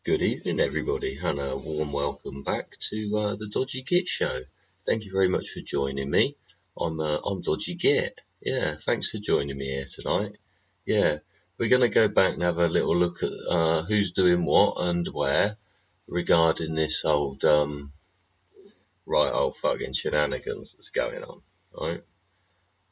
Good evening, everybody, and a warm welcome back to the Dodgy Git Show. Thank you very much for joining me. I'm Dodgy Git. Yeah, thanks for joining me here tonight. Yeah, we're going to go back and have a little look at who's doing what and where regarding this old fucking shenanigans that's going on. Right.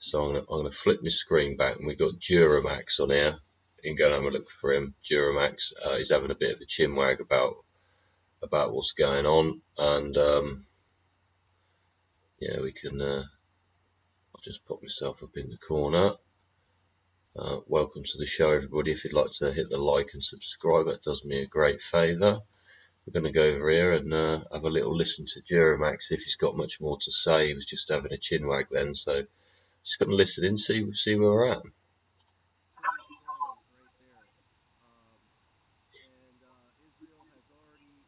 So I'm gonna flip my screen back, and we've got Duramax on here. You can go and have a look for him. Duramax, he's having a bit of a chinwag about what's going on, and yeah, we can I'll just pop myself up in the corner. Welcome to the show, everybody. If you'd like to hit the like and subscribe, that does me a great favour. We're going to go over here and have a little listen to Duramax, if he's got much more to say. He was just having a chinwag then, so just going to listen in, see where we're at. Israel has already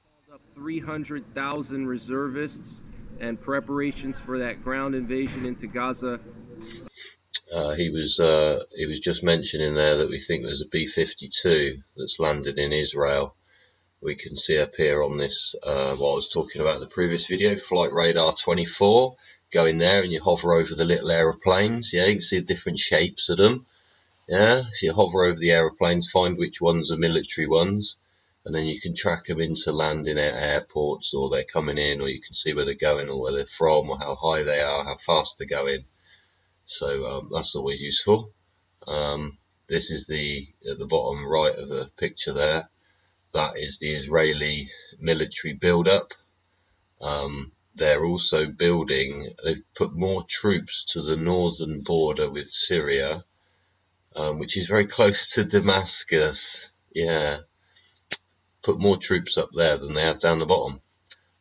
called up 300,000 reservists, and preparations for that ground invasion into Gaza. He was just mentioning there that we think there's a B-52 that's landed in Israel. We can see up here on this, what I was talking about in the previous video, Flight Radar 24. Go in there and you hover over the little aeroplanes. Yeah, you can see the different shapes of them. Yeah, so you hover over the aeroplanes, find which ones are military ones, and then you can track them into landing at airports, or they're coming in, or you can see where they're going, or where they're from, or how high they are, how fast they're going. So that's always useful. This is at the bottom right of the picture there. That is the Israeli military build-up. They're also building, they've put more troops to the northern border with Syria, which is very close to Damascus. Yeah, put more troops up there than they have down the bottom.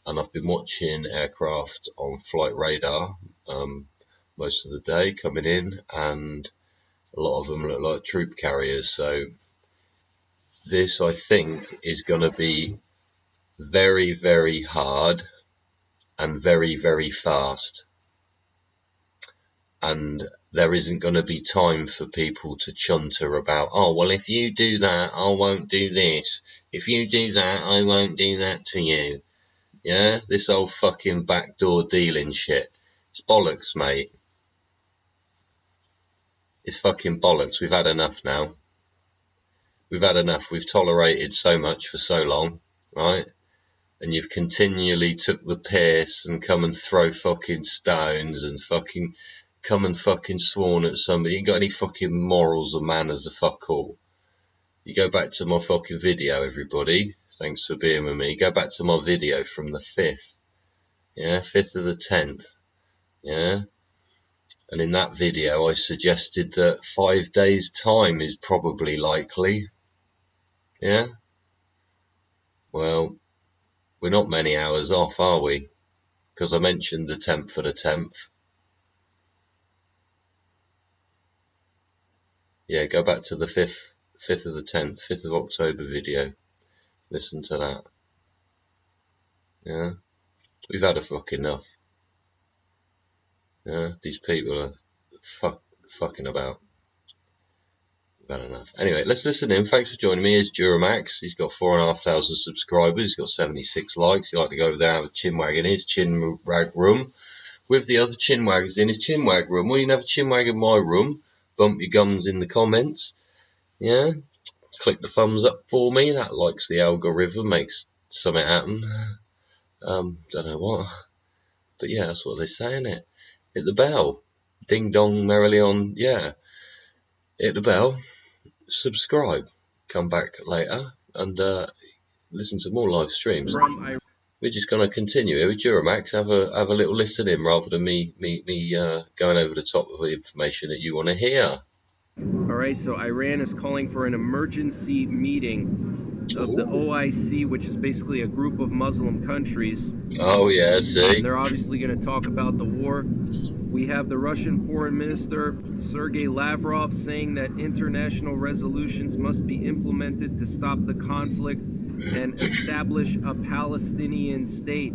And I've been watching aircraft on Flight Radar most of the day coming in, and a lot of them look like troop carriers. So this, I think, is going to be very, very hard and very, very fast. And there isn't going to be time for people to chunter about, oh, well, if you do that, I won't do this. If you do that, I won't do that to you. Yeah, this old fucking backdoor dealing shit. It's bollocks, mate. It's fucking bollocks. We've had enough now. We've had enough. We've tolerated so much for so long, right? And you've continually took the piss and come and throw fucking stones and fucking come and fucking sworn at somebody. You ain't got any fucking morals or manners or fuck all. You go back to my fucking video, everybody. Thanks for being with me. Go back to my video from the 5th. Yeah, 5th of the 10th. Yeah. And in that video, I suggested that 5 days' time is probably likely. Yeah. Well, we're not many hours off, are we? Because I mentioned the 10th of the 10th. Yeah, go back to the 5th of the 10th, 5th of October video. Listen to that. Yeah. We've had a fuck enough. Yeah, these people are fucking about. We've had enough. Anyway, let's listen in. Thanks for joining me. Here's Duramax. He's got 4,500 subscribers. He's got 76 likes. You like to go over there and have a chinwag in his chinwag room with the other chinwaggers in his chinwag room. Well, you can have a chinwag in my room. Bump your gums in the comments. Yeah. Click the thumbs up for me. That likes the algorithm. Makes something happen. Don't know what. But yeah, that's what they say, innit? Hit the bell. Ding dong merrily on. Yeah. Hit the bell. Subscribe. Come back later and listen to more live streams. We're just going to continue here with Duramax. Have a little listen in rather than me going over the top of the information that you want to hear. All right, so Iran is calling for an emergency meeting of the OIC, which is basically a group of Muslim countries. Oh yeah, see. And they're obviously going to talk about the war. We have the Russian Foreign Minister Sergei Lavrov saying that international resolutions must be implemented to stop the conflict and establish a Palestinian state.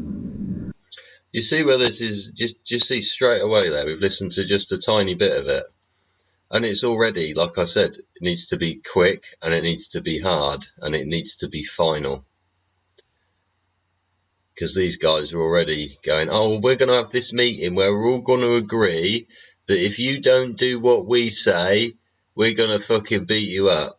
You see where this is? Just see straight away there. We've listened to just a tiny bit of it. And it's already, like I said, it needs to be quick, and it needs to be hard, and it needs to be final. Because these guys are already going, oh, we're going to have this meeting where we're all going to agree that if you don't do what we say, we're going to fucking beat you up.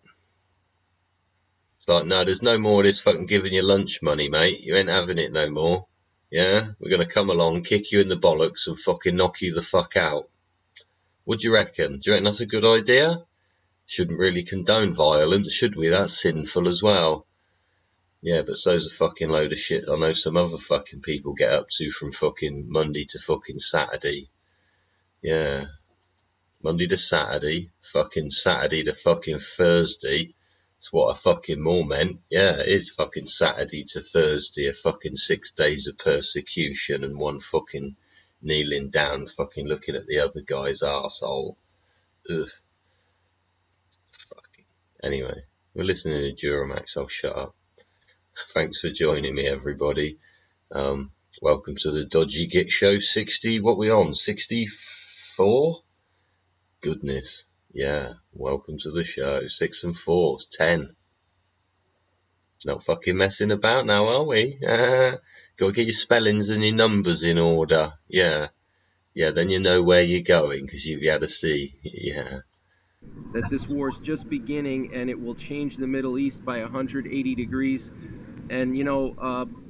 It's like, no, there's no more of this fucking giving you lunch money, mate. You ain't having it no more. Yeah? We're going to come along, kick you in the bollocks, and fucking knock you the fuck out. What do you reckon? Do you reckon that's a good idea? Shouldn't really condone violence, should we? That's sinful as well. Yeah, but so's a fucking load of shit I know some other fucking people get up to from fucking Monday to fucking Saturday. Yeah. Monday to Saturday, fucking Saturday to fucking Thursday. That's what I fucking more meant. Yeah, it is fucking Saturday to Thursday, a fucking 6 days of persecution and one fucking kneeling down, fucking looking at the other guy's arsehole. Ugh. Fucking. Anyway, we're listening to Duramax, I'll shut up. Thanks for joining me, everybody. Welcome to the Dodgy Git Show 60. What we on? 64? Goodness. Yeah. Welcome to the show. 6 and 4. 10. Not fucking messing about now, are we? Got to get your spellings and your numbers in order. Yeah. Yeah, then you know where you're going because you'll be able to see. Yeah. that this war is just beginning and it will change the Middle East by 180 degrees. And,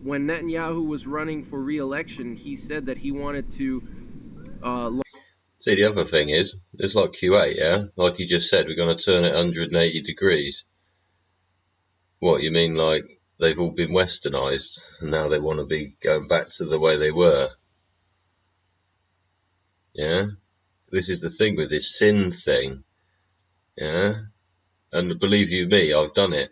when Netanyahu was running for re-election, he said that he wanted to... See, the other thing is, it's like Q8, yeah? Like you just said, we're going to turn it 180 degrees. What, you mean like they've all been westernised and now they want to be going back to the way they were? Yeah? This is the thing with this sin thing. Yeah? And believe you me, I've done it.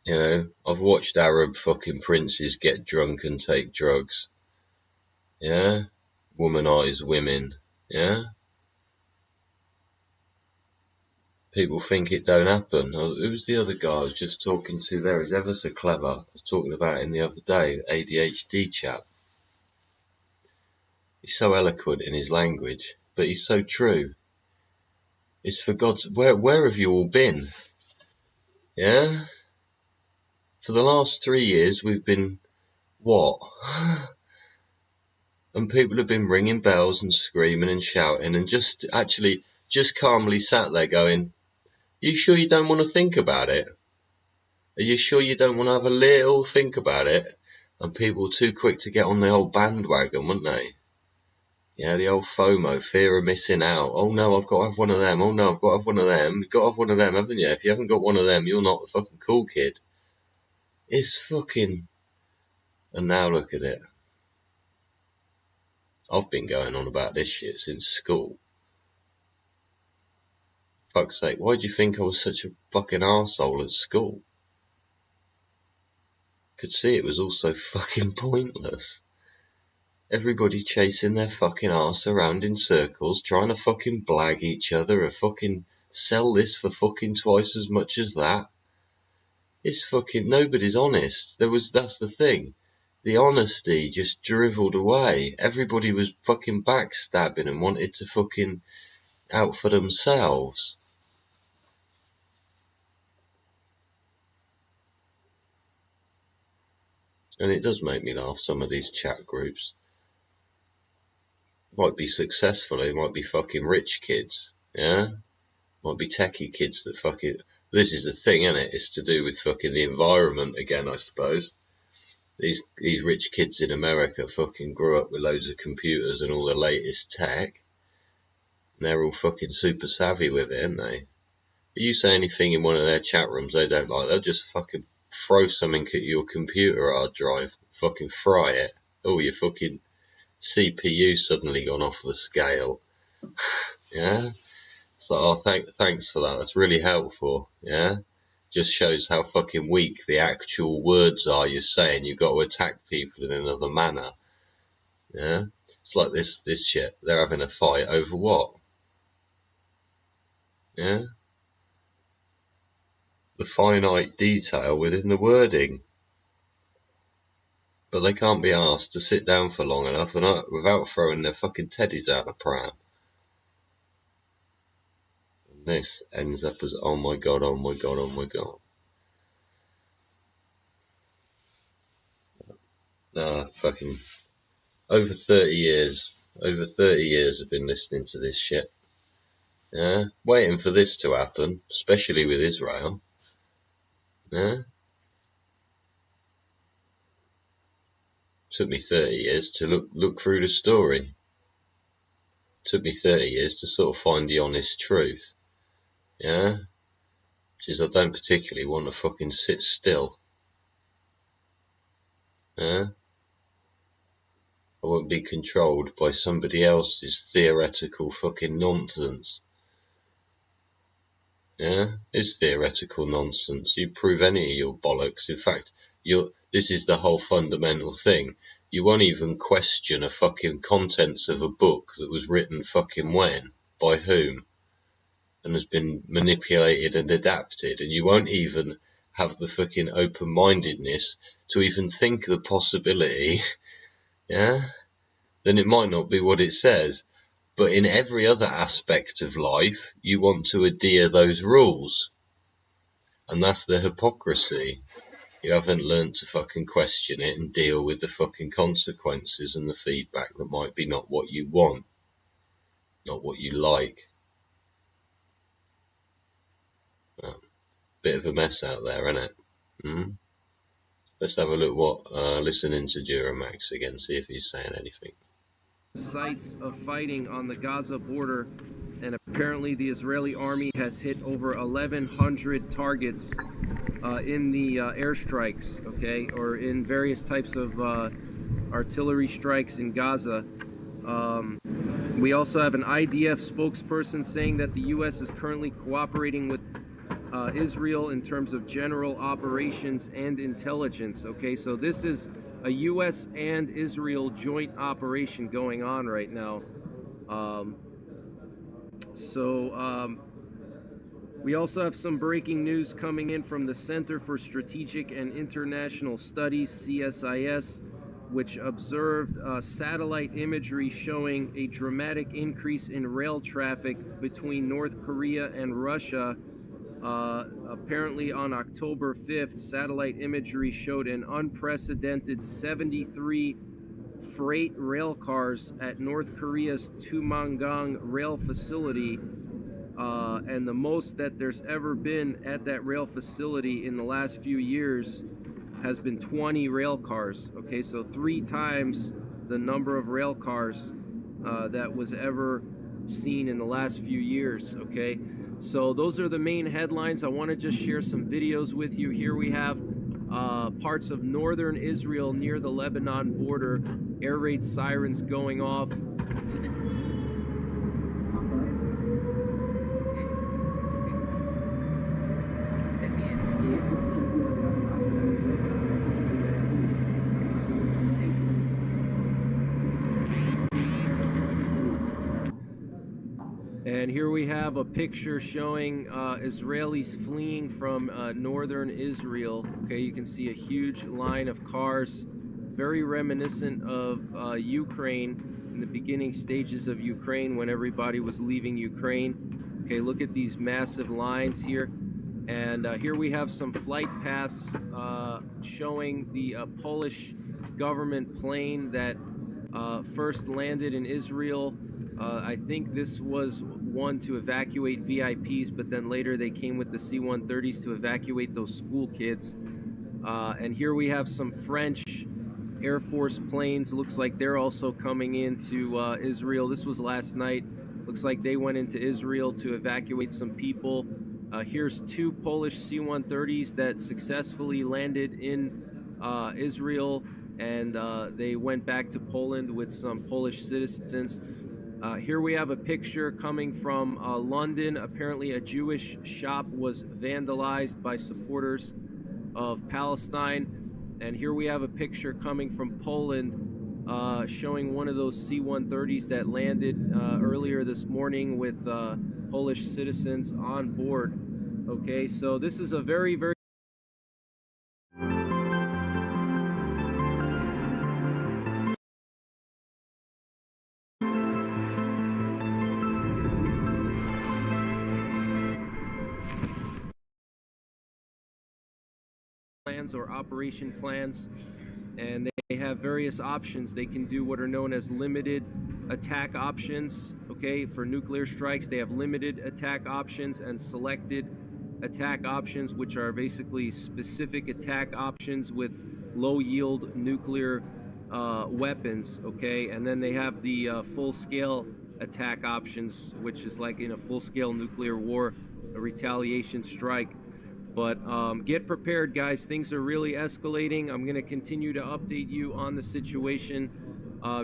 You know, I've watched Arab fucking princes get drunk and take drugs. Yeah? Womanize women. Yeah? People think it don't happen. Who was the other guy I was just talking to there? He's ever so clever. I was talking about him the other day, ADHD chap. He's so eloquent in his language, but he's so true. It's for God's... Where have you all been? Yeah? For the last 3 years we've been... What? And people have been ringing bells and screaming and shouting and just calmly sat there going, you sure you don't want to think about it? Are you sure you don't want to have a little think about it? And people were too quick to get on the old bandwagon, weren't they? Yeah, the old FOMO, fear of missing out. Oh no, I've got to have one of them. Oh no, I've got to have one of them. You've got to have one of them, haven't you? If you haven't got one of them, you're not the fucking cool kid. It's fucking... And now look at it. I've been going on about this shit since school. Fuck's sake, why do you think I was such a fucking arsehole at school? Could see it was all so fucking pointless. Everybody chasing their fucking arse around in circles, trying to fucking blag each other or fucking sell this for fucking twice as much as that. It's fucking... Nobody's honest. That's the thing. The honesty just dribbled away. Everybody was fucking backstabbing and wanted to fucking out for themselves. And it does make me laugh, some of these chat groups. Might be successful, it might be fucking rich kids, yeah? Might be techie kids that fucking... This is the thing, isn't it? It's to do with fucking the environment again, I suppose. These rich kids in America fucking grew up with loads of computers and all the latest tech. And they're all fucking super savvy with it, aren't they? If you say anything in one of their chat rooms they don't like, they'll just fucking throw something at your computer hard drive, fucking fry it. Oh, your fucking CPU suddenly gone off the scale. Yeah? So, oh, thanks for that. That's really helpful. Yeah? Just shows how fucking weak the actual words are you're saying. You've got to attack people in another manner. Yeah? It's like this shit. They're having a fight over what? Yeah? The finite detail within the wording. But they can't be asked to sit down for long enough without throwing their fucking teddies out the pram. this ends up as, oh my god, oh my god, oh my god. Fucking over 30 years I've been listening to this shit. Yeah, waiting for this to happen, especially with Israel. Yeah. Took me 30 years to look through the story. Took me 30 years to sort of find the honest truth. Yeah? Which is I don't particularly want to fucking sit still. Yeah? I won't be controlled by somebody else's theoretical fucking nonsense. Yeah? It's theoretical nonsense. You prove any of your bollocks. In fact, this is the whole fundamental thing. You won't even question a fucking contents of a book that was written fucking when, by whom, and has been manipulated and adapted, and you won't even have the fucking open-mindedness to even think the possibility, yeah, then it might not be what it says. But in every other aspect of life, you want to adhere those rules. And that's the hypocrisy. You haven't learned to fucking question it and deal with the fucking consequences and the feedback that might be not what you want, not what you like. Bit of a mess out there, isn't it? Let's have a look listening to Duramax again, see if he's saying anything. Sites of fighting on the Gaza border, and apparently the Israeli army has hit over 1,100 targets in the airstrikes, okay, or in various types of artillery strikes in Gaza. We also have an IDF spokesperson saying that the U.S. is currently cooperating with Israel in terms of general operations and intelligence. Okay, so this is a U.S. and Israel joint operation going on right now. We also have some breaking news coming in from the Center for Strategic and International Studies, CSIS, which observed satellite imagery showing a dramatic increase in rail traffic between North Korea and Russia. Apparently on October 5th, satellite imagery showed an unprecedented 73 freight rail cars at North Korea's Tumangang rail facility, and the most that there's ever been at that rail facility in the last few years has been 20 rail cars. Okay, so 3 times the number of rail cars that was ever seen in the last few years. Okay, so those are the main headlines. I want to just share some videos with you. Here we have parts of northern Israel near the Lebanon border, air raid sirens going off. And here we have a picture showing Israelis fleeing from northern Israel. Okay, you can see a huge line of cars, very reminiscent of Ukraine, in the beginning stages of Ukraine when everybody was leaving Ukraine. Okay, look at these massive lines here. And here we have some flight paths showing the Polish government plane that first landed in Israel. I think this was one to evacuate VIPs, but then later they came with the C-130s to evacuate those school kids. And here we have some French Air Force planes. Looks like they're also coming into Israel. This was last night. Looks like they went into Israel to evacuate some people. Here's 2 Polish C-130s that successfully landed in Israel, and they went back to Poland with some Polish citizens. Here we have a picture coming from London. Apparently a Jewish shop was vandalized by supporters of Palestine. And here we have a picture coming from Poland showing one of those C-130s that landed earlier this morning with Polish citizens on board. Okay, so this is a very, very plans or operation plans, and they have various options. They can do what are known as limited attack options. Okay, for nuclear strikes, they have limited attack options and selected attack options, which are basically specific attack options with low yield nuclear weapons. Okay, and then they have the full scale attack options, which is like in a full scale nuclear war, a retaliation strike. But get prepared, guys. Things are really escalating. I'm going to continue to update you on the situation.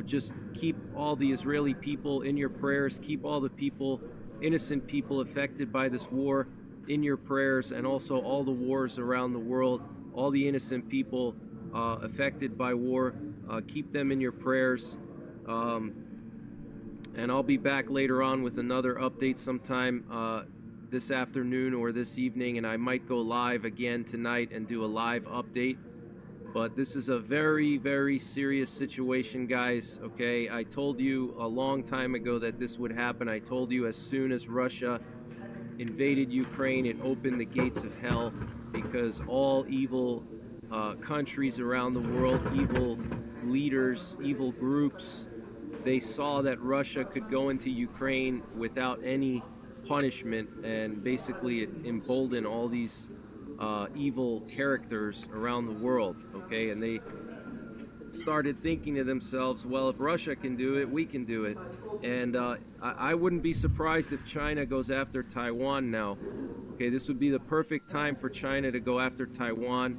Just keep all the Israeli people in your prayers. Keep all the people, innocent people affected by this war, in your prayers, and also all the wars around the world, all the innocent people affected by war. Keep them in your prayers. And I'll be back later on with another update sometime this afternoon or this evening, and I might go live again tonight and do a live update. But this is a very, very serious situation, guys. Okay, I told you a long time ago that this would happen. I told you as soon as Russia invaded Ukraine, it opened the gates of hell, because all evil countries around the world, evil leaders, evil groups, they saw that Russia could go into Ukraine without any punishment, and basically it emboldened all these evil characters around the world. Okay, and they started thinking to themselves, well, if Russia can do it, we can do it. And I wouldn't be surprised if China goes after Taiwan now. Okay, this would be the perfect time for China to go after Taiwan,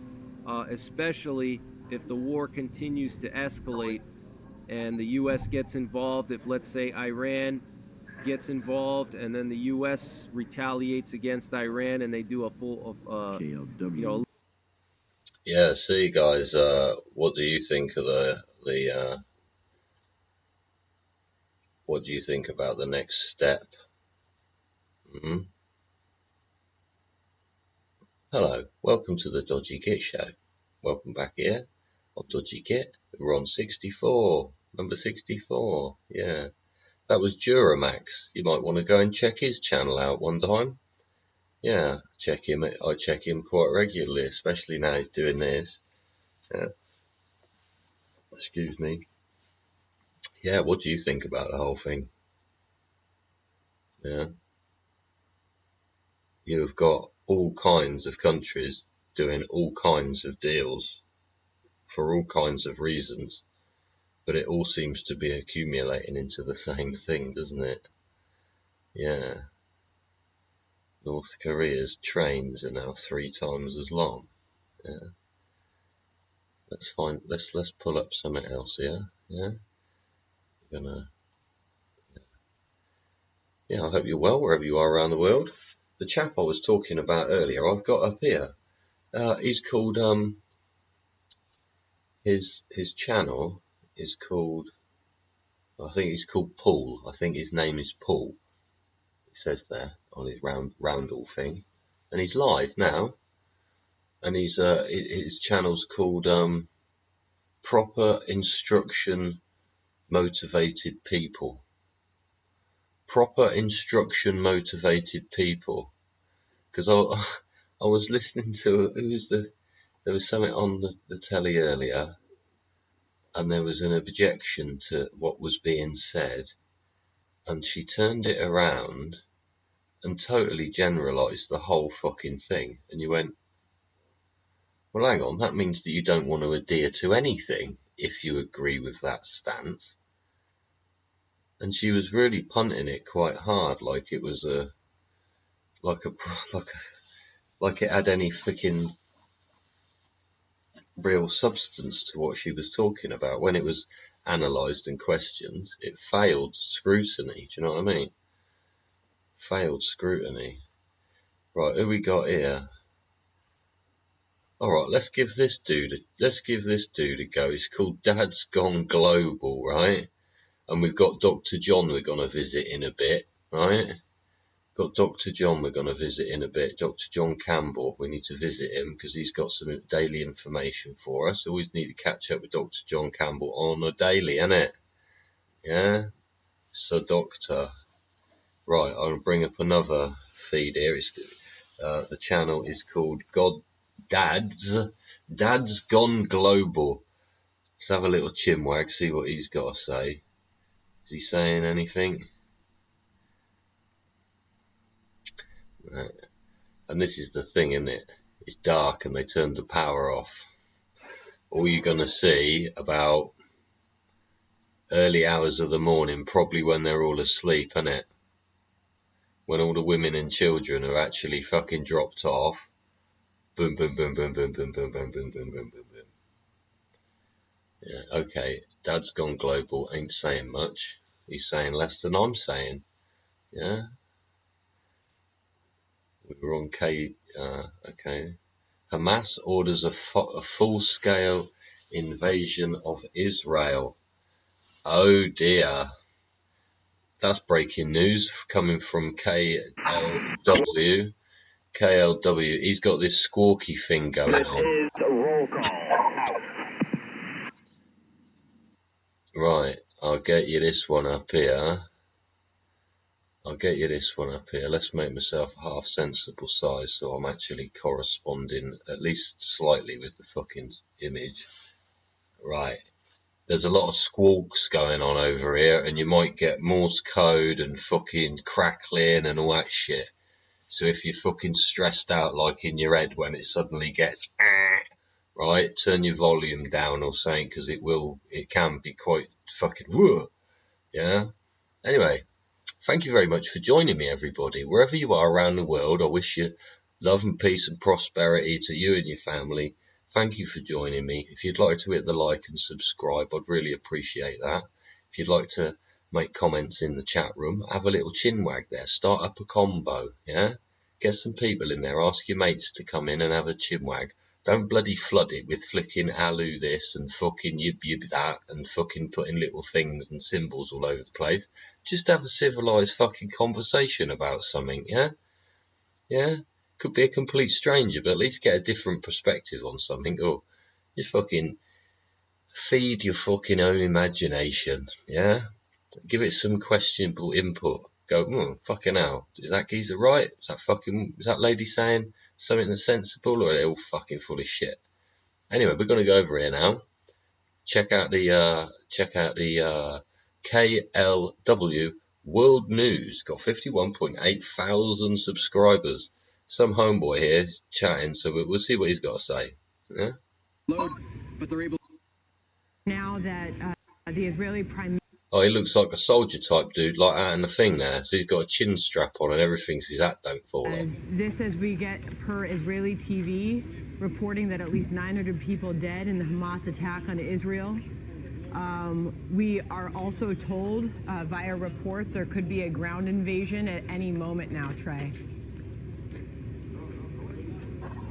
especially if the war continues to escalate and the U.S. gets involved. If, let's say, Iran gets involved and then the U.S. retaliates against Iran and they do a full Yeah, see, guys, what do you think of what do you think about the next step? Hello, welcome to the Dodgy Git Show. Welcome back here on Dodgy Git. We're on 64, number 64. Yeah, that was Duramax. You might want to go and check his channel out one time. Yeah, check him. I check him quite regularly, especially now he's doing this. Yeah. Excuse me. Yeah, what do you think about the whole thing? Yeah. You've got all kinds of countries doing all kinds of deals for all kinds of reasons, but it all seems to be accumulating into the same thing, doesn't it? Yeah. North Korea's trains are now 3 times as long. Yeah. Let's pull up something else here. Yeah. Yeah, I hope you're well wherever you are around the world. The chap I was talking about earlier, I've got up here. He's called his channel is called, I think he's called Paul. I think his name is Paul. It says there on his roundel thing, and he's live now. And his channel's called Proper Instruction Motivated People. Proper Instruction Motivated People. Because I was listening to there was something on the telly earlier, and there was an objection to what was being said, and she turned it around and totally generalised the whole fucking thing. And you went, well, hang on, that means that you don't want to adhere to anything if you agree with that stance. And she was really punting it quite hard, like it was like it had any freaking real substance to what she was talking about. When it was analysed and questioned, it failed scrutiny. Do you know what I mean? Failed scrutiny. Right, who we got here? All right, let's give this dude a go. He's called Dad's Gone Global, right? And we've got Dr. John we're going to visit in a bit, right? Got Dr. John we're going to visit in a bit. Dr. John Campbell, we need to visit him because he's got some daily information for us. Always need to catch up with Dr. John Campbell on a daily, innit? Yeah? So, Doctor. Right, I'll bring up another feed here. The channel is called Dad's gone global. Let's have a little chinwag, see what he's got to say. Is he saying anything? Right. And this is the thing, isn't it? It's dark and they turned the power off. All you're going to see about early hours of the morning, probably when they're all asleep, isn't it? When all the women and children are actually fucking dropped off. Boom, boom, boom, boom, boom, boom, boom, boom, boom, boom, boom, boom, boom. Yeah, okay. Dad's gone global, ain't saying much. He's saying less than I'm saying. Yeah. We were on okay. Hamas orders a full-scale invasion of Israel. Oh dear. That's breaking news coming from KLW. KLW. He's got this squawky thing going on. Right, I'll get you this one up here. Let's make myself half sensible size so I'm actually corresponding at least slightly with the fucking image. Right. There's a lot of squawks going on over here, and you might get Morse code and fucking crackling and all that shit. So if you're fucking stressed out like in your head when it suddenly gets right, turn your volume down or something, because it can be quite fucking whoa. Yeah. Anyway, thank you very much for joining me, everybody. Wherever you are around the world, I wish you love and peace and prosperity to you and your family. Thank you for joining me. If you'd like to hit the like and subscribe, I'd really appreciate that. If you'd like to make comments in the chat room, have a little chinwag there. Start up a combo, yeah? Get some people in there. Ask your mates to come in and have a chinwag. Don't bloody flood it with flicking alu this and fucking yib that and fucking putting little things and symbols all over the place. Just have a civilized fucking conversation about something, yeah? Yeah? Could be a complete stranger, but at least get a different perspective on something. Or just fucking feed your fucking own imagination, yeah? Give it some questionable input. Go, fucking hell, is that geezer right? Is that lady saying something that's sensible, or are they all fucking full of shit? Anyway, we're going to go over here now. Check out the KLW World News. Got 51.8 thousand subscribers. Some homeboy here is chatting, so we'll see what he's got to say. Yeah? But they're able now that the Israeli Prime. Oh, he looks like a soldier type dude, like out in the thing there. So he's got a chin strap on and everything, so his hat don't fall off. This as we get per Israeli TV reporting that at least 900 people dead in the Hamas attack on Israel. We are also told via reports there could be a ground invasion at any moment now, Trey.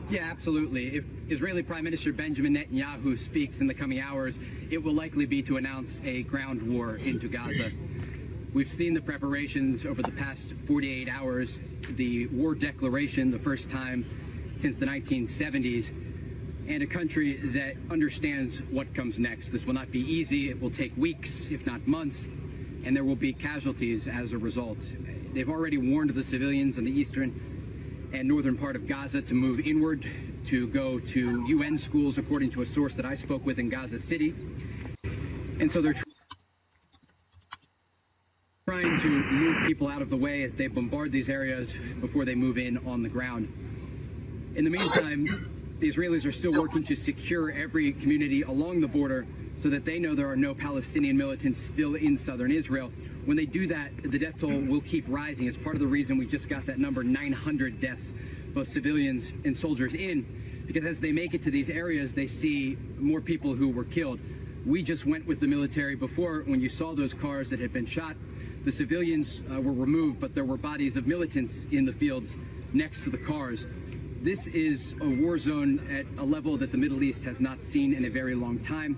Yeah, absolutely. If Israeli Prime Minister Benjamin Netanyahu speaks in the coming hours, it will likely be to announce a ground war into Gaza. We've seen the preparations over the past 48 hours, the war declaration, the first time since the 1970s, and a country that understands what comes next. This will not be easy. It will take weeks, if not months, and there will be casualties as a result. They've already warned the civilians in the eastern and northern part of Gaza to move inward, to go to UN schools, according to a source that I spoke with in Gaza City. And so they're trying to move people out of the way as they bombard these areas before they move in on the ground. In the meantime, the Israelis are still working to secure every community along the border so that they know there are no Palestinian militants still in southern Israel. When they do that, the death toll will keep rising. It's part of the reason we just got that number, 900 deaths, both civilians and soldiers in, because as they make it to these areas, they see more people who were killed. We just went with the military before. When you saw those cars that had been shot, the civilians were removed, but there were bodies of militants in the fields next to the cars. This is a war zone at a level that the Middle East has not seen in a very long time,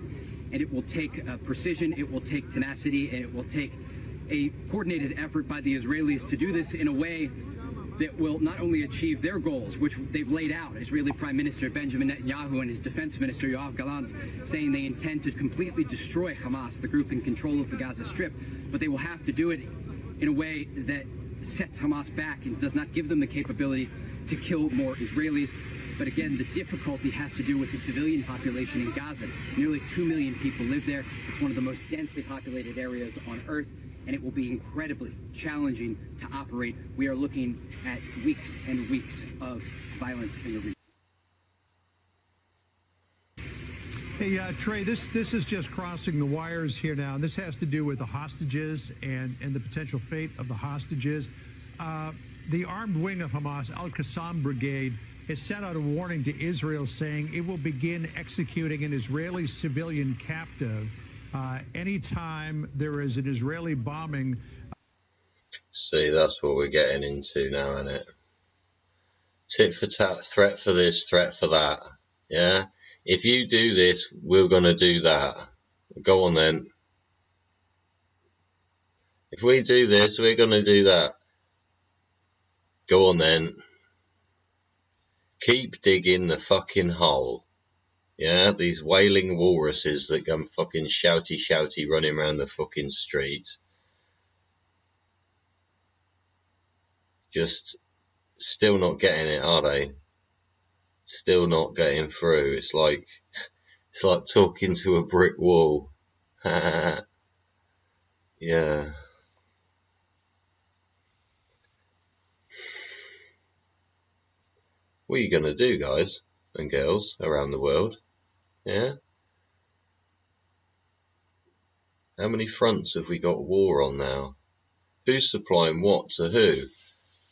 and it will take precision, it will take tenacity, and it will take a coordinated effort by the Israelis to do this in a way that will not only achieve their goals, which they've laid out, Israeli Prime Minister Benjamin Netanyahu and his Defense Minister Yoav Gallant saying they intend to completely destroy Hamas, the group in control of the Gaza Strip, but they will have to do it in a way that sets Hamas back and does not give them the capability to kill more Israelis. But again, the difficulty has to do with the civilian population in Gaza. Nearly 2 million people live there. It's one of the most densely populated areas on Earth, and it will be incredibly challenging to operate. We are looking at weeks and weeks of violence in the region. Hey, Trey, this is just crossing the wires here now. This has to do with the hostages and the potential fate of the hostages. The armed wing of Hamas, Al-Qassam Brigade, has sent out a warning to Israel saying it will begin executing an Israeli civilian captive anytime there is an Israeli bombing. See, that's what we're getting into now, isn't it? Tit for tat, threat for this, threat for that. Yeah? If you do this, we're going to do that. Go on then. If we do this, we're going to do that. Go on then. Keep digging the fucking hole. Yeah, these wailing walruses that come fucking shouty running around the fucking streets. Just still not getting it, are they? Still not getting through. It's like talking to a brick wall. Yeah. What are you gonna do, guys and girls around the world? Yeah. How many fronts have we got war on now? Who's supplying what to who?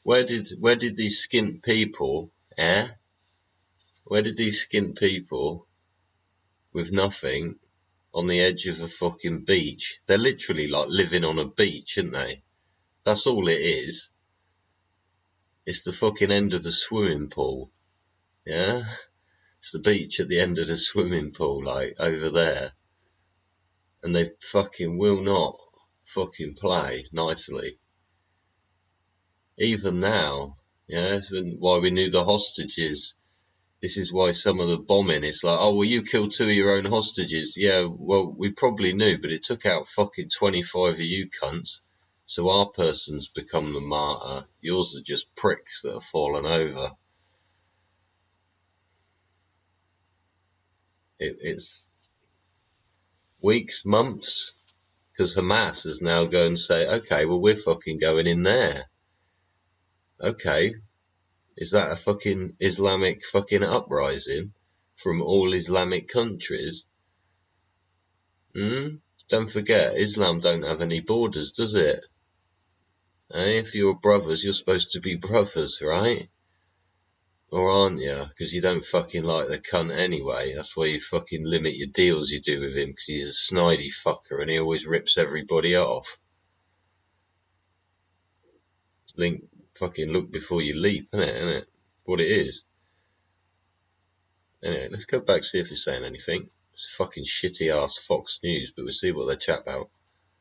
Where did these skint people, Where did these skint people with nothing on the edge of a fucking beach? They're literally like living on a beach, aren't they? That's all it is. It's the fucking end of the swimming pool. Yeah? It's the beach at the end of the swimming pool, like over there. And they fucking will not fucking play nicely. Even now, yeah, why we knew the hostages. This is why some of the bombing is like, oh, well, you killed 2 of your own hostages. Yeah, well, we probably knew, but it took out fucking 25 of you cunts. So our person's become the martyr. Yours are just pricks that have fallen over. It's weeks, months, because Hamas is now going to say, okay, well, we're fucking going in there. Okay. Is that a fucking Islamic fucking uprising from all Islamic countries? Don't forget, Islam don't have any borders, does it? If you're brothers, you're supposed to be brothers, right? Or aren't you? Because you don't fucking like the cunt anyway. That's why you fucking limit your deals you do with him, because he's a snidey fucker and he always rips everybody off. Fucking look before you leap, isn't it? What it is. Anyway, let's go back, see if he's saying anything. It's fucking shitty ass Fox News, but we'll see what they chat about.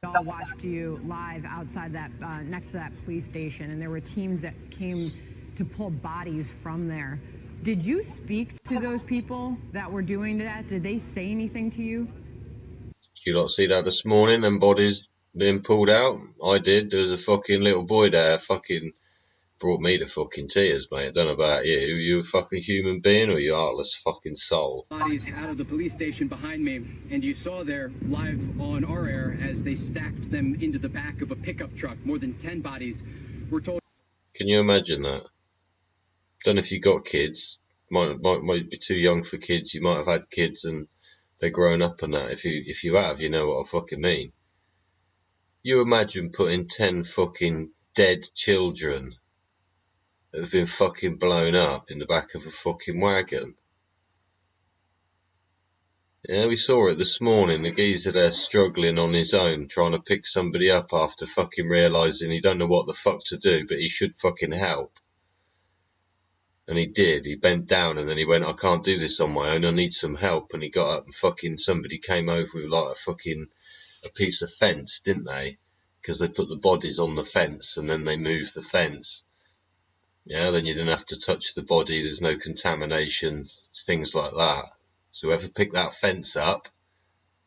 All watched you live outside that, next to that police station, and there were teams that came to pull bodies from there. Did you speak to those people that were doing that? Did they say anything to you? Did you lot see that this morning, them bodies being pulled out? I did. There was a fucking little boy there, fucking brought me to fucking tears, mate. I don't know about you. You a fucking human being or you heartless fucking soul? Bodies out of the police station behind me, and you saw there live on our air as they stacked them into the back of a pickup truck. More than 10 bodies were told. Can you imagine that? Don't know if you got kids. Might be too young for kids. You might have had kids and they're grown up and that. If you have, you know what I fucking mean. You imagine putting 10 fucking dead children that have been fucking blown up in the back of a fucking wagon. Yeah, we saw it this morning. The geezer there struggling on his own, trying to pick somebody up after fucking realising he don't know what the fuck to do, but he should fucking help. And he did. He bent down and then he went, I can't do this on my own, I need some help. And he got up and fucking somebody came over with like a piece of fence, didn't they? Because they put the bodies on the fence and then they moved the fence. Yeah, then you didn't have to touch the body, there's no contamination, things like that. So whoever picked that fence up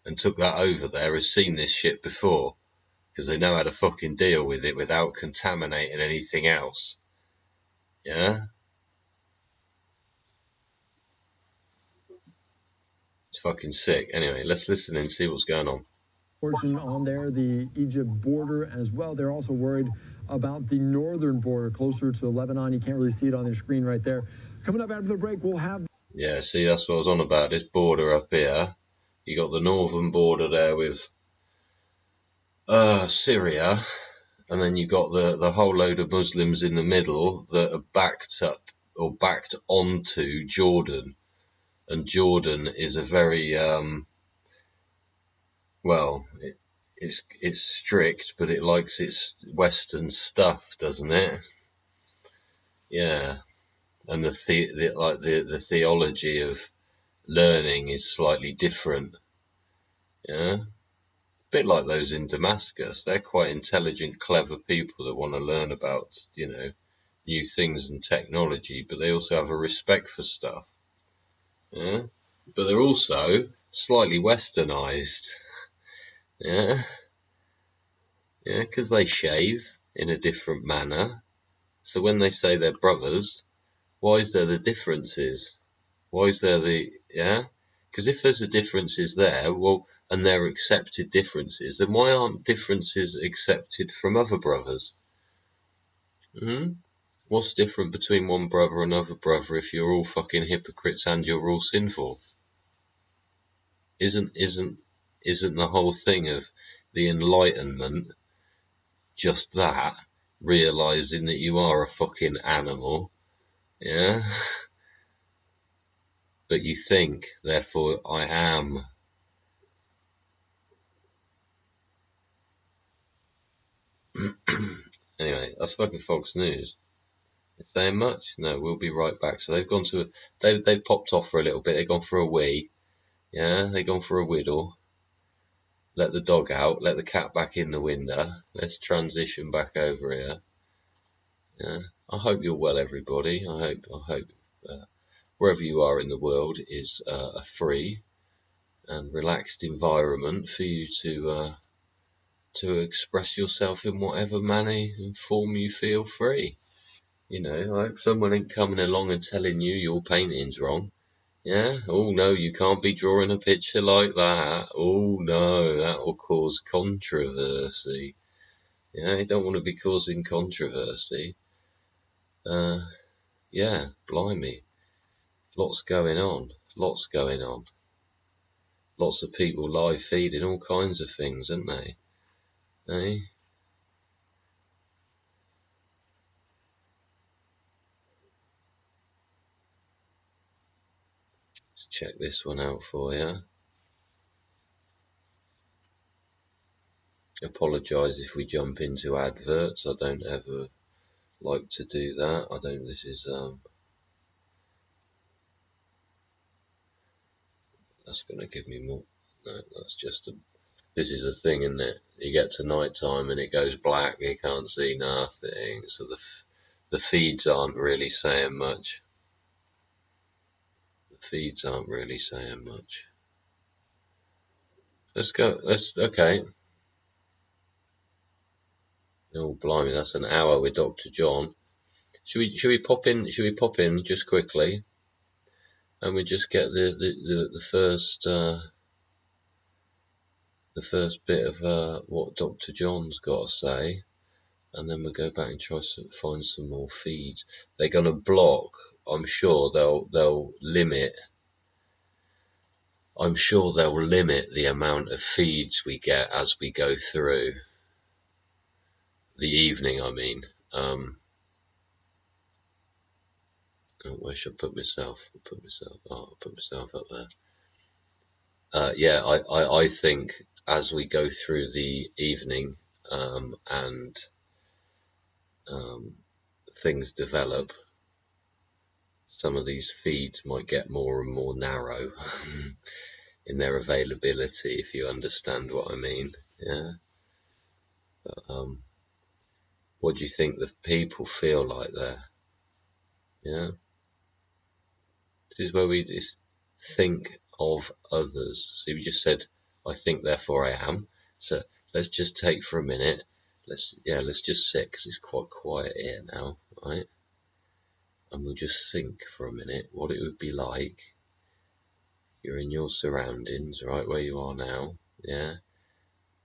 and took that over there has seen this shit before, because they know how to fucking deal with it without contaminating anything else. Yeah? It's fucking sick. Anyway, let's listen and see what's going on. Portion on there, the Egypt border as well. They're also worried about the northern border closer to Lebanon. You can't really see it on your screen right there. Coming up after the break, we'll have... Yeah, see, that's what I was on about, this border up here. You got the northern border there with Syria, and then you got the whole load of Muslims in the middle that are backed up or backed onto Jordan. And Jordan is a very well, it's strict, but it likes its Western stuff, doesn't it? Yeah, and the theology of learning is slightly different. Yeah, a bit like those in Damascus. They're quite intelligent, clever people that want to learn about, you know, new things and technology, but they also have a respect for stuff. Yeah, but they're also slightly westernized. Yeah, yeah, because they shave in a different manner. So when they say they're brothers, why is there the differences? Why is there the, yeah? Because if there's the differences there, well, and they're accepted differences, then why aren't differences accepted from other brothers? What's different between one brother and another brother if you're all fucking hypocrites and you're all sinful? Isn't the whole thing of the Enlightenment just that, realizing that you are a fucking animal, yeah? But you think, therefore I am. Anyway, that's fucking Fox News. They're saying much? No, we'll be right back. So they've gone to, they've popped off for a little bit. They've gone for a wee. Yeah, they've gone for a whittle. Let the dog out. Let the cat back in the window. Let's transition back over here. Yeah, I hope you're well, everybody. I hope wherever you are in the world is a free and relaxed environment for you to express yourself in whatever manner and form you feel free. You know, I hope someone ain't coming along and telling you your painting's wrong. Yeah? Oh no, you can't be drawing a picture like that. Oh no, that will cause controversy. Yeah, you don't want to be causing controversy. Yeah, blimey. Lots going on. Lots going on. Lots of people live feeding all kinds of things, aren't they? Eh? Let's check this one out for you. Apologise if we jump into adverts. I don't ever like to do that. I don't. This is that's going to give me more. No, that's just a. This is a thing, isn't it? You get to night time and it goes black. You can't see nothing. So the feeds aren't really saying much. The feeds aren't really saying much. Let's go. Okay. Oh blimey, that's an hour with Dr. John. Should we pop in? Should we pop in just quickly, and we just get the first bit of what Dr. John's got to say, and then we'll go back and try to find some more feeds. They're going to block. I'm sure they'll limit. I'm sure they'll limit the amount of feeds we get as we go through the evening. I mean, where should I put myself? I'll put myself up there. Yeah, I think as we go through the evening and things develop, some of these feeds might get more and more narrow in their availability, if you understand what I mean. Yeah. But, what do you think the people feel like there? Yeah. This is where we just think of others. See, we just said, I think, therefore I am. So let's just take for a minute. Let's just sit, because it's quite quiet here now, right? And we'll just think for a minute what it would be like You're in your surroundings, right where you are now, yeah?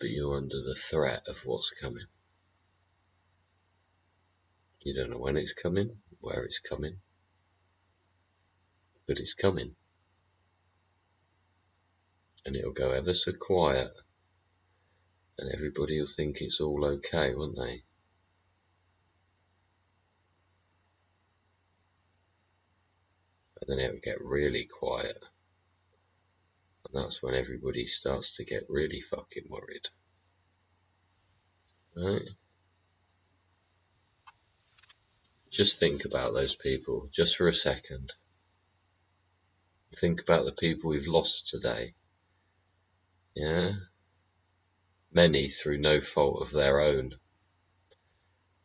But you're under the threat of what's coming. You don't know when it's coming, where it's coming, but it's coming. And it'll go ever so quiet, and everybody will think it's all okay, won't they? And then it'll get really quiet, and that's when everybody starts to get really fucking worried. Right? Just think about those people, just for a second. Think about the people we've lost today. Yeah? Many through no fault of their own.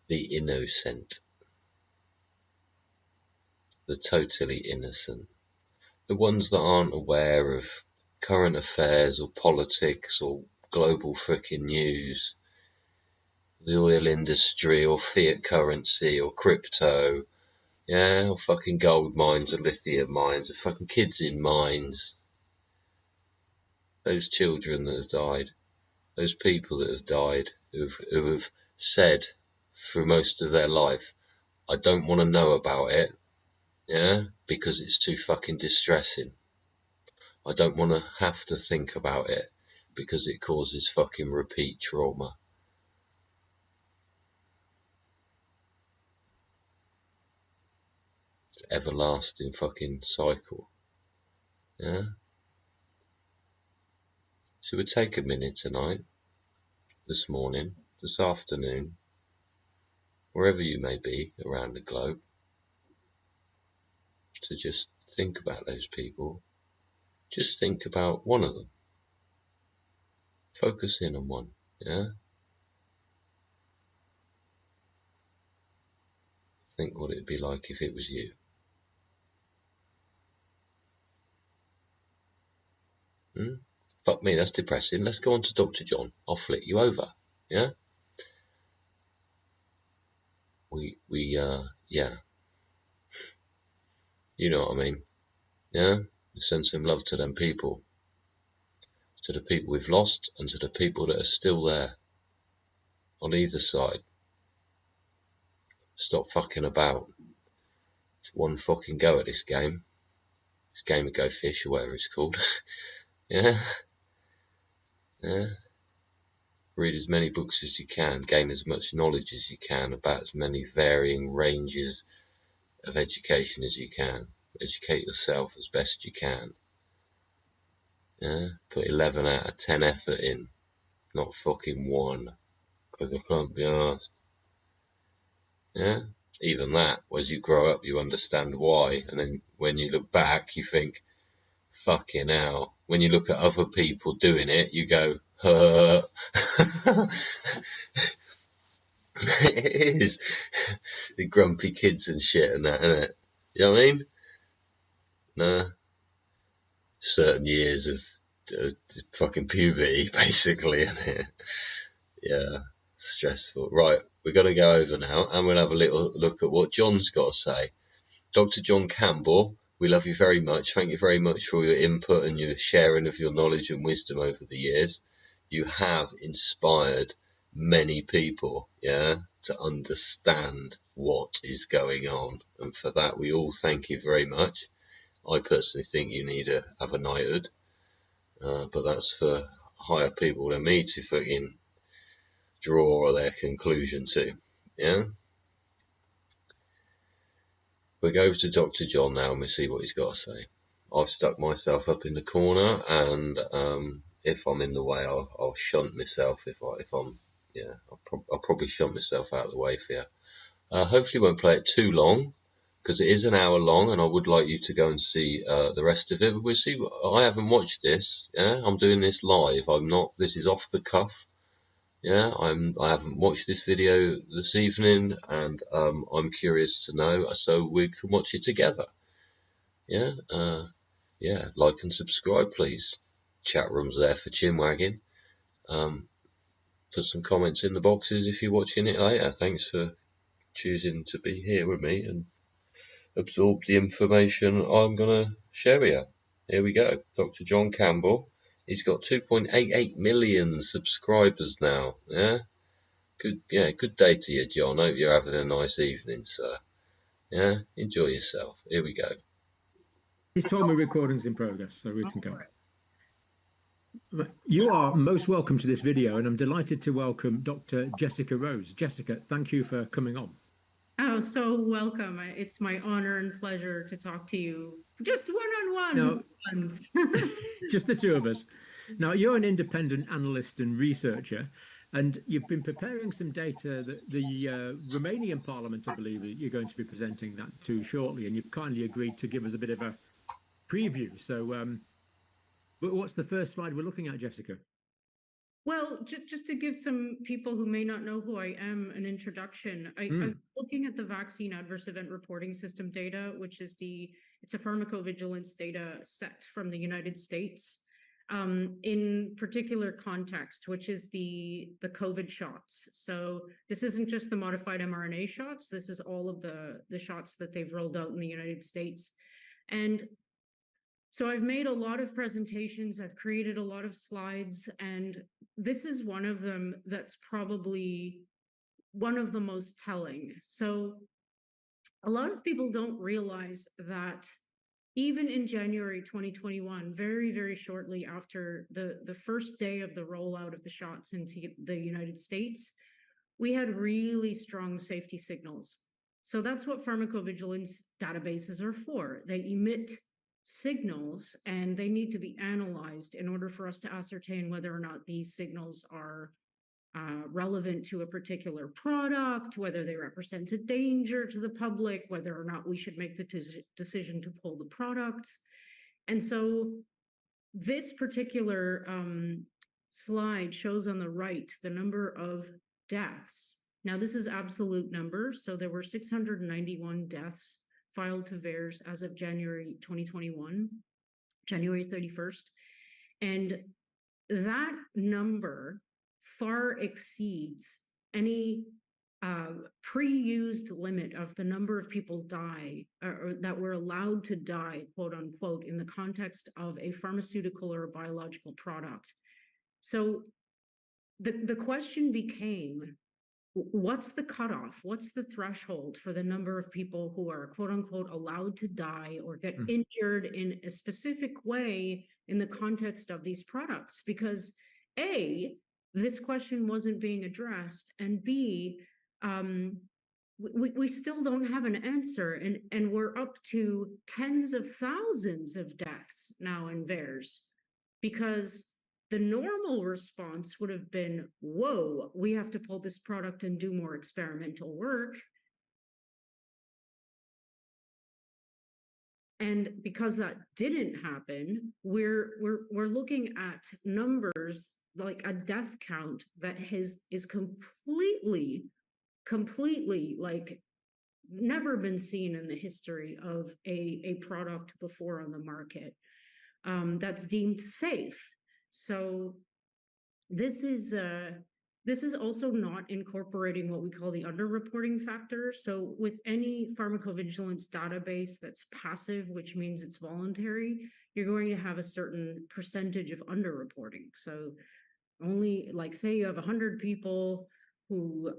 The innocent. The totally innocent. The ones that aren't aware of current affairs or politics or global frickin' news. The oil industry or fiat currency or crypto. Yeah, or fucking gold mines or lithium mines or fucking kids in mines. Those children that have died. Those people that have died, who have said for most of their life, I don't want to know about it, yeah, because it's too fucking distressing. I don't want to have to think about it because it causes fucking repeat trauma. It's an everlasting fucking cycle, yeah. So we'd take a minute tonight, this morning, this afternoon, wherever you may be around the globe, to just think about those people. Just think about one of them. Focus in on one, yeah? Think what it'd be like if it was you. Fuck me, that's depressing. Let's go on to Dr. John. I'll flick you over, yeah? Yeah. You know what I mean, yeah? Send some love to them people. To the people we've lost and to the people that are still there. On either side. Stop fucking about. It's one fucking go at this game. This game of Go Fish or whatever it's called. Yeah? Yeah? Read as many books as you can. Gain as much knowledge as you can about as many varying ranges of education as you can. Educate yourself as best you can. Yeah? Put 11 out of 10 effort in. Not fucking 1. Because I can't be arsed. Yeah? Even that, as you grow up, you understand why. And then when you look back, you think, fucking hell. When you look at other people doing it, you go, It is. The grumpy kids and shit and that, innit? You know what I mean? Nah. Certain years of fucking puberty, basically, innit? Yeah. Stressful. Right, we're going to go over now and we'll have a little look at what John's got to say. Dr. John Campbell, we love you very much. Thank you very much for your input and your sharing of your knowledge and wisdom over the years. You have inspired many people, yeah, to understand what is going on. And for that, we all thank you very much. I personally think you need to have a knighthood, but that's for higher people than me to fucking draw their conclusion to, yeah? We'll go over to Dr. John now and we'll see what he's got to say. I've stuck myself up in the corner, and if I'm in the way, I'll shunt myself. I'll probably shunt myself out of the way for you. Hopefully, won't play it too long because it is an hour long, and I would like you to go and see the rest of it. But we'll see. I haven't watched this. Yeah, I'm doing this live. I'm not. This is off the cuff. Yeah, I haven't watched this video this evening, and I'm curious to know, so we can watch it together. Yeah, yeah, like and subscribe, please. Chat room's there for chin wagging. Put some comments in the boxes if you're watching it later. Thanks for choosing to be here with me and absorb the information I'm gonna share with you. Here we go. Dr. John Campbell. He's got 2.88 million subscribers now. Yeah? Good day to you, John. Hope you're having a nice evening, sir. Yeah? Enjoy yourself. Here we go. He's told me recording's in progress, so we can go. You are most welcome to this video, and I'm delighted to welcome Dr. Jessica Rose. Jessica, thank you for coming on. Oh, so welcome. It's my honor and pleasure to talk to you just one-on-one. Just the two of us. Now, you're an independent analyst and researcher, and you've been preparing some data that the Romanian Parliament, I believe, you're going to be presenting that to shortly, and you've kindly agreed to give us a bit of a preview. So, but what's the first slide we're looking at, Jessica? Well, just to give some people who may not know who I am an introduction, I'm looking at the vaccine adverse event reporting system data, which is it's a pharmacovigilance data set from the United States, in particular context, which is the COVID shots. So this isn't just the modified mRNA shots. This is all of the shots that they've rolled out in the United States. And so I've made a lot of presentations, I've created a lot of slides, and this is one of them that's probably one of the most telling. So a lot of people don't realize that even in January 2021, very, very shortly after the first day of the rollout of the shots into the United States, we had really strong safety signals. So that's what pharmacovigilance databases are for. They emit signals and they need to be analyzed in order for us to ascertain whether or not these signals are relevant to a particular product, whether they represent a danger to the public, whether or not we should make the decision to pull the products. And so this particular slide shows on the right the number of deaths. Now, this is absolute numbers. So there were 691 deaths filed to VAERS as of January 2021, January 31st. And that number far exceeds any pre-used limit of the number of people or that were allowed to die, quote unquote, in the context of a pharmaceutical or a biological product. So the question became, what's the cutoff? What's the threshold for the number of people who are, quote unquote, allowed to die or get injured in a specific way in the context of these products? Because A, this question wasn't being addressed, and B, we still don't have an answer, and we're up to tens of thousands of deaths now in VAERS, because the normal response would have been, whoa, we have to pull this product and do more experimental work. And because that didn't happen, we're looking at numbers like a death count that is completely like never been seen in the history of a product before on the market that's deemed safe. So this is also not incorporating what we call the underreporting factor. So with any pharmacovigilance database that's passive, which means it's voluntary, you're going to have a certain percentage of underreporting. So only, like, say you have 100 people who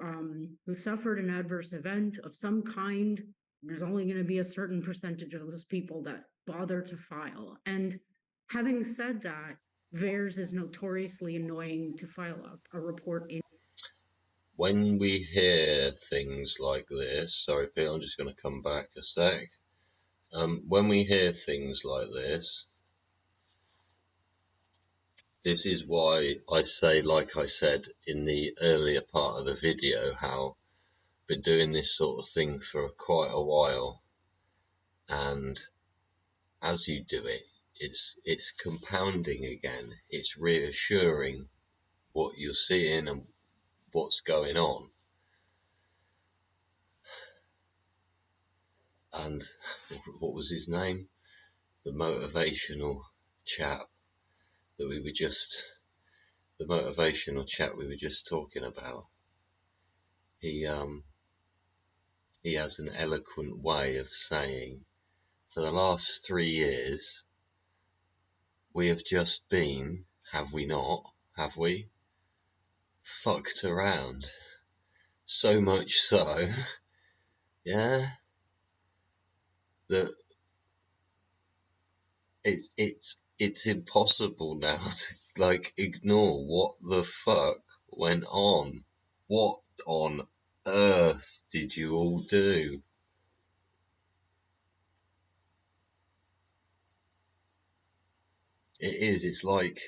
suffered an adverse event of some kind, there's only going to be a certain percentage of those people that bother to file. And having said that, VAERS is notoriously annoying to file a report in. When we hear things like this, sorry, Pete, I'm just going to come back a sec. When we hear things like this is why I say, like I said in the earlier part of the video, how I've been doing this sort of thing for quite a while, and as you do it, it's compounding again. It's reassuring what you're seeing and what's going on. And what was his name? The motivational chap that we were just talking about. He has an eloquent way of saying, for the last 3 years, we have just been, have we not, have we, fucked around. So much so, yeah, that it's impossible now to, like, ignore what the fuck went on. What on earth did you all do? It's like,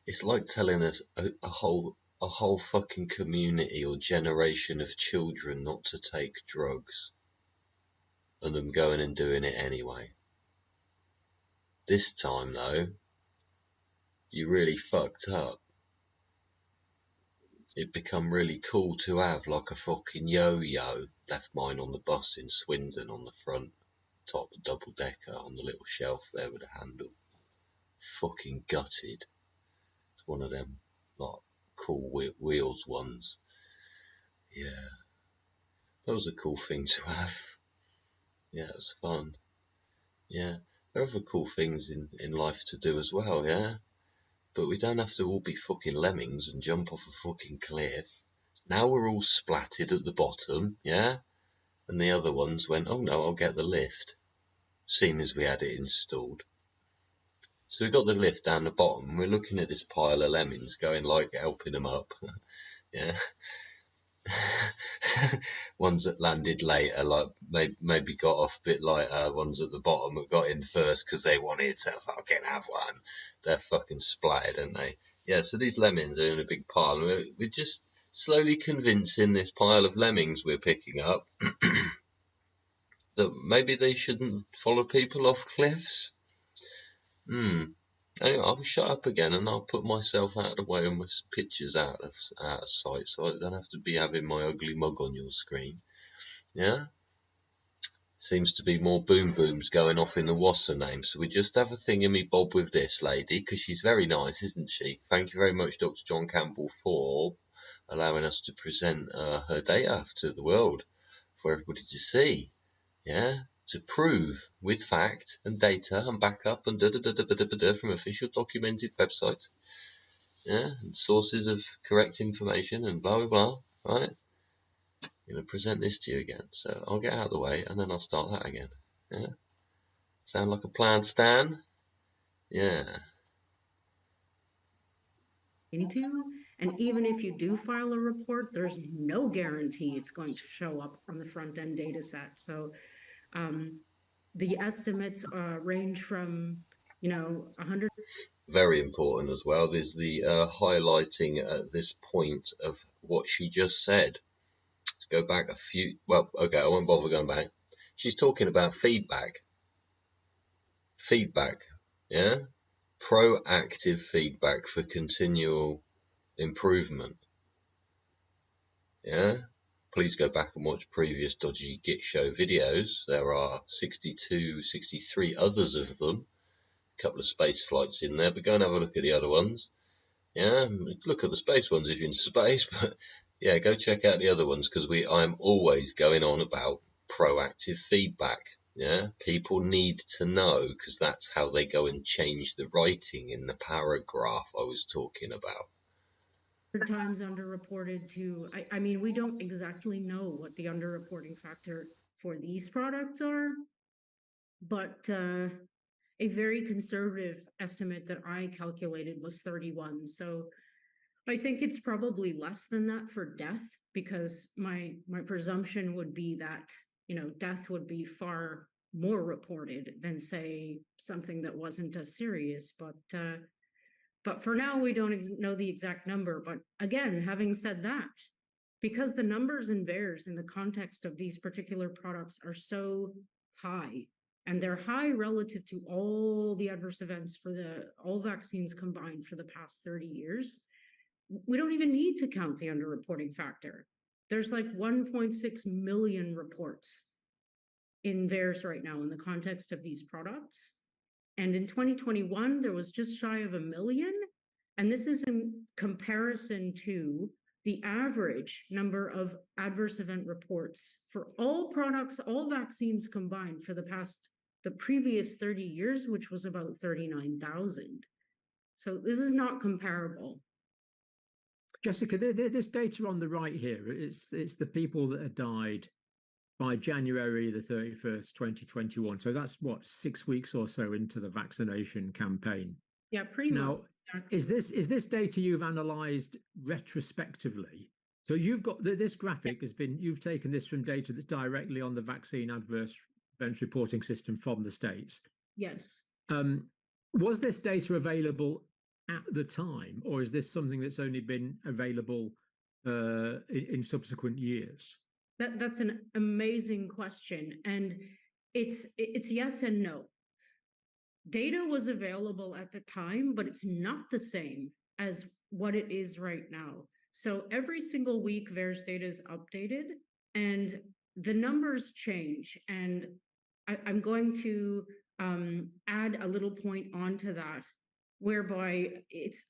it's like telling us a whole fucking community or generation of children not to take drugs, and them going and doing it anyway. This time though, you really fucked up. It'd become really cool to have like a fucking yo-yo. Left mine on the bus in Swindon on the front, top double decker on the little shelf there with a handle. Fucking gutted. It's one of them like cool wheels ones. Yeah, that was a cool thing to have. Yeah, it was fun. Yeah, there are other cool things in life to do as well, yeah? But we don't have to all be fucking lemmings and jump off a fucking cliff. Now we're all splatted at the bottom, yeah? And the other ones went, oh no, I'll get the lift, seeing as we had it installed. So we got the lift down the bottom, we're looking at this pile of lemmings going like helping them up, yeah? Ones that landed later, like maybe got off a bit later. Ones at the bottom that got in first because they wanted to fucking have one. They're fucking splattered, aren't they? Yeah, so these lemmings are in a big pile. We're just slowly convincing this pile of lemmings we're picking up that maybe they shouldn't follow people off cliffs. Anyway, I'll shut up again and I'll put myself out of the way and my pictures out of sight so I don't have to be having my ugly mug on your screen. Yeah? Seems to be more boom booms going off in the what's her name. So we just have a thingamy-bob with this lady because she's very nice, isn't she? Thank you very much, Dr. John Campbell, for allowing us to present her data to the world for everybody to see. Yeah? To prove with fact and data and backup and from official documented websites, yeah, and sources of correct information and blah blah blah. Right? I'm gonna present this to you again, so I'll get out of the way and then I'll start that again. Yeah, sound like a plan, Stan? Yeah. And even if you do file a report, there's no guarantee it's going to show up on the front end data set. So the estimates range from 100. Very important as well. There's the highlighting at this point of what she just said. Let's go back a few. Well, okay, I won't bother going back. She's talking about feedback. Feedback, yeah? Proactive feedback for continual improvement. Yeah? Please go back and watch previous Dodgy Git Show videos. There are 62, 63 others of them. A couple of space flights in there, but go and have a look at the other ones. Yeah, look at the space ones if you're into space, but yeah, go check out the other ones because I'm always going on about proactive feedback. Yeah, people need to know because that's how they go and change the writing in the paragraph I was talking about. Times underreported to, I mean, we don't exactly know what the underreporting factor for these products are, but a very conservative estimate that I calculated was 31. So I think it's probably less than that for death because my presumption would be that, death would be far more reported than say something that wasn't as serious. But for now, we don't know the exact number. But again, having said that, because the numbers in VAERS in the context of these particular products are so high, and they're high relative to all the adverse events for all vaccines combined for the past 30 years, we don't even need to count the underreporting factor. There's like 1.6 million reports in VAERS right now in the context of these products. And in 2021, there was just shy of 1 million. And this is in comparison to the average number of adverse event reports for all products, all vaccines combined for the previous 30 years, which was about 39,000. So this is not comparable. Jessica, this data on the right here, it's the people that had died by January the 31st, 2021. So that's what, 6 weeks or so into the vaccination campaign. Yeah, pretty now, much. Exactly. Is this data you've analysed retrospectively? So you've got this graphic has been, you've taken this from data that's directly on the vaccine adverse events reporting system from the States. Yes. Was this data available at the time, or is this something that's only been available in subsequent years? That's an amazing question, and it's yes and no. Data was available at the time, but it's not the same as what it is right now. So every single week, VAERS data is updated, and the numbers change. And I'm going to add a little point onto that, whereby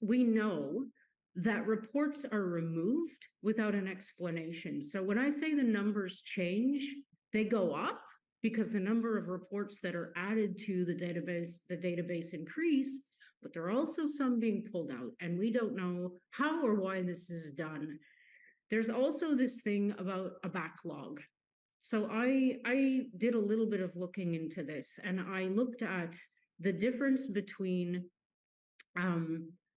we know that reports are removed without an explanation. So when I say the numbers change, they go up because the number of reports that are added to the database increase, but there are also some being pulled out, and we don't know how or why this is done. There's also this thing about a backlog. So I did a little bit of looking into this, and I looked at the difference between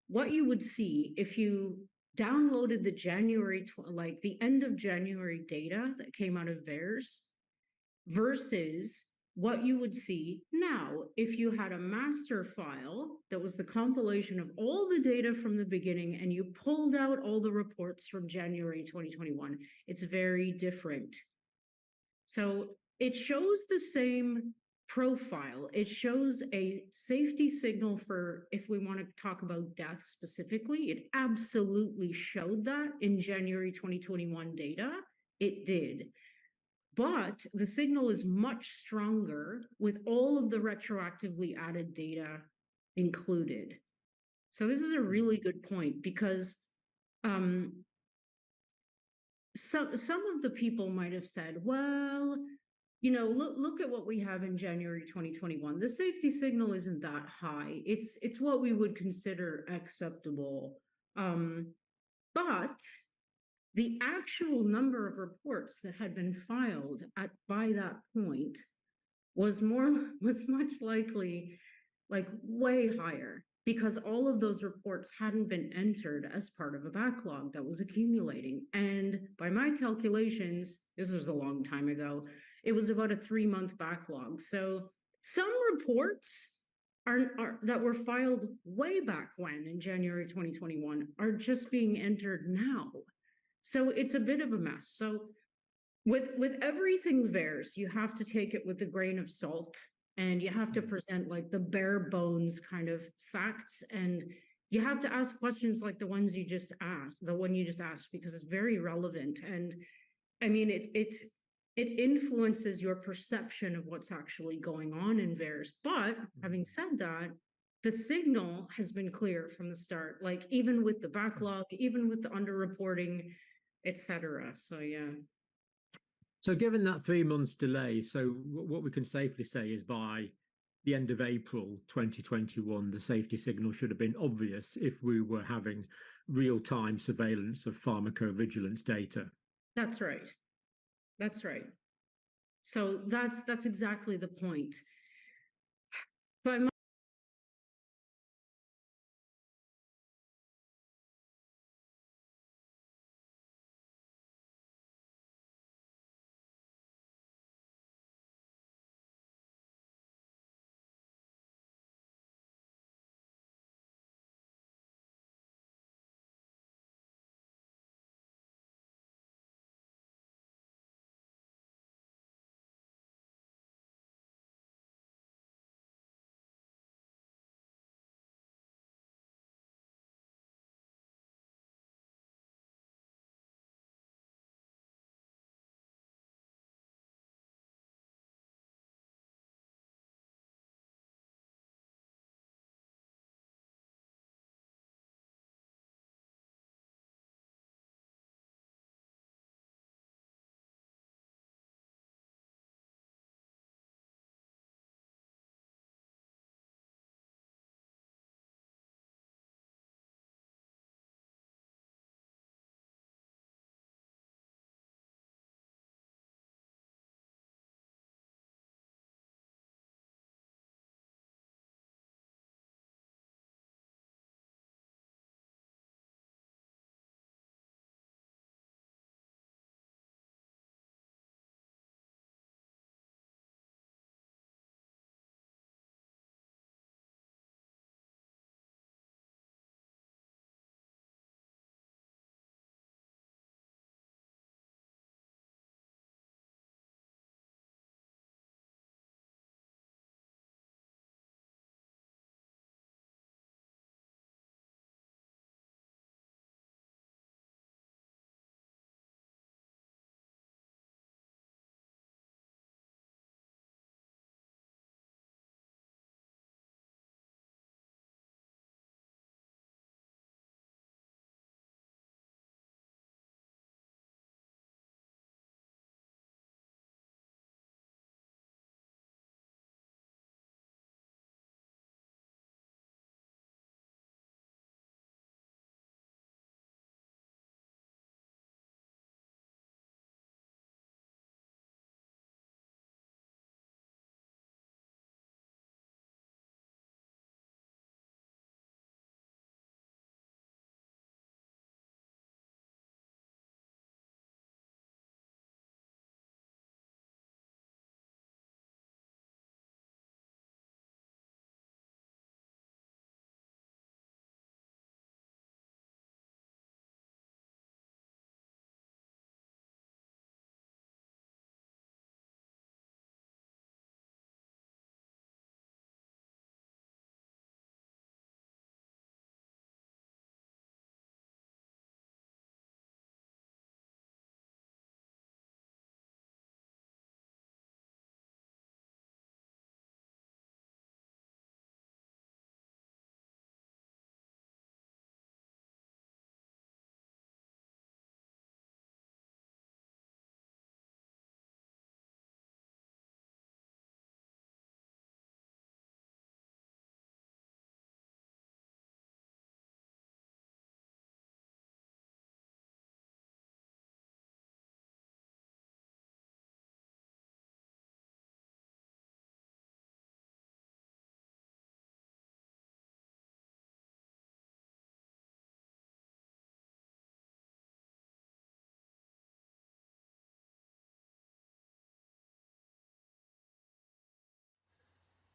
what you would see if you downloaded the the end of January data that came out of VAERS versus what you would see now if you had a master file that was the compilation of all the data from the beginning and you pulled out all the reports from January 2021. It's very different. So it shows the same profile. It shows a safety signal for, if we want to talk about death specifically, it absolutely showed that in January 2021 data. It did. But the signal is much stronger with all of the retroactively added data included. So this is a really good point, because some of the people might have said, well, look at what we have in January 2021. The safety signal isn't that high. It's what we would consider acceptable. But the actual number of reports that had been filed by that point was much likely like way higher, because all of those reports hadn't been entered as part of a backlog that was accumulating. And by my calculations, this was a long time ago, it was about a 3-month backlog. So some reports that were filed way back when in January 2021 are just being entered now. So it's a bit of a mess. So with everything VAERS, you have to take it with a grain of salt, and you have to present like the bare bones kind of facts, and you have to ask questions like the one you just asked, because it's very relevant. And I mean, it influences your perception of what's actually going on in VAERS. But having said that, the signal has been clear from the start, like even with the backlog, even with the underreporting, etc. So yeah. So given that 3 months delay, so what we can safely say is by the end of April 2021, the safety signal should have been obvious if we were having real-time surveillance of pharmacovigilance data. That's right. That's right. So that's exactly the point. But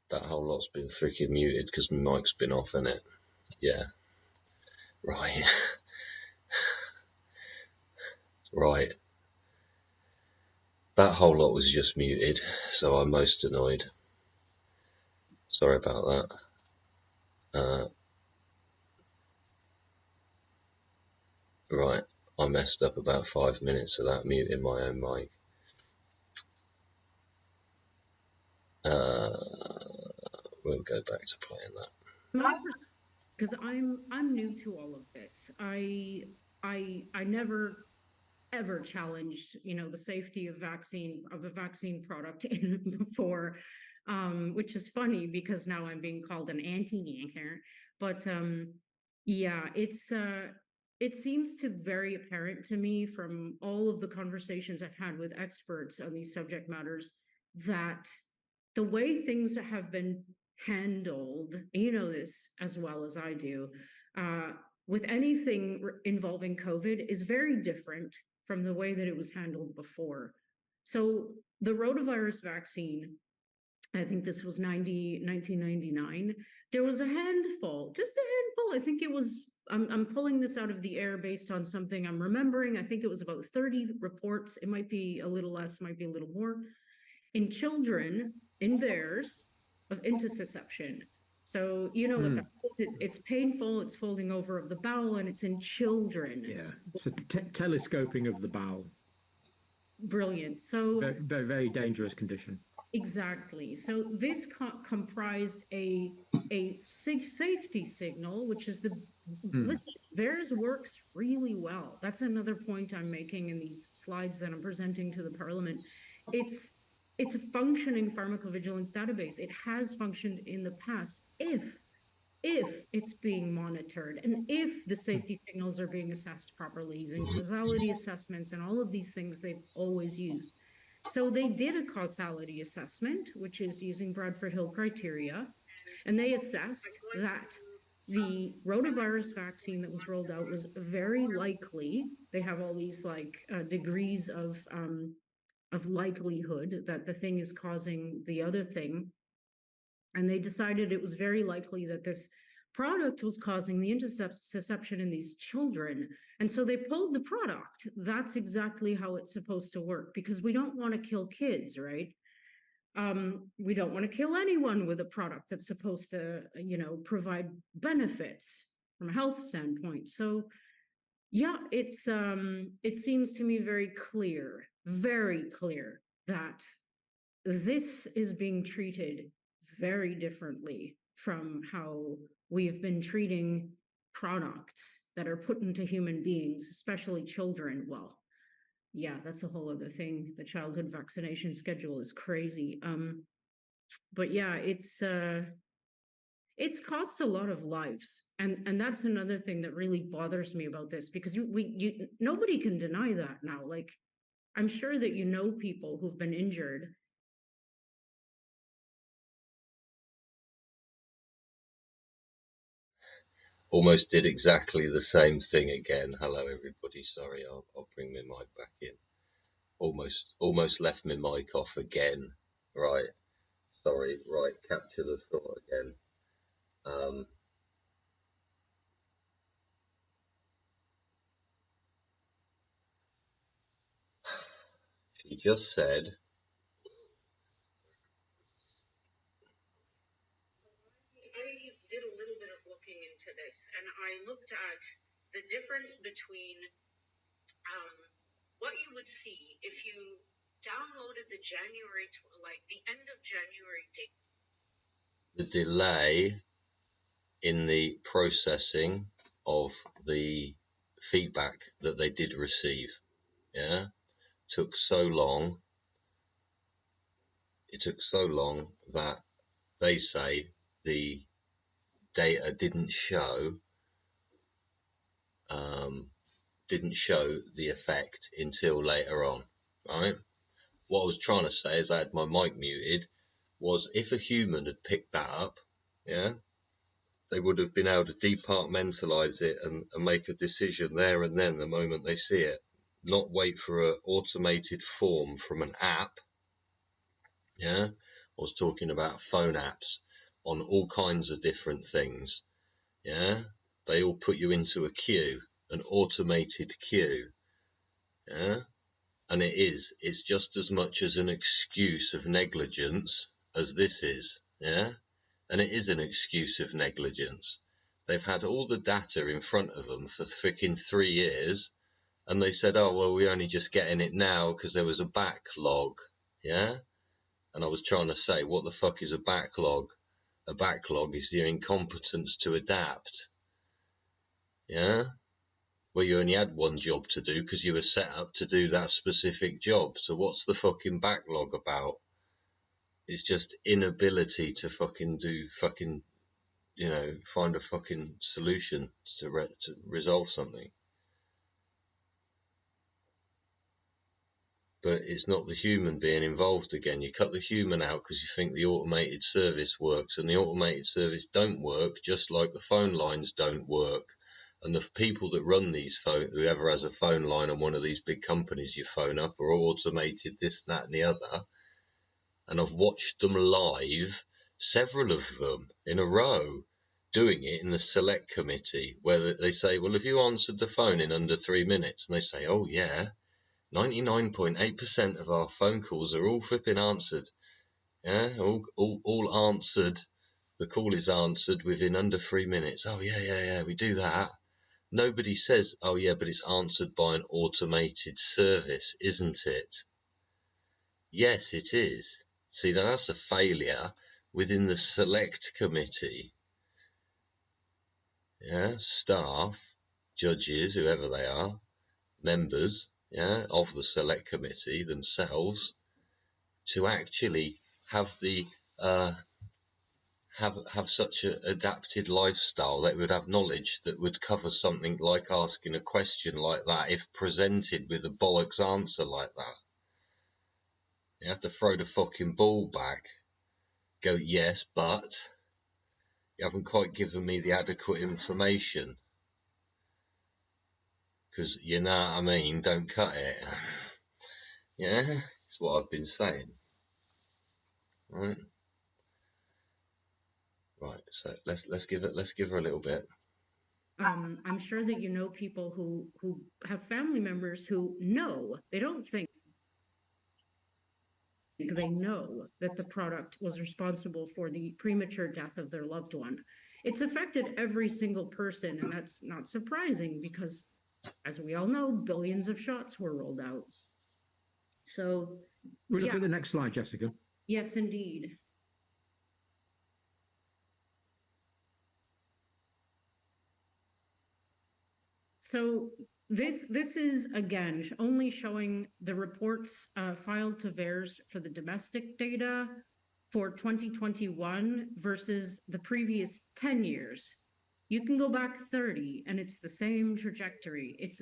That whole lot's been freaking muted because my mic's been off, innit? Yeah. Right. Right. That whole lot was just muted, so I'm most annoyed. Sorry about that. Right. I messed up about 5 minutes of that muting my own mic. We'll go back to playing that. Because I'm new to all of this. I never ever challenged, the safety of a vaccine product before, which is funny because now I'm being called an anti-vaxxer. But yeah, it seems to very apparent to me from all of the conversations I've had with experts on these subject matters that the way things have been handled, you know this as well as I do, uh, with anything involving COVID is very different from the way that it was handled before. So the rotavirus vaccine, I think this was 1999, there was a handful, just a handful. I think it was, I'm pulling this out of the air based on something I'm remembering. I think it was about 30 reports. It might be a little less, might be a little more, in children, in bears, of intussusception. So you know what that is. It's painful, it's folding over of the bowel, and it's in children. Yeah, so telescoping of the bowel. Brilliant. So very, very, very dangerous condition. Exactly. So this comprised a safety signal, which is listen, VAERS works really well. That's another point I'm making in these slides that I'm presenting to the Parliament. It's a functioning pharmacovigilance database. It has functioned in the past if it's being monitored and if the safety signals are being assessed properly using causality assessments and all of these things they've always used. So they did a causality assessment, which is using Bradford Hill criteria, and they assessed that the rotavirus vaccine that was rolled out was very likely. They have all these degrees of likelihood that the thing is causing the other thing. And they decided it was very likely that this product was causing the intussusception in these children. And so they pulled the product. That's exactly how it's supposed to work, because we don't want to kill kids, right? We don't want to kill anyone with a product that's supposed to, provide benefits from a health standpoint. So yeah, it seems to me very clear that this is being treated very differently from how we've been treating products that are put into human beings, especially children. Well, yeah, that's a whole other thing. The childhood vaccination schedule is crazy. But yeah, it's cost a lot of lives. And that's another thing that really bothers me about this, because nobody can deny that now. Like, I'm sure that people who've been injured. Almost did exactly the same thing again. Hello everybody, sorry, I'll bring my mic back in. Almost left my mic off again. Right, sorry, right, capture the thought again. She just said, I did a little bit of looking into this, and I looked at the difference between what you would see if you downloaded the end of January date. The delay in the processing of the feedback that they did receive, took so long. It took so long that they say the data didn't show the effect until later on, right? What I was trying to say, is I had my mic muted, was if a human had picked that up, they would have been able to departmentalize it and make a decision there and then, the moment they see it, not wait for an automated form from an app, I was talking about phone apps on all kinds of different things. Yeah, they all put you into a queue, an automated queue. Yeah, and it's just as much as an excuse of negligence as this is. Yeah, and it is an excuse of negligence. They've had all the data in front of them for freaking 3 years, and they said, oh, well, we're only just getting it now because there was a backlog. Yeah, and I was trying to say, what the fuck is a backlog? A backlog is your incompetence to adapt. Yeah, well, you only had one job to do because you were set up to do that specific job. So what's the fucking backlog about? It's just inability to fucking do fucking, find a fucking solution to resolve something. But it's not the human being involved again. You cut the human out because you think the automated service works, and the automated service don't work, just like the phone lines don't work. And the people that run these phone, whoever has a phone line on one of these big companies you phone up, are all automated, this, that, and the other. And I've watched them live, several of them in a row, doing it in the select committee, where they say, well, have you answered the phone in under 3 minutes? And they say, oh, yeah, 99.8% of our phone calls are all flipping answered. Yeah, all answered. The call is answered within under 3 minutes. Oh, yeah, we do that. Nobody says, oh yeah, but it's answered by an automated service, isn't it? Yes, it is. See, that's a failure within the select committee. Yeah, staff, judges, whoever they are, members, yeah, of the select committee themselves, to actually have the have such an adapted lifestyle that would have knowledge that would cover something like asking a question like that if presented with a bollocks answer like that. You have to throw the fucking ball back. Go, yes, but you haven't quite given me the adequate information. Because, you know what I mean, don't cut it. Yeah, it's what I've been saying. Right. Right, so let's give her a little bit. I'm sure that you know people who have family members who know, they don't think they know that the product was responsible for the premature death of their loved one. It's affected every single person, and that's not surprising because, as we all know, billions of shots were rolled out. So, we'll look at the next slide, Jessica. Yes, indeed. So this is, again, only showing the reports filed to VAERS for the domestic data for 2021 versus the previous 10 years. You can go back 30 and it's the same trajectory. It's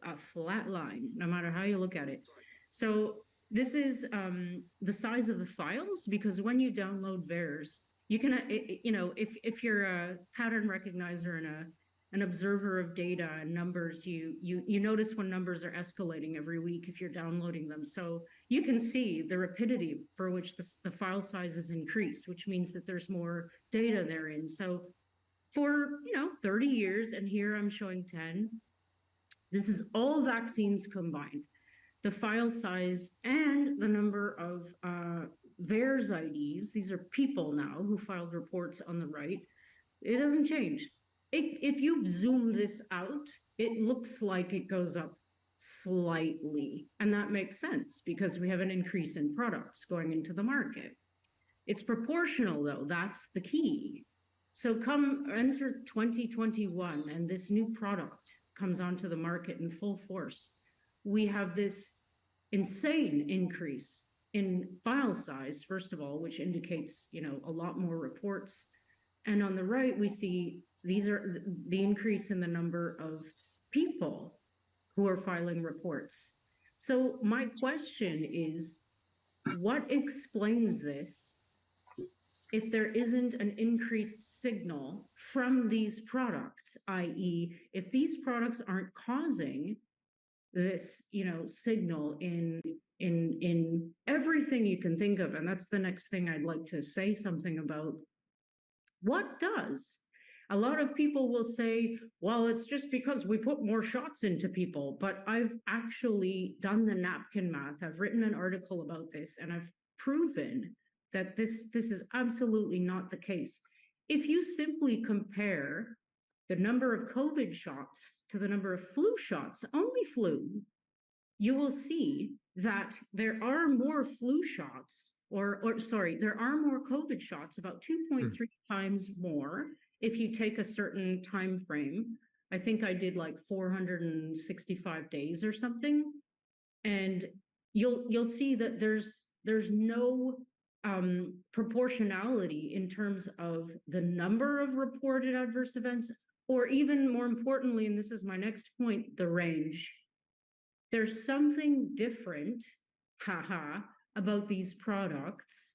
a flat line, no matter how you look at it. So this is the size of the files, because when you download VAERS, you can, if you're a pattern recognizer and an observer of data and numbers, you notice when numbers are escalating every week if you're downloading them. So you can see the rapidity for which the file size is increased, which means that there's more data therein. So for 30 years, and here I'm showing 10, this is all vaccines combined. The file size and the number of VAERS IDs, these are people now who filed reports on the right, it doesn't change. If you zoom this out, it looks like it goes up slightly. And that makes sense because we have an increase in products going into the market. It's proportional, though. That's the key. So enter 2021, and this new product comes onto the market in full force. We have this insane increase in file size, first of all, which indicates, a lot more reports. And on the right, we see these are the increase in the number of people who are filing reports. So my question is, what explains this if there isn't an increased signal from these products, i.e., if these products aren't causing this, signal in everything you can think of. And that's the next thing I'd like to say something about. What does? A lot of people will say, well, it's just because we put more shots into people. But I've actually done the napkin math. I've written an article about this, and I've proven that this is absolutely not the case. If you simply compare the number of COVID shots to the number of flu shots, only flu, you will see that there are more flu shots, or sorry, there are more COVID shots, about 2.3 times more if you take a certain time frame. I think I did like 465 days or something, and you'll see that there's no proportionality in terms of the number of reported adverse events, or even more importantly, and this is my next point, the range. There's something different, about these products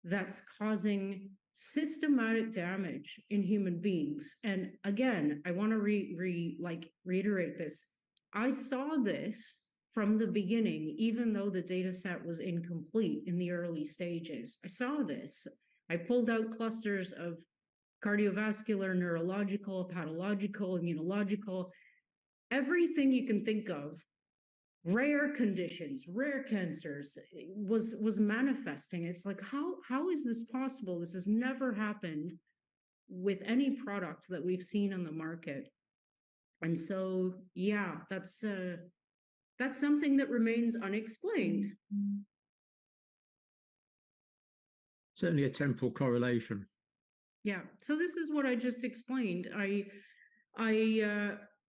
that's causing systematic damage in human beings. And again, I want to reiterate this. I saw this from the beginning, even though the data set was incomplete in the early stages. I saw this. I pulled out clusters of cardiovascular, neurological, pathological, immunological, everything you can think of. Rare conditions, rare cancers was manifesting. It's like, how is this possible? This has never happened with any product that we've seen on the market. And so, yeah, that's something that remains unexplained. Certainly a temporal correlation. Yeah. So this is what I just explained. I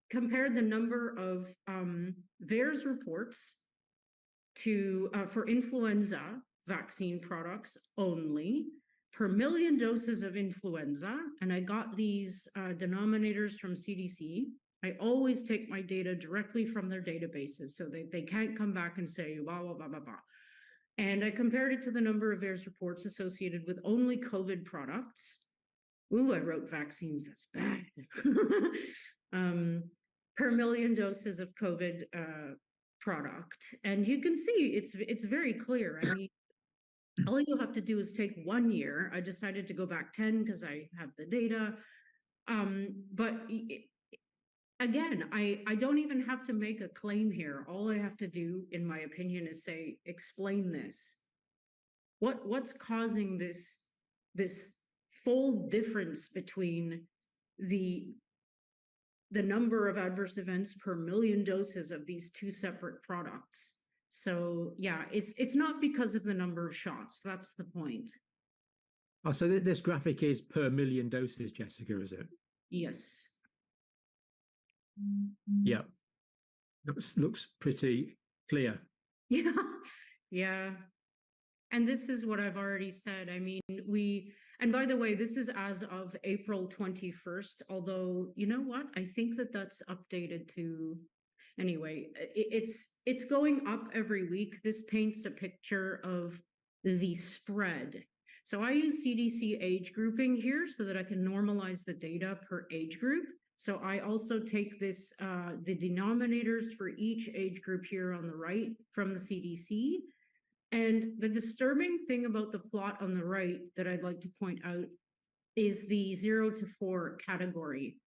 compared the number of VAERS reports for influenza vaccine products only per million doses of influenza, and I got these denominators from CDC. I always take my data directly from their databases, so they can't come back and say blah, blah, blah, blah, blah. And I compared it to the number of VAERS reports associated with only COVID products. Ooh, I wrote vaccines, that's bad. Per million doses of COVID product. And you can see it's very clear. I mean, all you have to do is take 1 year. I decided to go back 10 because I have the data. But again, I don't even have to make a claim here. All I have to do, in my opinion, is say, explain this. What's causing this full difference between the number of adverse events per million doses of these two separate products? So yeah, it's not because of the number of shots. That's the point. Oh, so this graphic is per million doses, Jessica, is it? Yes. Yeah. Looks pretty clear. Yeah. Yeah. And this is what I've already said. I mean, and by the way, this is as of April 21st, although, you know what? I think that's updated to, anyway, it's going up every week. This paints a picture of the spread. So I use CDC age grouping here so that I can normalize the data per age group. So I also take this, the denominators for each age group here on the right from the CDC. And the disturbing thing about the plot on the right that I'd like to point out is the 0 to 4 category.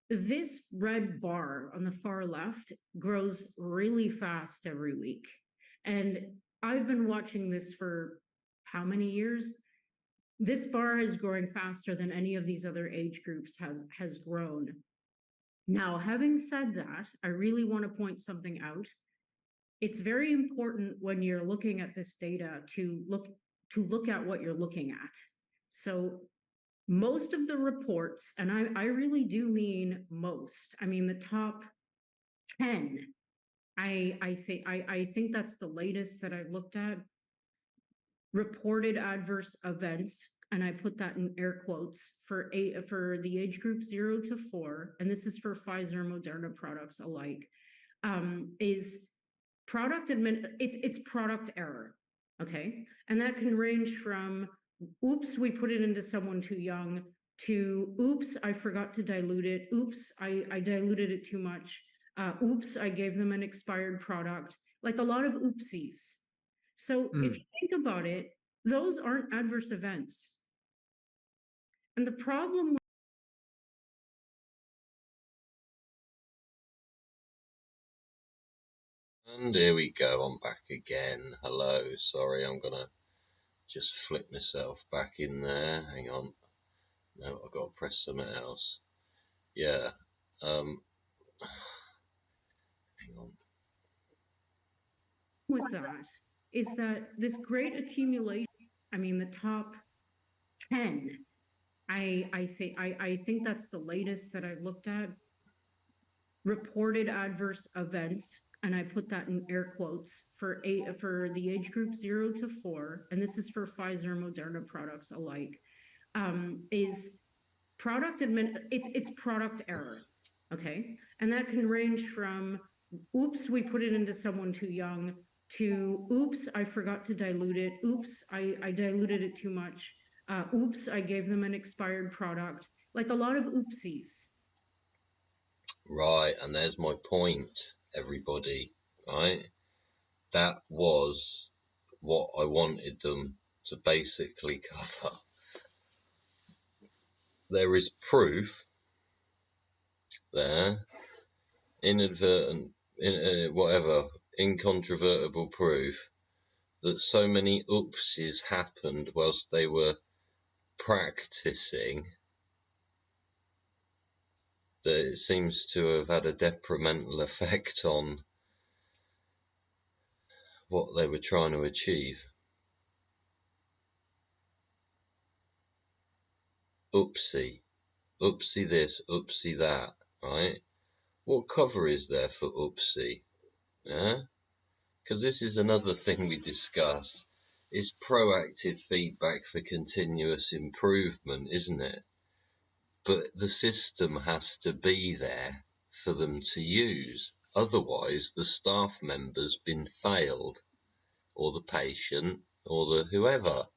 This red bar on the far left grows really fast every week. And I've been watching this for how many years? This bar is growing faster than any of these other age groups has grown. Now, having said that, I really want to point something out. It's very important when you're looking at this data to look at what you're looking at. So most of the reports, and I really do mean most, I mean the top 10, I think that's the latest that I've looked at, reported adverse events, and I put that in air quotes, for the age group 0 to 4, and this is for Pfizer, Moderna products alike, is it's product error, okay? And that can range from, oops, we put it into someone too young, to, oops, I forgot to dilute it, oops, I diluted it too much, Oops, I gave them an expired product. Like a lot of oopsies. So if you think about it, those aren't adverse events. And the problem And here we go, I'm back again. Hello, sorry, I'm gonna just flip myself back in there. Hang on. No, I've got to press something else. Yeah. Hang on. with that is that this great accumulation, I mean, the top 10, I think that's the latest that I've looked at, reported adverse events, and I put that in air quotes for the age group 0 to 4, and this is for Pfizer and Moderna products alike, is it's product error. Okay, and that can range from oops, we put it into someone too young, to oops, I forgot to dilute it, oops, I diluted it too much, oops, I gave them an expired product, like a lot of oopsies. Right, and there's my point, everybody, right? That was what I wanted them to basically cover. There is proof there, inadvertent, incontrovertible proof that so many oopsies happened whilst they were practicing that it seems to have had a detrimental effect on what they were trying to achieve. Oopsie. Oopsie this, oopsie that, right? What cover is there for oopsie? Yeah? Because this is another thing we discuss. It's proactive feedback for continuous improvement, isn't it? But the system has to be there for them to use. Otherwise, the staff member's been failed, or the patient, or the whoever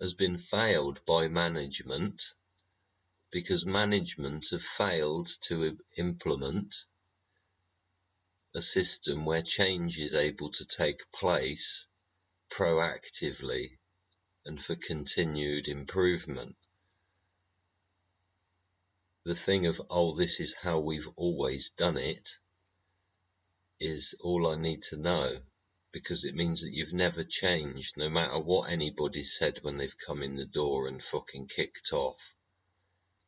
has been failed by management, because management have failed to implement a system where change is able to take place proactively and for continued improvement. The thing of, oh, this is how we've always done it, is all I need to know, because it means that you've never changed, no matter what anybody said when they've come in the door and fucking kicked off.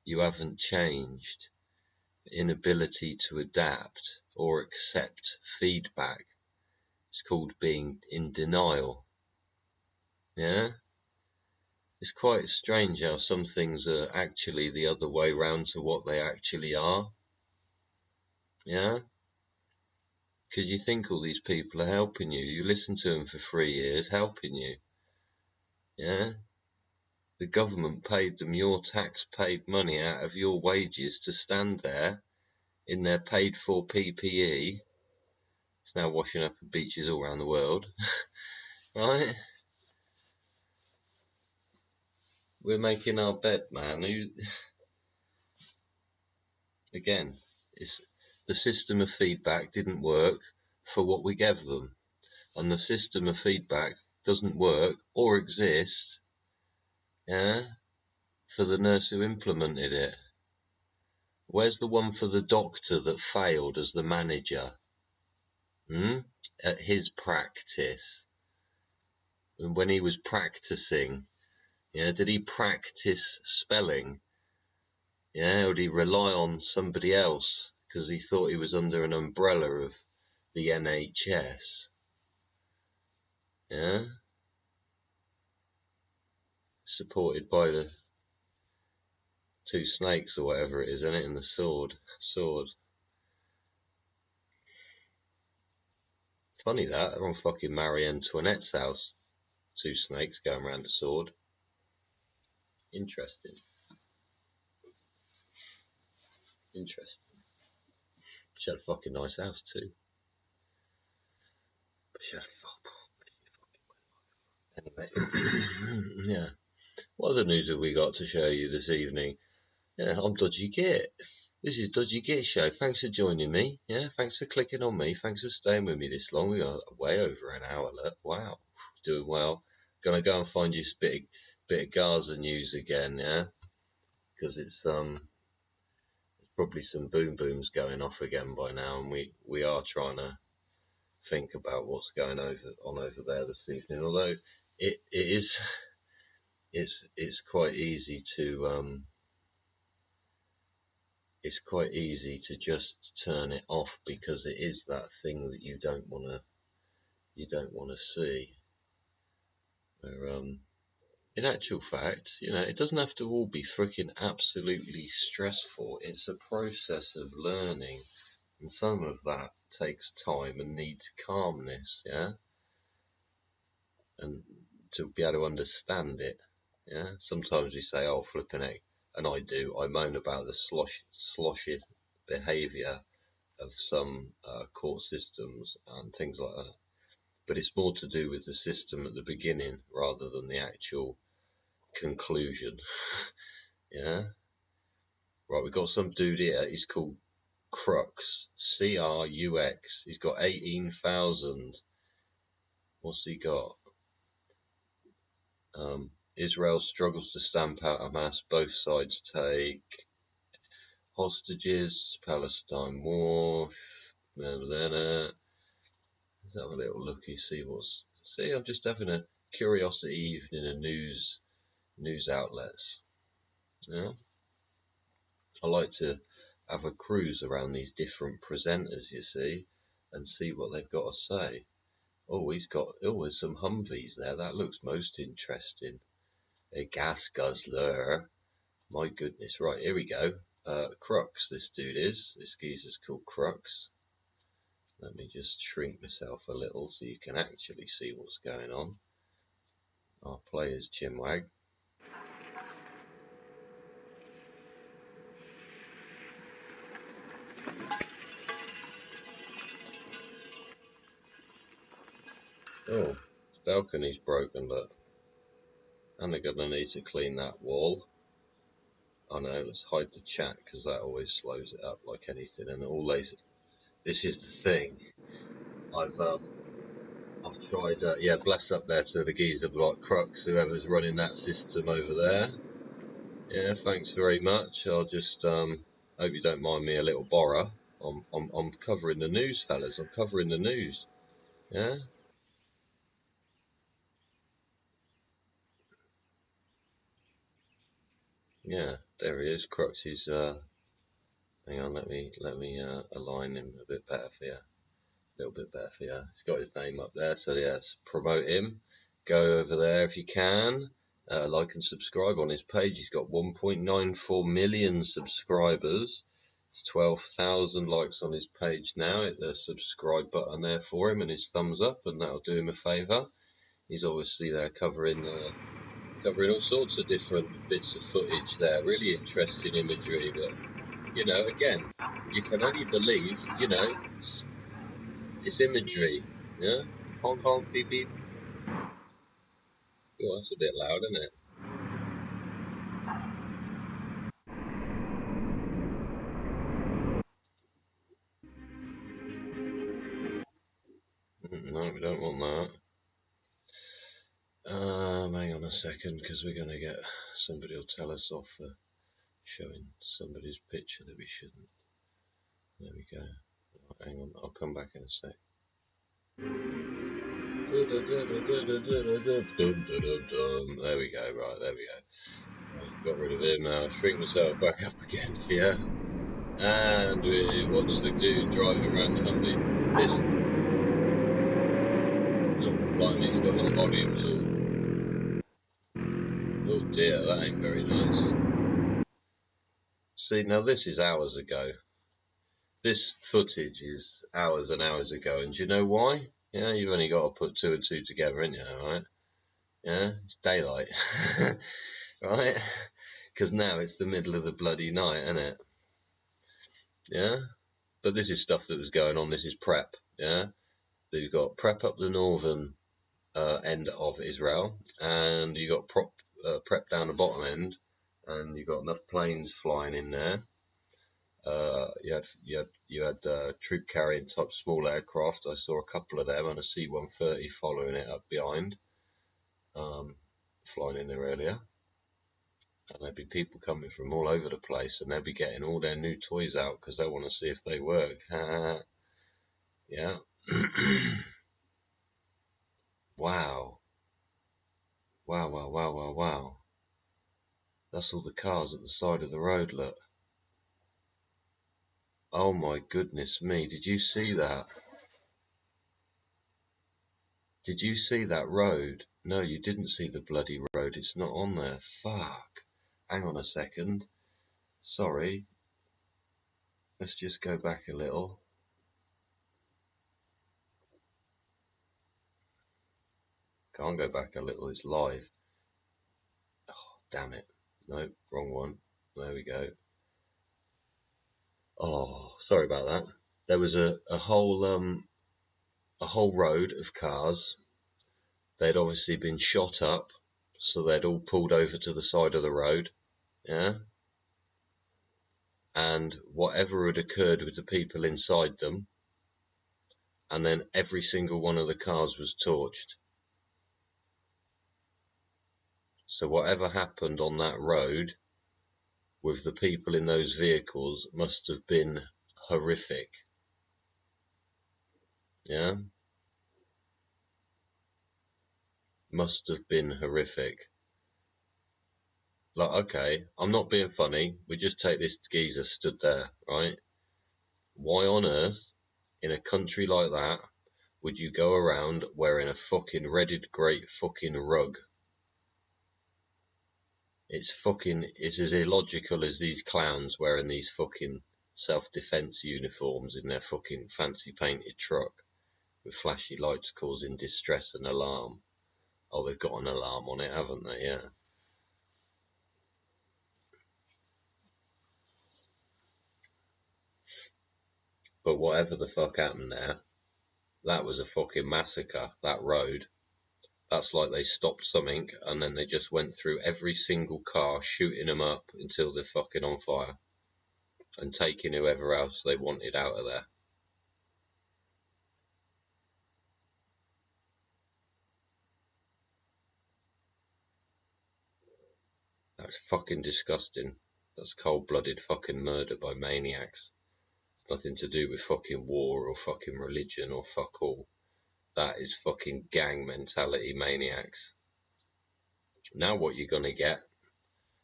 You haven't changed. Inability to adapt or accept feedback. It's called being in denial. Yeah? It's quite strange how some things are actually the other way round to what they actually are. Yeah? Because you think all these people are helping you. You listen to them for 3 years, helping you. Yeah? The government paid them your tax-paid money out of your wages to stand there in their paid-for PPE. It's now washing up in beaches all around the world. Right? We're making our bed, man. Again, the system of feedback didn't work for what we gave them. And the system of feedback doesn't work or exist, yeah, for the nurse who implemented it. Where's the one for the doctor that failed as the manager? At his practice. And when he was practicing, yeah, did he practice spelling? Yeah, or did he rely on somebody else because he thought he was under an umbrella of the NHS? Yeah? Supported by the two snakes or whatever it is, isn't it? And the sword. Funny that, they're on fucking Marie Antoinette's house. Two snakes going around a sword. Interesting. She had a fucking nice house too. But she had anyway. Yeah. What other news have we got to show you this evening? Yeah, I'm Dodgy Git. This is Dodgy Git Show. Thanks for joining me. Yeah, thanks for clicking on me. Thanks for staying with me this long. We got way over an hour left. Wow, doing well. Gonna go and find you a bit of Gaza news again. Yeah, because it's probably some boom booms going off again by now, and we are trying to think about what's going on over there this evening. Although it's quite easy to just turn it off, because it is that thing that you don't want to see. Where, in actual fact, it doesn't have to all be freaking absolutely stressful. It's a process of learning, and some of that takes time and needs calmness, yeah, and to be able to understand it, yeah. Sometimes we say, "Oh, flipping heck," and I moan about the sloshy behaviour of some court systems and things like that. But it's more to do with the system at the beginning rather than the actual conclusion. Yeah. Right, we've got some dude here. He's called Crux. Crux. He's got 18,000. What's he got? Israel struggles to stamp out Hamas. Both sides take hostages. Palestine war. Let's have a little looky. See, I'm just having a curiosity evening of news outlets. Yeah. I like to have a cruise around these different presenters, you see, and see what they've got to say. Oh, there's some Humvees there. That looks most interesting. A gas guzzler. My goodness. Right, here we go. Crux, this dude is. This geezer's called Crux. Let me just shrink myself a little so you can actually see what's going on. I'll play his chinwag. Oh, the balcony's broken, look. And they're going to need to clean that wall. Oh no, let's hide the chat, because that always slows it up like anything. And this is the thing. I've tried, yeah, bless up there to the geezer like Crux, whoever's running that system over there. Yeah, thanks very much. I'll just hope you don't mind me a little borrow. I'm covering the news, fellas. I'm covering the news. Yeah. Yeah, there he is. Crux is. Hang on, let me align him a bit better for you. A little bit better for you. He's got his name up there, so yes, promote him. Go over there if you can. Like and subscribe on his page. He's got 1.94 million subscribers. It's 12,000 likes on his page now. Hit the subscribe button there for him and his thumbs up, and that'll do him a favour. He's obviously there covering all sorts of different bits of footage there. Really interesting imagery, but again, you can only believe, it's imagery, yeah? Hong Kong, beep beep. Oh, that's a bit loud, isn't it? No, we don't want that. Hang on a second, because we're going to get somebody will tell us off for showing somebody's picture that we shouldn't. There we go. Hang on, I'll come back in a sec. There we go, right, there we go. Got rid of him now, shrink myself back up again for you. And we watch the dude driving around the Humvee. This. Oh, blimey, he's got his volumes all. Oh dear, that ain't very nice. See, now this is hours ago. This footage is hours and hours ago, and do you know why? Yeah, you've only got to put two and two together, ain't you, right? Yeah, it's daylight, right? Because now it's the middle of the bloody night, isn't it? Yeah? But this is stuff that was going on. This is prep, yeah? You've got prep up the northern end of Israel, and you got prep down the bottom end, and you've got enough planes flying in there. You had troop carrying type small aircraft. I saw a couple of them and a C-130 following it up behind, flying in there earlier. And there'd be people coming from all over the place, and they'd be getting all their new toys out because they want to see if they work. Yeah. Wow. Wow, wow, wow, wow, wow. That's all the cars at the side of the road, look. Oh my goodness me, did you see that? Did you see that road? No, you didn't see the bloody road, it's not on there. Fuck. Hang on a second. Sorry. Let's just go back a little. Can't go back a little, it's live. Oh, damn it. No, wrong one. There we go. Oh, sorry about that. There was a whole road of cars. They'd obviously been shot up, so they'd all pulled over to the side of the road. Yeah. And whatever had occurred with the people inside them, and then every single one of the cars was torched. So whatever happened on that road with the people in those vehicles must have been horrific. Yeah? Must have been horrific. Like, okay, I'm not being funny. We just take this geezer stood there, right? Why on earth, in a country like that, would you go around wearing a fucking Reddit great fucking rug? It's as illogical as these clowns wearing these fucking self-defense uniforms in their fucking fancy painted truck with flashy lights causing distress and alarm. Oh, they've got an alarm on it, haven't they? Yeah. But whatever the fuck happened there, that was a fucking massacre, that road. That's like they stopped something and then they just went through every single car, shooting them up until they're fucking on fire and taking whoever else they wanted out of there. That's fucking disgusting. That's cold-blooded fucking murder by maniacs. It's nothing to do with fucking war or fucking religion or fuck all. That is fucking gang mentality maniacs. Now what you're gonna get,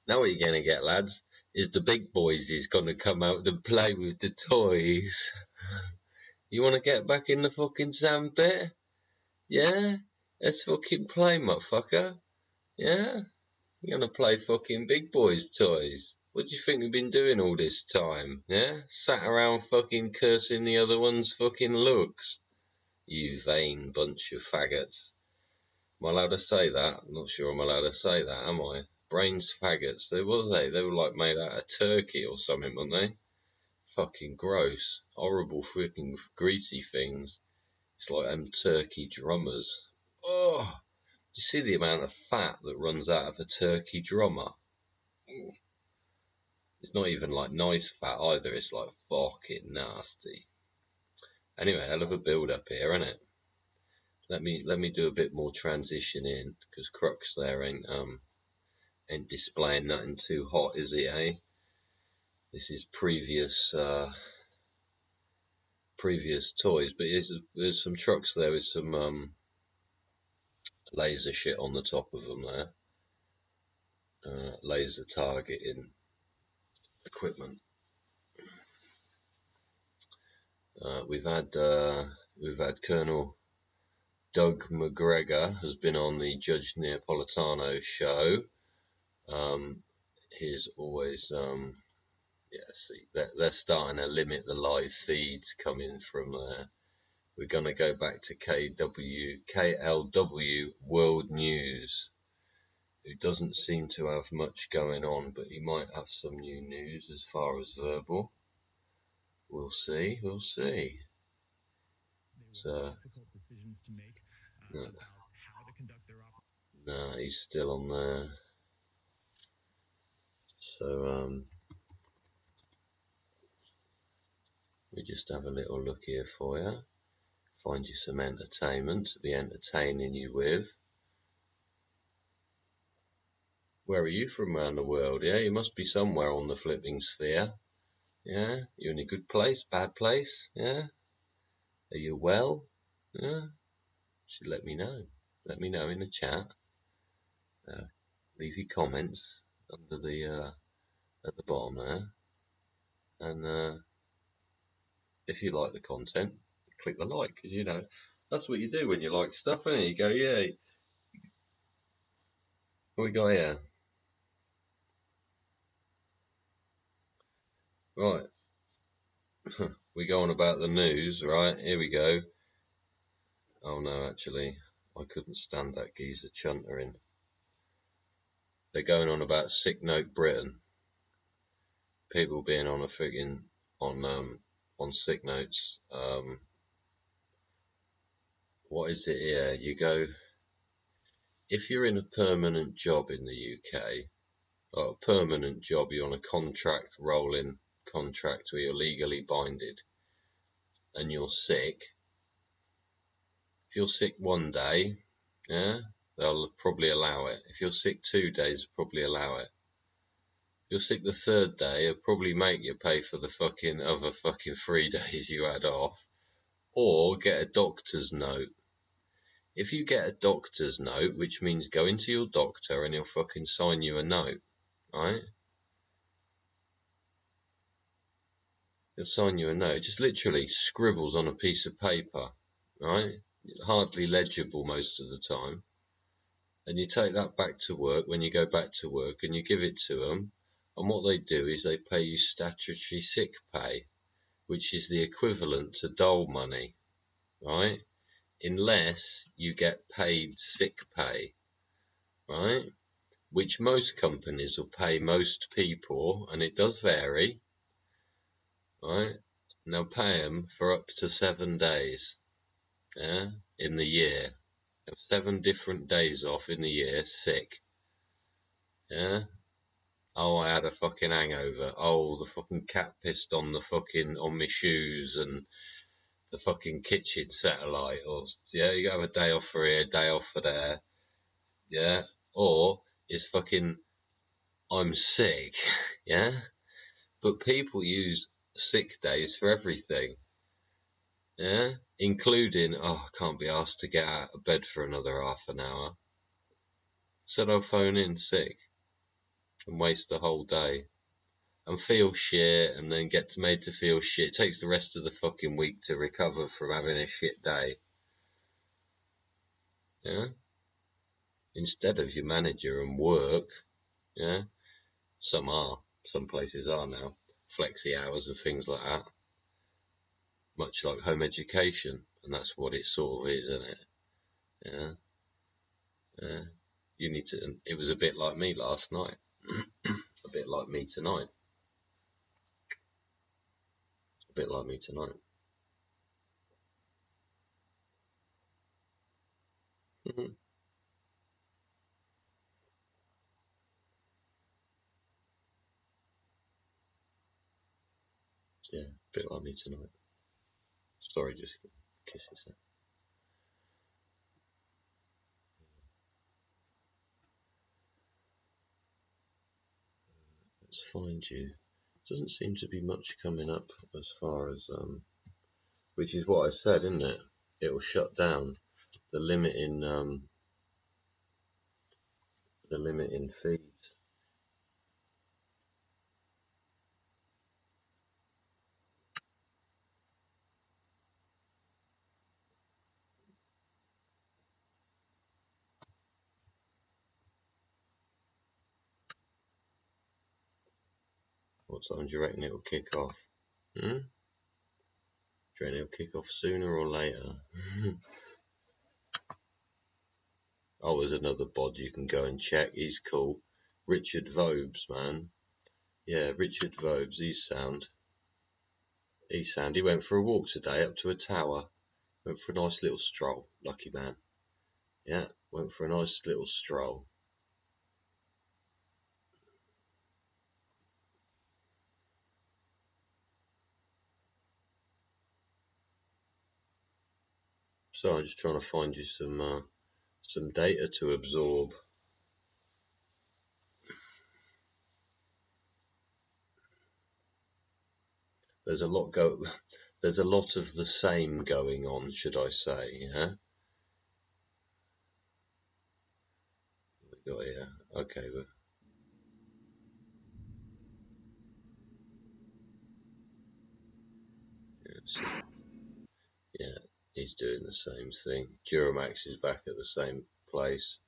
lads, is the big boys is gonna come out and play with the toys. You wanna get back in the fucking sandpit? Yeah? Let's fucking play, motherfucker. Yeah? You're gonna play fucking big boys' toys. What do you think we've been doing all this time? Yeah? Sat around fucking cursing the other one's fucking looks. You vain bunch of faggots. Am I allowed to say that? I'm not sure I'm allowed to say that, am I? Brains faggots. What were they? They were like made out of turkey or something, weren't they? Fucking gross. Horrible freaking greasy things. It's like them turkey drummers. Oh! You see the amount of fat that runs out of a turkey drummer? It's not even like nice fat either, it's like fucking nasty. Anyway, hell of a build up here, isn't it? Let me do a bit more transition in, because Crux there ain't displaying nothing too hot, is he, eh? This is previous toys, but there's some trucks there with some laser shit on the top of them there. Laser targeting equipment. We've had Colonel Doug McGregor has been on the Judge Neapolitano show. He's always see they're starting to limit the live feeds coming from there. We're gonna go back to KLW World News, who doesn't seem to have much going on, but he might have some new news as far as verbal. We'll see. So, difficult decisions to make about how to conduct their operation. No, he's still on there. So, We just have a little look here for you. Find you some entertainment to be entertaining you with. Where are you from around the world? Yeah, you must be somewhere on the flipping sphere. Yeah, you in a good place, bad place? Yeah, are you well? Yeah, should let me know. Let me know in the chat. Leave your comments under the at the bottom there, and if you like the content, click the like, because you know that's what you do when you like stuff, and you go, yeah. What we got here? Right, we go on about the news, right? Here we go. Oh no, actually, I couldn't stand that geezer chuntering. They're going on about sick note Britain. People being on a friggin' on sick notes. What is it here? You go, if you're in a permanent job in the UK, or a permanent job, you're on a contract, rolling contract where you're legally binded, and you're sick. If you're sick one day, yeah, they'll probably allow it. If you're sick 2 days, they'll probably allow it. If you're sick the third day, they'll probably make you pay for the fucking other fucking 3 days you had off, or get a doctor's note. If you get a doctor's note, which means go into your doctor and he'll fucking sign you a note, right? He'll sign you a note. It just literally scribbles on a piece of paper, right? Hardly legible most of the time. And you take that back to work when you go back to work, and you give it to them. And what they do is they pay you statutory sick pay, which is the equivalent to dole money, right? Unless you get paid sick pay, right? Which most companies will pay most people, and it does vary, right? And they'll pay them for up to 7 days, yeah, in the year. 7 different days off in the year, sick, yeah. Oh, I had a fucking hangover. Oh, the fucking cat pissed on my shoes, and the fucking kitchen satellite. Or, yeah, you have a day off for here, day off for there. Yeah. Or it's fucking, I'm sick. Yeah. But people use sick days for everything. Yeah. Including, oh, I can't be asked to get out of bed for another half an hour. So they'll phone in sick and waste the whole day. And feel shit, and then get made to feel shit. It takes the rest of the fucking week to recover from having a shit day. Yeah? Instead of your manager and work, yeah? Some places are now, flexi hours and things like that. Much like home education, and that's what it sort of is, isn't it? Yeah? Yeah. You need to, it was a bit like me last night. A bit like me tonight. A bit like me tonight. Yeah, a bit like me tonight. Sorry, just kisses. Let's find you. Doesn't seem to be much coming up as far as which is what I said, isn't it? It will shut down the limiting feeds. What time do you reckon it will kick off? Do you reckon it'll kick off sooner or later? Oh, there's another bod you can go and check. He's cool. Richard Vobes, man. Yeah, Richard Vobes. He's sound. He's sound. He went for a walk today up to a tower. Went for a nice little stroll. Lucky man. Yeah, went for a nice little stroll. So I'm just trying to find you some data to absorb. There's a lot There's a lot of the same going on, should I say? Yeah. We got here. Okay. Yeah, he's doing the same thing. Duramax is back at the same place.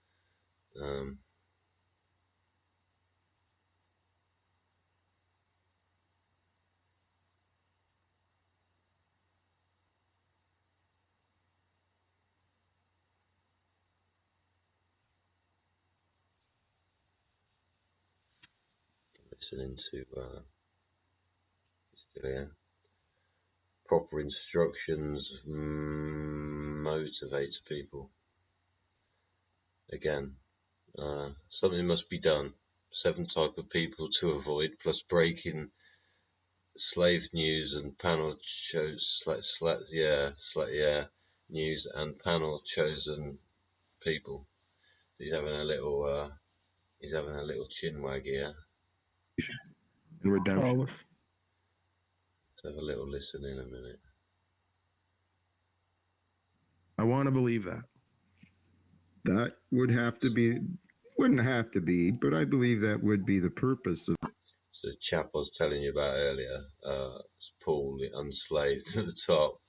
Listening to still here. Proper instructions motivates people. Again, something must be done. 7 type of people to avoid, plus breaking slave news and panel shows, news and panel chosen people. He's having a little chin wag here. And redemption. Let's have a little listen in a minute. I want to believe that. That wouldn't have to be, but I believe that would be the purpose of. So the chap I was telling you about earlier, it's Paul, the unslaved at the top.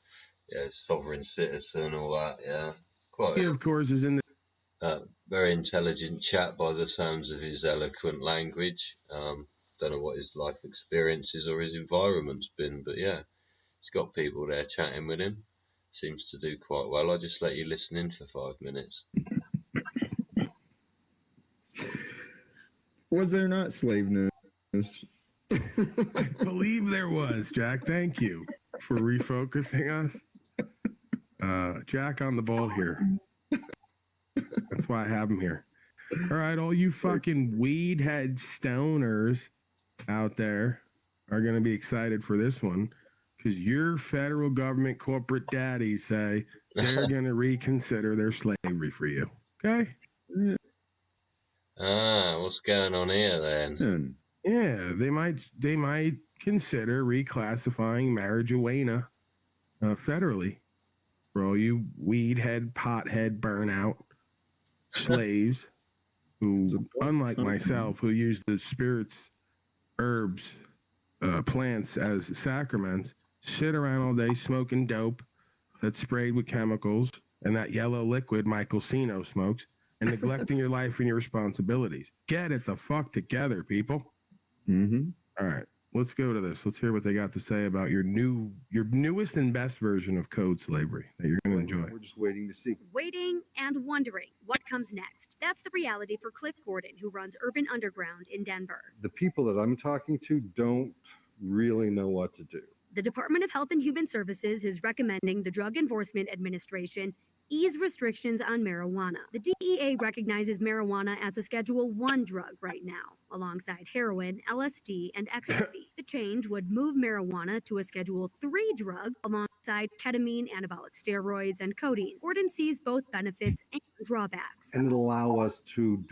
Yeah, sovereign citizen, all that, yeah. Quite. He, of course, is in the. Very intelligent chap by the sounds of his eloquent language. Don't know what his life experiences or his environment's been, but yeah, he's got people there chatting with him. Seems to do quite well. I'll just let you listen in for 5 minutes. Was there not slave news? I believe there was, Jack. Thank you for refocusing us. Jack on the ball here. That's why I have him here. All right, all you fucking weed head stoners out there are going to be excited for this one because your federal government corporate daddies say they're going to reconsider their slavery for you. Okay? What's going on here then? Yeah, they might consider reclassifying marijuana federally for all you weed head, pothead, burnout slaves who, unlike myself, who use the spirits, herbs, plants as sacraments, sit around all day smoking dope that's sprayed with chemicals and that yellow liquid Michael Sino smokes and neglecting your life and your responsibilities. Get it the fuck together, people. Mm-hmm. All right, let's go to this. Let's hear what they got to say about your newest and best version of code slavery that you're going to enjoy. We're just waiting to see. Waiting and wondering what comes next. That's the reality for Cliff Gordon, who runs Urban Underground in Denver. The people that I'm talking to don't really know what to do. The Department of Health and Human Services is recommending the Drug Enforcement Administration ease restrictions on marijuana. The DEA recognizes marijuana as a Schedule I drug right now, alongside heroin, LSD, and ecstasy. The change would move marijuana to a Schedule III drug alongside ketamine, anabolic steroids, and codeine. Gordon sees both benefits and drawbacks. And it'll allow us to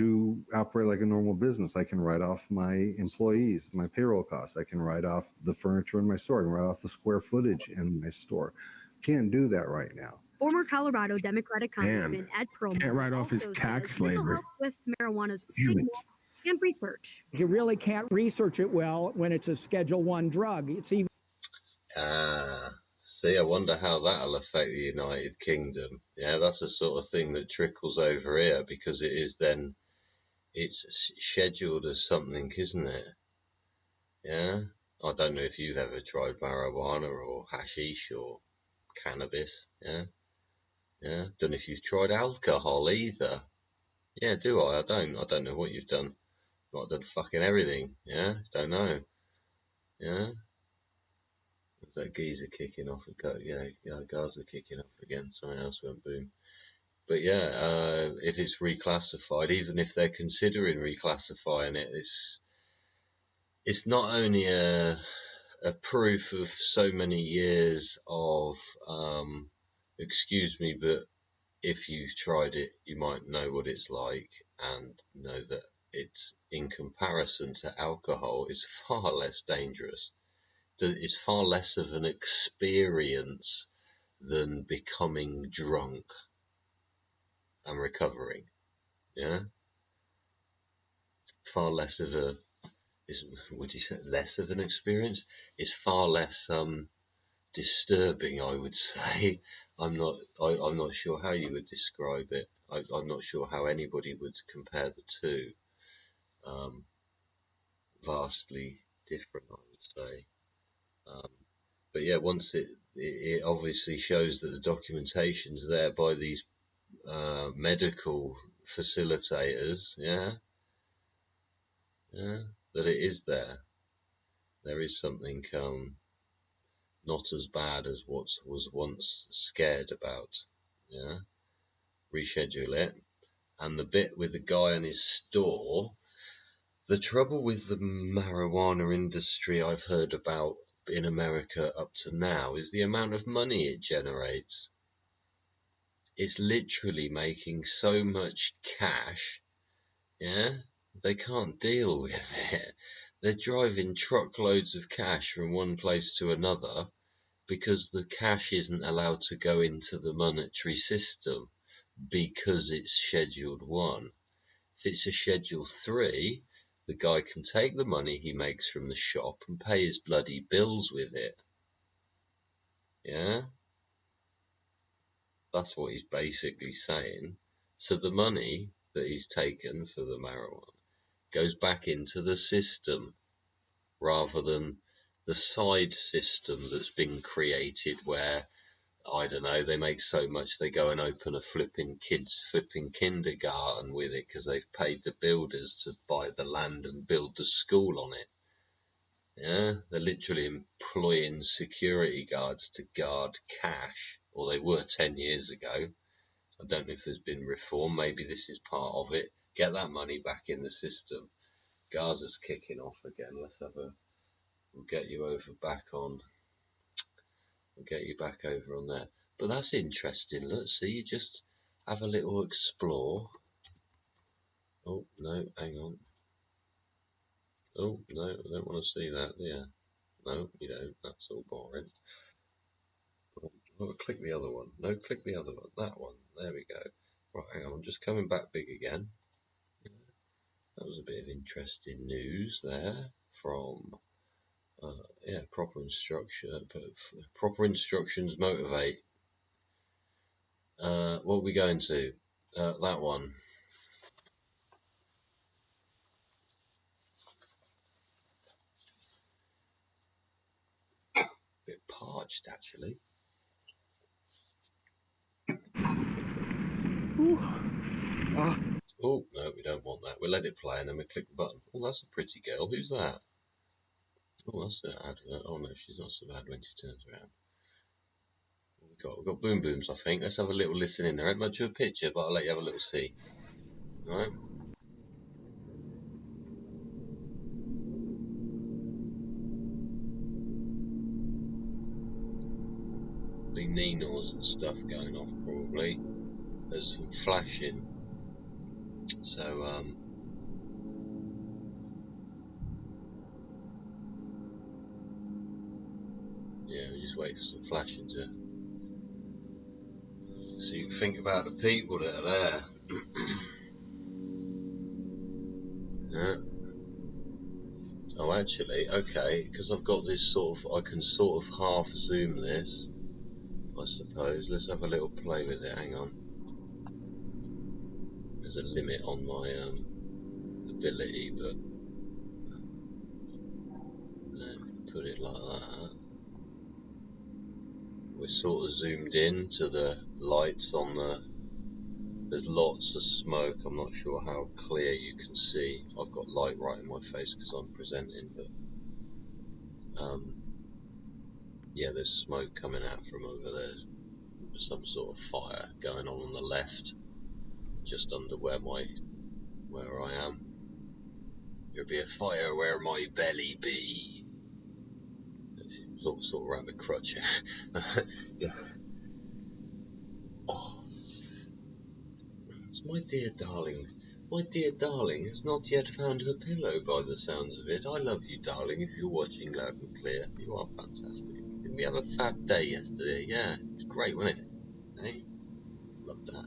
operate like a normal business. I can write off my employees, my payroll costs. I can write off the furniture in my store. I can write off the square footage in my store. Can't do that right now. Former Colorado Democratic Congressman Ed Perlmutter can't write off his tax slavery. Help with marijuana's stigma and research. You really can't research it well when it's a Schedule I drug. It's even. See, I wonder how that'll affect the United Kingdom. Yeah, that's the sort of thing that trickles over here because it's scheduled as something, isn't it? Yeah, I don't know if you've ever tried marijuana or hashish or cannabis. Yeah. Don't know if you've tried alcohol either. Yeah, do I? I don't know what you've done. I've done fucking everything. Yeah, don't know. Yeah. Is that geezer kicking off? Gaza kicking off again. Something else went boom. But yeah, if it's reclassified, even if they're considering reclassifying it, it's not only a proof of so many years of excuse me, but if you've tried it, you might know what it's like and know that it's, in comparison to alcohol, is far less dangerous. It's far less of an experience than becoming drunk and recovering. Yeah, far less of a, would you say less of an experience? It's far less disturbing, I would say. I'm not sure how you would describe it. I'm not sure how anybody would compare the two. Vastly different, I would say. But yeah, once it obviously shows that the documentation's there by these medical facilitators, yeah, that it is there. There is something not as bad as what was once scared about. Yeah, reschedule it. And the bit with the guy in his store, the trouble with the marijuana industry I've heard about in America up to now is the amount of money it generates. It's literally making so much cash, yeah, they can't deal with it. They're driving truckloads of cash from one place to another because the cash isn't allowed to go into the monetary system because it's Scheduled 1. If it's a Schedule 3, the guy can take the money he makes from the shop and pay his bloody bills with it. Yeah? That's what he's basically saying. So the money that he's taken for the marijuana goes back into the system rather than the side system that's been created where, I don't know, they make so much they go and open a flipping kindergarten with it because they've paid the builders to buy the land and build the school on it. Yeah, they're literally employing security guards to guard cash, or they were 10 years ago. I don't know if there's been reform. Maybe this is part of it. Get that money back in the system. Gaza's kicking off again. We'll get you over back on. We'll get you back over on that. But that's interesting. Let's see. You just have a little explore. Oh no, hang on. Oh no, I don't want to see that. Yeah. No, you don't. That's all boring. Oh, click the other one. No, click the other one. That one. There we go. Right, hang on. I'm just coming back big again. That was a bit of interesting news there from, yeah, proper instructions motivate. What are we going to? That one. Bit parched, actually. Oh, no, we don't want that. We'll let it play and then we click the button. Oh, that's a pretty girl. Who's that? Oh, that's an advert. Oh, no, she's not so bad when she turns around. We've got boom booms, I think. Let's have a little listen in. There ain't much of a picture, but I'll let you have a little see. All right. The Ninos and stuff going off, probably. There's some flashing. So, yeah, we just wait for some flashing to. So you can think about the people that are there. Yeah. Oh, actually, okay, because I've got this sort of, I can sort of half zoom this, I suppose. Let's have a little play with it. Hang on. There's a limit on my ability, but put it like that. We're sort of zoomed in to the lights on the. There's lots of smoke. I'm not sure how clear you can see. I've got light right in my face because I'm presenting, but yeah, there's smoke coming out from over there. There's some sort of fire going on the left, just under where I am. There'll be a fire where my belly be. Sort of around the crutch. Yeah. my dear darling, has not yet found her pillow by the sounds of it. I love you, darling, if you're watching loud and clear. You are fantastic. Didn't we have a fab day yesterday? Yeah, it was great, wasn't it? Hey? Loved that.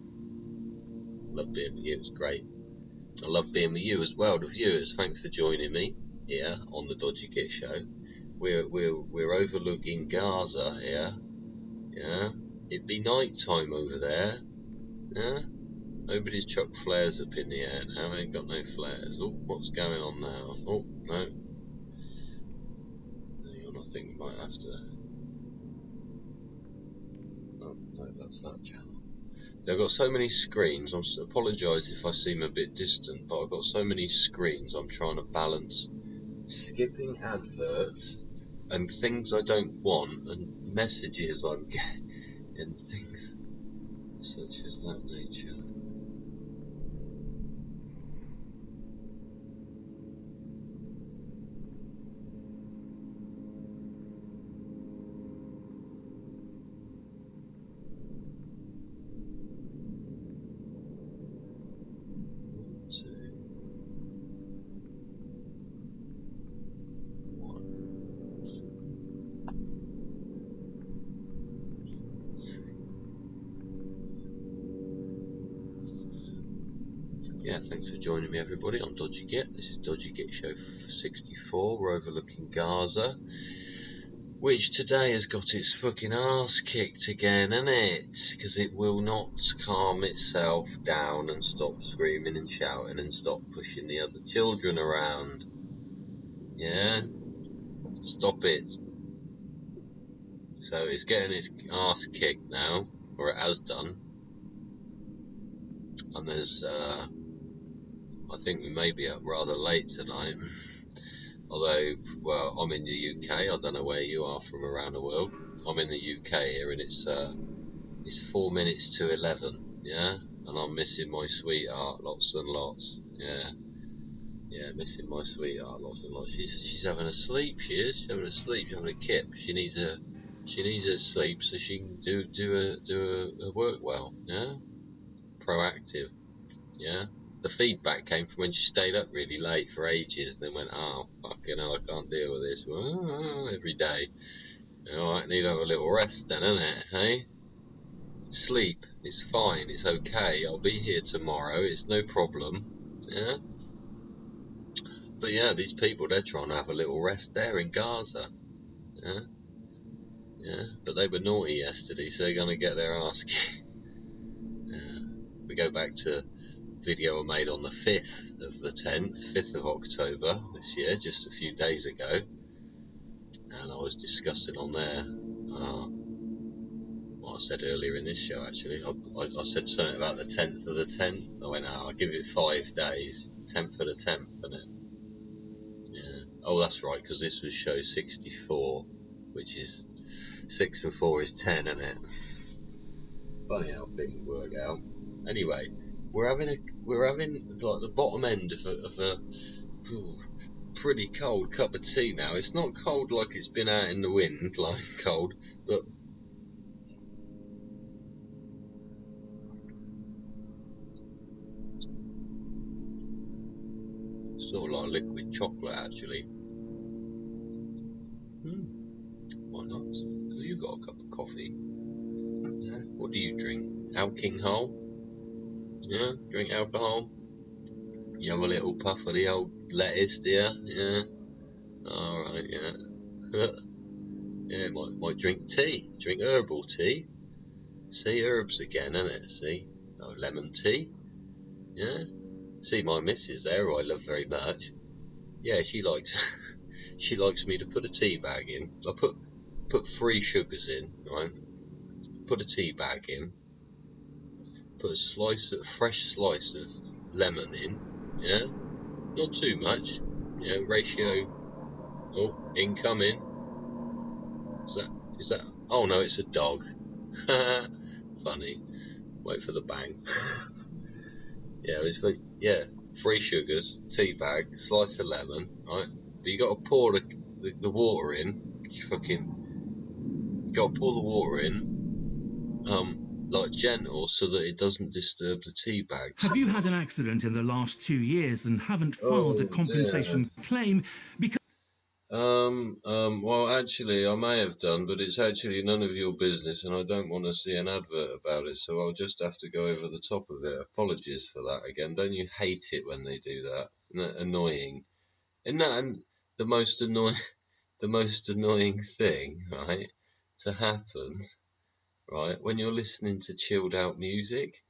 Loved being with you, it was great. I love being with you as well, the viewers. Thanks for joining me here on the Dodgy Git Show. We're overlooking Gaza here. Yeah, it'd be night time over there. Yeah, nobody's chucked flares up in the air now. I ain't got no flares. Oh, what's going on now? Oh no, hang on, I think we might have to. Oh no, that's that channel. I've got so many screens. I apologise if I seem a bit distant, but I've got so many screens. I'm trying to balance skipping adverts and things I don't want and messages I'm getting and things such as that nature. Yeah, thanks for joining me, everybody, on Dodgy Git. This is Dodgy Git Show 64. We're overlooking Gaza, which today has got its fucking arse kicked again, innit? Because it will not calm itself down and stop screaming and shouting and stop pushing the other children around. Yeah? Stop it. So it's getting its arse kicked now, or it has done. And there's, I think we may be up rather late tonight. Although, well, I'm in the UK. I don't know where you are from around the world. I'm in the UK here, and it's 4 minutes to 11. Yeah, and I'm missing my sweetheart lots and lots. Yeah, missing my sweetheart lots and lots. She's having a sleep. She's having a sleep. She's having a kip. She needs a sleep so she can do her work well. Yeah, proactive. Yeah. The feedback came from when she stayed up really late for ages and then went, oh, fucking hell, I can't deal with this every day. I need to have a little rest then, innit, hey? Sleep, it's fine, it's okay, I'll be here tomorrow, it's no problem, yeah? But yeah, these people, they're trying to have a little rest there in Gaza, yeah? Yeah, but they were naughty yesterday, so they're going to get their ass kicked. Yeah. We go back to video I made on the 5th of the 10th, 5th of October this year, just a few days ago, and I was discussing on there what I said earlier in this show. Actually, I said something about the 10th of the 10th. I went, I'll give it 5 days, 10th of the 10th, isn't it? Yeah. Oh, that's right, because this was show 64, which is 6 and 4 is 10, isn't it? Funny how things work out. Anyway, we're having like the bottom end of a pretty cold cup of tea now. It's not cold like it's been out in the wind, like cold, but sort of like liquid chocolate actually. Why not? Because you've got a cup of coffee. Yeah. What do you drink? Alcohol? Yeah, drink alcohol. You have a little puff of the old lettuce, do you? Yeah. Alright, yeah. Yeah, might drink tea. Drink herbal tea. See, herbs again, innit? See? Oh, lemon tea. Yeah. See my missus there, who I love very much. Yeah, she likes she likes me to put a tea bag in. I put 3 sugars in, right? Put a tea bag in. Put a fresh slice of lemon in, yeah? Not too much, yeah, ratio. Oh, incoming. Is that, oh no, it's a dog. Funny. Wait for the bang. Yeah, 3 sugars, tea bag, slice of lemon, right? But you gotta pour the water in, got to pour the water in, like gentle, so that it doesn't disturb the tea bags. Have you had an accident in the last 2 years and haven't filed a compensation claim because? Well, actually, I may have done, but it's actually none of your business, and I don't want to see an advert about it, so I'll just have to go over the top of it. Apologies for that again. Don't you hate it when they do that? Isn't that annoying? And the most annoying thing, right, to happen, right, when you're listening to chilled out music,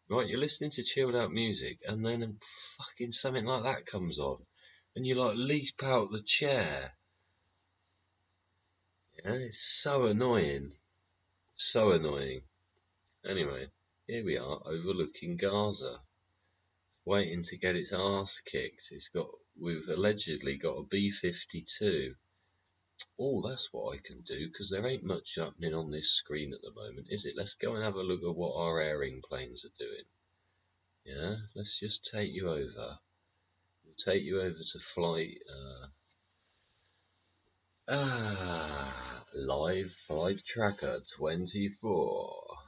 right, you're listening to chilled out music, and then fucking something like that comes on, and you like leap out the chair. Yeah, it's so annoying. So annoying. Anyway, here we are overlooking Gaza, waiting to get its arse kicked. We've allegedly got a B-52. Oh, that's what I can do, because there ain't much happening on this screen at the moment, is it? Let's go and have a look at what our airing planes are doing. Yeah, let's just take you over. We'll take you over to flight. Live flight tracker 24.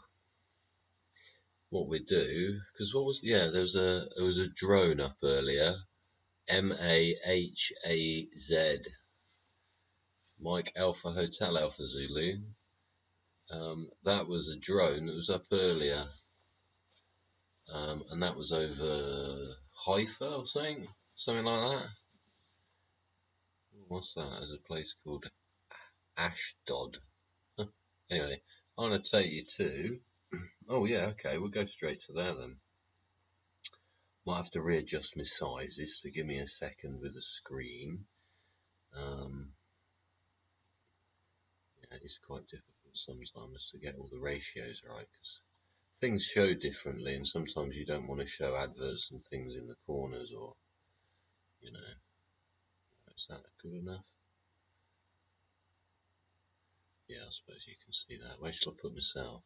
What we do, because there was a drone up earlier. MAHAZ. Mike Alpha Hotel Alpha Zulu. That was a drone that was up earlier. And that was over Haifa or something like that. What's that? There's a place called Ashdod. Anyway, I'm going to take you to... Oh yeah, okay, we'll go straight to there then. Might have to readjust my sizes, so give me a second with the screen. Yeah, it's quite difficult sometimes to get all the ratios right, because things show differently, and sometimes you don't want to show adverts and things in the corners, or, you know. Is that good enough? Yeah, I suppose you can see that. Where shall I put myself?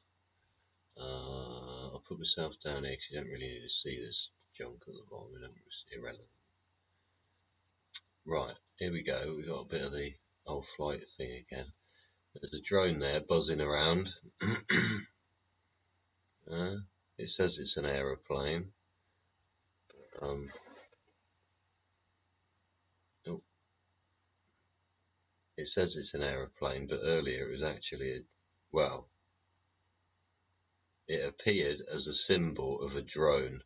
I'll put myself down here, because you don't really need to see this junk at the bottom. It's irrelevant. Right, here we go. We've got a bit of the old flight thing again. There's a drone there buzzing around. It says it's an aeroplane. It says it's an aeroplane, but earlier it was actually it appeared as a symbol of a drone,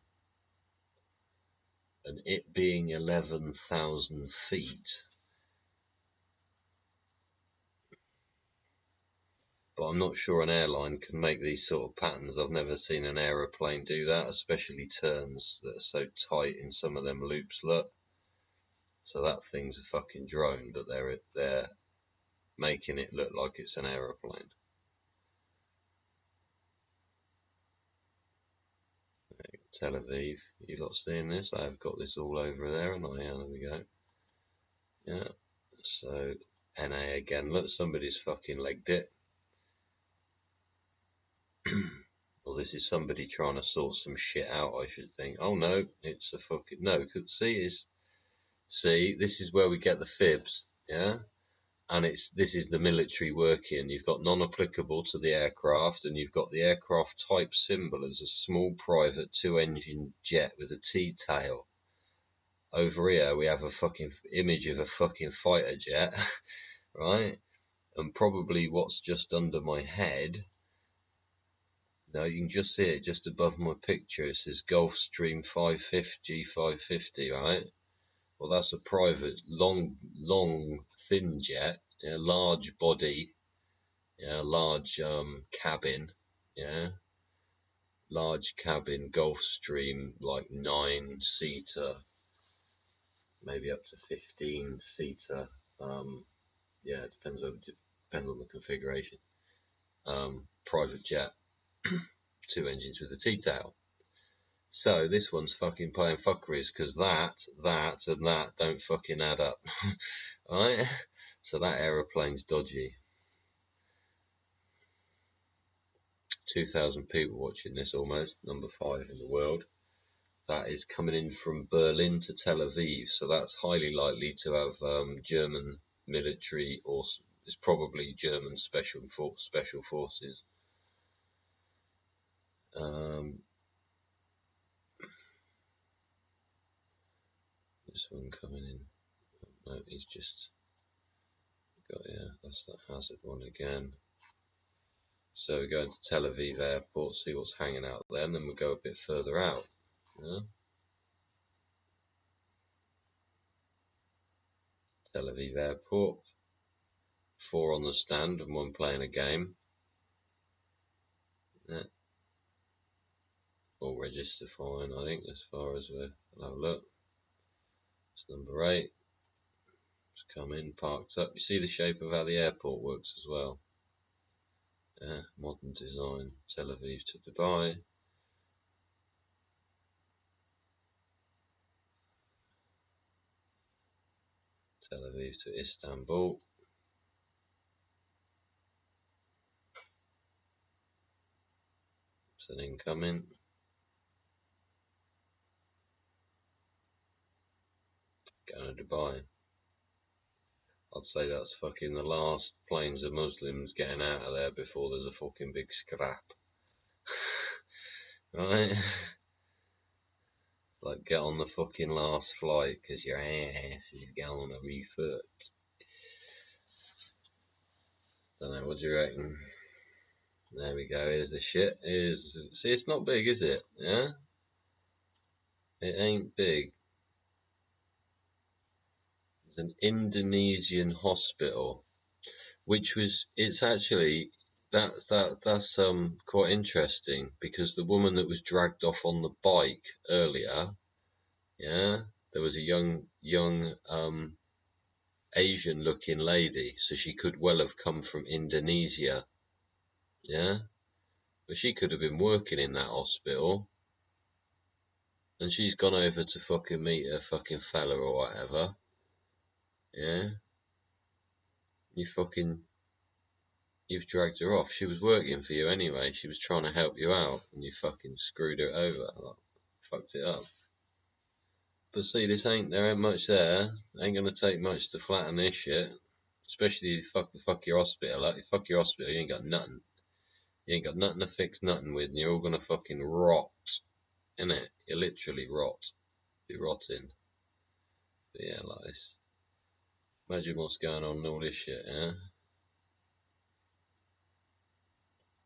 and it being 11,000 feet. But I'm not sure an airline can make these sort of patterns. I've never seen an aeroplane do that, especially turns that are so tight in some of them loops, look. So that thing's a fucking drone, but they're making it look like it's an aeroplane. Tel Aviv, you lot seeing this? I've got this all over there, and there we go. Yeah, so NA again. Look, somebody's fucking legged it. Well, this is somebody trying to sort some shit out, I should think. Oh no, it's a fucking no. See, this is where we get the fibs, yeah. And this is the military working. You've got non-applicable to the aircraft, and you've got the aircraft type symbol as a small private 2-engine jet with a T-tail. Over here we have a fucking image of a fucking fighter jet, right? And probably what's just under my head. Now you can just see it just above my picture. It says Gulfstream G550, right? Well, that's a private, long, thin jet, yeah, large body, yeah, large cabin, yeah, large cabin, Gulfstream, like 9-seater, maybe up to 15-seater. Yeah, it depends on the configuration. Private jet, 2 engines with a T-tail. So this one's fucking playing fuckeries, because that, and that don't fucking add up. Alright? So that aeroplane's dodgy. 2,000 people watching this almost, number 5 in the world. That is coming in from Berlin to Tel Aviv, so that's highly likely to have German military, or it's probably German special forces. This one coming in. No, he's just got, yeah, that's the Hazard one again. So we're going to Tel Aviv Airport, see what's hanging out there, and then we'll go a bit further out. Yeah? Tel Aviv Airport. 4 on the stand and 1 playing a game. Yeah. All register fine, I think, as far as we'll have a look. It's number 8. It's come in, parked up. You see the shape of how the airport works as well. Yeah, modern design. Tel Aviv to Dubai. Tel Aviv to Istanbul. It's an incoming. Going to Dubai. I'd say that's fucking the last planes of Muslims getting out of there before there's a fucking big scrap. Right? Like, get on the fucking last flight because your ass is going to be fucked. Don't know, what do you reckon? There we go, here's the shit. See, it's not big, is it? Yeah? It ain't big. It's an Indonesian hospital, which was, it's actually, that's quite interesting, because the woman that was dragged off on the bike earlier, yeah, there was a young Asian looking lady, so she could well have come from Indonesia, yeah, but she could have been working in that hospital, and she's gone over to fucking meet her fucking fella or whatever, yeah, you've dragged her off. She was working for you anyway, she was trying to help you out, and you fucking screwed her over, like, fucked it up. But see, there ain't much there. Ain't gonna take much to flatten this shit. Especially if you fuck your hospital up. You fuck your hospital, you ain't got nothing. You ain't got nothing to fix nothing with, and you're all gonna fucking rot. Innit? You literally rot. You're rotting. But yeah, like this. Imagine what's going on in all this shit, yeah?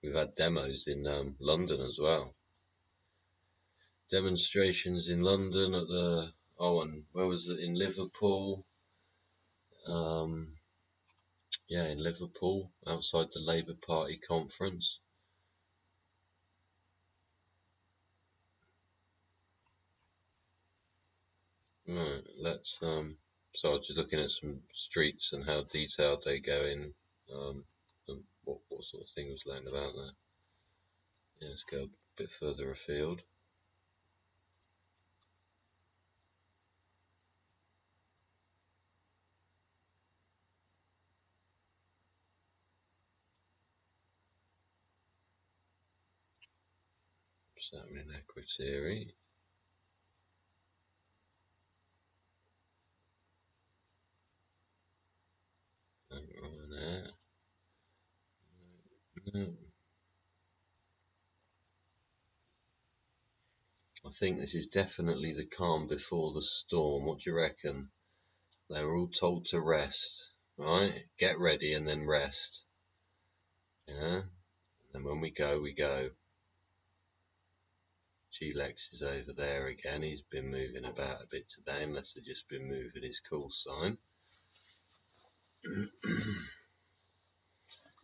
We've had demos in London as well. Demonstrations in London at the, and where was it? In Liverpool. Yeah, in Liverpool, outside the Labour Party conference. Right, let's so I was just looking at some streets and how detailed they go in, and what sort of thing was laying about there. Yeah, let's go a bit further afield. What's happening in Equatery? Right there. No. I think this is definitely the calm before the storm. What do you reckon? They were all told to rest, right? Get ready and then rest. Yeah? And when we go, we go. G-Lex is over there again. He's been moving about a bit today, unless they've just been moving his call sign.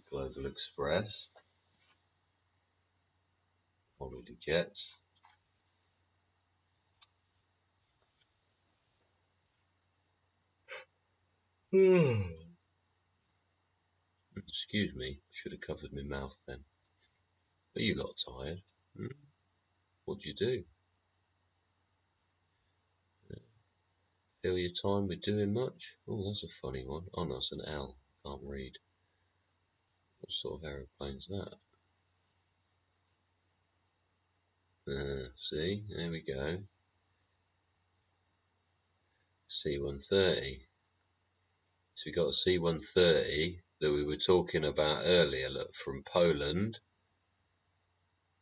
Global Express. Holiday Jets. Excuse me, should have covered my mouth then. But you got tired. What'd you do? Fill your time with doing much? Oh, that's a funny one. Oh no, it's an L. Can't read. What sort of aeroplane's that? See, there we go. C-130. So we got a C-130 that we were talking about earlier, look, from Poland.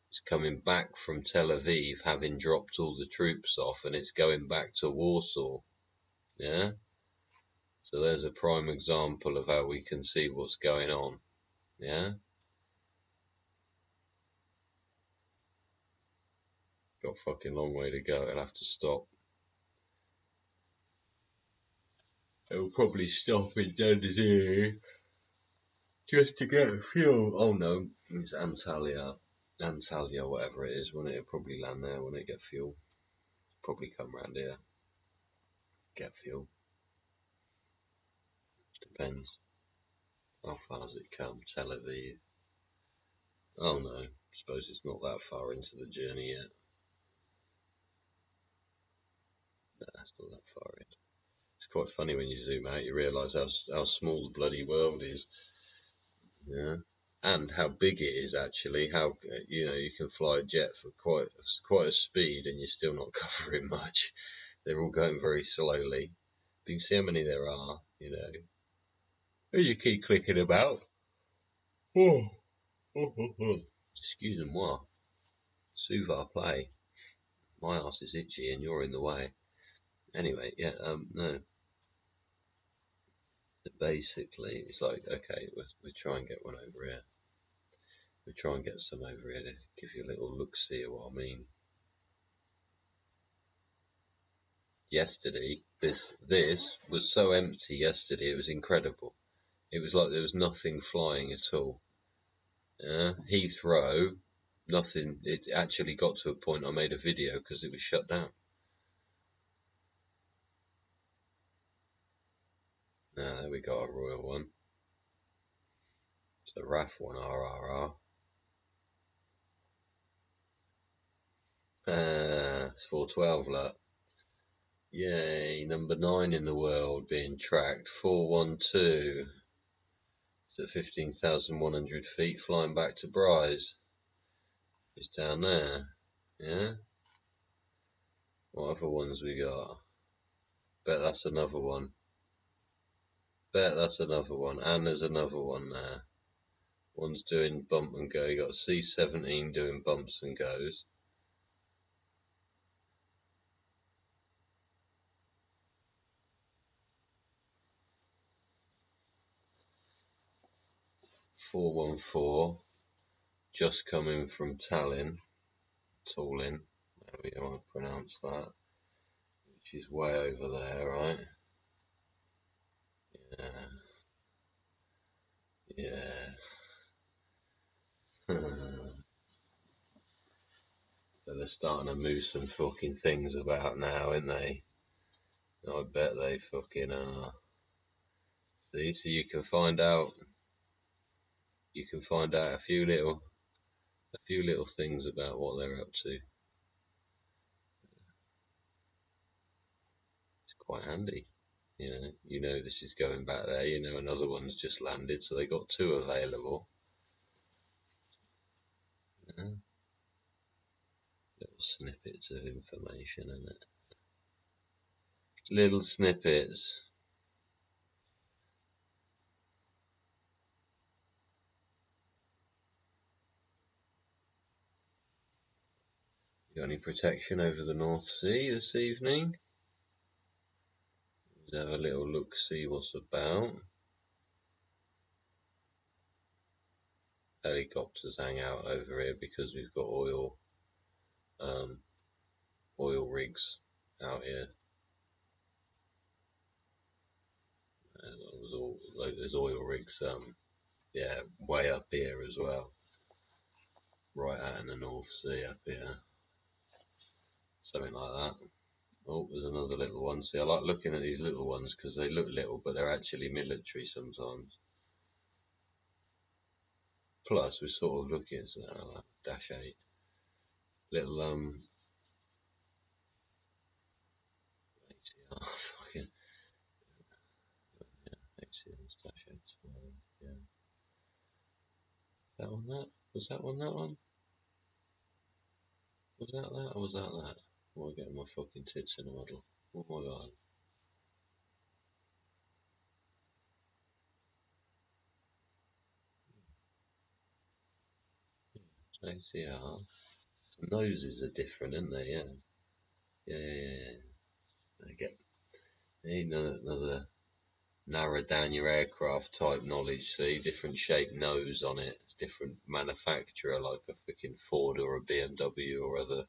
It's coming back from Tel Aviv, having dropped all the troops off, and it's going back to Warsaw. Yeah? So there's a prime example of how we can see what's going on. Yeah? Got a fucking long way to go. It'll have to stop. It'll probably stop in Denver just to get fuel. Oh no, it's Antalya, whatever it is. Won't it? It'll probably land there. Won't it? Get fuel. Probably come round here. Get fuel. Depends. How far does it come? Tel Aviv. Oh no, suppose it's not that far into the journey yet. No, it's not that far in. It's quite funny when you zoom out, you realise how small the bloody world is. Yeah. And how big it is actually. How you can fly a jet for quite a speed and you're still not covering much. They're all going very slowly. But you can see how many there are. And you keep clicking about. Excuse-moi. S'il play. My ass is itchy and you're in the way. Anyway, yeah, no. Basically, it's like, okay, we'll try and get one over here. We'll try and get some over here to give you a little look-see of what I mean. Yesterday, this was so empty yesterday, it was incredible. It was like there was nothing flying at all. Heathrow, nothing. It actually got to a point I made a video because it was shut down. Now, there we got a Royal one. It's the RAF one, RRR. It's 412, look. Yay, number 9 in the world being tracked. 412. It's at 15,100 feet, flying back to Bryce. It's down there. Yeah? What other ones we got? Bet that's another one. Bet that's another one. And there's another one there. One's doing bump and go. You got C-17 doing bumps and goes. .414, just coming from Tallinn, Tallinn, however you want to pronounce that, which is way over there, right? Yeah. So they're starting to move some fucking things about now, aren't they? I bet they fucking are. See, so you can find out a few little things about what they're up to. It's quite handy. This is going back there, another one's just landed, so they got 2 available. Little snippets of information, isn't it? Little snippets. Got any protection over the North Sea this evening? Let's have a little look, see what's about. Helicopters hang out over here because we've got oil rigs out here. There's oil rigs, way up here as well. Right out in the North Sea up here. Something like that. Oh, there's another little one. See, I like looking at these little ones because they look little, but they're actually military sometimes. Plus, we're sort of looking at Dash 8. Little, ATR, fucking, ATR's Dash 8 as well, yeah. That one, that? Was that one, that one? Was that that, or was that that? Oh, I'm getting my fucking tits in a muddle. Oh my god. ACR. The noses are different, aren't they? Yeah. I get. Need another narrow down your aircraft type knowledge. See, different shaped nose on it. It's different manufacturer, like a freaking Ford or a BMW or other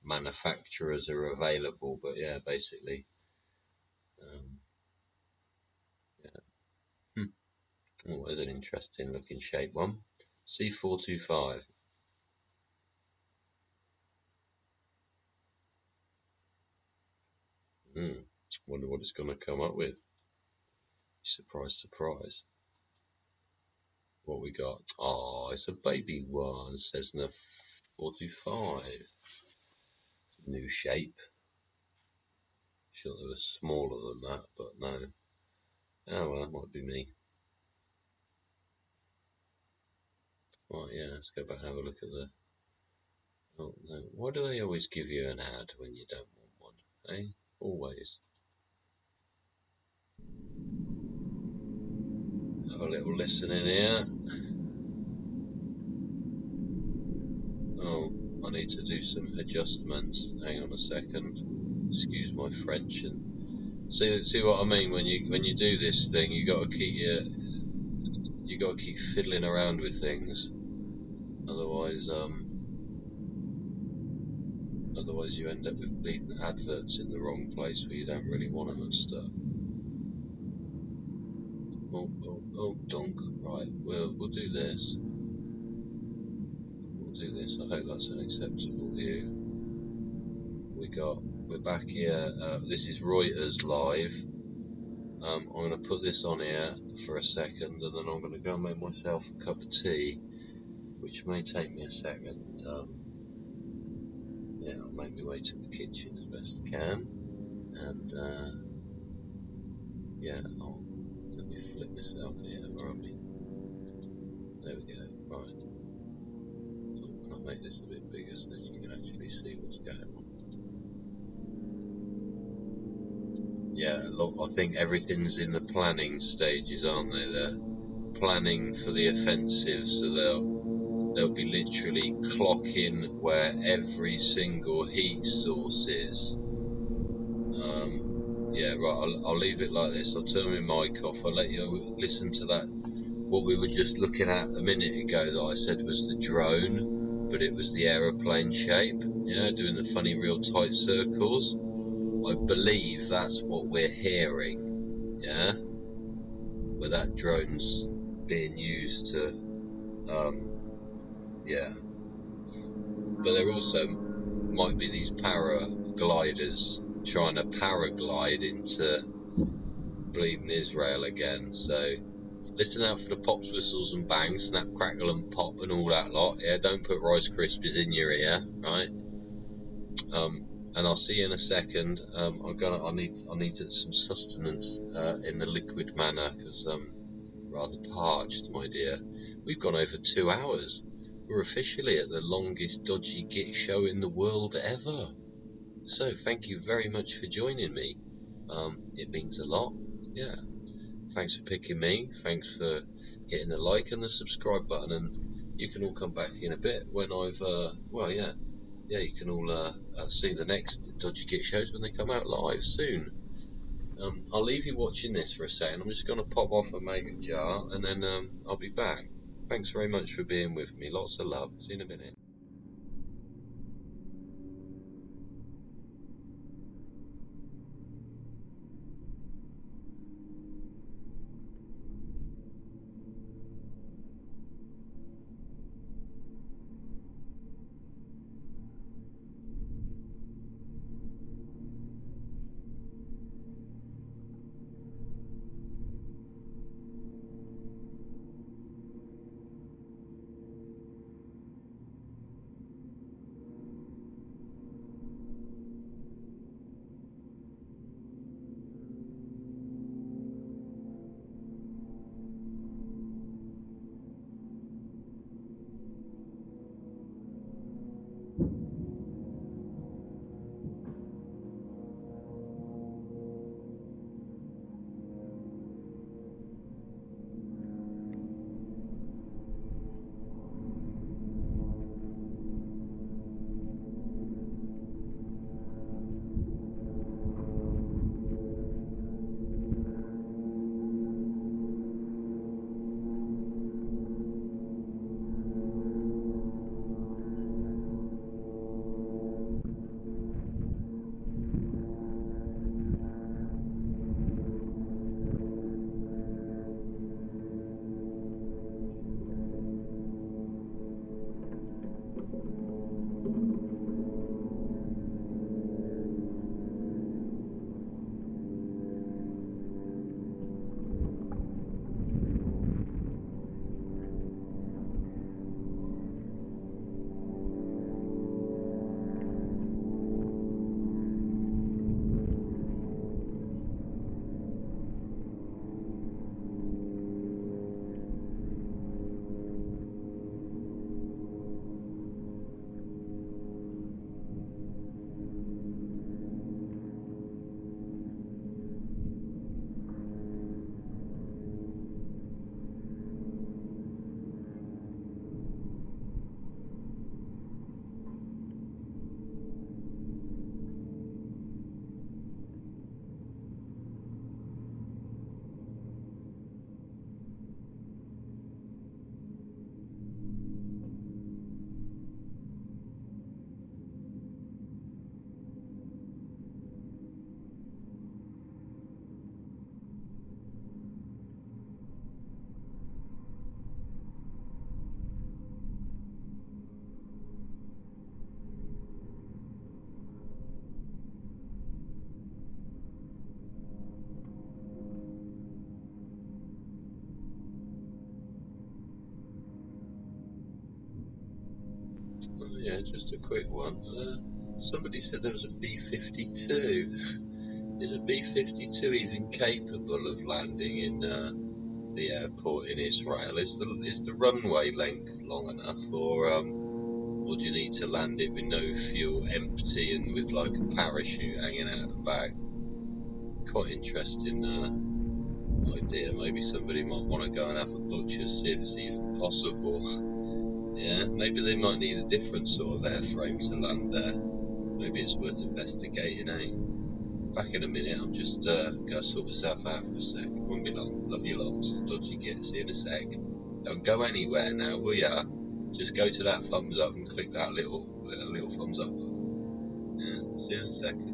manufacturers are available. But yeah, basically, yeah. Oh, there's an interesting looking shape one. C425. Wonder what it's going to come up with. Surprise, surprise. What we got? Oh, it's a baby one. Cessna 45. New shape. Sure they were smaller than that, but no. Oh well, that might be me. Right, yeah, let's go back and have a look at the... Oh no, why do they always give you an ad when you don't want one? Eh? Always. Have a little listen in here. Oh, I need to do some adjustments. Hang on a second. Excuse my French. And see what I mean when you do this thing. You got to keep fiddling around with things. Otherwise you end up with bleeding adverts in the wrong place where you don't really want them and stuff. Oh, donk. Right, we'll do this. I hope that's an acceptable view. We're back here. This is Reuters live. I'm going to put this on here for a second, and then I'm going to go and make myself a cup of tea, which may take me a second. Yeah, I'll make my way to the kitchen as best I can, and yeah, let me flip myself here. Where are we? There we go. Right. And I'll make this a bit bigger so that you can actually see what's going on. Yeah, look, I think everything's in the planning stages, aren't they? They're planning for the offensive, so they'll be literally clocking where every single heat source is. Yeah, right, I'll leave it like this. I'll turn my mic off. I'll let you listen to that. What we were just looking at a minute ago that I said was the drone, but it was the aeroplane shape, yeah, doing the funny real tight circles. I believe that's what we're hearing, yeah, where that drone's being used to, yeah. But there also might be these paragliders trying to paraglide into bleeding Israel again. So listen out for the pops, whistles and bangs, snap, crackle and pop and all that lot. Yeah, don't put Rice Krispies in your ear, right? And I'll see you in a second. I need some sustenance in the liquid manner because rather parched, my dear. We've gone over 2 hours. We're officially at the longest dodgy git show in the world ever. So thank you very much for joining me. It means a lot. Yeah. Thanks for picking me. Thanks for hitting the like and the subscribe button. And you can all come back in a bit when I've well, yeah, you can all see the next dodgy git shows when they come out live soon. I'll leave you watching this for a second. I'm just going to pop off and make a jar, and then I'll be back. Thanks very much for being with me. Lots of love. See you in a minute. Yeah, just a quick one. Somebody said there was a B-52. Is a B-52 even capable of landing in the airport in Israel? Is the runway length long enough, or do you need to land it with no fuel, empty, and with like a parachute hanging out the back? Quite interesting idea. Maybe somebody might want to go and have a butcher, see if it's even possible. Yeah, maybe they might need a different sort of airframe to land there. Maybe it's worth investigating, eh? Back in a minute, I'm just go sort myself out for a sec. Won't be long. Love you lots. Dodgy get. See you in a sec. Don't go anywhere now, will ya? Just go to that thumbs up and click that little thumbs up button. Yeah, see you in a second.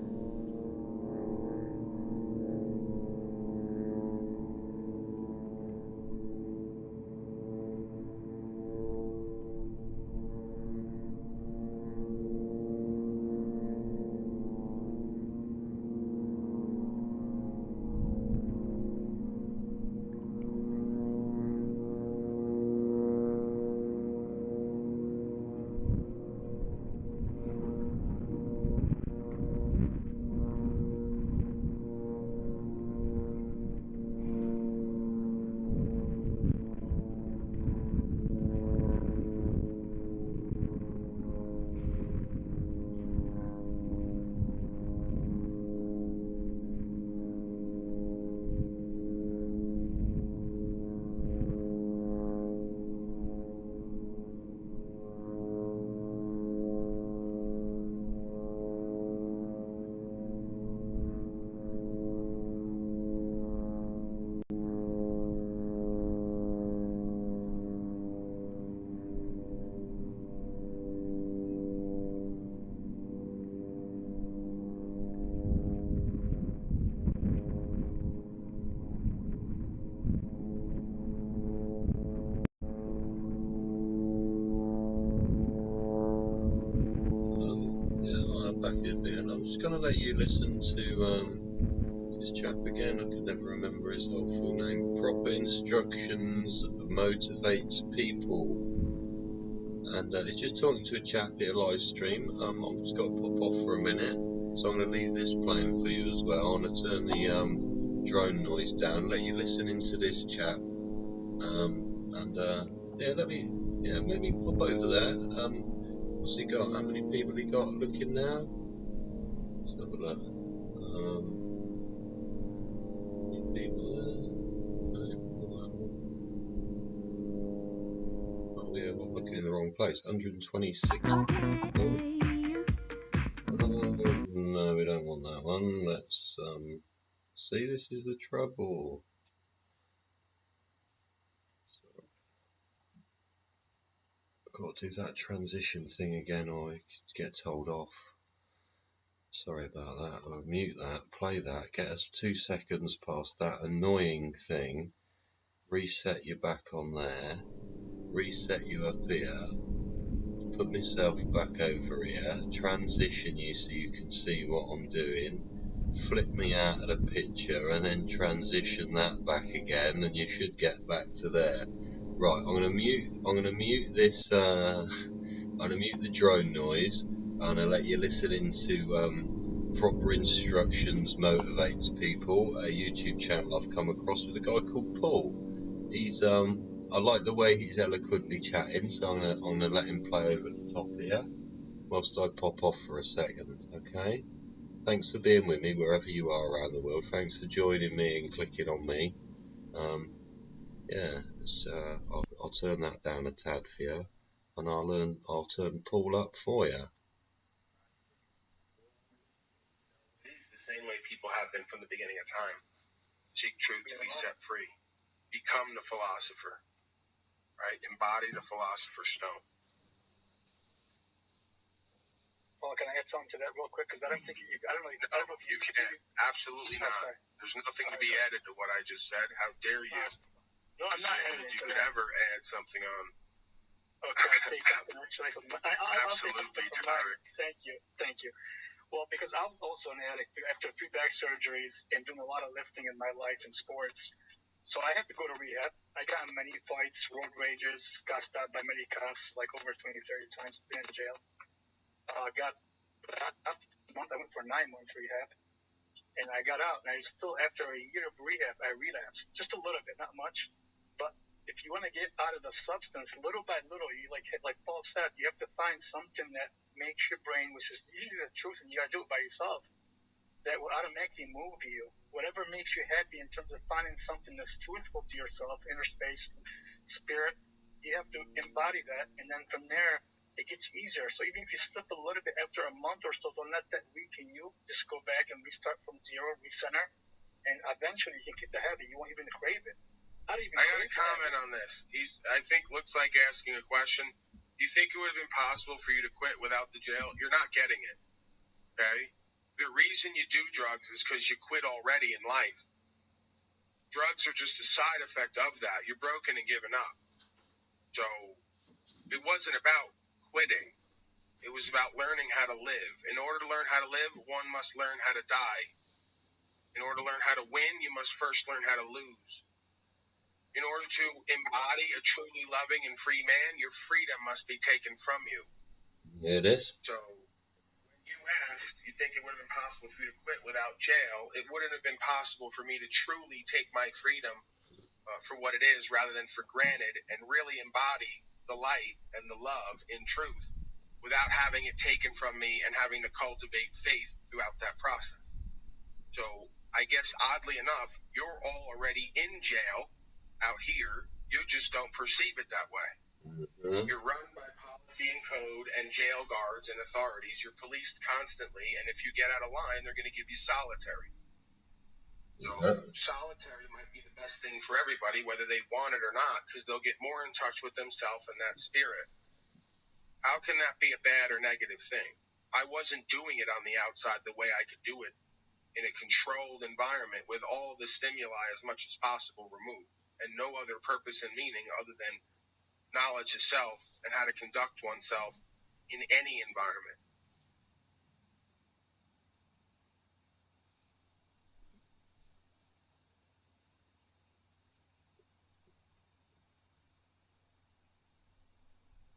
Back in there, and I'm just going to let you listen to this chap again. I can never remember his whole full name. Proper instructions motivates people, and he's just talking to a chap here live stream. I'm just got to pop off for a minute, so I'm going to leave this playing for you as well. I'm going to turn the drone noise down, let you listen into this chap, and maybe pop over there. What's he got? How many people he got looking now? Let's have a look. Any people there? Oh yeah, I'm looking in the wrong place. 126 people. No, we don't want that one. Let's see, this is the trouble. Got to do that transition thing again, or I get told off. Sorry about that. I'll mute that, play that, get us 2 seconds past that annoying thing, reset you back on there, reset you up here, put myself back over here, transition you so you can see what I'm doing, flip me out of the picture, and then transition that back again, and you should get back to there. Right, I'm gonna mute this. I'm gonna mute the drone noise. I'm gonna let you listen into Proper Instructions Motivates People, a YouTube channel I've come across with a guy called Paul. He's I like the way he's eloquently chatting, so I'm gonna let him play over the top here whilst I pop off for a second. Okay. Thanks for being with me wherever you are around the world. Thanks for joining me and clicking on me. Yeah, I'll turn that down a tad for you, and I'll turn Paul up for you. It's the same way people have been from the beginning of time. Seek truth to be set free. Become the philosopher, right? Embody the philosopher's stone. Well, can I add something to that real quick? Because I don't know if you can. Absolutely not. There's nothing to be added to what I just said. How dare you? No, I'm not adding that you to could that. ever add something on. Okay, I'll say something actually. I'll say something Absolutely, from Tarek. Thank you. Well, because I was also an addict after 3 back surgeries and doing a lot of lifting in my life in sports. So I had to go to rehab. I got in many fights, road rages, got stopped by many cops, like over 20, 30 times, been in jail. got last month. I went for 9 months rehab, and I got out. And I still, after a year of rehab, I relapsed just a little bit, not much. But if you want to get out of the substance, little by little, you like Paul said, you have to find something that makes your brain, which is usually the truth, and you gotta do it by yourself, that will automatically move you. Whatever makes you happy in terms of finding something that's truthful to yourself, inner space, spirit, you have to embody that, and then from there, it gets easier. So even if you slip a little bit after a month or so, don't let that weaken you. Just go back and restart from zero, recenter, and eventually you can get the habit. You won't even crave it. I got a comment on this. I think, looks like asking a question. Do you think it would have been possible for you to quit without the jail? You're not getting it. Okay? The reason you do drugs is because you quit already in life. Drugs are just a side effect of that. You're broken and given up. So it wasn't about quitting. It was about learning how to live. In order to learn how to live, one must learn how to die. In order to learn how to win, you must first learn how to lose. In order to embody a truly loving and free man, your freedom must be taken from you. Here it is. So when you ask, you think it would have been possible for you to quit without jail, it wouldn't have been possible for me to truly take my freedom for what it is rather than for granted and really embody the light and the love in truth without having it taken from me and having to cultivate faith throughout that process. So I guess oddly enough, you're all already in jail out here. You just don't perceive it that way. Mm-hmm. You're run by policy and code and jail guards and authorities. You're policed constantly, and if you get out of line, they're going to give you solitary. So solitary might be the best thing for everybody, whether they want it or not, because they'll get more in touch with themselves and that spirit. How can that be a bad or negative thing? I wasn't doing it on the outside the way I could do it in a controlled environment with all the stimuli as much as possible removed and no other purpose and meaning other than knowledge of self and how to conduct oneself in any environment.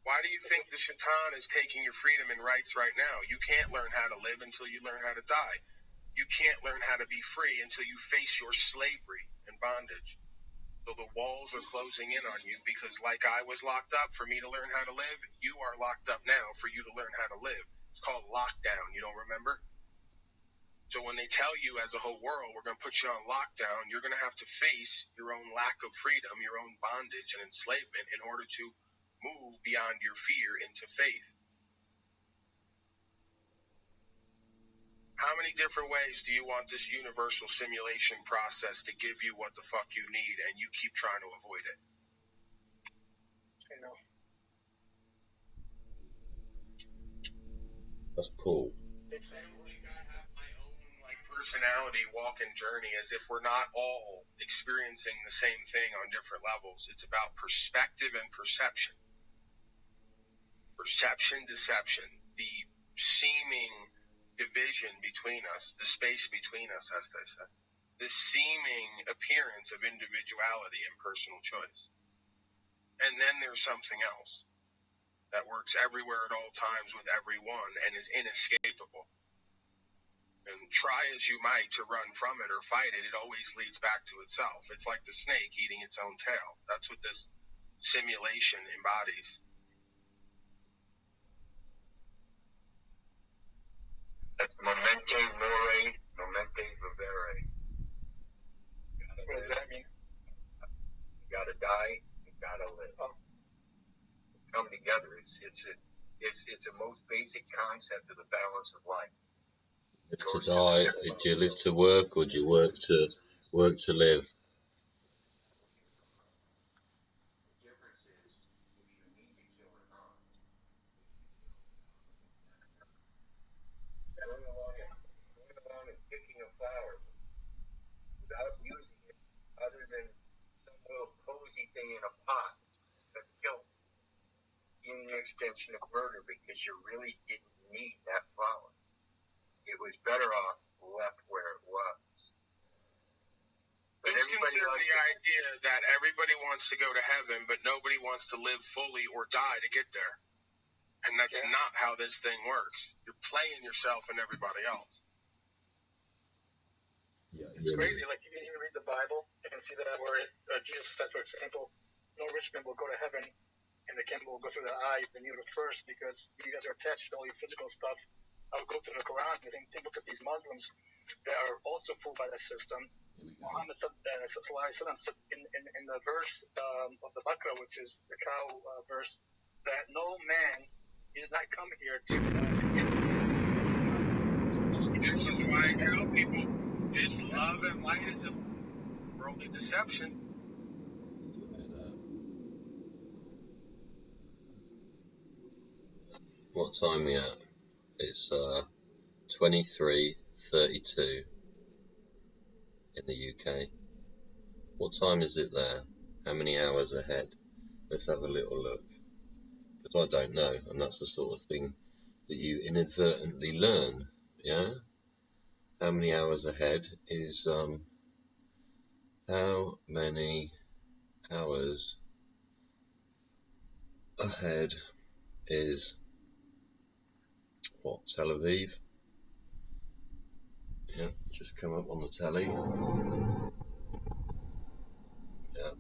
Why do you think the Shaitan is taking your freedom and rights right now? You can't learn how to live until you learn how to die. You can't learn how to be free until you face your slavery and bondage. So the walls are closing in on you because like I was locked up for me to learn how to live, you are locked up now for you to learn how to live. It's called lockdown. You don't remember? So when they tell you as a whole world, we're going to put you on lockdown, you're going to have to face your own lack of freedom, your own bondage and enslavement in order to move beyond your fear into faith. How many different ways do you want this universal simulation process to give you what the fuck you need and you keep trying to avoid it? I know. That's Paul. It's like I have my own personality walking journey as if we're not all experiencing the same thing on different levels. It's about perspective and perception. Perception, deception, the seeming division between us, the space between us, as they said, the seeming appearance of individuality and personal choice. And then there's something else that works everywhere at all times with everyone and is inescapable. And try as you might to run from it or fight it, it always leads back to itself. It's like the snake eating its own tail. That's what this simulation embodies. That's momente mori, momente vivere. What does that mean? You gotta die, you gotta live. Come together. It's a most basic concept of the balance of life. To die, do you live to work or do you work to live? The difference is if you need to kill or not. Going along and picking a flower without using it, other than some little cozy thing in a pot, that's killing. In the extension of murder because you really didn't need that flower. It was better off left where it was. But it's considered the idea that everybody wants to go to heaven, but nobody wants to live fully or die to get there. And that's not how this thing works. You're playing yourself and everybody else. Yeah, it's crazy. Like, you can even read the Bible and see that where Jesus said, for example, no rich man will go to heaven, and the camel will go through the eye of the needle first, because you guys are attached to all your physical stuff. I would go to the Quran and think, look at these Muslims that are also fooled by that system. Muhammad said, in the verse of the Baqarah, which is the cow verse, that no man did not come here to. This is why I tell people, this love and light is a worldly deception. What time we at? It's 23:32 in the UK. What time is it there? How many hours ahead? Let's have a little look. Because I don't know, and that's the sort of thing that you inadvertently learn, yeah? How many hours ahead is, how many hours ahead is, what, Tel Aviv? Yeah, just come up on the telly. Yeah.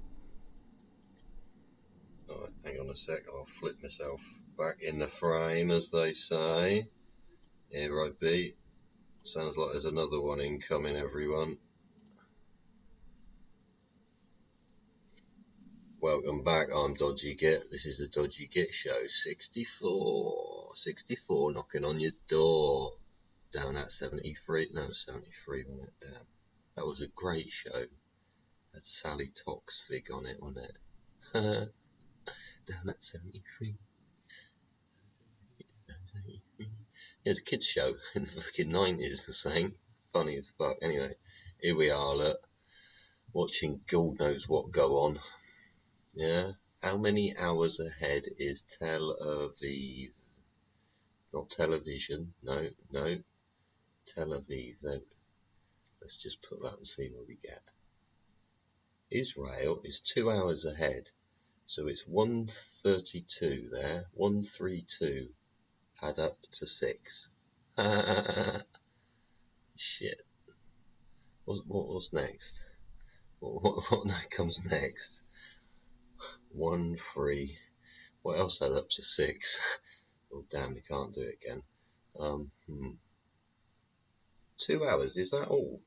Alright, hang on a sec, I'll flip myself back in the frame, as they say. Here I be. Sounds like there's another one incoming, everyone. Welcome back, I'm Dodgy Git. This is the Dodgy Git Show. 64 knocking on your door. Down at 73, no, 73 wasn't it? Damn. That was a great show. Had Sally Toxvig on it, wasn't it? Down at 73. Yeah, it's a kids show in the fucking 90s, the same. Funny as fuck. Anyway, here we are, look. Watching God knows what go on. Yeah? How many hours ahead is Tel Aviv? Not television. No. Tel Aviv. No. Let's just put that and see what we get. Israel is 2 hours ahead. So it's 1:32 there. 1:32. Add up to 6. Shit. What's next? What comes next? 1, 3. What else adds up to 6? Oh damn, we can't do it again. 2 hours, is that all?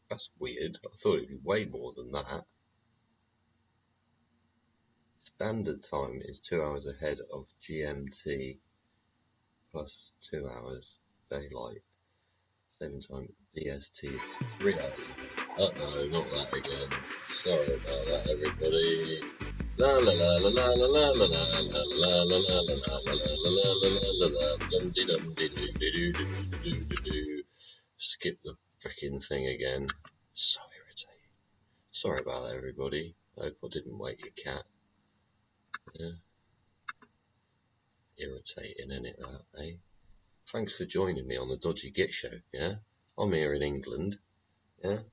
That's weird. I thought it'd be way more than that. Standard time is 2 hours ahead of GMT plus 2 hours daylight. Same time VST is 3 hours. Uh-oh, not that again. Sorry about that, everybody. La la la la la la la la la la la la la la la la. Skip the frickin' thing again. So irritating. Sorry about that, everybody. I hope I didn't wake your cat. Yeah. Irritating, innit, that, eh? Thanks for joining me on the Dodgy Git Show, yeah? I'm here in England, yeah?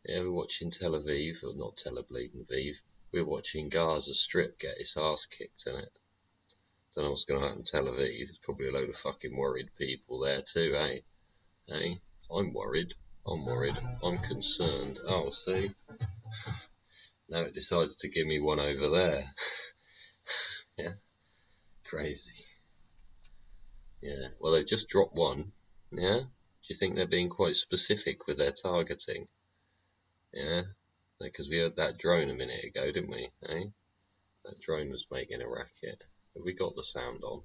Yeah, we're watching Tel Aviv, or not Tel Aviv. We're watching Gaza Strip get its ass kicked, innit? Don't know what's going to happen in Tel Aviv. There's probably a load of fucking worried people there too, eh? Eh? I'm worried. I'm concerned. Oh, see? Now it decides to give me one over there. Yeah? Crazy. Yeah, well, they've just dropped one. Yeah? Do you think they're being quite specific with their targeting? Yeah? Because we heard that drone a minute ago, didn't we? Eh? That drone was making a racket. Have we got the sound on?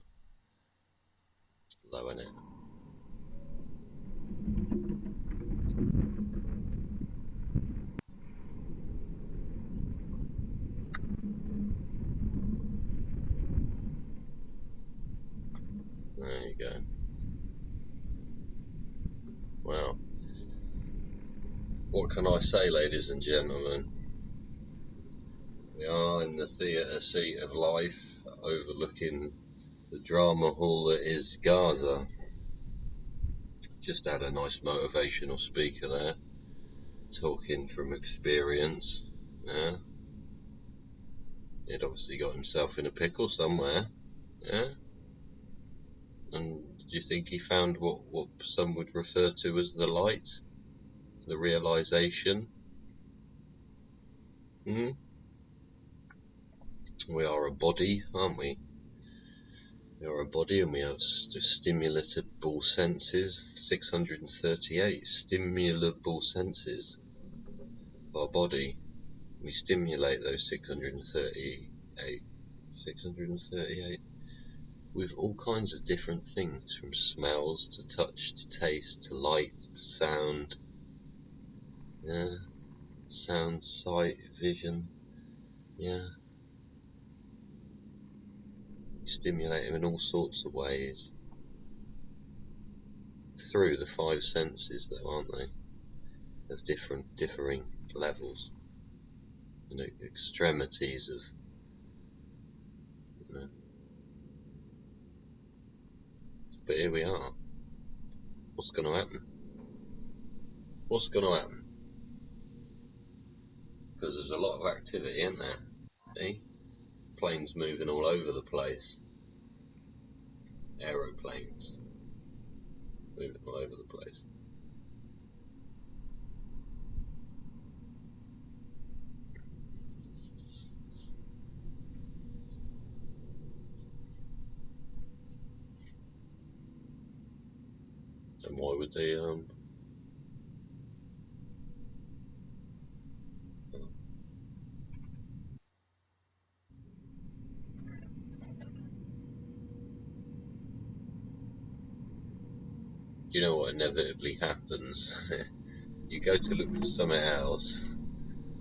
Low, innit? There you go. Well, what can I say, ladies and gentlemen? We are in the theatre seat of life, overlooking the drama hall that is Gaza. Just had a nice motivational speaker there, talking from experience. Yeah, he'd obviously got himself in a pickle somewhere. Yeah, And do you think he found what some would refer to as the light? The realization? We are a body, aren't we? We are a body, and we have stimulable senses, 638 stimulable senses of our body. We stimulate those 638 with all kinds of different things, from smells to touch to taste to light to sound. Yeah, sound, sight, vision. Yeah. Stimulate them in all sorts of ways. Through the five senses, though, aren't they? Of differing levels and extremities of, you know. But here we are. What's going to happen? What's going to happen? Because there's a lot of activity, isn't there? See? Planes moving all over the place. Aeroplanes moving all over the place. And why would they you know what inevitably happens? You go to look for something else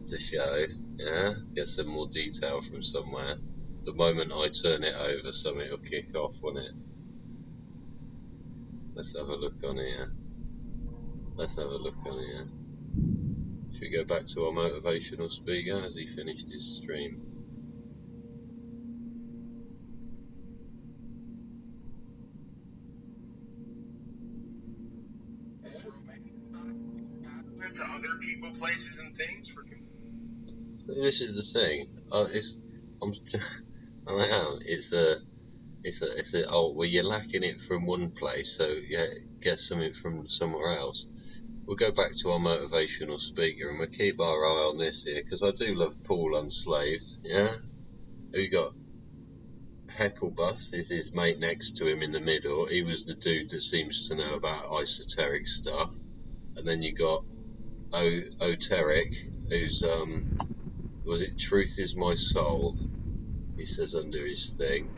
to show, yeah? Get some more detail from somewhere. The moment I turn it over, something will kick off, won't it? Let's have a look on here. Let's have a look on here. Should we go back to our motivational speaker as he finished his stream? To other people, places, and things. This is the thing. It's a. Oh, well, you're lacking it from one place, so yeah, get something from somewhere else. We'll go back to our motivational speaker, and we'll keep our eye on this here, because I do love Paul Unslaved. Yeah, who you got? Hecklebus is his mate next to him in the middle. He was the dude that seems to know about esoteric stuff. And then you got Oteric, who's was it Truth is My Soul? He says under his thing.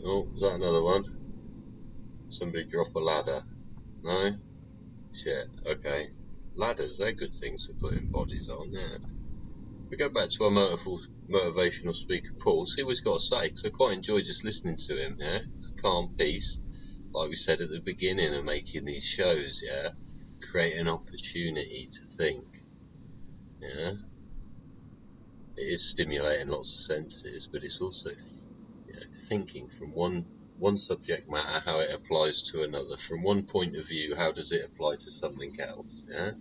Oh, is that another one? Somebody drop a ladder. No? Shit, okay. Ladders, they're good things for putting bodies on, yeah. We go back to our motivational speaker, Paul, see what he's got to say, because I quite enjoy just listening to him, yeah? It's calm peace, like we said at the beginning of making these shows, yeah? Create an opportunity to think, yeah? It is stimulating lots of senses, but it's also thinking from one subject matter, how it applies to another. From one point of view, how does it apply to something else, yeah?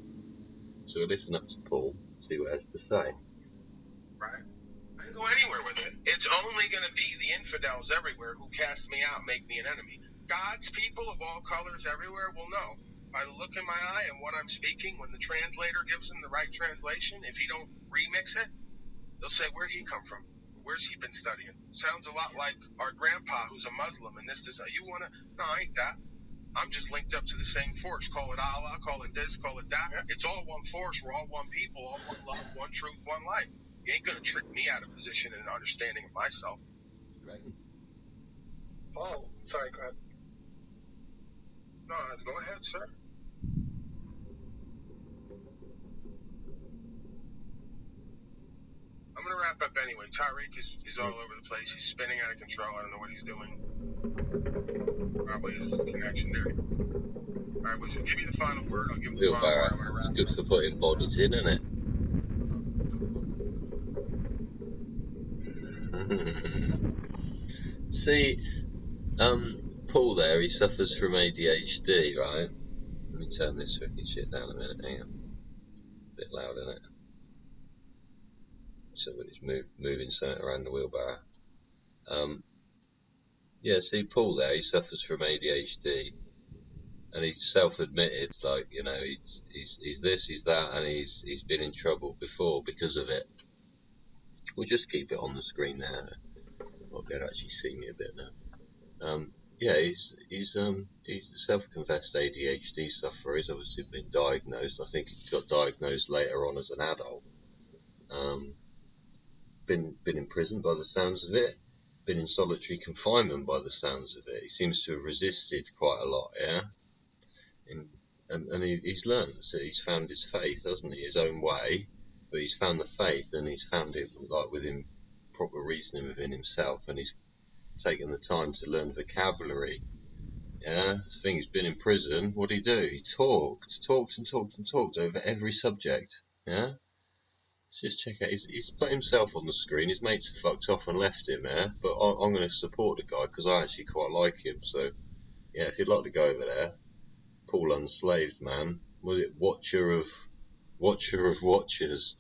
So we'll listen up to Paul, see what he has to say. Right? I can go anywhere with it. It's only going to be the infidels everywhere who cast me out, make me an enemy. God's people of all colors everywhere will know by the look in my eye and what I'm speaking. When the translator gives them the right translation, if he don't remix it, they'll say, where'd he come from? Where's he been studying? Sounds a lot like our grandpa who's a Muslim and this. You want to? No, I ain't that. I'm just linked up to the same force. Call it Allah, call it this, call it that. It's all one force. We're all one people, all one love, one truth, one life. You ain't going to trick me out of position and understanding of myself. Right. Oh, sorry, go ahead. No, go ahead, sir. I'm going to wrap up anyway. Tariq is all over the place. He's spinning out of control. I don't know what he's doing. Probably his connection there. All right, well, so give me the final word. I'll give him the final word. I'm going to wrap It's good for putting bodies in, isn't it? See, Paul there, he suffers from ADHD, right? Let me turn this freaking shit down a minute, hang on. A bit loud, isn't it? Somebody's moving something around the wheelbarrow. Yeah, see, Paul there, he suffers from ADHD, and he's self-admitted, like, you know, he's this, he's that, and he's been in trouble before because of it. We'll just keep it on the screen there. I'll be able to actually see me a bit now. Yeah, he's a self-confessed ADHD sufferer. He's obviously been diagnosed. I think he got diagnosed later on as an adult. Been in prison by the sounds of it. Been in solitary confinement by the sounds of it. He seems to have resisted quite a lot, yeah. And he's learned, so he's found his faith, hasn't he? His own way, but he's found the faith, and he's found it like within proper reasoning within himself, and he's taken the time to learn vocabulary. Yeah, the thing, he's been in prison. What did he do? He talked over every subject. Yeah. Let's just check out. He's put himself on the screen. His mates have fucked off and left him, yeah? But I'm going to support the guy because I actually quite like him. So, yeah, if you'd like to go over there, Paul Unslaved, man. Was it Watcher of Watchers?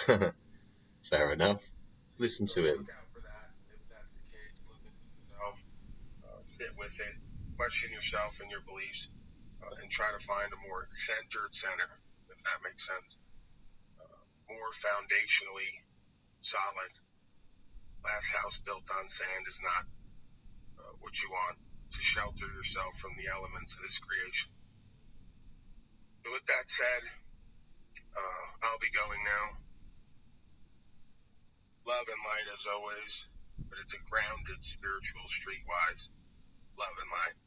Fair enough. Let's listen to him. Look out for that if that's the case. Look at yourself, sit with it, question yourself and your beliefs, and try to find a more centered center, if that makes sense. More foundationally solid. Glass house built on sand is not what you want to shelter yourself from the elements of this creation. But with that said, I'll be going now. Love and light as always, but it's a grounded, spiritual, streetwise love and light,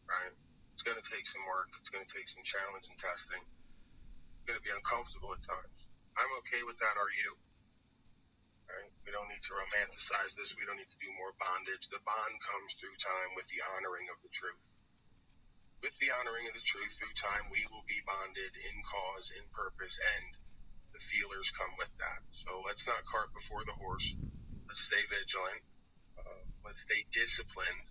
right? It's going to take some work. It's going to take some challenge and testing. It's going to be uncomfortable at times. I'm okay with that. Are you? Right? We don't need to romanticize this. We don't need to do more bondage. The bond comes through time with the honoring of the truth. With the honoring of the truth through time, we will be bonded in cause, in purpose, and the feelers come with that. So let's not cart before the horse. Let's stay vigilant. Let's stay disciplined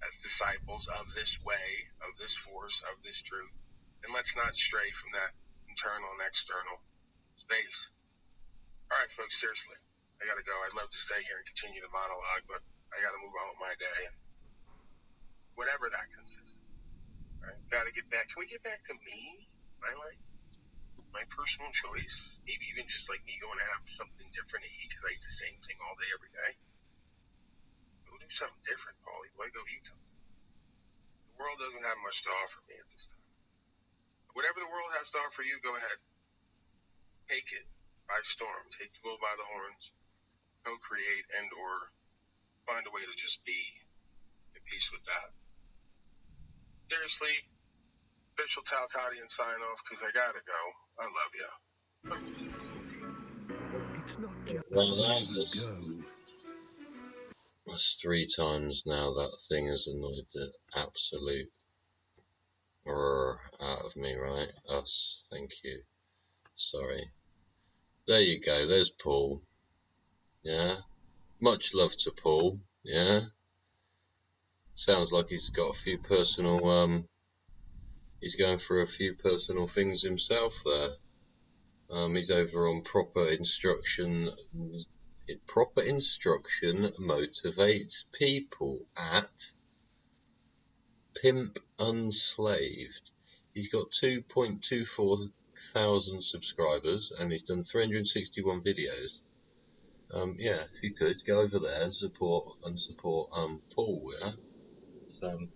as disciples of this way, of this force, of this truth. And let's not stray from that internal and external space. All right, folks, seriously, I got to go. I'd love to stay here and continue the monologue, but I got to move on with my day. And whatever that consists of. All right, got to get back. Can we get back to me? My life? My personal choice? Maybe even just like me going to have something different to eat because I eat the same thing all day, every day. Go do something different, Paulie. Why go eat something? The world doesn't have much to offer me at this time. Whatever the world has to offer you, go ahead. Take it by storm. Take the bull by the horns. Co-create and or find a way to just be at peace with that. Seriously, official Talcottian sign off because I gotta go. I love you. It's not just Well, that's 3 times now that thing has annoyed the absolute out of me, right? Us, thank you. Sorry. There you go, there's Paul. Yeah? Much love to Paul, yeah? Sounds like he's got a few personal, he's going through a few personal things himself there. He's over on Proper Instruction. Proper Instruction Motivates People at Pimp Unslaved. He's got 2.24 thousand subscribers and he's done 361 videos. Yeah, if you could go over there and support Paul, yeah. So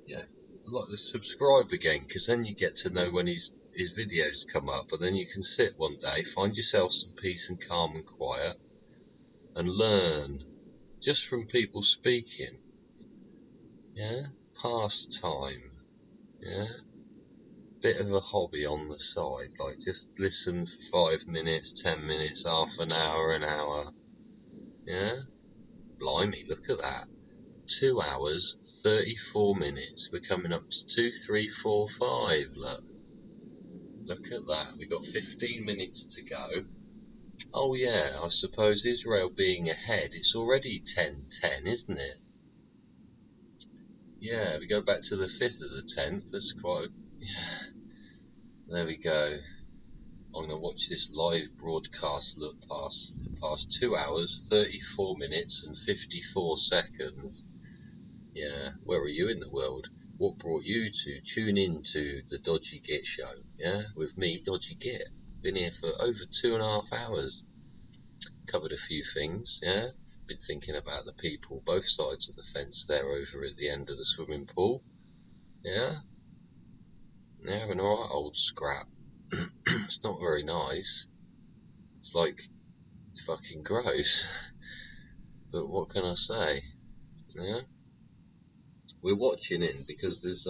yeah, I'd like to subscribe again because then you get to know when his videos come up, and then you can sit one day, find yourself some peace and calm and quiet, and learn just from people speaking. Yeah, pastime. Yeah, bit of a hobby on the side, like just listen for 5 minutes, 10 minutes, half an hour. Yeah, blimey, look at that. 2 hours, 34 minutes. We're coming up to 2, 3, 4, 5. Look at that. We've got 15 minutes to go. Oh yeah, I suppose Israel being ahead, it's already 10:10, isn't it? Yeah, we go back to the 5th of the 10th. That's quite... Yeah. There we go. I'm going to watch this live broadcast look past 2 hours, 34 minutes and 54 seconds. Yeah, where are you in the world? What brought you to tune in to the Dodgy Git show? Yeah, with me, Dodgy Git. Been here for over 2.5 hours. Covered a few things, yeah. Been thinking about the people, both sides of the fence there over at the end of the swimming pool. Yeah. They're having a right old scrap. It's not very nice. It's like, it's fucking gross. But what can I say? Yeah. We're watching in because there's,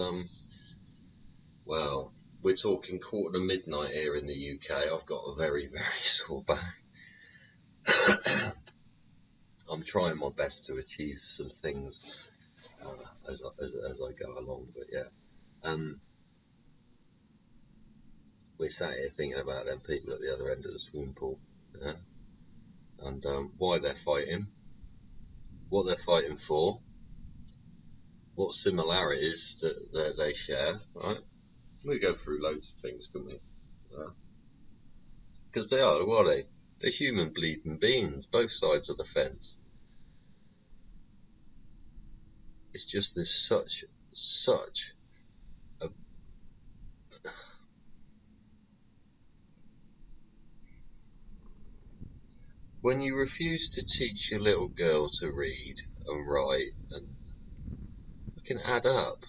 well, we're talking midnight here in the UK. I've got a very, very sore back. I'm trying my best to achieve some things as I go along, but yeah. We're sat here thinking about them people at the other end of the swimming pool, yeah? And why they're fighting, what they're fighting for, what similarities that they share, right? We go through loads of things, couldn't we? Because they are, what are they? They're human bleeding beings, both sides of the fence. It's just there's such a... When you refuse to teach your little girl to read and write and it can add up,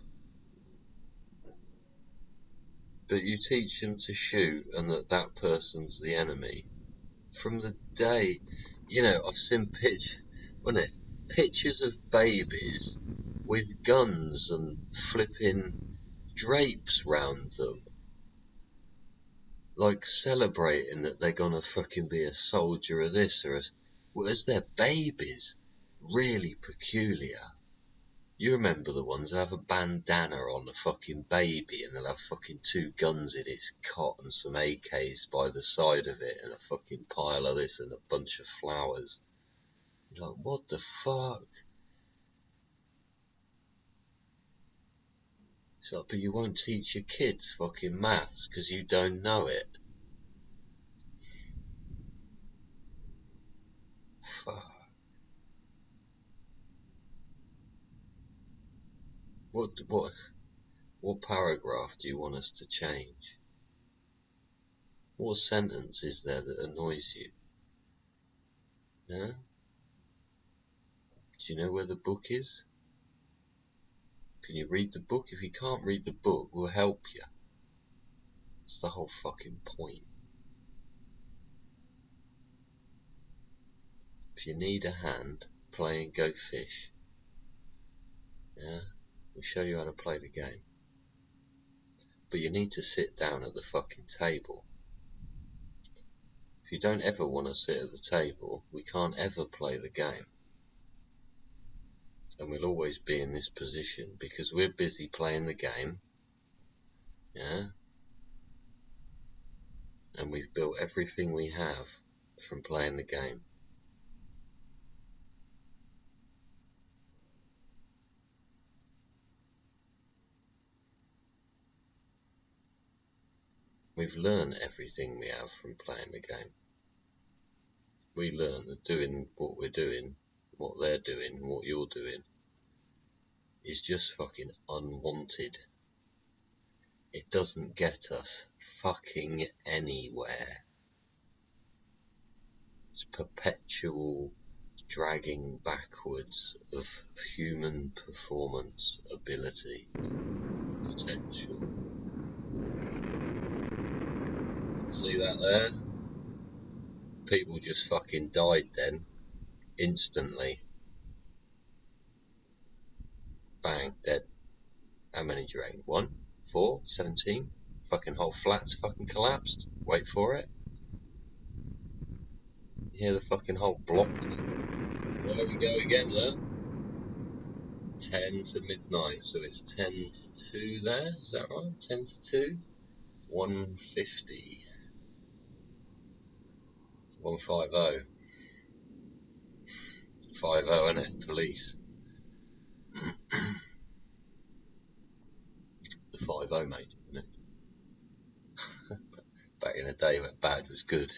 but you teach them to shoot and that person's the enemy, from the day, you know, I've seen pictures of babies with guns and flipping drapes round them, like celebrating that they're gonna fucking be a soldier of this or as they're babies. Really peculiar. You remember the ones that have a bandana on a fucking baby and they'll have fucking 2 guns in its cot and some AKs by the side of it and a fucking pile of this and a bunch of flowers. You're like, what the fuck? It's like, but you won't teach your kids fucking maths because you don't know it. Fuck. What paragraph do you want us to change? What sentence is there that annoys you? Yeah? Do you know where the book is? Can you read the book? If you can't read the book, we'll help you. That's the whole fucking point. If you need a hand, play and go fish. Yeah? We'll show you how to play the game. But you need to sit down at the fucking table. If you don't ever want to sit at the table, we can't ever play the game. And we'll always be in this position because we're busy playing the game. Yeah? And we've built everything we have from playing the game. We've learned everything we have from playing the game. We learn that doing what we're doing, what they're doing, what you're doing, is just fucking unwanted. It doesn't get us fucking anywhere. It's perpetual dragging backwards of human performance, ability, potential. See that there? People just fucking died then, instantly. Bang, dead. How many do you reckon? 1, 4, 17? Fucking whole flats fucking collapsed. Wait for it. You hear the fucking whole blocked. There we go again, look. 10 to midnight, so it's 10 to 2 there, is that right? 10 to 2? 150. 150. 50, innit? Police. The 50, mate, isn't it? Back in the day when bad was good.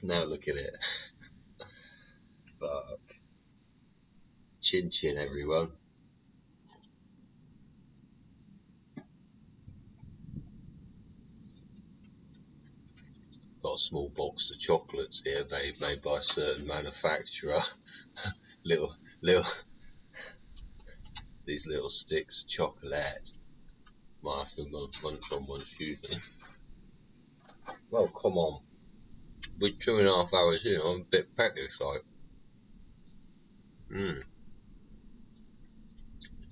Now look at it. Fuck. Chin chin, everyone. got a small box of chocolates here, babe, made by a certain manufacturer. little, these little sticks of chocolate. Might have to munch on one, excuse me. Well, come on. We're 2.5 hours in, I'm a bit peckish, like.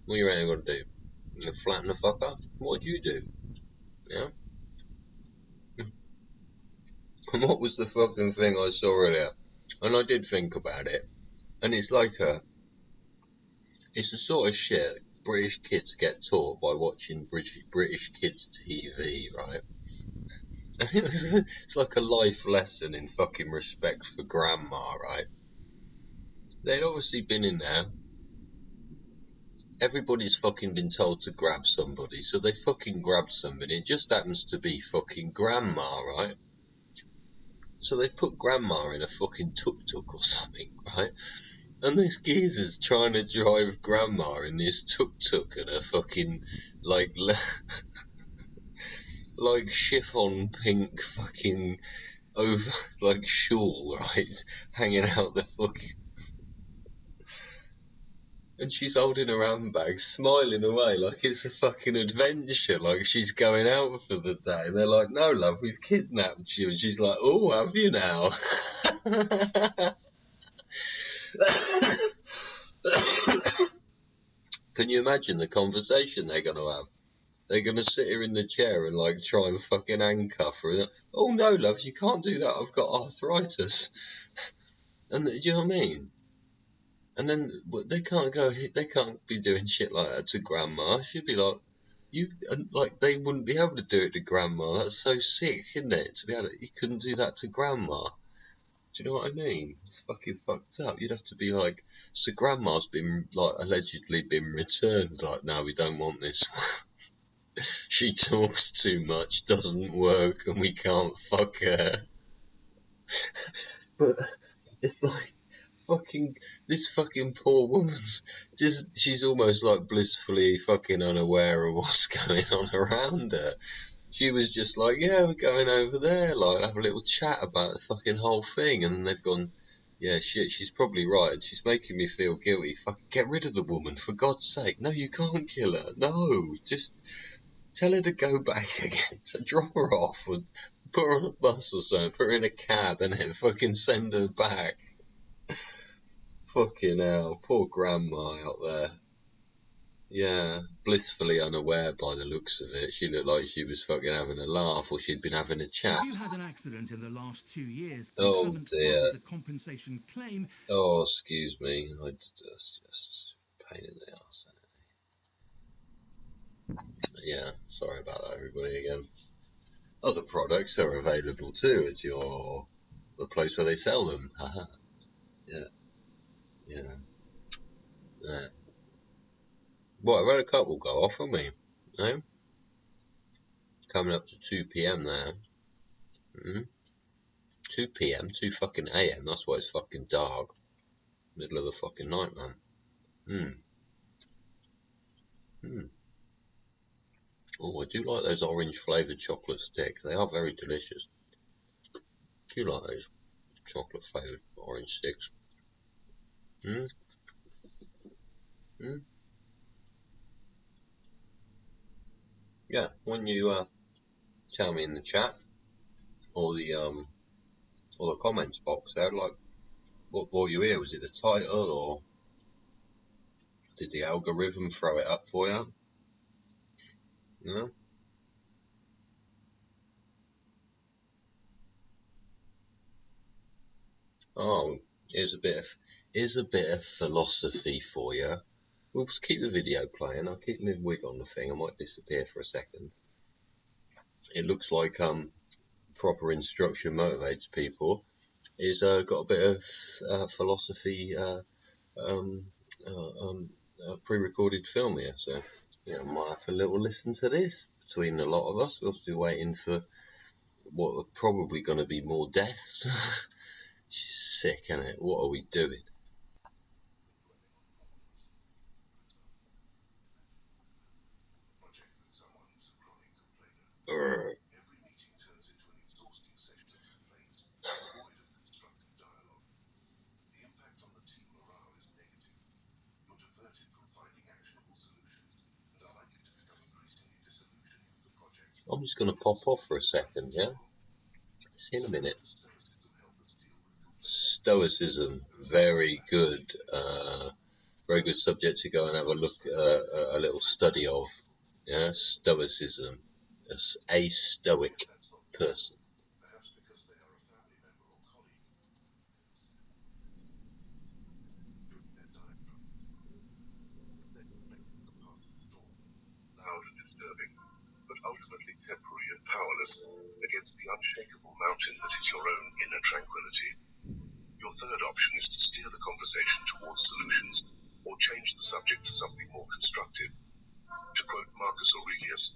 What you ain't gonna do? You gonna flatten the fuck up? What'd you do? Yeah? And what was the fucking thing I saw earlier? And I did think about it. And it's like it's the sort of shit British kids get taught by watching British kids TV, right? And it's like a life lesson in fucking respect for grandma, right? They'd obviously been in there. Everybody's fucking been told to grab somebody, so they fucking grabbed somebody. It just happens to be fucking grandma, right? So they put grandma in a fucking tuk-tuk or something, right? And this geezer's trying to drive grandma in this tuk-tuk and a fucking, like chiffon pink fucking over, like, shawl, right? Hanging out the fucking... And she's holding her handbag, smiling away like it's a fucking adventure, like she's going out for the day. And they're like, no, love, we've kidnapped you. And she's like, oh, have you now? Can you imagine the conversation they're going to have? They're going to sit her in the chair and, like, try and fucking handcuff her. Oh, no, love, you can't do that. I've got arthritis. And do you know what I mean? And then they can't be doing shit like that to grandma. She'd be like, they wouldn't be able to do it to grandma. That's so sick, isn't it? To be able to, you couldn't do that to grandma. Do you know what I mean? It's fucking fucked up. You'd have to be like, so grandma's been, like, allegedly been returned. Like, no, we don't want this. She talks too much, doesn't work, and we can't fuck her. But it's like, this fucking poor woman's she's almost like blissfully fucking unaware of what's going on around her. She was just like, yeah, we're going over there, like, have a little chat about the fucking whole thing. And then they've gone, yeah, shit, she's probably right, and she's making me feel guilty. Fucking get rid of the woman, for God's sake. No, you can't kill her. No, just tell her to go back again. So drop her off, or put her on a bus or something, put her in a cab, and then fucking send her back. Fucking hell, poor grandma out there. Yeah, blissfully unaware by the looks of it. She looked like she was fucking having a laugh, or she'd been having a chat. Have you had an accident in the last 2 years and Oh haven't dear. filed a compensation claim? Oh, excuse me. Just pain in the arse. Yeah, sorry about that, everybody, again. Other products are available too at the place where they sell them. Haha. Yeah. Well, I've had a couple go off on me. Eh? Coming up to 2 p.m. there. 2 p.m., 2 fucking a.m. That's why it's fucking dark. Middle of the fucking night, man. Oh, I do like those orange flavoured chocolate sticks. They are very delicious. Do you like those chocolate flavoured orange sticks? Yeah, when you tell me in the chat or the comments box there, like, what brought you here? Was it the title, or did the algorithm throw it up for you? You know? Oh, here's a bit of philosophy for you. We'll just keep the video playing. I'll keep my wig on the thing. I might disappear for a second. It looks like proper instruction motivates people. It's got a bit of philosophy pre-recorded film here, so yeah, I might have a little listen to this between a lot of us. We'll be waiting for what are probably going to be more deaths. She's sick, isn't it? What are we doing? I'm just going to pop off for a second, yeah? See you in a minute. Stoicism, very good subject to go and have a look, a little study of. Yeah, Stoicism, a stoic person. Loud and disturbing, but ultimately temporary and powerless against the unshakable mountain that is your own inner tranquility. Your third option is to steer the conversation towards solutions or change the subject to something more constructive. To quote Marcus Aurelius,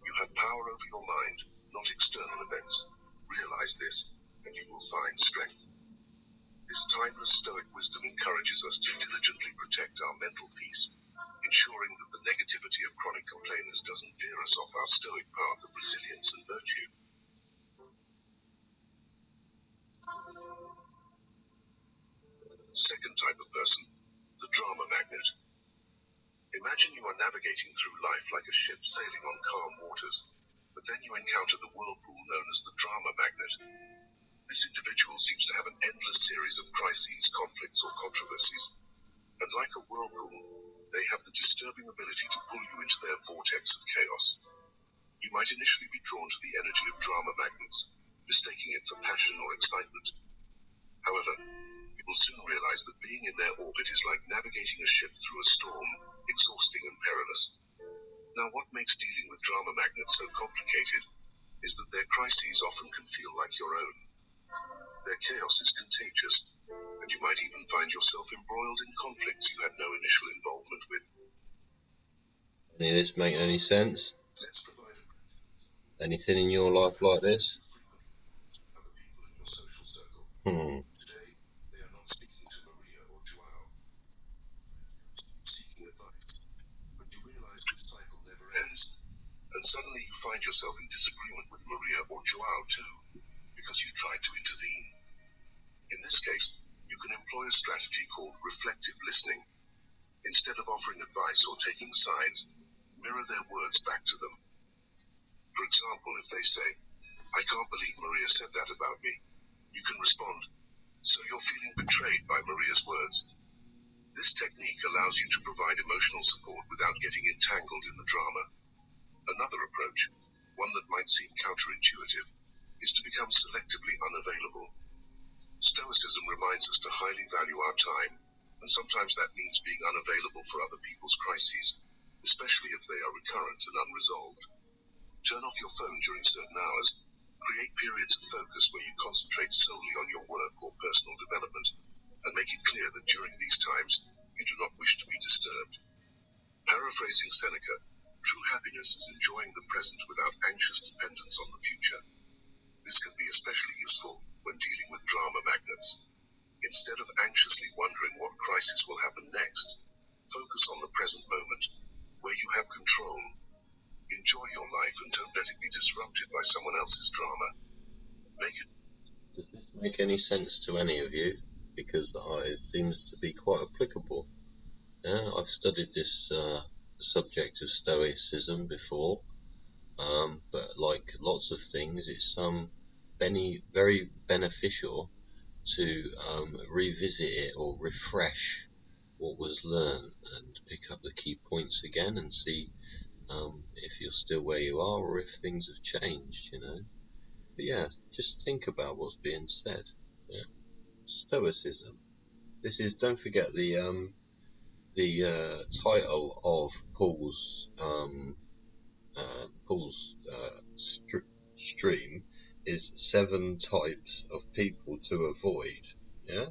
you have power over your mind, not external events. Realize this, and you will find strength. This timeless Stoic wisdom encourages us to diligently protect our mental peace, ensuring that the negativity of chronic complainers doesn't veer us off our Stoic path of resilience and virtue. Second type of person, the drama magnet. Imagine you are navigating through life like a ship sailing on calm waters, but then you encounter the whirlpool known as the drama magnet. This individual seems to have an endless series of crises, conflicts, or controversies, and like a whirlpool, they have the disturbing ability to pull you into their vortex of chaos. You might initially be drawn to the energy of drama magnets, mistaking it for passion or excitement. However, you will soon realize that being in their orbit is like navigating a ship through a storm, exhausting and perilous. Now, what makes dealing with drama magnets so complicated is that their crises often can feel like your own. Their chaos is contagious, and you might even find yourself embroiled in conflicts you had no initial involvement with. Any of this make any sense? Anything in your life like this? Today, they are not speaking to Maria or Joao. Seeking advice, but you realize this cycle never ends, and suddenly you find yourself in disagreement with Maria or Joao too, because you tried to intervene. In this case, you can employ a strategy called reflective listening. Instead of offering advice or taking sides, mirror their words back to them. For example, if they say, "I can't believe Maria said that about me," you can respond, "So you're feeling betrayed by Maria's words." This technique allows you to provide emotional support without getting entangled in the drama. Another approach, one that might seem counterintuitive, is to become selectively unavailable. Stoicism reminds us to highly value our time, and sometimes that means being unavailable for other people's crises, especially if they are recurrent and unresolved. Turn off your phone during certain hours. Create periods of focus where you concentrate solely on your work or personal development, and make it clear that during these times, you do not wish to be disturbed. Paraphrasing Seneca, true happiness is enjoying the present without anxious dependence on the future. This can be especially useful when dealing with drama magnets. Instead of anxiously wondering what crisis will happen next, focus on the present moment, where you have control. Enjoy your life and don't let it be disrupted by someone else's drama. Does this make any sense to any of you? Because it seems to be quite applicable. Yeah, I've studied this subject of Stoicism before, but like lots of things, it's very beneficial to revisit it or refresh what was learned and pick up the key points again and see if you're still where you are or if things have changed, you know. But yeah, just think about what's being said. Yeah. Stoicism. This is, don't forget the title of Paul's stream is 7 types of people to avoid. Yeah.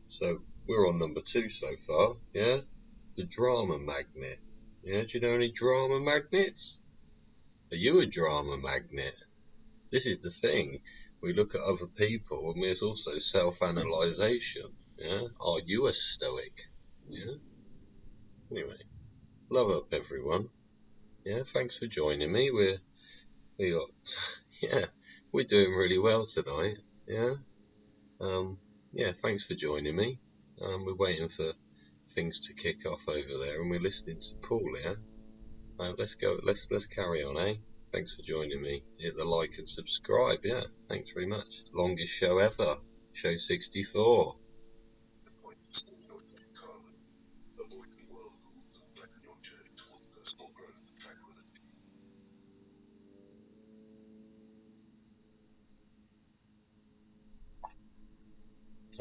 So we're on number 2 so far. Yeah. The drama magnet. Yeah. Do you know any drama magnets? Are you a drama magnet? This is the thing. We look at other people, and there's also self-analyzation. Yeah. Are you a stoic? Yeah. Anyway, love up everyone. Yeah. Thanks for joining me. We're doing really well tonight. Yeah. Yeah. Thanks for joining me. We're waiting for things to kick off over there, and we're listening to Paul, yeah? Let's go. Let's carry on, eh? Thanks for joining me. Hit the like and subscribe, yeah. Thanks very much. Longest show ever. Show 64.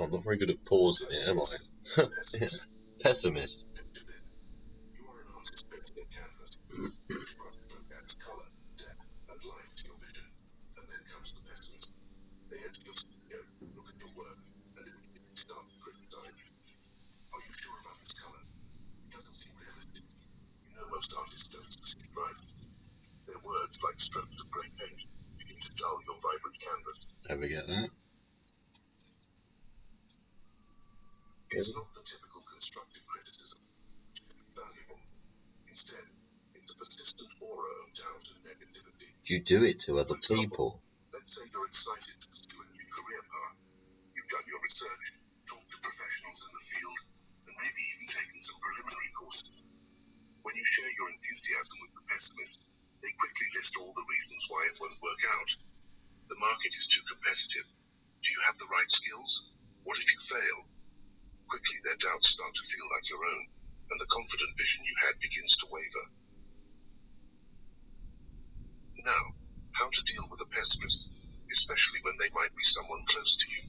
I'm not very good at pausing it, am I? Yeah. Pessimist. You are an artist painting a canvas. Each brushstroke adds color, depth, and life to your vision. And then comes the pessimist. They enter your studio, look at your work, and immediately start to criticize you. Are you sure about this color? It doesn't seem realistic. You know most artists don't succeed, right? Their words, like strokes of grey paint, begin to dull your vibrant canvas. Ever get that? It's not the typical constructive criticism, which can be valuable. Instead, it's a persistent aura of doubt and negativity. You do it to other people. Let's say you're excited to pursue a new career path. You've done your research, talked to professionals in the field, and maybe even taken some preliminary courses. When you share your enthusiasm with the pessimist, they quickly list all the reasons why it won't work out. The market is too competitive. Do you have the right skills? What if you fail? Quickly their doubts start to feel like your own, and the confident vision you had begins to waver. Now, how to deal with a pessimist, especially when they might be someone close to you.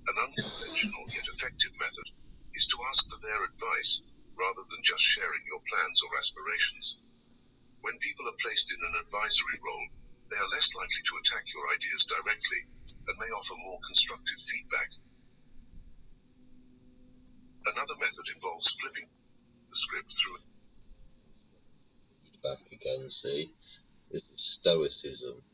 An unconventional yet effective method is to ask for their advice rather than just sharing your plans or aspirations. When people are placed in an advisory role, they are less likely to attack your ideas directly and may offer more constructive feedback. Another method involves flipping the script through. Back again, see? This is Stoicism.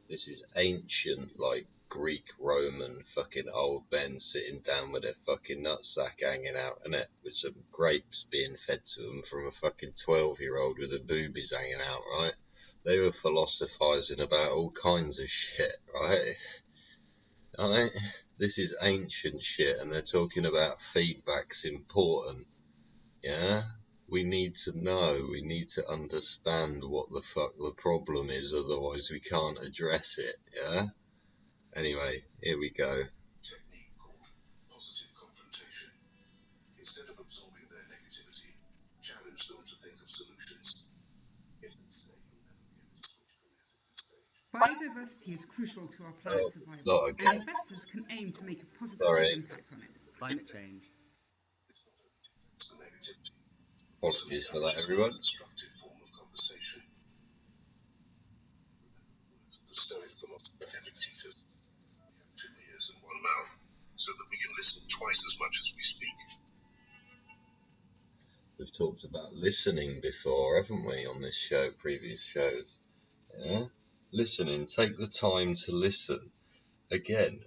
This is ancient, like, Greek, Roman, fucking old men sitting down with their fucking nutsack hanging out, innit? With some grapes being fed to them from a fucking 12-year-old with the boobies hanging out, right? They were philosophizing about all kinds of shit, right? Right? This is ancient shit, and they're talking about feedback's important, yeah? We need to know, we need to understand what the fuck the problem is, otherwise we can't address it, yeah? Anyway, here we go. Technique called positive confrontation. Instead of absorbing their negativity, challenge them to think of solutions. If they say you'll never be able to switch careers at this stage. Biodiversity is crucial to our planet's survival, not and again. investors can aim to make a positive Sorry. impact on it. Climate change. The negativity. Apologies for that, everyone. Constructive form of conversation. Remember the words of the Stoic philosopher Epictetus. We have 2 ears and 1 mouth, so that we can listen twice as much as we speak. We've talked about listening before, haven't we, on this show, previous shows? Yeah? Listening, take the time to listen. Again,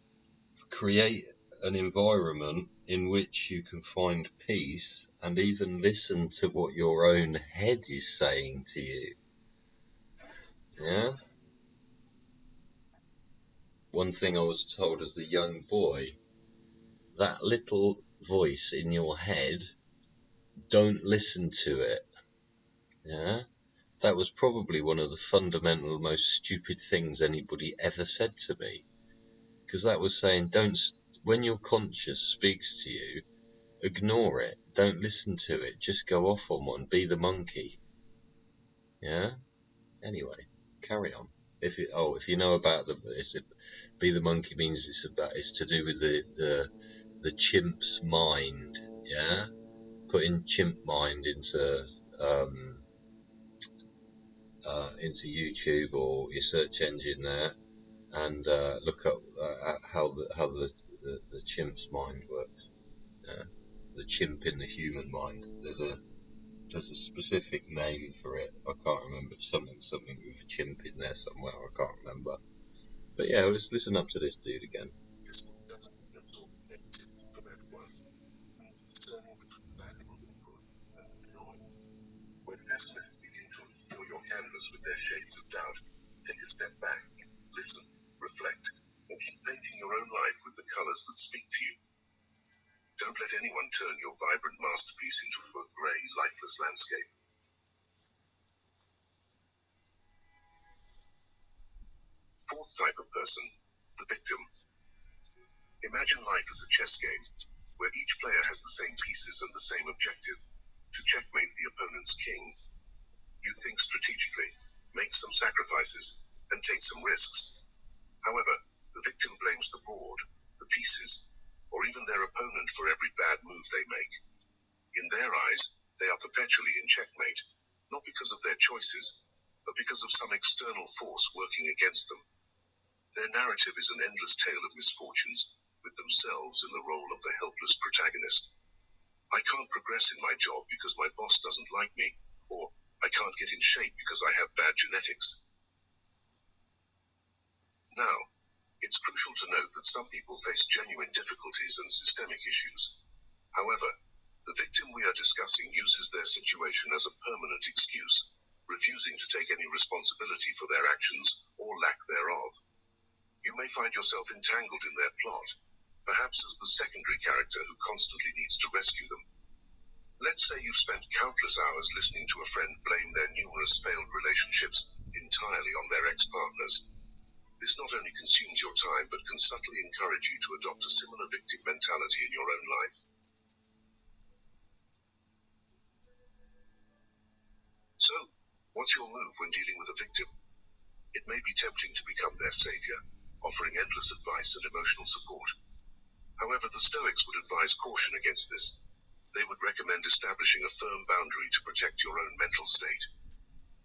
create an environment in which you can find peace and even listen to what your own head is saying to you. Yeah? One thing I was told as a young boy, that little voice in your head, don't listen to it. Yeah? That was probably one of the fundamental, most stupid things anybody ever said to me. Because that was saying, when your conscience speaks to you, ignore it. Don't listen to it. Just go off on one. Be the monkey. Yeah? Anyway, carry on. If you know about be the monkey means it's to do with the chimp's mind. Yeah? Putting chimp mind into YouTube or your search engine there, and look up how the chimp's mind works. Yeah? The chimp in the human mind. There's a specific name for it. I can't remember. Something with a chimp in there somewhere. I can't remember. But yeah, let's listen up to this dude again. From everyone. Discerning between valuable input and noise. When pessimists begin to obscure your canvas with their shades of doubt, take a step back, listen, reflect, and keep painting your own life with the colors that speak to you. Don't let anyone turn your vibrant masterpiece into a grey, lifeless landscape. Fourth type of person, the victim. Imagine life as a chess game, where each player has the same pieces and the same objective, to checkmate the opponent's king. You think strategically, make some sacrifices, and take some risks. However, the victim blames the board, the pieces, or even their opponent for every bad move they make. In their eyes, they are perpetually in checkmate, not because of their choices, but because of some external force working against them. Their narrative is an endless tale of misfortunes, with themselves in the role of the helpless protagonist. I can't progress in my job because my boss doesn't like me, or I can't get in shape because I have bad genetics. Now, it's crucial to note that some people face genuine difficulties and systemic issues. However, the victim we are discussing uses their situation as a permanent excuse, refusing to take any responsibility for their actions or lack thereof. You may find yourself entangled in their plot, perhaps as the secondary character who constantly needs to rescue them. Let's say you've spent countless hours listening to a friend blame their numerous failed relationships entirely on their ex-partners. This not only consumes your time, but can subtly encourage you to adopt a similar victim mentality in your own life. So, what's your move when dealing with a victim? It may be tempting to become their savior, offering endless advice and emotional support. However, the Stoics would advise caution against this. They would recommend establishing a firm boundary to protect your own mental state.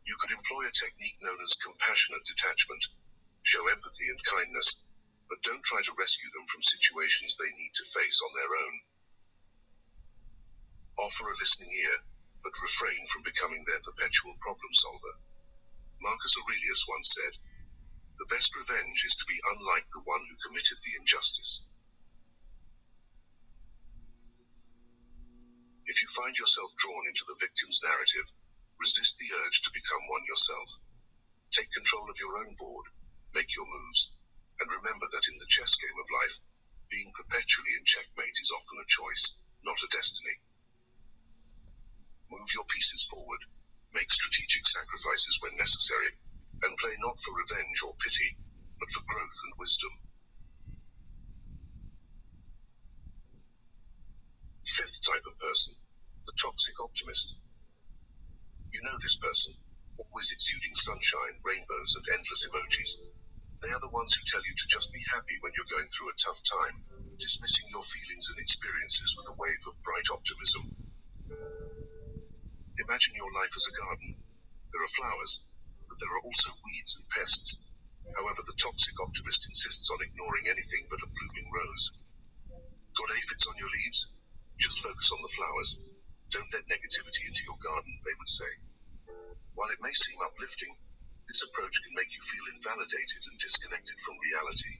You could employ a technique known as compassionate detachment. Show empathy and kindness, but don't try to rescue them from situations they need to face on their own. Offer a listening ear, but refrain from becoming their perpetual problem solver. Marcus Aurelius once said, "The best revenge is to be unlike the one who committed the injustice." If you find yourself drawn into the victim's narrative, resist the urge to become one yourself. Take control of your own board, make your moves, and remember that in the chess game of life, being perpetually in checkmate is often a choice, not a destiny. Move your pieces forward, make strategic sacrifices when necessary, and play not for revenge or pity, but for growth and wisdom. Fifth type of person, the toxic optimist. You know this person, always exuding sunshine, rainbows, and endless emojis. They are the ones who tell you to just be happy when you're going through a tough time, dismissing your feelings and experiences with a wave of bright optimism. Imagine your life as a garden. There are flowers, but there are also weeds and pests. However, the toxic optimist insists on ignoring anything but a blooming rose. Got aphids on your leaves? Just focus on the flowers. Don't let negativity into your garden, they would say. While it may seem uplifting, this approach can make you feel invalidated and disconnected from reality.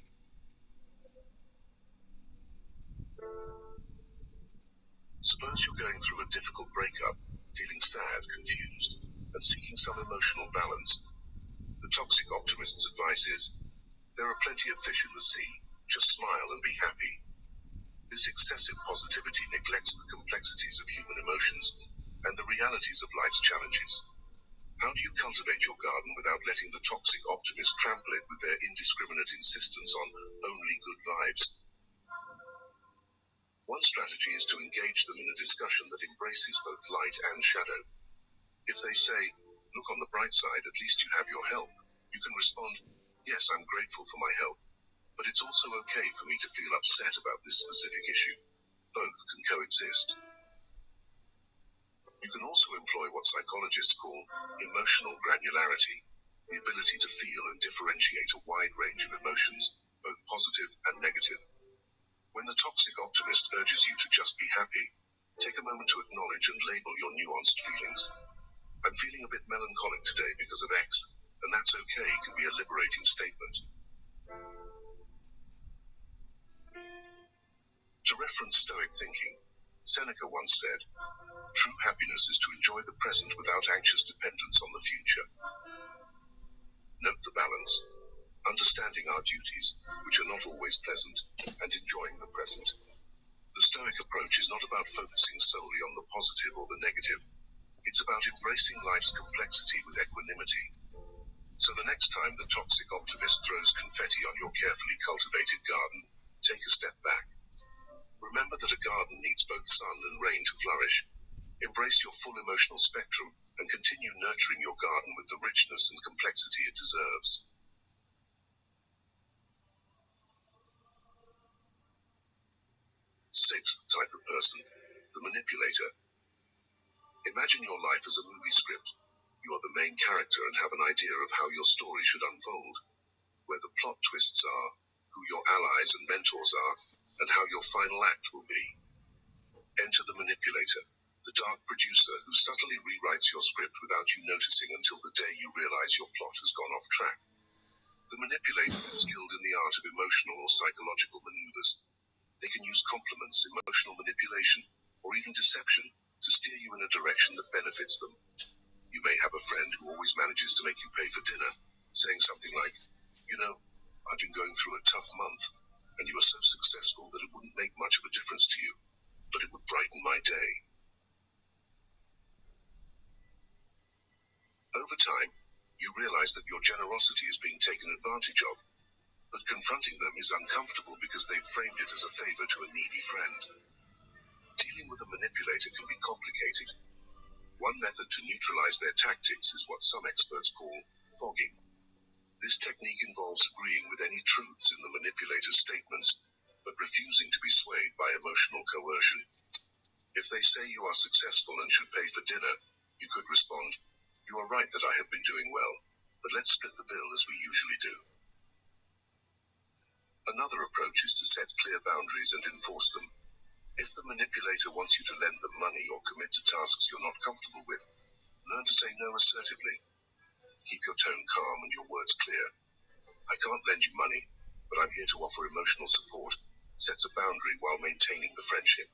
Suppose you're going through a difficult breakup, feeling sad, confused, and seeking some emotional balance. The toxic optimist's advice is, there are plenty of fish in the sea, just smile and be happy. This excessive positivity neglects the complexities of human emotions and the realities of life's challenges. How do you cultivate your garden without letting the toxic optimist trample it with their indiscriminate insistence on only good vibes? One strategy is to engage them in a discussion that embraces both light and shadow. If they say, "Look on the bright side, at least you have your health," you can respond, "Yes, I'm grateful for my health, but it's also okay for me to feel upset about this specific issue. Both can coexist." You can also employ what psychologists call emotional granularity, the ability to feel and differentiate a wide range of emotions, both positive and negative. When the toxic optimist urges you to just be happy, take a moment to acknowledge and label your nuanced feelings. "I'm feeling a bit melancholic today because of X, and that's okay," can be a liberating statement. To reference Stoic thinking, Seneca once said, "True happiness is to enjoy the present without anxious dependence on the future." Note the balance, understanding our duties, which are not always pleasant, and enjoying the present. The Stoic approach is not about focusing solely on the positive or the negative. It's about embracing life's complexity with equanimity. So the next time the toxic optimist throws confetti on your carefully cultivated garden, take a step back. Remember that a garden needs both sun and rain to flourish. Embrace your full emotional spectrum and continue nurturing your garden with the richness and complexity it deserves. Sixth type of person, the manipulator. Imagine your life as a movie script. You are the main character and have an idea of how your story should unfold, where the plot twists are, who your allies and mentors are, and how your final act will be. Enter the manipulator, the dark producer who subtly rewrites your script without you noticing until the day you realize your plot has gone off track. The manipulator is skilled in the art of emotional or psychological maneuvers. They can use compliments, emotional manipulation, or even deception to steer you in a direction that benefits them. You may have a friend who always manages to make you pay for dinner, saying something like, "You know, I've been going through a tough month, and you are so successful that it wouldn't make much of a difference to you, but it would brighten my day." Over time, you realize that your generosity is being taken advantage of, but confronting them is uncomfortable because they've framed it as a favor to a needy friend. Dealing with a manipulator can be complicated. One method to neutralize their tactics is what some experts call fogging. This technique involves agreeing with any truths in the manipulator's statements, but refusing to be swayed by emotional coercion. If they say you are successful and should pay for dinner, you could respond, "You are right that I have been doing well, but let's split the bill as we usually do." Another approach is to set clear boundaries and enforce them. If the manipulator wants you to lend them money or commit to tasks you're not comfortable with, learn to say no assertively. Keep your tone calm and your words clear. "I can't lend you money, but I'm here to offer emotional support," sets a boundary while maintaining the friendship.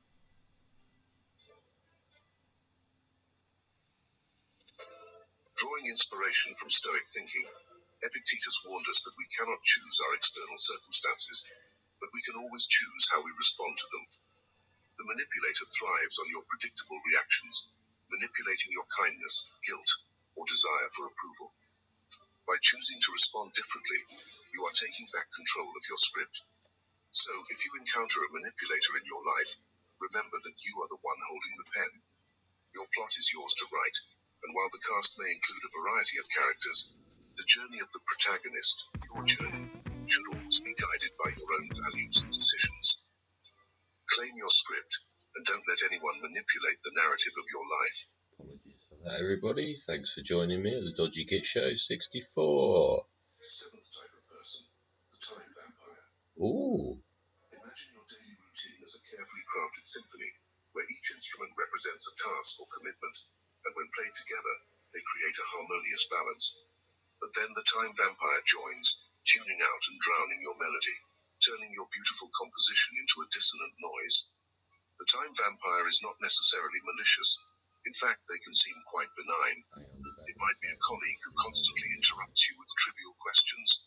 Drawing inspiration from Stoic thinking, Epictetus warned us that we cannot choose our external circumstances, but we can always choose how we respond to them. The manipulator thrives on your predictable reactions, manipulating your kindness, guilt, or desire for approval. By choosing to respond differently, you are taking back control of your script. So, if you encounter a manipulator in your life, remember that you are the one holding the pen. Your plot is yours to write, and while the cast may include a variety of characters, the journey of the protagonist, your journey, should always be guided by your own values and decisions. Claim your script, and don't let anyone manipulate the narrative of your life. Apologies for that, everybody. Thanks for joining me at the Dodgy Git Show 64. Seventh type of person, the time vampire. Ooh. Imagine your daily routine as a carefully crafted symphony, where each instrument represents a task or commitment, and when played together, they create a harmonious balance. But then the time vampire joins, tuning out and drowning your melody, turning your beautiful composition into a dissonant noise. The time vampire is not necessarily malicious. In fact, they can seem quite benign. It might be a colleague who constantly interrupts you with trivial questions,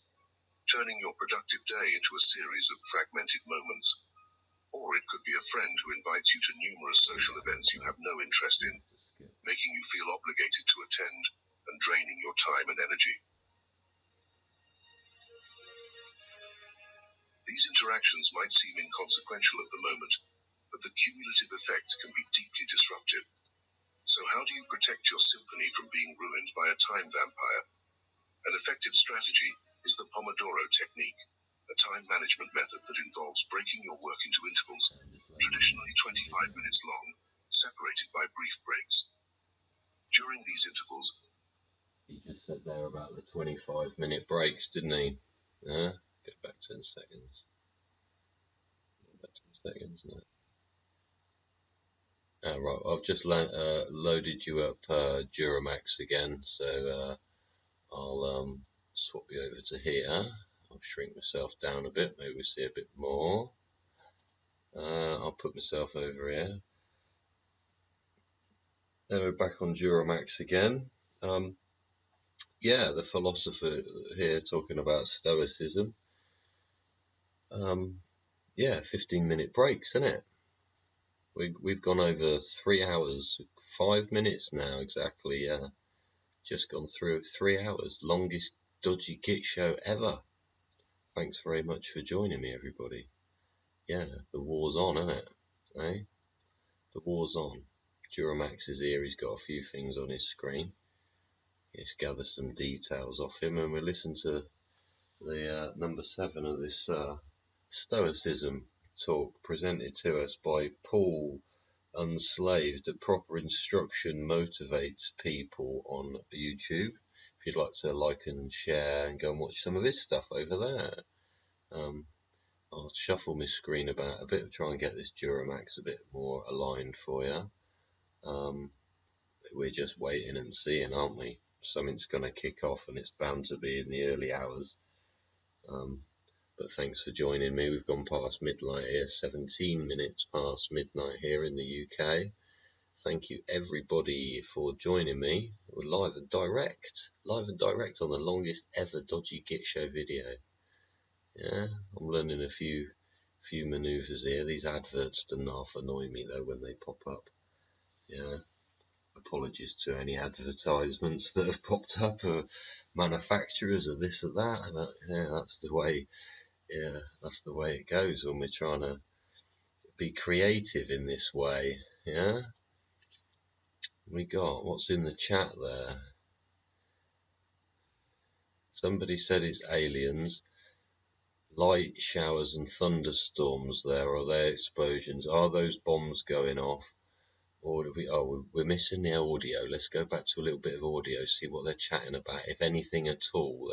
turning your productive day into a series of fragmented moments. Or it could be a friend who invites you to numerous social events you have no interest in, making you feel obligated to attend and draining your time and energy. These interactions might seem inconsequential at the moment, but the cumulative effect can be deeply disruptive. So how do you protect your symphony from being ruined by a time vampire? An effective strategy is the Pomodoro technique, a time management method that involves breaking your work into intervals, traditionally 25 minutes long, separated by brief breaks. During these intervals, He just said there about the 25-minute breaks, didn't he? Get back 10 seconds. Get back 10 seconds, no. Right, I've just loaded you up Duramax again, so I'll swap you over to here. I'll shrink myself down a bit, maybe we see a bit more. I'll put myself over here. Then we're back on Duramax again. Yeah, the philosopher here talking about Stoicism. Yeah, 15-minute breaks, isn't it? We've gone over 3 hours, 5 minutes now exactly. Just gone through 3 hours, longest dodgy git show ever. Thanks very much for joining me, everybody. Yeah, the war's on, isn't it? Eh? The war's on. Duramax is here. He's got a few things on his screen. Let's gather some details off him, and we'll listen to the number 7 of this Stoicism talk presented to us by Paul Unslaved. That proper instruction motivates people on YouTube. If you'd like to like and share and go and watch some of his stuff over there. I'll shuffle my screen about a bit, try and get this Duramax a bit more aligned for you. We're just waiting and seeing, aren't we? Something's going to kick off, and it's bound to be in the early hours. But thanks for joining me. We've gone past midnight here, 17 minutes past midnight here in the UK. Thank you everybody for joining me. We're live and direct on the longest ever dodgy git show video. Yeah, I'm learning a few manoeuvres here. These adverts do not annoy me though when they pop up. Yeah, apologies to any advertisements that have popped up, or manufacturers or this or that. But, yeah, that's the way. Yeah, that's the way it goes when we're trying to be creative in this way. Yeah. We got what's in the chat there. Somebody said it's aliens. Light showers and thunderstorms there. Are there explosions? Are those bombs going off? Or do we? Oh, we're missing the audio. Let's go back to a little bit of audio, see what they're chatting about, if anything at all.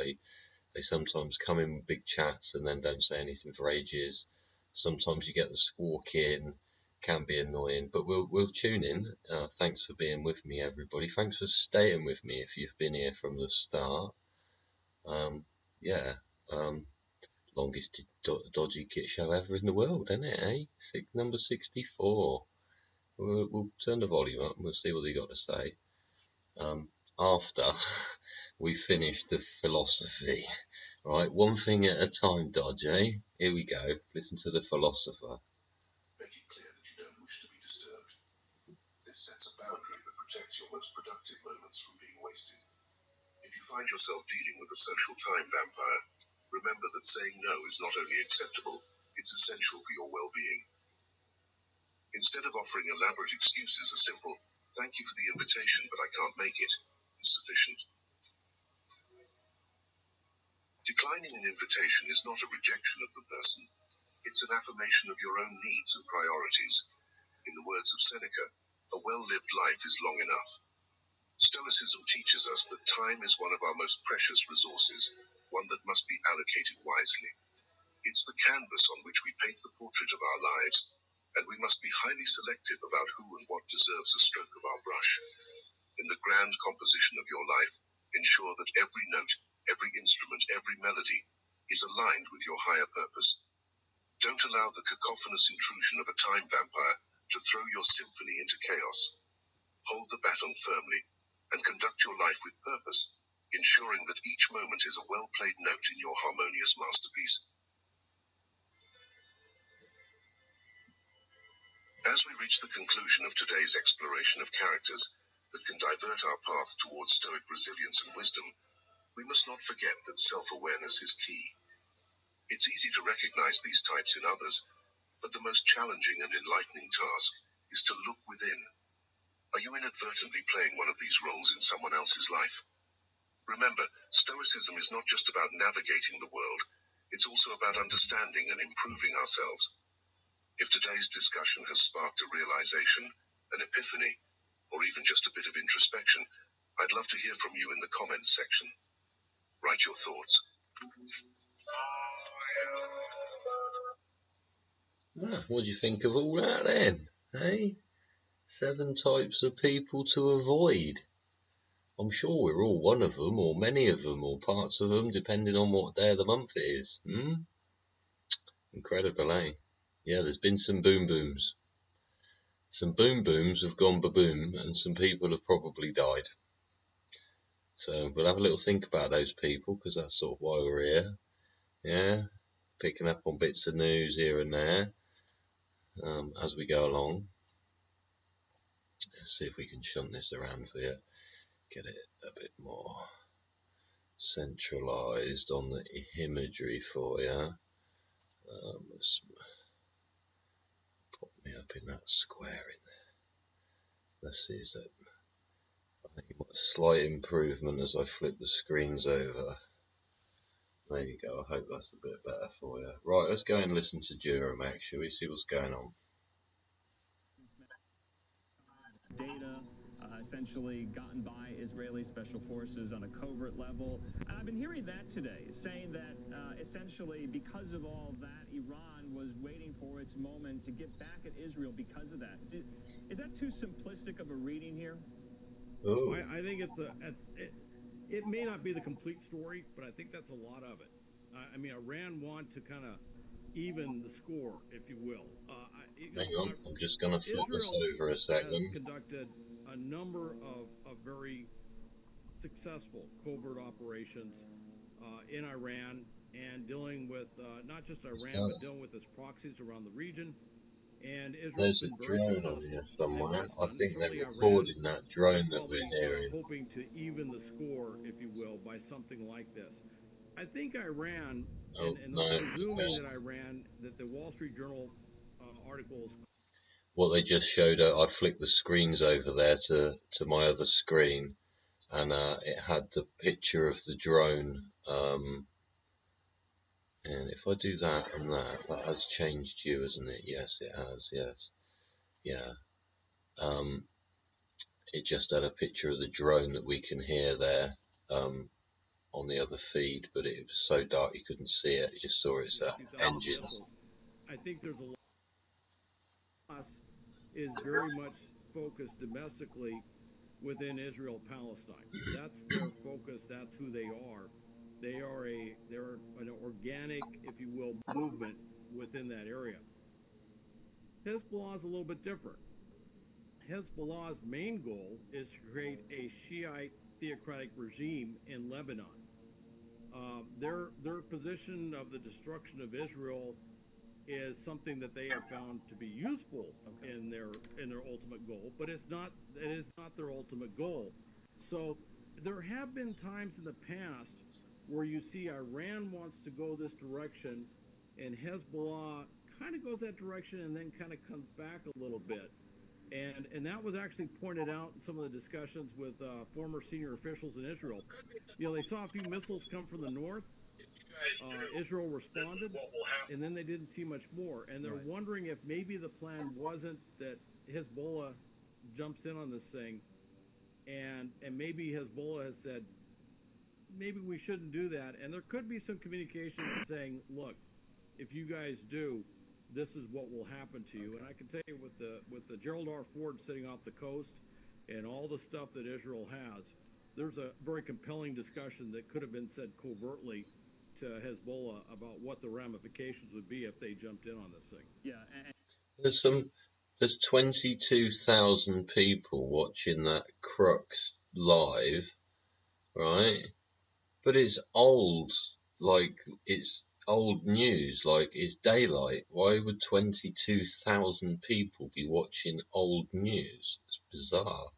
They sometimes come in with big chats and then don't say anything for ages. Sometimes you get the squawk in, can be annoying, but we'll tune in. Thanks for being with me, everybody. Thanks for staying with me if you've been here from the start. Longest dodgy kit show ever in the world, isn't it, eh? Number 64. We'll turn the volume up and we'll see what they got to say. After we finish the philosophy. Right, one thing at a time, Dodge, eh? Here we go. Listen to the philosopher. Make it clear that you don't wish to be disturbed. This sets a boundary that protects your most productive moments from being wasted. If you find yourself dealing with a social time vampire, remember that saying no is not only acceptable, it's essential for your well-being. Instead of offering elaborate excuses, a simple, "Thank you for the invitation, but I can't make it," is sufficient. Declining an invitation is not a rejection of the person. It's an affirmation of your own needs and priorities. In the words of Seneca, a well-lived life is long enough. Stoicism teaches us that time is one of our most precious resources, one that must be allocated wisely. It's the canvas on which we paint the portrait of our lives, and we must be highly selective about who and what deserves a stroke of our brush. In the grand composition of your life, ensure that every note, every instrument, every melody is aligned with your higher purpose. Don't allow the cacophonous intrusion of a time vampire to throw your symphony into chaos. Hold the baton firmly and conduct your life with purpose, ensuring that each moment is a well-played note in your harmonious masterpiece. As we reach the conclusion of today's exploration of characters that can divert our path towards stoic resilience and wisdom, we must not forget that self-awareness is key. It's easy to recognize these types in others, but the most challenging and enlightening task is to look within. Are you inadvertently playing one of these roles in someone else's life? Remember, Stoicism is not just about navigating the world, it's also about understanding and improving ourselves. If today's discussion has sparked a realization, an epiphany, or even just a bit of introspection, I'd love to hear from you in the comments section. Write your thoughts. What do you think of all that then? Eh? 7 types of people to avoid. I'm sure we're all one of them, or many of them, or parts of them, depending on what day of the month it is. Incredible, eh? Yeah, there's been some boom booms. Some boom booms have gone ba-boom, and some people have probably died. So we'll have a little think about those people, because that's sort of why we're here. Yeah, picking up on bits of news here and there as we go along. Let's see if we can shunt this around for you. Get it a bit more centralized on the imagery for you. Let's put me up in that square in there. Let's see, is that I think a slight improvement as I flip the screens over. There you go, I hope that's a bit better for you. Right, let's go and listen to Duramax, shall we see what's going on? Data essentially gotten by Israeli special forces on a covert level. And I've been hearing that today, saying that essentially because of all that, Iran was waiting for its moment to get back at Israel because of that. Is that too simplistic of a reading here? Oh. I think it may not be the complete story, but I think that's a lot of it. I mean, Iran want to kind of even the score, if you will. Hang on, I'm just going to flip this over a Has second. conducted a number of very successful covert operations in Iran and dealing with not just Iran, but dealing with its proxies around the region. And Israel's There's a been very drone successful. on here somewhere. It's I done. think Certainly they're Iran recording that drone is that we're probably hearing. hoping to even the score, if you will, by something like this. I think Iran, and No, presuming okay. that Iran, that the Wall Street Journal articles. What they just showed, I flicked the screens over there to my other screen, and it had the picture of the drone. And if I do that and that has changed you, hasn't it? Yes, it has. Yes, yeah. It just had a picture of the drone that we can hear there. On the other feed, but it was so dark you couldn't see it. You just saw its engines. Missiles. I think there's a lot is very much focused domestically within Israel-Palestine. That's their focus. That's who they are. They're an organic, if you will, movement within that area. Hezbollah is a little bit different. Hezbollah's main goal is to create a Shiite theocratic regime in Lebanon. Their position of the destruction of Israel is something that they have found to be useful in their ultimate goal, but it is not their ultimate goal. So there have been times in the past where you see Iran wants to go this direction and Hezbollah kind of goes that direction and then kind of comes back a little bit. And that was actually pointed out in some of the discussions with former senior officials in Israel. You know, they saw a few missiles come from the north. Israel responded, and then they didn't see much more. And they're wondering if maybe the plan wasn't that Hezbollah jumps in on this thing, and maybe Hezbollah has said, maybe we shouldn't do that. And there could be some communication saying, look, if you guys do, this is what will happen to you. And I can tell you with the Gerald R. Ford sitting off the coast and all the stuff that Israel has, there's a very compelling discussion that could have been said covertly to Hezbollah about what the ramifications would be if they jumped in on this thing. Yeah. There's 22,000 people watching that crux live, right? But it's old, like it's old news, like it's daylight. Why would 22,000 people be watching old news? It's bizarre.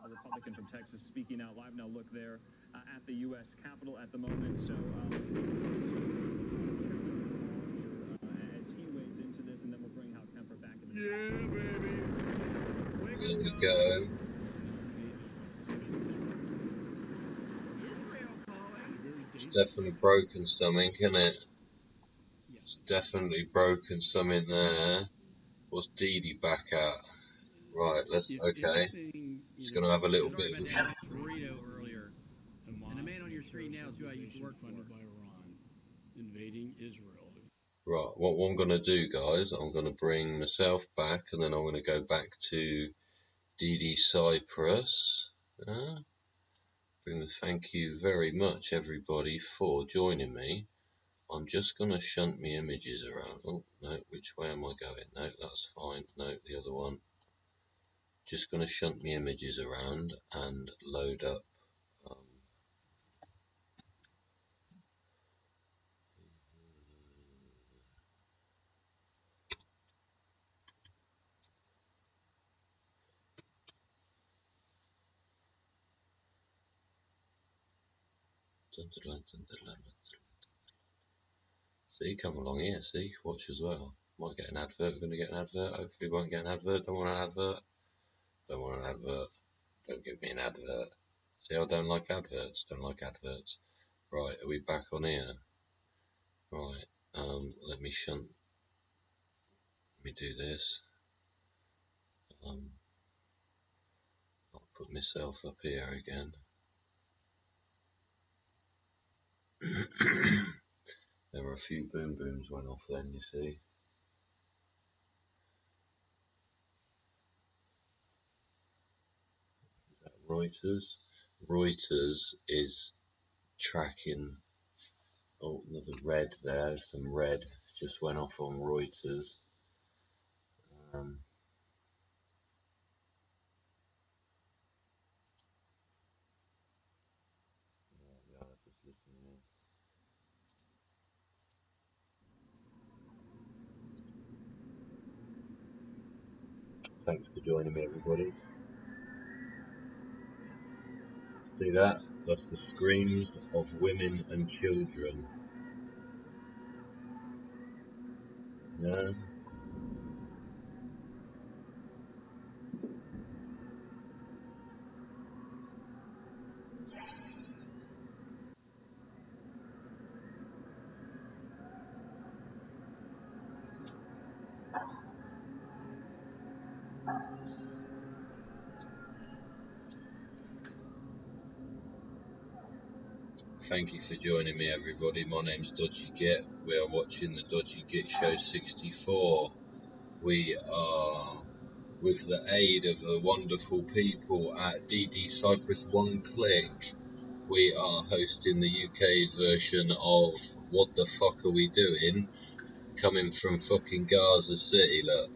A Republican from Texas speaking out live. Now look there at the U.S. Capitol at the moment. So as he weighs into this, and then we'll bring Hal Kemper back in. There we go. It's definitely broken something, isn't it? It's definitely broken something there. What's Dee Dee back at? Right, okay. Just gonna have a little bit of a burrito earlier, and the man on your screen now is who I used to work for. Funded by Iran, invading Israel. Right, what I'm gonna do, guys, I'm gonna bring myself back, and then I'm gonna go back to Dee Dee Cyprus. Thank you very much, everybody, for joining me. I'm just gonna shunt my images around. Oh no, which way am I going? No, that's fine. No, the other one. Just going to shunt my images around and load up See, come along here, see, watch as well. Might get an advert, we're going to get an advert, hopefully we won't get an advert, don't want an advert. Don't want an advert, don't give me an advert. See, I don't like adverts, Right, are we back on here? Right, let me do this. I'll put myself up here again. There were a few boom booms went off then, you see. Is that Reuters? Reuters is tracking. Oh, another red there. Some red just went off on Reuters. Just listen here. Thanks for joining me, everybody. See that? That's the screams of women and children. Yeah. Thank you for joining me, everybody. My name's Dodgy Git. We are watching the Dodgy Git Show 64. We are, with the aid of the wonderful people at DD Cyprus One Click, we are hosting the UK's version of What the Fuck Are We Doing? Coming from fucking Gaza City, look.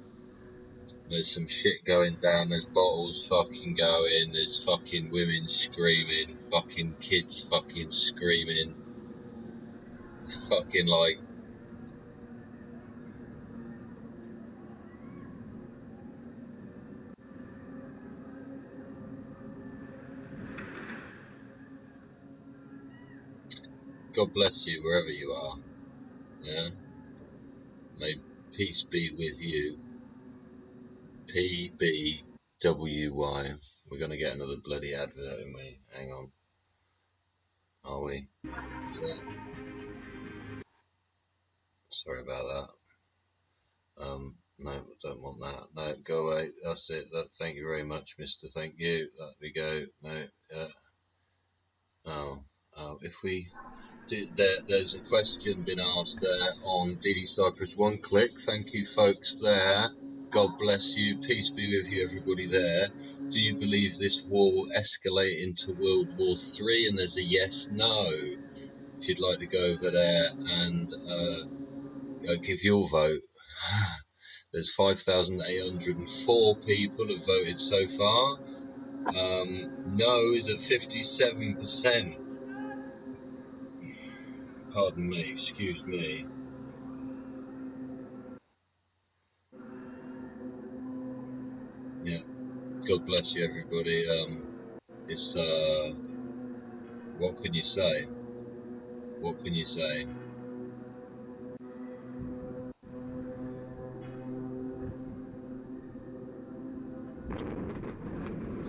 There's some shit going down, there's bottles fucking going, there's fucking women screaming, fucking kids fucking screaming. It's fucking like... God bless you wherever you are. Yeah? May peace be with you. PBWY. We're going to get another bloody advert, aren't we? Hang on. Are we? Yeah. Sorry about that. No, don't want that. No, go away. That's it. Thank you very much, Mr. Thank you. There we go. No, if we do, there's a question been asked there on DD Cyprus One Click. Thank you, folks there. God bless you. Peace be with you, everybody there. Do you believe this war will escalate into World War III? And there's a yes, no. If you'd like to go over there and give your vote. There's 5,804 people have voted so far. No is at 57%. Pardon me, excuse me. Yeah, God bless you, everybody. It's what can you say? What can you say?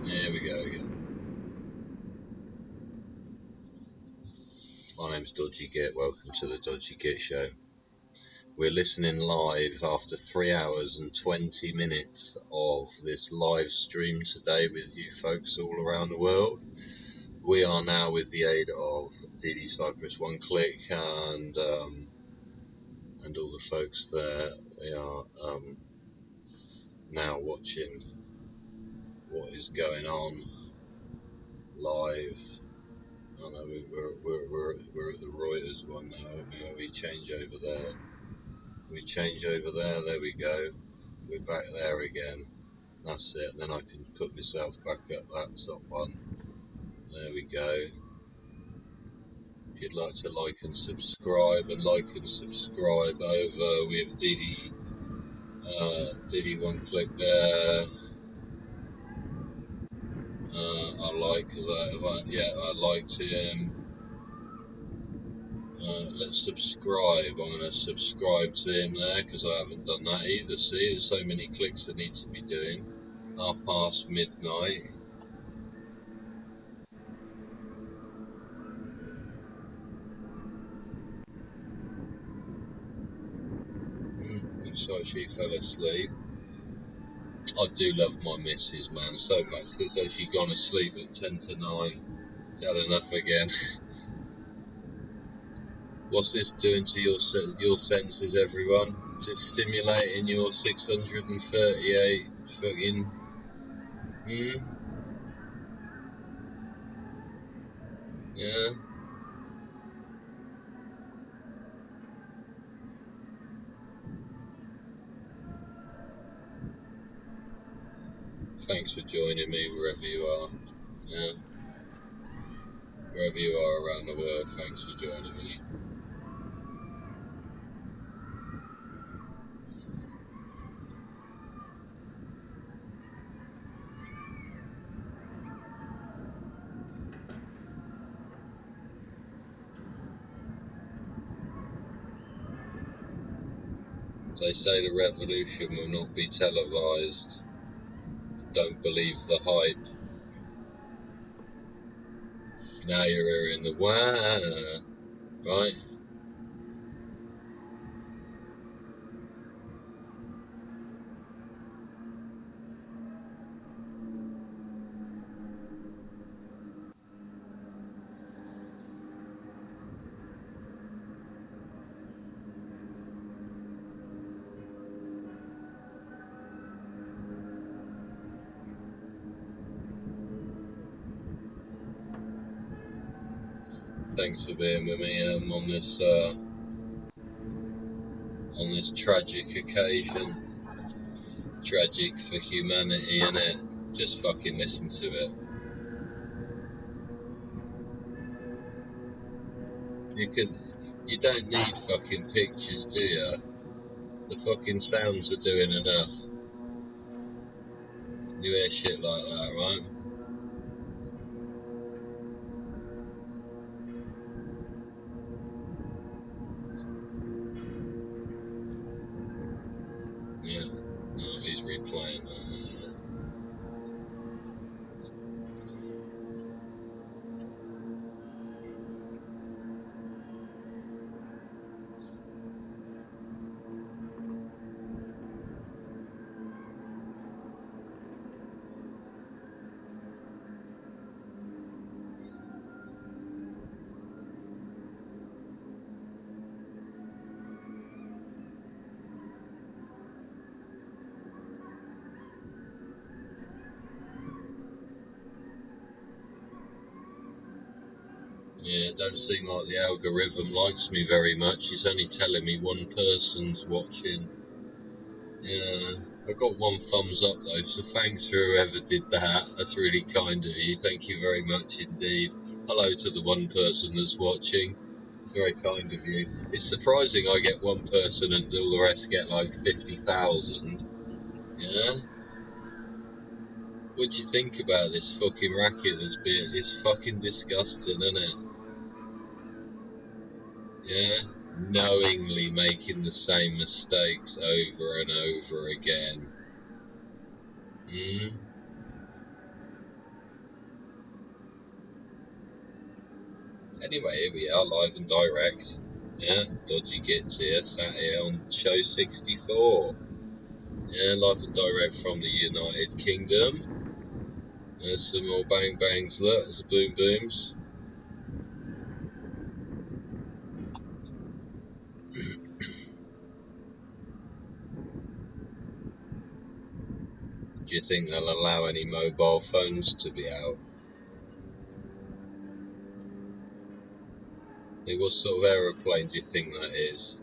There we go again. My name's Dodgy Git. Welcome to the Dodgy Git Show. We're listening live after 3 hours and 20 minutes of this live stream today with you folks all around the world. We are now, with the aid of DD Cyprus One Click and all the folks there, we are now watching what is going on live. I know we're at the Reuters one now. Maybe we change over there. We change over there. There we go. We're back there again. That's it. And then I can put myself back up that top one. There we go. If you'd like to like and subscribe over with DD One Click there. I liked him. Let's subscribe. I'm going to subscribe to him there because I haven't done that either. See, there's so many clicks I need to be doing. Past midnight. Looks like she fell asleep. I do love my missus, man, so much. Looks like she's gone to sleep at 10 to 9. Had enough again. What's this doing to your senses, everyone? Is it stimulating your 638 fucking... Yeah? Thanks for joining me wherever you are. Yeah? Wherever you are around the world, thanks for joining me. They say the revolution will not be televised. Don't believe the hype. Now you're hearing the wah, right? Thanks for being with me on this tragic occasion. Tragic for humanity, innit? Just fucking listen to it. You don't need fucking pictures, do you? The fucking sounds are doing enough. You hear shit like that, right? Yeah. No, he's replaying that. Yeah, it don't seem like the algorithm likes me very much. It's only telling me one person's watching. Yeah, I got one thumbs up though, so thanks for whoever did that. That's really kind of you. Thank you very much indeed. Hello to the one person that's watching. It's very kind of you. It's surprising I get one person and all the rest get like 50,000. Yeah? What do you think about this fucking racket that's been... It's fucking disgusting, isn't it? Yeah? Knowingly making the same mistakes over and over again. Anyway, here we are, live and direct. Yeah, Dodgy Gits here, sat here on show 64. Yeah, live and direct from the United Kingdom. There's some more bang bangs, look, there's the boom booms. Do you think they'll allow any mobile phones to be out? Hey, what sort of aeroplane do you think that is?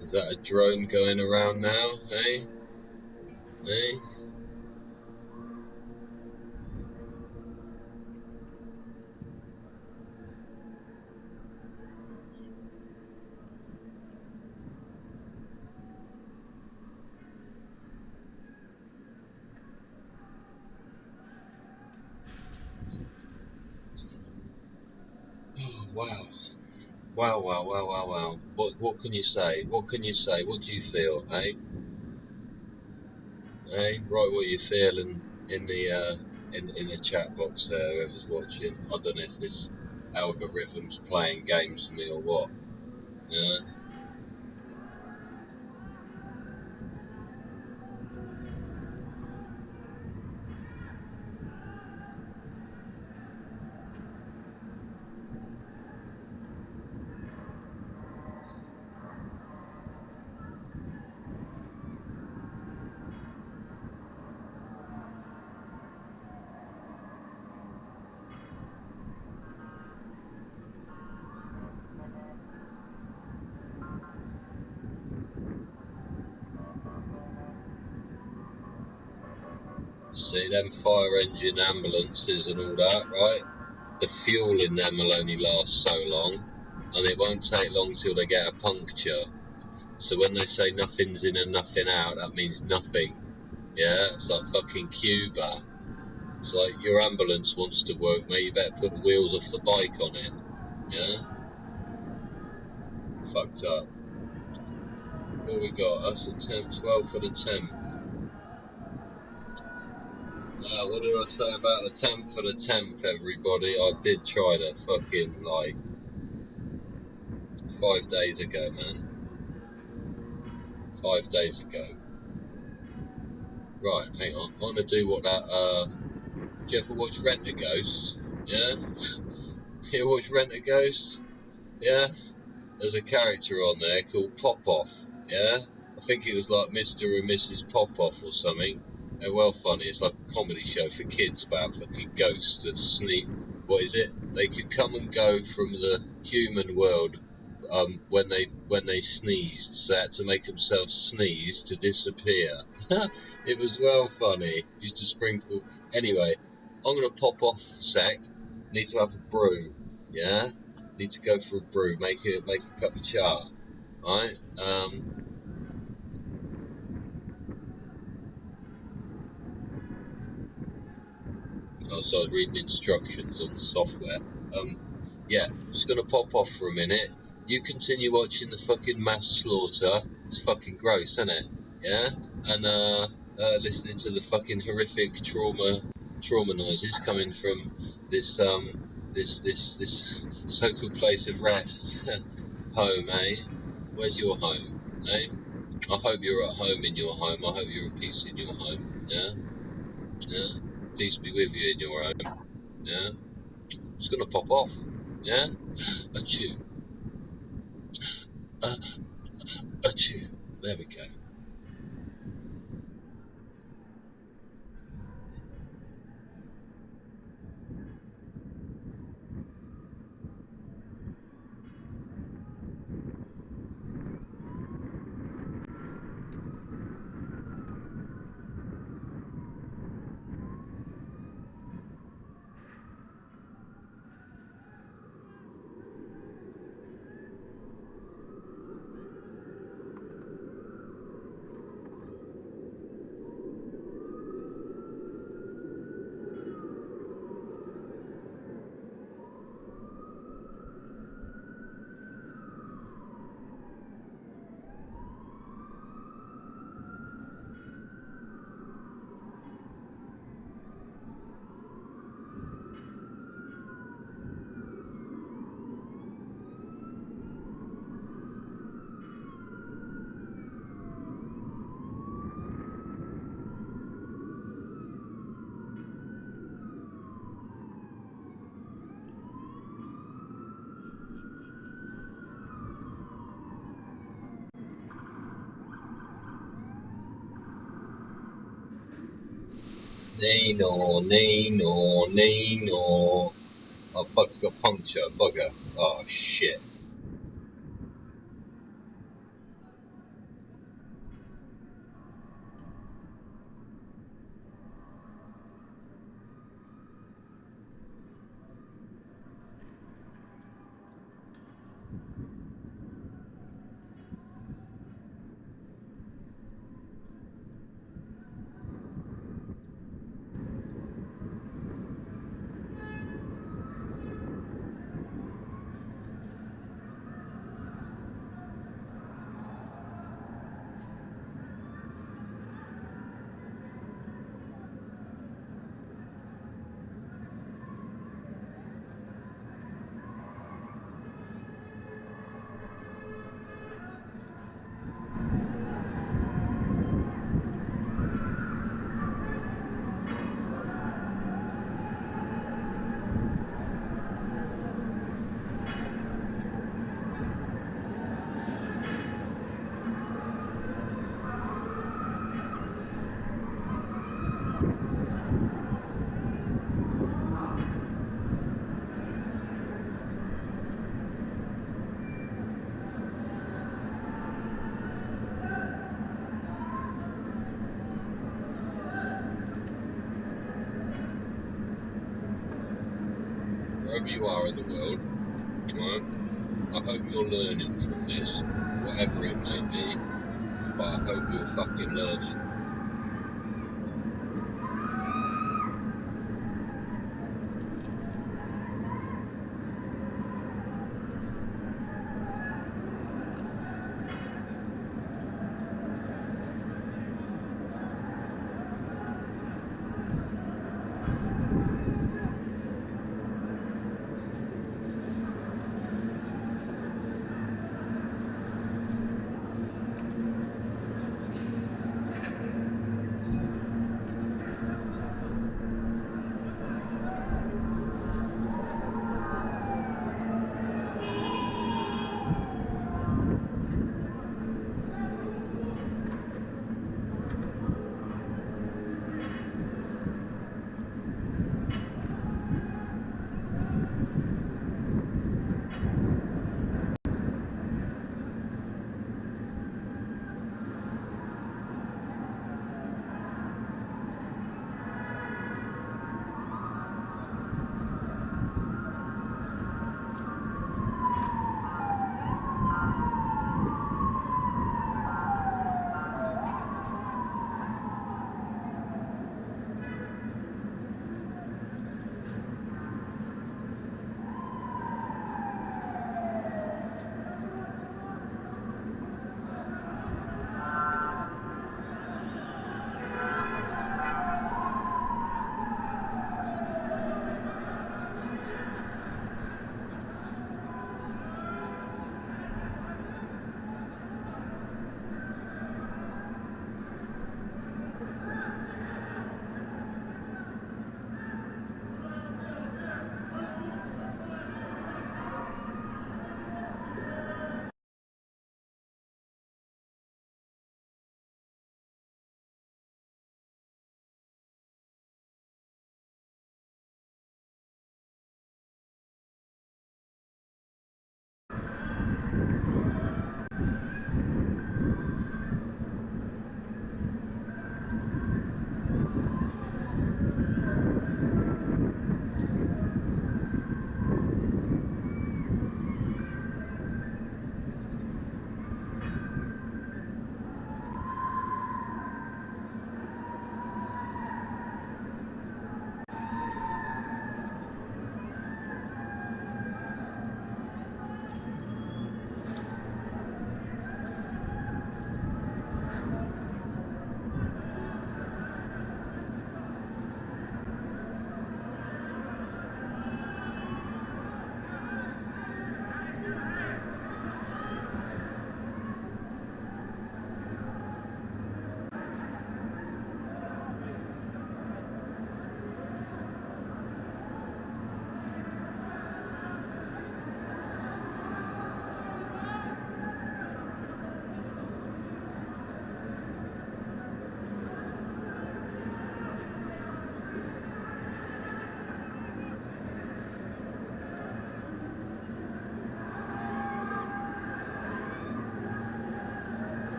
Is that a drone going around now, hey? Hey? Wow, wow, wow, wow, wow. What can you say? What can you say? What do you feel, eh? Eh? Write what you feel in the chat box there, whoever's watching. I don't know if this algorithm's playing games with me or what. Yeah. See them fire engine ambulances and all that, right? The fuel in them will only last so long, and it won't take long till they get a puncture. So when they say nothing's in and nothing out, that means nothing. Yeah, it's like fucking Cuba. It's like your ambulance wants to work, mate. You better put the wheels off the bike on it. Yeah, fucked up. What we got? That's the 10th, 12th for the 10th. What did I say about the 10th for the 10th, everybody? I did try to fucking, like, 5 days ago, man. 5 days ago. Right, hang on. I'm gonna do what that, do you ever watch Rent a Ghost? Yeah? You watch Rent a Ghost? Yeah? There's a character on there called Pop-Off, yeah? I think it was like Mr. and Mrs. Pop-Off or something. They're well funny. It's like a comedy show for kids about fucking ghosts that sneak. What is it? They could come and go from the human world when they sneezed. So they had to make themselves sneeze to disappear. It was well funny. Used to sprinkle. Anyway, I'm gonna pop off a sec. Need to have a brew. Yeah. Need to go for a brew. Make a cup of cha. Right. I started reading instructions on the software. Yeah, just gonna pop off for a minute. You continue watching the fucking mass slaughter. It's fucking gross, isn't it? Yeah, and listening to the fucking horrific trauma noises coming from this this so-called place of rest. Home, eh? Where's your home, eh? I hope you're at home in your home. I hope you're at peace in your home. Yeah, yeah. Peace be with you in your home. Yeah. Just gonna pop off. Yeah? Achoo. Achoo. There we go. No. Oh, fuck, got puncture, bugger. Oh, shit. wherever you are in the world, come on, I hope you're learning from this, whatever it may be, but I hope you're fucking learning.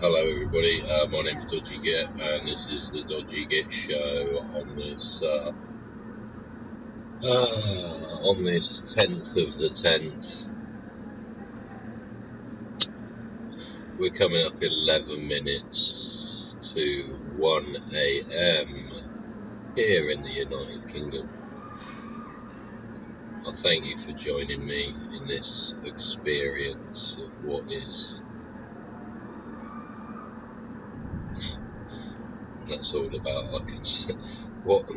Hello everybody, my name's Dodgy Git, and this is the Dodgy Git Show on this 10th of the 10th. We're coming up 11 minutes to 1 AM here in the United Kingdom. I thank you for joining me in this experience of what is. That's all about. I can say what.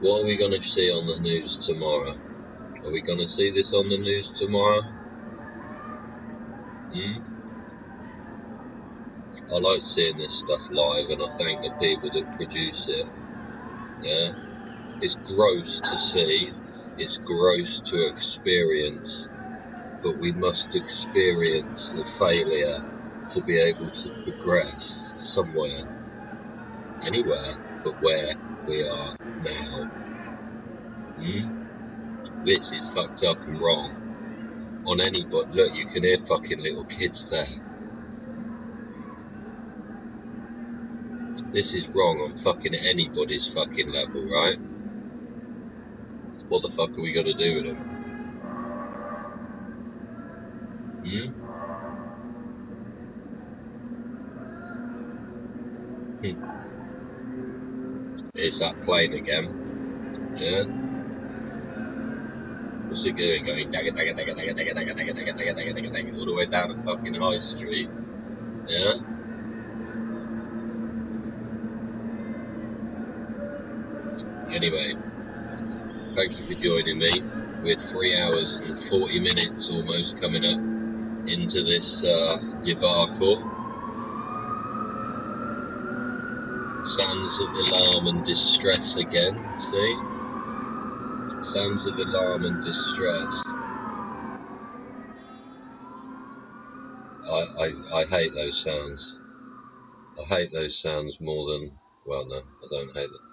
What are we going to see on the news tomorrow? Are we going to see this on the news tomorrow? I like seeing this stuff live, and I thank the people that produce it. Yeah, it's gross to see, it's gross to experience, but we must experience the failure to be able to progress somewhere, anywhere, but where we are now. This is fucked up and wrong. On anybody, look, you can hear fucking little kids there. This is wrong on fucking anybody's fucking level, right? What the fuck are we gonna do with them? It's that plane again. Yeah? What's it doing? Going dagga dagga dagga dagga dagga dagga dagga dagga dagga dagga dagga dagga all the way down the fucking high street. Yeah? Anyway, thank you for joining me. We're 3 hours and 40 minutes almost coming up into this debacle. Sounds of alarm and distress again, see? Sounds of alarm and distress. I hate those sounds. I hate those sounds more than, well, no, I don't hate them.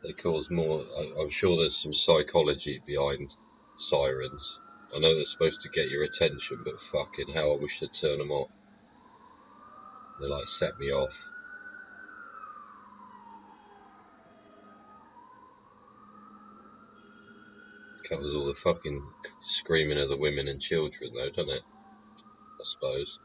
They cause more, I'm sure there's some psychology behind sirens. I know they're supposed to get your attention, but fucking hell, I wish they'd turn them off. They like set me off. Covers all the fucking screaming of the women and children though, doesn't it? I suppose.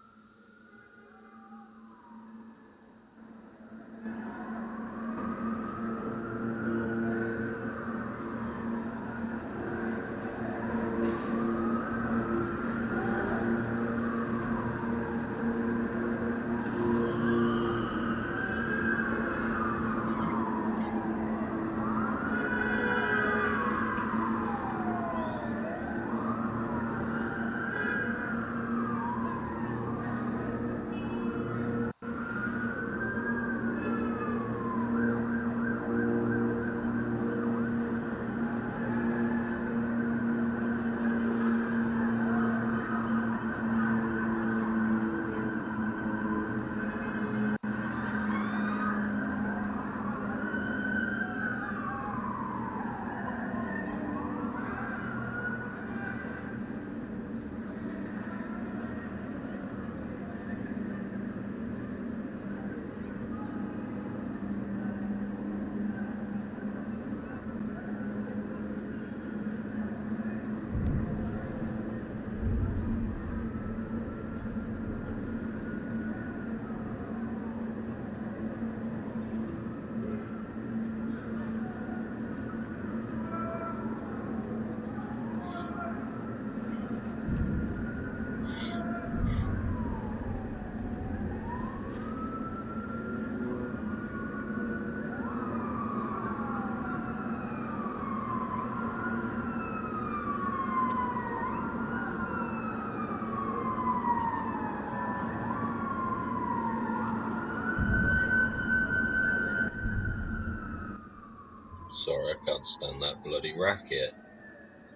Sorry, I can't stand that bloody racket.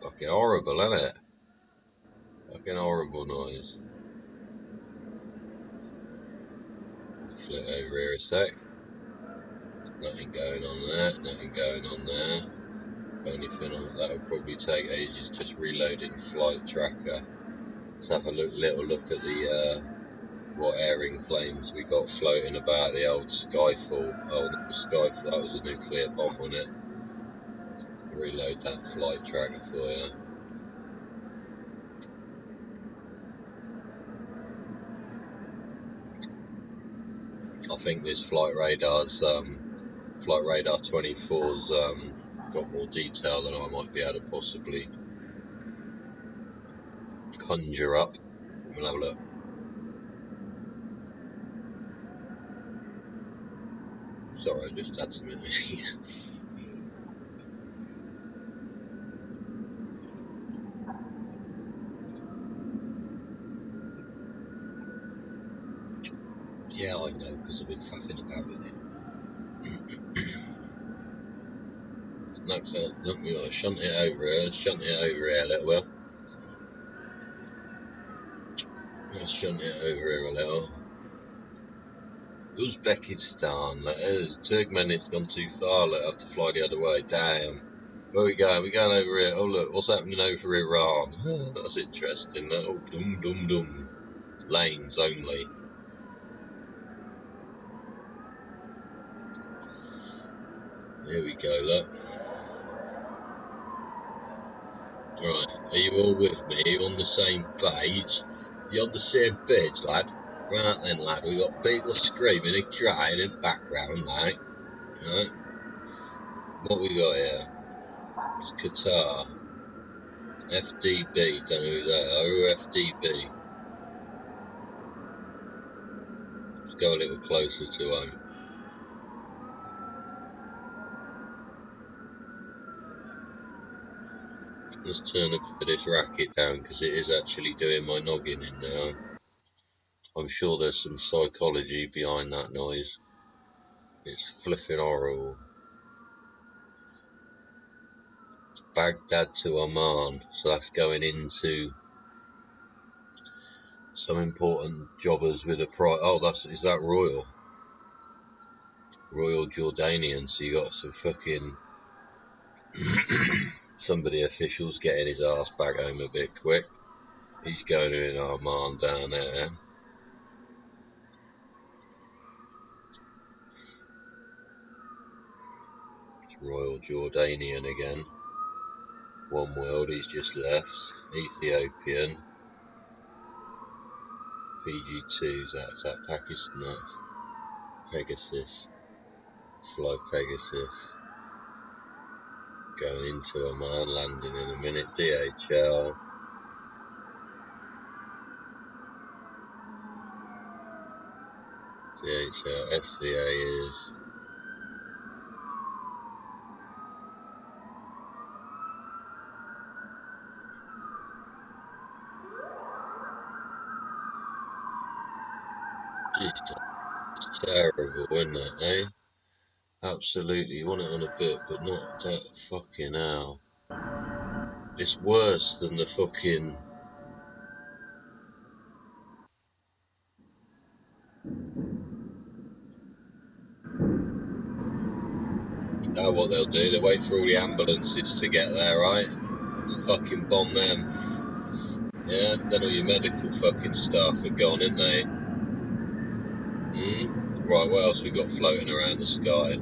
Fucking horrible, isn't it? Fucking horrible noise. Flit over here a sec. Nothing going on there, nothing going on there. Anything on that will probably take ages, just reloading flight tracker Let's have a little look at the what airing planes we got floating about the old Skyfall. Oh, that was Skyfall. That was a nuclear bomb, wasn't it? Reload that flight tracker for you. I think this Flight Radar 24's got more detail than I might be able to possibly conjure up. We'll have a look. Sorry, I just had some in here. Yeah, I know, because I've been faffing about with it. No, look, we got to shunt it over here a little bit. Let's shunt it over here a little. Uzbekistan, that is. Turkmenistan gone too far, let have to fly the other way. Damn. Where are we going? We're going over here. Oh look, what's happening over Iran? That's interesting. Oh, dum dum dum. Lanes only. Here we go, look. Right, are you all with me? Are you on the same page? You on the same page, lad? Right then, lad, we got people screaming and crying in the background, like. Right. What we got here? It's Qatar. FDB, don't know who they are. FDB. Let's go a little closer to home. Let's turn a bit of this racket down because it is actually doing my noggin in now. I'm sure there's some psychology behind that noise. It's flipping horrible. Baghdad to Oman, so that's going into some important jobbers with a price. Oh, is that Royal Jordanian? So you got some fucking somebody officials getting his ass back home a bit quick. He's going in Oman down there. It's Royal Jordanian again. One World, he's just left. Ethiopian. PG2's that's that Pakistan. That's Pegasus. Fly Pegasus. Going into Oman, landing in a minute. DHL. DHL, SVA is. It's terrible, isn't it, eh? Absolutely, you want it on a bit, but not that fucking hell. It's worse than the fucking... Oh, what they'll do, they'll wait for all the ambulances to get there, right? And fucking bomb them. Yeah, then all your medical fucking staff are gone, ain't they? Right, what else we got floating around the sky?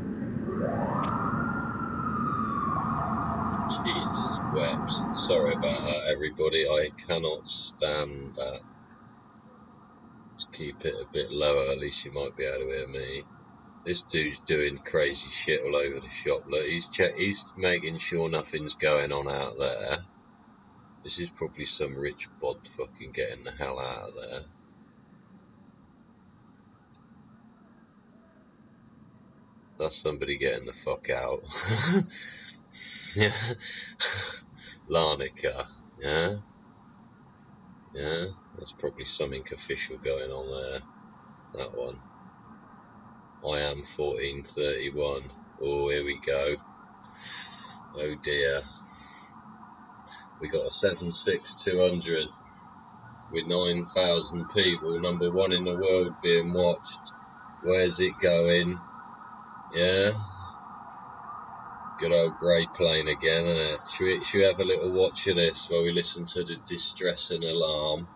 Jesus wept. Sorry about that, everybody. I cannot stand that. Let's keep it a bit lower, at least you might be able to hear me. This dude's doing crazy shit all over the shop. Look, he's making sure nothing's going on out there. This is probably some rich bod fucking getting the hell out of there. That's somebody getting the fuck out. Yeah. Larnaca. Yeah. Yeah. That's probably something official going on there. That one. I am 1431. Oh, here we go. Oh dear. We got a 76200 with 9,000 people. Number one in the world being watched. Where's it going? Yeah. Good old grey plane again, isn't it? Should we have a little watch of this while we listen to the distressing alarm?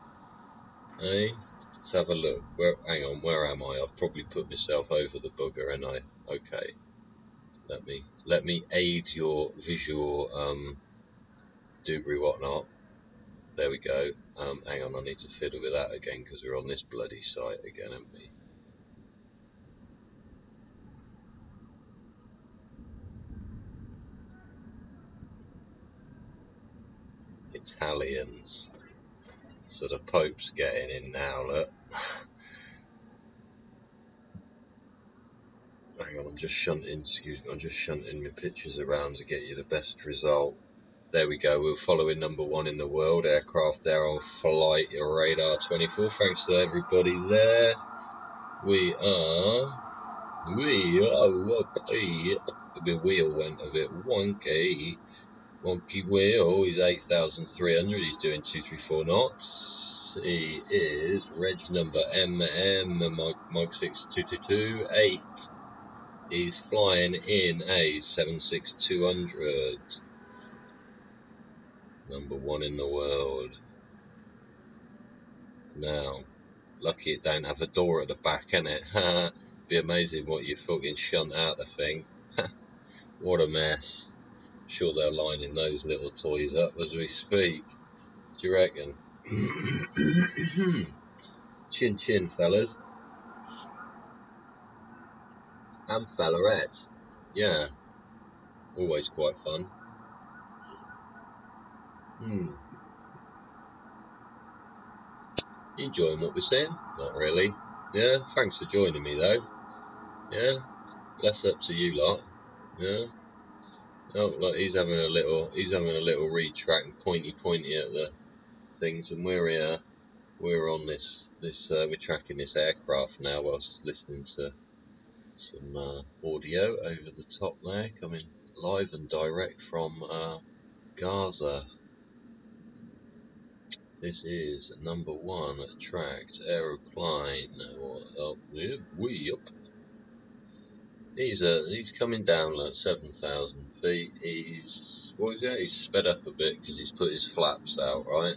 Hey, let's have a look. Hang on, where am I? I've probably put myself over the bugger, and okay. Let me aid your visual doobry whatnot. There we go. Hang on, I need to fiddle with that again because we're on this bloody site again, aren't we? Italians. So the Pope's getting in now, look. Hang on, I'm just shunting my pictures around to get you the best result. There we go, we're following number one in the world, aircraft there on flight radar 24. Thanks to everybody there. We are, the wheel went a bit wonky. Wonky wheel, he's 8,300, he's doing 234 knots. He is reg number Mike 6222 8. He's flying in a 76200. Number one in the world. Now, lucky it don't have a door at the back, innit? Be amazing what you fucking shunt out the thing. What a mess. Sure they're lining those little toys up as we speak. Do you reckon? Chin chin, fellas. And fellarettes. Yeah. Always quite fun. You enjoying what we're saying? Not really. Yeah, thanks for joining me though. Yeah. Bless up to you lot. Yeah. Oh, look, he's having a little retract and pointy at the things, and we're on this we're tracking this aircraft now whilst listening to some audio over the top there, coming live and direct from Gaza. This is number one tracked aeroplane. He's coming down like 7,000 feet. He's sped up a bit because he's put his flaps out, right?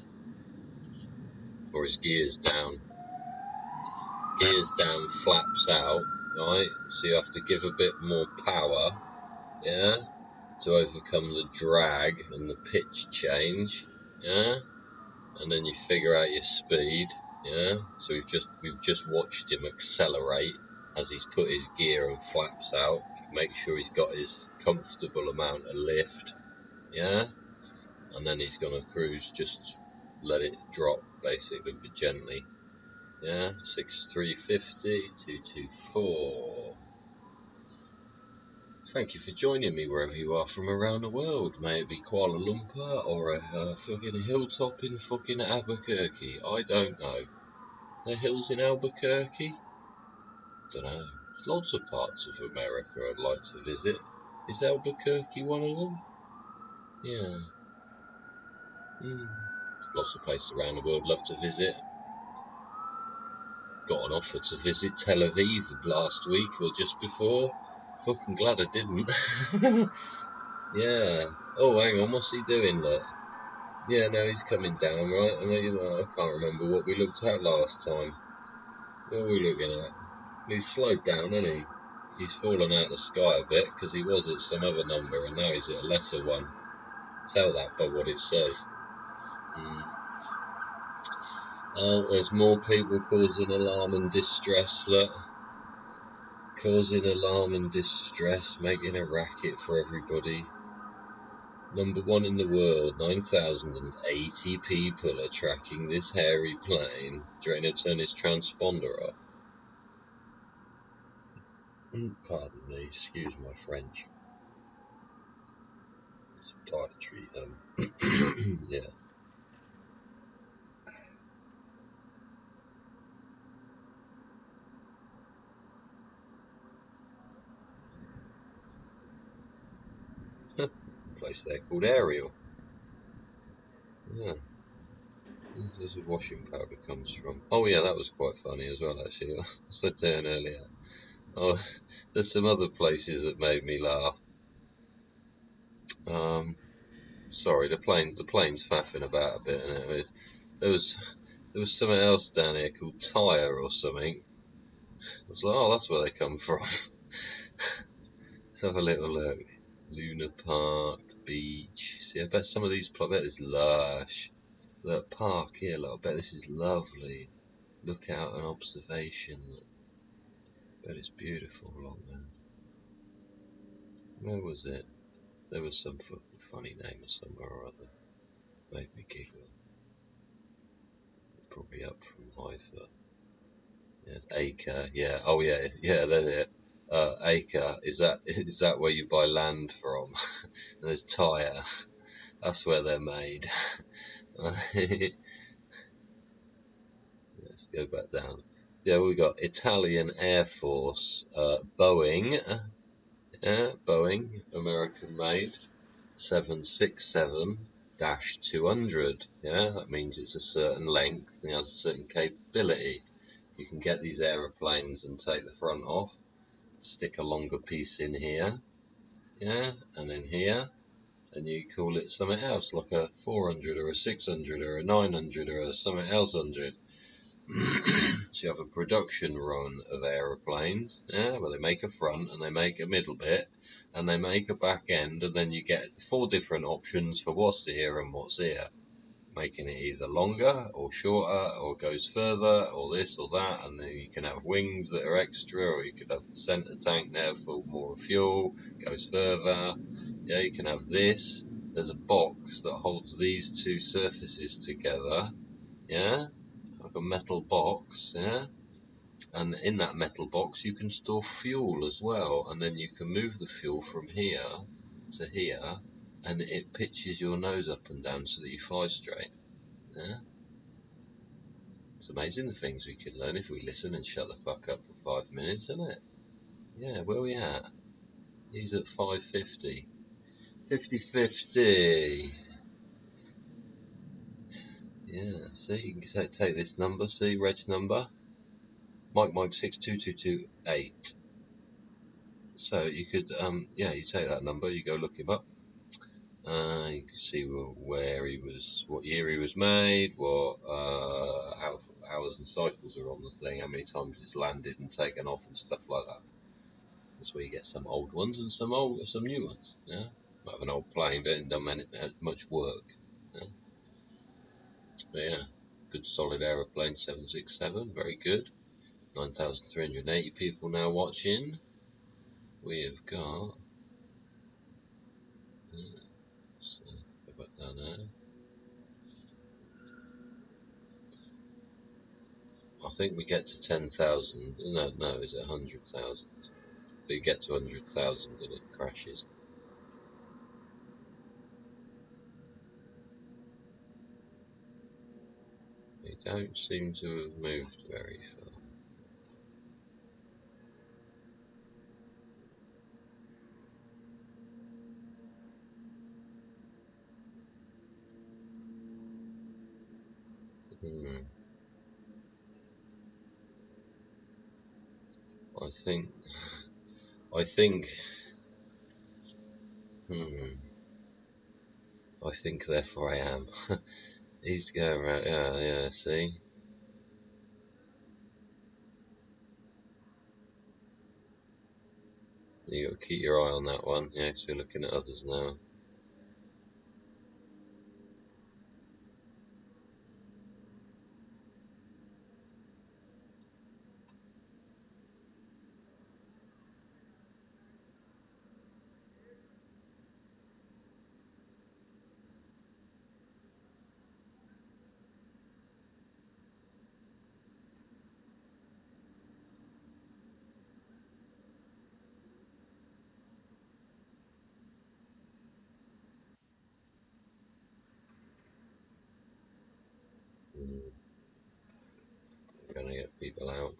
Or his gears down. Gears down, flaps out, right? So you have to give a bit more power, yeah, to overcome the drag and the pitch change, yeah. And then you figure out your speed, yeah. So we've just watched him accelerate as he's put his gear and flaps out. Make sure he's got his comfortable amount of lift, yeah. And then he's gonna cruise, just let it drop basically, but gently, yeah. 6350 224. Thank you for joining me wherever you are from around the world. May it be Kuala Lumpur or a fucking hilltop in fucking Albuquerque. I don't know. The hills in Albuquerque? Don't know. There's lots of parts of America I'd like to visit. Is Albuquerque one of them? Yeah. Lots of places around the world love to visit. Got an offer to visit Tel Aviv last week or just before. Fucking glad I didn't. Yeah. Oh, hang on, what's he doing, look? Yeah, no, he's coming down, right? I mean, I can't remember what we looked at last time. What were we looking at? He's slowed down, hasn't he? He's fallen out of the sky a bit, because he was at some other number, and now he's at a lesser one. Tell that by what it says. Oh, there's more people causing alarm and distress, look. Causing alarm and distress, making a racket for everybody. Number one in the world, 9,080 people are tracking this hairy plane. Do you reckon he'll turn his transponder off? Pardon me, excuse my French. It's dietary, yeah. Place there called Ariel. Yeah. There's a washing powder comes from. Oh yeah, that was quite funny as well actually. I said down earlier. Oh, there's some other places that made me laugh. Sorry, the plane's faffing about a bit, and there was There was something else down here called Tyre or something. I was like, oh, that's where they come from. Let's have a little look. Luna Park, beach. See, I bet some of these, I bet it's lush. Look, park here, look, I bet this is lovely. Look out and observation. Look. I bet it's beautiful along there. Where was it? There was some funny name somewhere or other. Made me giggle. Probably up from Haifa. Yes, Acre. Yeah. Oh yeah. Yeah. There's it. Acre. Is that where you buy land from? And there's Tyre. That's where they're made. Let's go back down. Yeah, we got Italian Air Force, Boeing. Boeing, American made, 767-200. Yeah, that means it's a certain length and it has a certain capability. You can get these aeroplanes and take the front off, stick a longer piece in here, yeah, and then here, and you call it something else, like a 400 or a 600 or a 900 or a something else 100. So you have a production run of aeroplanes, yeah, where they make a front and they make a middle bit and they make a back end, and then you get 4 different options for what's here and what's here, making it either longer or shorter or goes further or this or that, and then you can have wings that are extra, or you could have the center tank there for more fuel, goes further. Yeah, you can have this. There's a box that holds these 2 surfaces together, yeah, like a metal box, yeah, and in that metal box you can store fuel as well, and then you can move the fuel from here to here, and it pitches your nose up and down so that you fly straight. Yeah, it's amazing the things we can learn if we listen and shut the fuck up for 5 minutes, isn't it? Yeah, where are we at? He's at 550. 50-50. Yeah, see, you can take this number, see, reg number, Mike 62228. So you could, yeah, you take that number, you go look him up. You can see where he was, what year he was made, what hours and cycles are on the thing, how many times it's landed and taken off and stuff like that. That's where you get some old ones and some new ones. Yeah, might have an old plane, but it hasn't done much work. Yeah? But yeah, good solid aeroplane, 767, very good. 9,380 people now watching. We have got. So go back down there. I think we get to 10,000. No, is it 100,000? So you get to 100,000 and it crashes. They don't seem to have moved very far. I think therefore I am. He's going around, yeah, see? You got to keep your eye on that one, yeah, because we're looking at others now. We're going to get people out.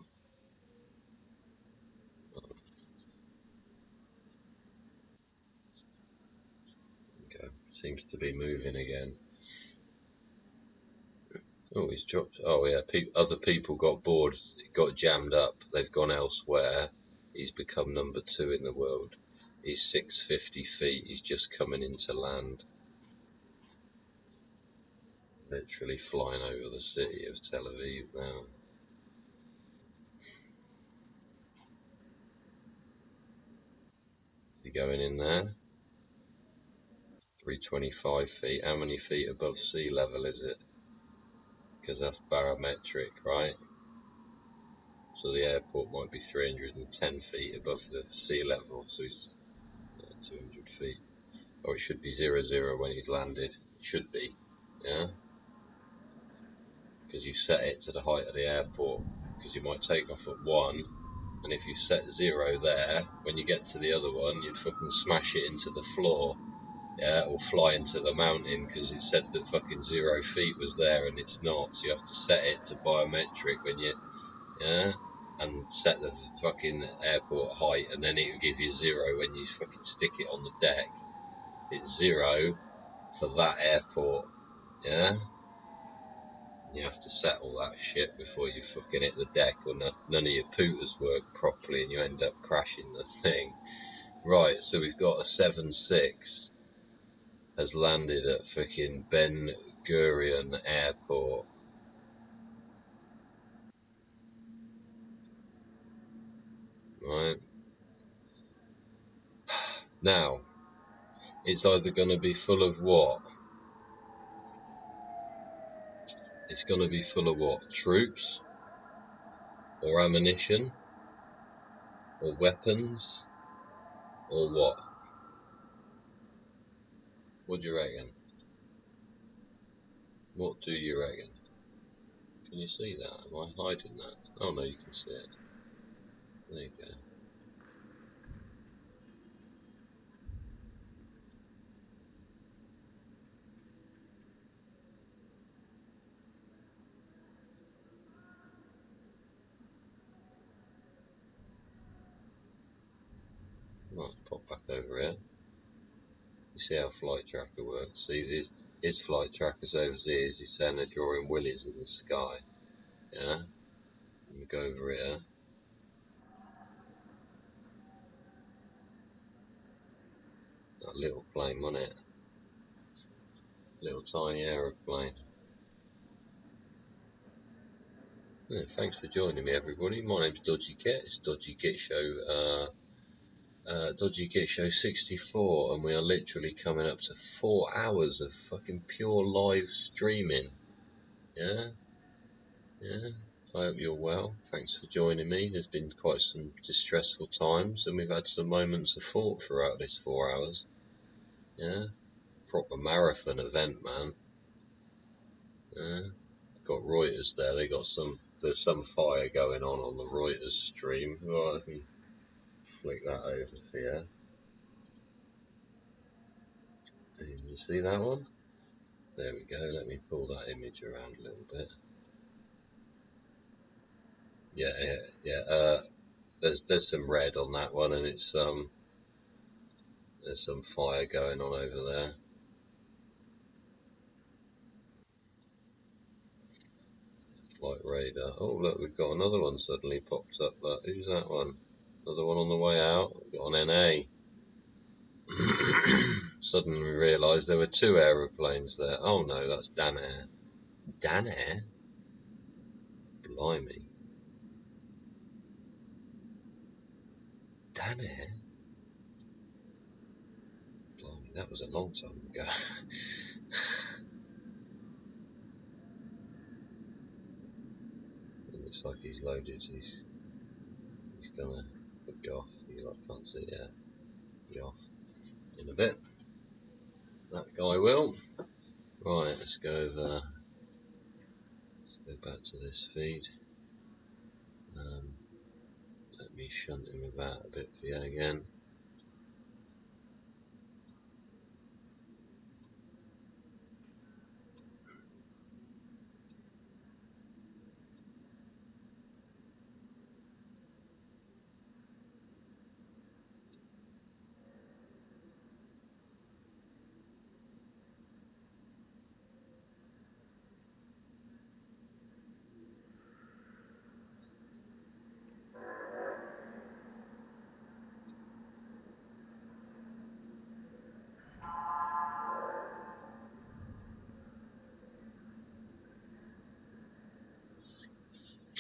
Okay, seems to be moving again. Oh, he's dropped. Oh, yeah. Other people got bored, got jammed up. They've gone elsewhere. He's become number 2 in the world. He's 650 feet. He's just coming into land. Literally flying over the city of Tel Aviv now. Is he going in there? 325 feet. How many feet above sea level is it? Because that's barometric, right? So the airport might be 310 feet above the sea level, so he's 200 feet. Or it should be 00 when he's landed. It should be, yeah? Because you set it to the height of the airport, because you might take off at 1, and if you set 0 there, when you get to the other one, you'd fucking smash it into the floor, yeah, or fly into the mountain, because it said that fucking 0 feet was there, and it's not, so you have to set it to biometric when you, yeah, and set the fucking airport height, and then it will give you 0 when you fucking stick it on the deck. It's 0 for that airport, yeah? You have to set all that shit before you fucking hit the deck, or none of your pooters work properly and you end up crashing the thing. Right, so we've got a 7-6 has landed at fucking Ben Gurion Airport. Right. Now, it's either going to be full of what? It's going to be full of what? Troops? Or ammunition? Or weapons? Or what? What do you reckon? What do you reckon? Can you see that? Am I hiding that? Oh no, you can see it. There you go. Let's pop back over here. You see how flight tracker works. See his flight tracker's over here. He's saying they're drawing willies in the sky. Yeah? Let me go over here. That little plane, wasn't it? Little tiny aeroplane. Yeah, thanks for joining me, everybody. My name's Dodgy Kit. It's Dodgy Kit Show. Dodgy Kit Show 64, and we are literally coming up to 4 hours of fucking pure live streaming. Yeah, yeah. I hope you're well. Thanks for joining me. There's been quite some distressful times, and we've had some moments of thought throughout this 4 hours. Yeah, proper marathon event, man. Yeah, got Reuters there. They got there's some fire going on the Reuters stream. Right, let me flick that over for you. You see that one? There we go. Let me pull that image around a little bit. Yeah. There's some red on that one, and it's there's some fire going on over there. Flight radar. Oh look, we've got another one suddenly popped up. Look, who's that one? Another one on the way out. We've got an NA. Suddenly we realised there were 2 aeroplanes there. Oh no, that's Danair. Danair? Blimey. Danair? Blimey, that was a long time ago. It looks like he's loaded. He's gonna be off. I can't see it yet. Be off in a bit. That guy will. Right, let's go over. Let's go back to this feed. Let me shunt him about a bit for you again.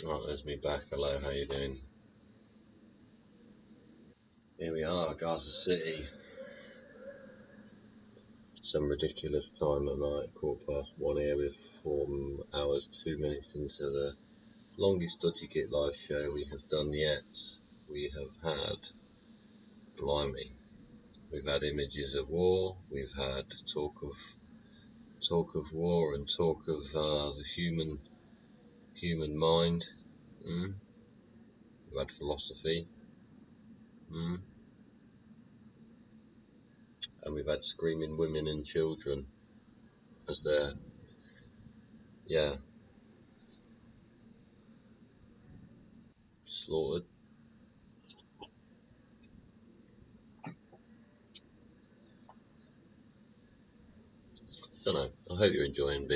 Right, there's me back. Hello, how you doing? Here we are, Gaza City. Some ridiculous time at night, 1:15 here with 4 hours 2 minutes into the longest Dodgy Git live show we have done yet. We have had, blimey, we've had images of war, we've had talk of war and talk of the human mind. We've had philosophy, and we've had screaming women and children as they're, slaughtered. Don't know. I hope you're enjoying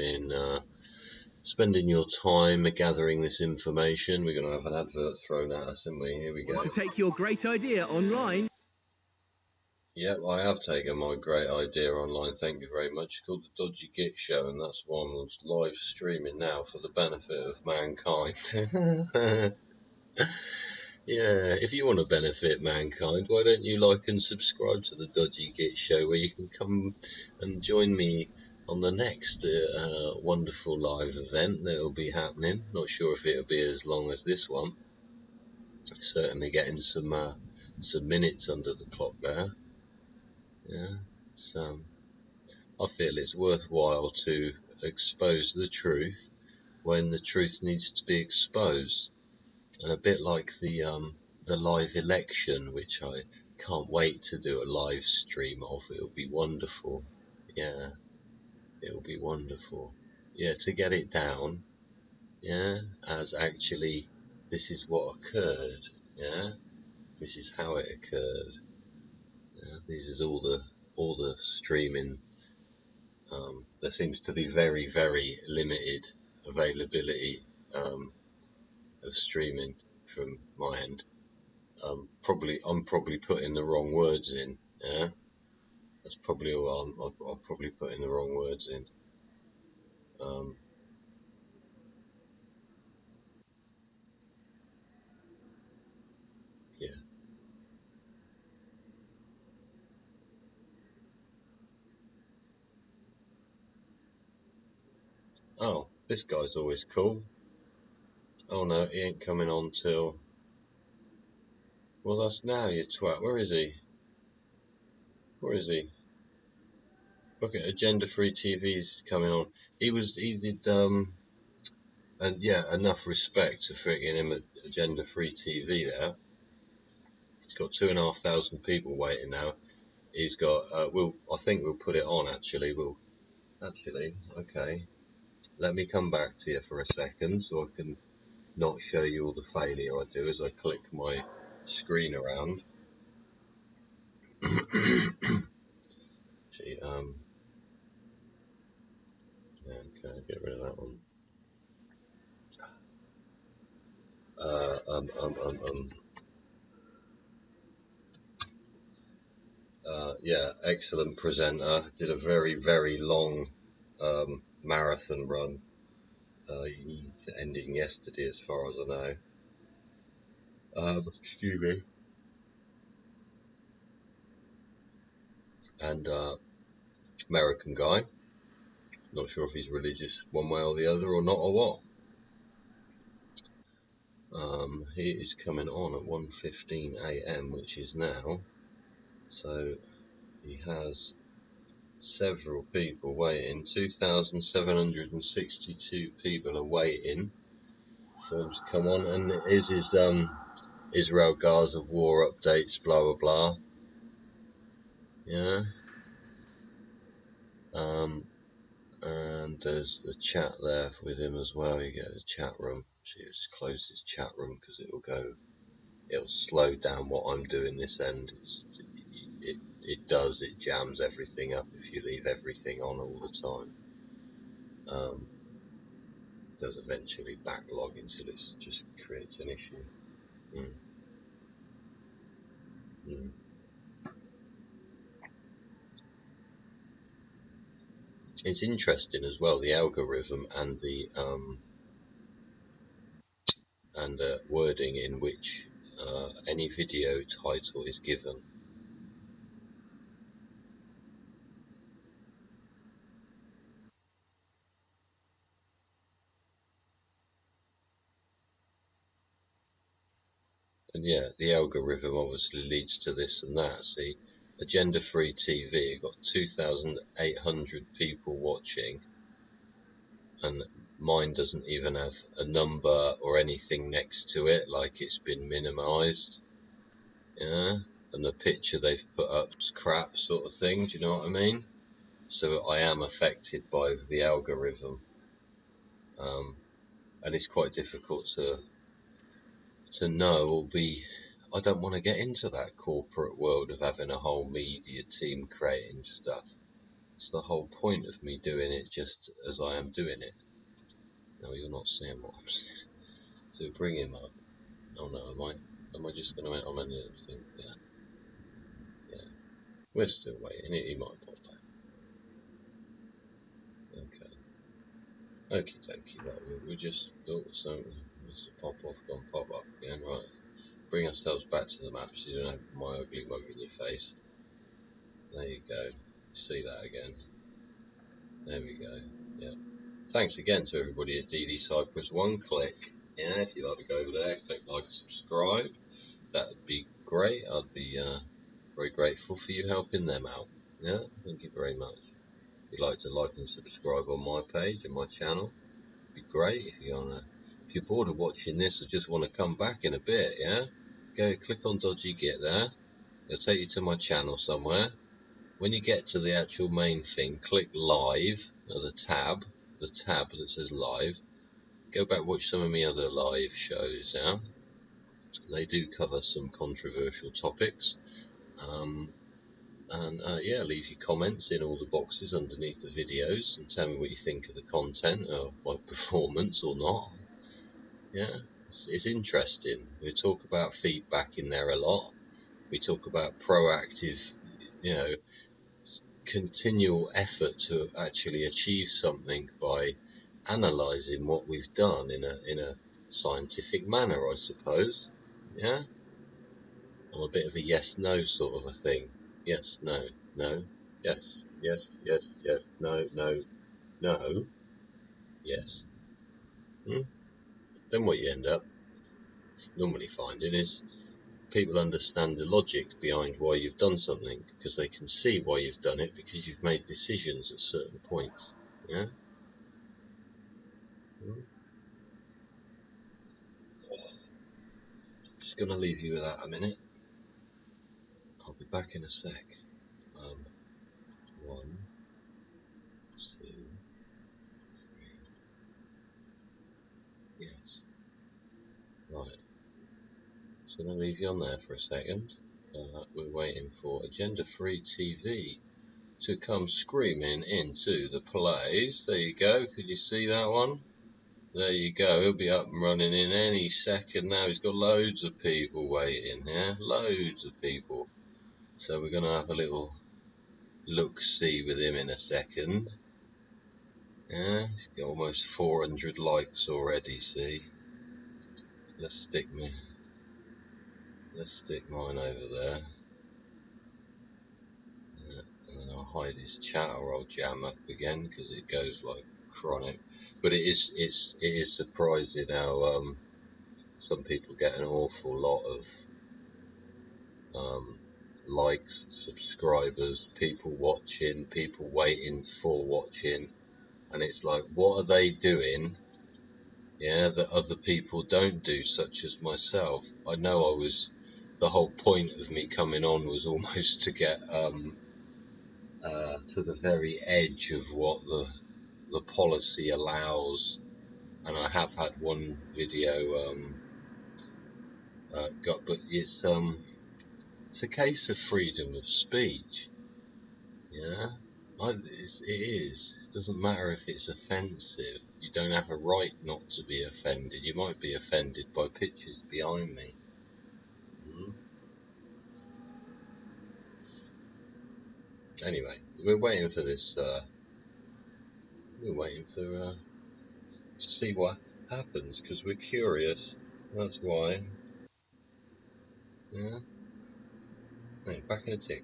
spending your time gathering this information. We're going to have an advert thrown at us, aren't we? Here we go. To take your great idea online. Yep, I have taken my great idea online. Thank you very much. It's called the Dodgy Git Show, and that's one that's live streaming now for the benefit of mankind. Yeah, if you want to benefit mankind, why don't you like and subscribe to the Dodgy Git Show, where you can come and join me on the next wonderful live event that will be happening. Not sure if it'll be as long as this one. Certainly getting some minutes under the clock there. Yeah, so I feel it's worthwhile to expose the truth when the truth needs to be exposed. And a bit like the live election, which I can't wait to do a live stream of. It'll be wonderful. Yeah, it'll be wonderful. Yeah, to get it down. Yeah, as actually this is what occurred. Yeah, this is how it occurred. Yeah, this is all the streaming. There seems to be very, very limited availability of streaming from my end. I'm probably putting the wrong words in. Yeah, that's probably all. I'll probably put in the wrong words in. Yeah. Oh, this guy's always cool. Oh no, he ain't coming on till. Well, that's now, you twat. Where is he? Where is he? Look at Agenda Free TV's coming on. He did and yeah, enough respect to freaking him at Agenda Free TV there. He's got 2,500 people waiting now. He's got I think we'll put it on actually. Okay. Let me come back to you for a second so I can not show you all the failure I do as I click my screen around. Gee, okay, get rid of that one. Yeah, excellent presenter. Did a very, very long marathon run. He's ending yesterday, as far as I know. Excuse me. And American guy. Not sure if he's religious one way or the other or not or what. He is coming on at 1:15 a.m., which is now. So he has several people waiting. 2,762 people are waiting for him to come on, and it is his Israel-Gaza war updates, blah blah blah. Yeah. And there's the chat there with him as well. You get his chat room. Just close his chat room because it'll slow down what I'm doing this end. It jams everything up if you leave everything on all the time. It does eventually backlog until it just creates an issue. It's interesting as well, the algorithm and the and wording in which any video title is given. And yeah, the algorithm obviously leads to this and that. See, agenda-free TV got 2,800 people watching, and mine doesn't even have a number or anything next to it, like it's been minimized. Yeah, and the picture they've put up's crap, sort of thing. Do you know what I mean? So I am affected by the algorithm, and it's quite difficult to know or be. I don't want to get into that corporate world of having a whole media team creating stuff. It's the whole point of me doing it just as I am doing it. No, you're not seeing what I'm saying. So bring him up. Oh no, am I just going to? I'm in the thing. Yeah, yeah. We're still waiting. He might pop back. Okay. Okie dokie. Right, we just thought something. Must have pop off, gone pop up again. Right. Bring ourselves back to the map so you don't have my ugly mug in your face. There you go. See that again. There we go. Yeah. Thanks again to everybody at DD Cyprus. One click. Yeah, if you'd like to go over there, click like, subscribe. That would be great. I'd be very grateful for you helping them out. Yeah, thank you very much. If you'd like to like and subscribe on my page and my channel, it'd be great. If you're bored of watching this or just want to come back in a bit, yeah, go click on Dodgy Git there. It'll take you to my channel somewhere. When you get to the actual main thing, click live, or the tab that says live. Go back, watch some of my other live shows, yeah? They do cover some controversial topics. Yeah, leave your comments in all the boxes underneath the videos and tell me what you think of the content or my performance or not. Yeah, it's interesting. We talk about feedback in there a lot. We talk about proactive, you know, continual effort to actually achieve something by analysing what we've done in a scientific manner, I suppose. Yeah, I'm a bit of a yes/no sort of a thing. Yes, no, no, yes, yes, yes, yes, no, no, no, yes. Then what you end up normally finding is people understand the logic behind why you've done something, because they can see why you've done it, because you've made decisions at certain points. Yeah. Just gonna leave you with that a minute. I'll be back in a sec. 1, 2, 3. Yes. Right. So I'm gonna leave you on there for a second. We're waiting for agenda-free TV to come screaming into the place. There you go. Could you see that one? There you go. He'll be up and running in any second now. He's got loads of people waiting. Yeah, loads of people. So we're gonna have a little look-see with him in a second. Yeah, he's got almost 400 likes already. See, let's stick mine over there. Yeah, and then I'll hide his chat, or I'll jam up again because it goes like chronic. But it is surprising how some people get an awful lot of likes, subscribers, people watching, people waiting for watching, and it's like, what are they doing? Yeah, that other people don't do, such as myself. I know the whole point of me coming on was almost to get to the very edge of what the policy allows, and I have had one video but it's a case of freedom of speech. Yeah, it is. It doesn't matter if it's offensive. You don't have a right not to be offended. You might be offended by pictures behind me. Anyway, we're waiting for this. We're waiting for to see what happens because we're curious. That's why. Yeah. Hey, back in a tick.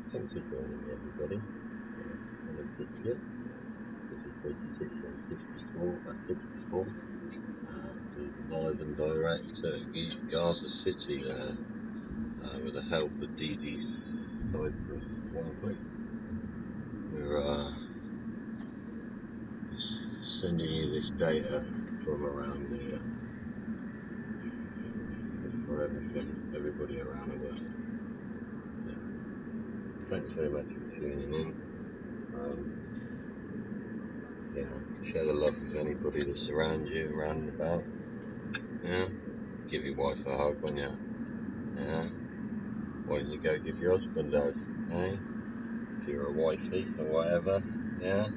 Thanks for joining me, everybody. On a quick clip. This is B762 at 54. Live and direct at Gaza City there, with the help of DD Cyprus. We're sending you this data from around the for everybody around the world. Yeah. Thanks very much for tuning in. Share the love with anybody that's around you, around and about. Yeah. Give your wife a hug when you. Yeah. Why don't you go give your husband a hug? Eh? If you're a wifey or whatever. Yeah.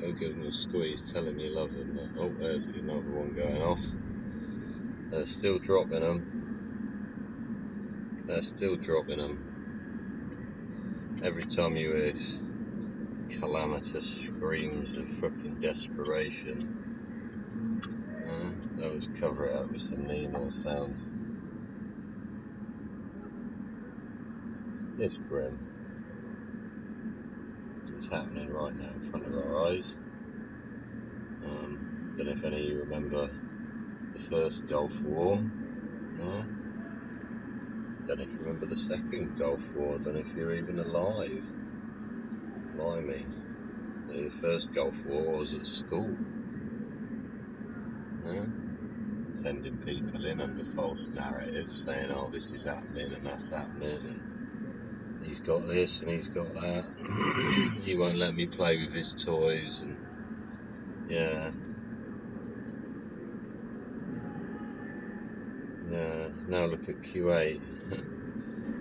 Go give them a squeeze, tell them you love them. Oh, there's another one going off. They're still dropping them. They're still dropping them. Every time you hear calamitous screams of fucking desperation, they'll just cover it up with some Nemo sound. It's grim. It's happening right now in front of our eyes. Don't know if any of you remember the first Gulf War. No? Don't know if you remember the second Gulf War. Don't know if you're even alive. Blimey. The first Gulf War was at school. Yeah? Sending people in under false narratives, saying, oh, this is happening and that's happening, and he's got this and he's got that. He won't let me play with his toys, and yeah. Now look at Kuwait.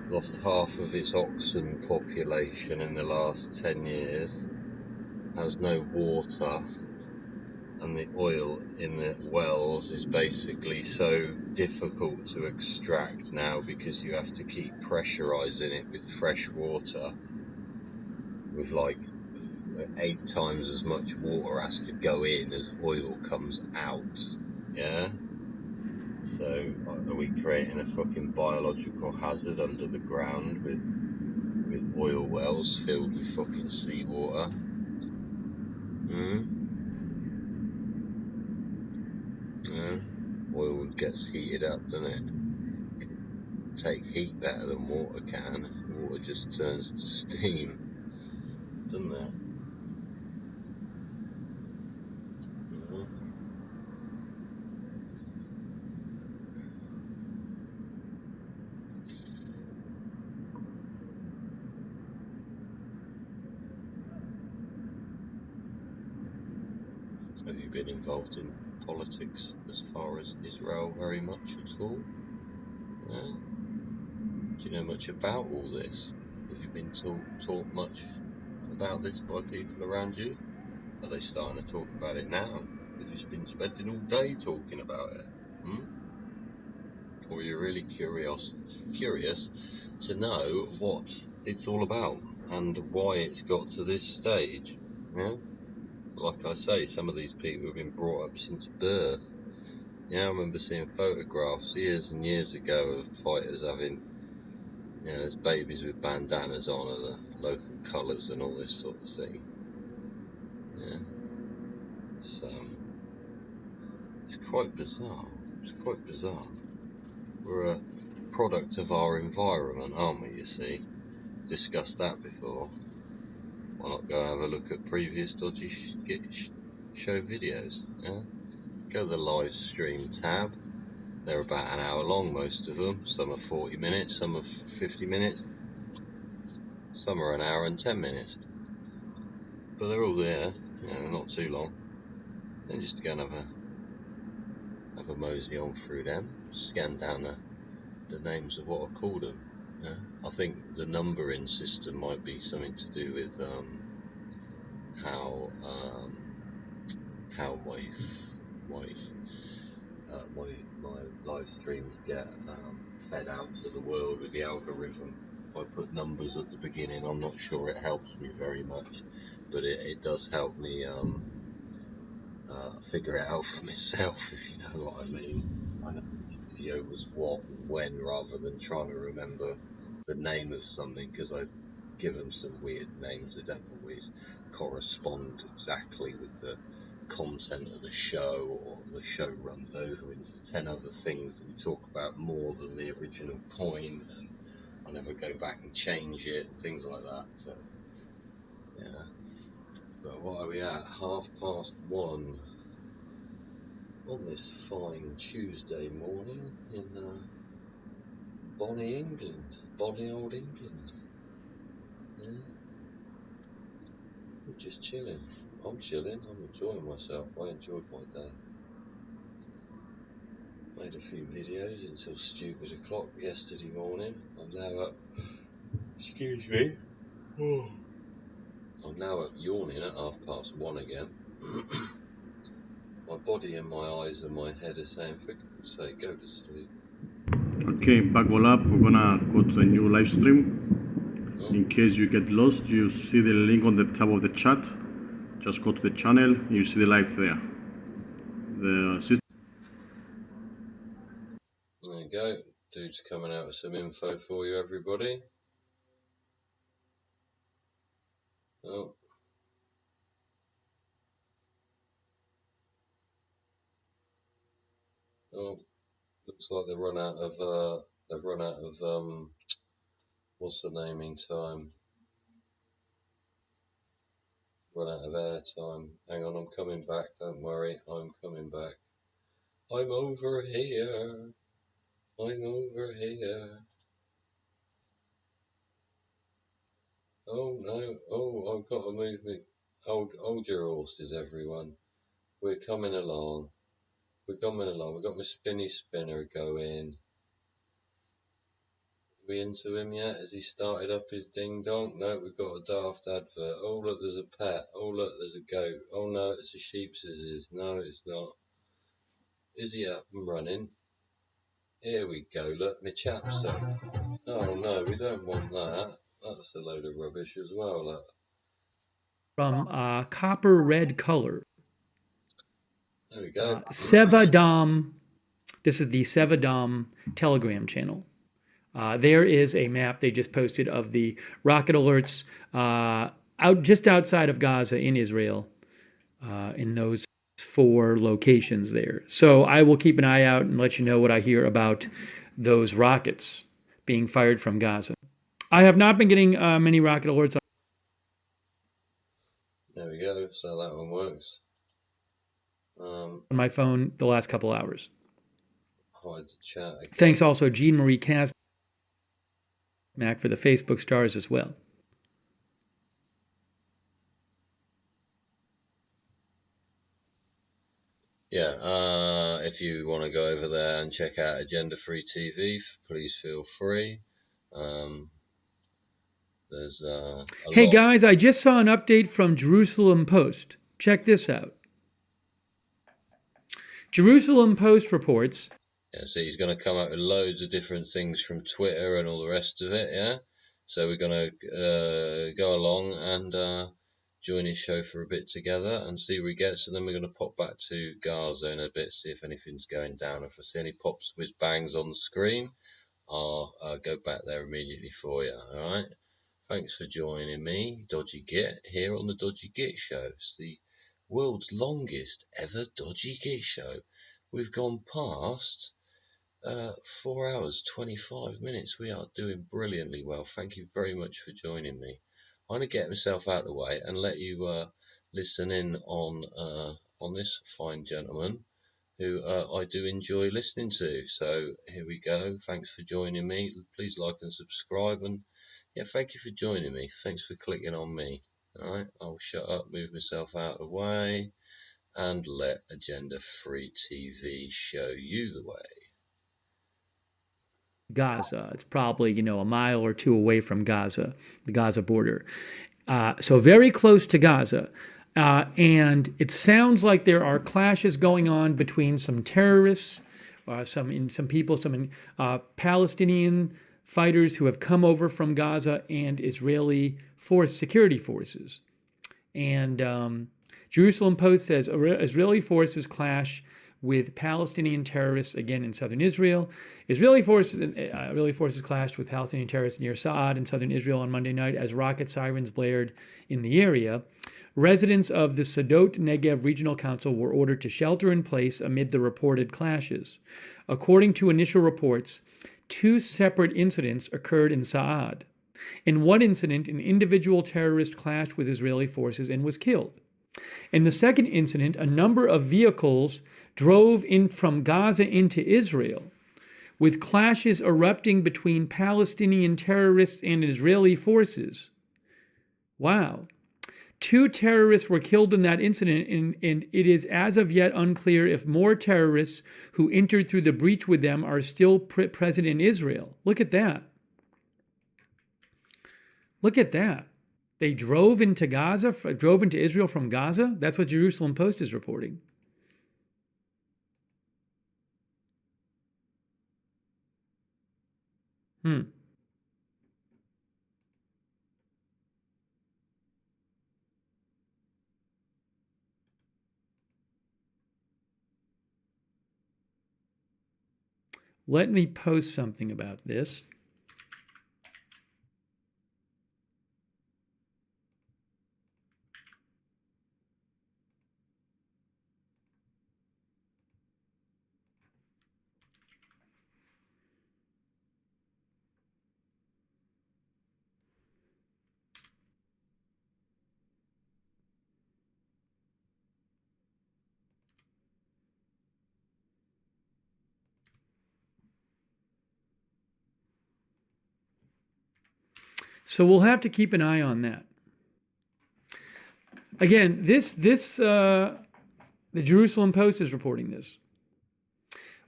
Lost half of its oxen population in the last 10 years. Has no water, and the oil in the wells is basically so difficult to extract now because you have to keep pressurizing it with fresh water, with like 8 times as much water has to go in as oil comes out. Yeah? So are we creating a fucking biological hazard under the ground with oil wells filled with fucking seawater? Yeah. Oil gets heated up, doesn't it? Can take heat better than water can. Water just turns to steam, doesn't it? Have you been involved in politics as far as Israel very much at all? Yeah. Do you know much about all this? Have you been taught much about this by people around you? Are they starting to talk about it now? Have you been spending all day talking about it? Or you're really curious to know what it's all about and why it's got to this stage? Yeah? Like I say, some of these people have been brought up since birth. Yeah, I remember seeing photographs years and years ago of fighters having, there's babies with bandanas on of the local colours and all this sort of thing. Yeah. It's quite bizarre. It's quite bizarre. We're a product of our environment, aren't we, you see? Discussed that before. Why not go and have a look at previous dodgy show videos? Yeah? Go to the live stream tab. They're about an hour long, most of them. Some are 40 minutes, some are 50 minutes, some are an hour and 10 minutes. But they're all there, not too long. Then just go and have a mosey on through them, scan down the names of what I called them. Yeah? I think the numbering system might be something to do with how my live streams get fed out to the world with the algorithm. If I put numbers at the beginning, I'm not sure it helps me very much, but it does help me figure it out for myself, if you know what I mean. I know which video was what and when, rather than trying to remember the name of something, because I give them some weird names that don't always correspond exactly with the content of the show, or the show runs over into 10 other things that we talk about more than the original point, and I never go back and change it and things like that. So yeah, but what are we at? 1:30 on this fine Tuesday morning in bonny England, bonny old England. Yeah, we're just chilling. I'm chilling, I'm enjoying myself. I enjoyed my day. Made a few videos until stupid o'clock yesterday morning. I'm now up, excuse me, I'm now yawning at 1:30 again. My body and my eyes and my head are saying, for God's sake, go to sleep. Okay, buckle up. We're gonna go to the new live stream. In case you get lost, you see the link on the top of the chat. Just go to the channel, you see the live there. The system. There you go. Dude's coming out with some info for you, everybody. Oh. Oh. Looks like they've run out of what's the naming time? Run out of air time. Hang on, I'm coming back, don't worry, I'm coming back. I'm over here. I'm over here. Oh no, oh, I've got to move me. Hold your horses, everyone. We're coming along. We're coming along. We've got my spinny spinner going. Are we into him yet? Has he started up his ding dong? No, we've got a daft advert. Oh look, there's a pet. Oh look, there's a goat. Oh no, it's a sheep scissors. No, it's not. Is he up and running? Here we go. Look, my chap's up. Oh no, we don't want that. That's a load of rubbish as well. Look. From copper red color. There we go. Sevadom. This is the Sevadom Telegram channel. There is a map they just posted of the rocket alerts just outside of Gaza in Israel, in those 4 locations there. So I will keep an eye out and let you know what I hear about those rockets being fired from Gaza. I have not been getting many rocket alerts. There we go. So that one works. On my phone the last couple hours. Hide the chat again. Thanks also Jean Marie Casmack for the Facebook stars as well. Yeah, if you want to go over there and check out Agenda Free TV, please feel free. There's hey guys, I just saw an update from Jerusalem Post. Check this out. Jerusalem Post reports. Yeah, so he's going to come up with loads of different things from Twitter and all the rest of it, yeah? So we're going to go along and join his show for a bit together and see where he gets, and then we're going to pop back to Gaza in a bit, see if anything's going down. If I see any pops whiz bangs on the screen, I'll go back there immediately for you, alright? Thanks for joining me, Dodgy Git, here on the Dodgy Git Show. It's the world's longest ever Dodgy Git show. We've gone past 4 hours, 25 minutes. We are doing brilliantly well. Thank you very much for joining me. I'm going to get myself out of the way and let you listen in on this fine gentleman who I do enjoy listening to. So here we go. Thanks for joining me. Please like and subscribe, and yeah, thank you for joining me. Thanks for clicking on me. Alright, I'll shut up, move myself out of the way, and let Agenda Free TV show you the way. Gaza. It's probably, a mile or 2 away from Gaza, the Gaza border. So very close to Gaza. And it sounds like there are clashes going on between some terrorists, some Palestinian fighters who have come over from Gaza and Israeli security forces. And Jerusalem Post says Israeli forces clash with Palestinian terrorists again in southern Israel. Israeli forces clashed with Palestinian terrorists near Sa'ad in southern Israel on Monday night as rocket sirens blared in the area. Residents of the Sodot Negev Regional Council were ordered to shelter in place amid the reported clashes. According to initial reports, 2 separate incidents occurred in Sa'ad. In one incident, an individual terrorist clashed with Israeli forces and was killed. In the second incident, a number of vehicles drove in from Gaza into Israel, with clashes erupting between Palestinian terrorists and Israeli forces. Wow. 2 terrorists were killed in that incident, and it is as of yet unclear if more terrorists who entered through the breach with them are still present in Israel. Look at that. Look at that. They drove into Gaza, drove into Israel from Gaza. That's what Jerusalem Post is reporting. Let me post something about this. So we'll have to keep an eye on that. Again, the Jerusalem Post is reporting this.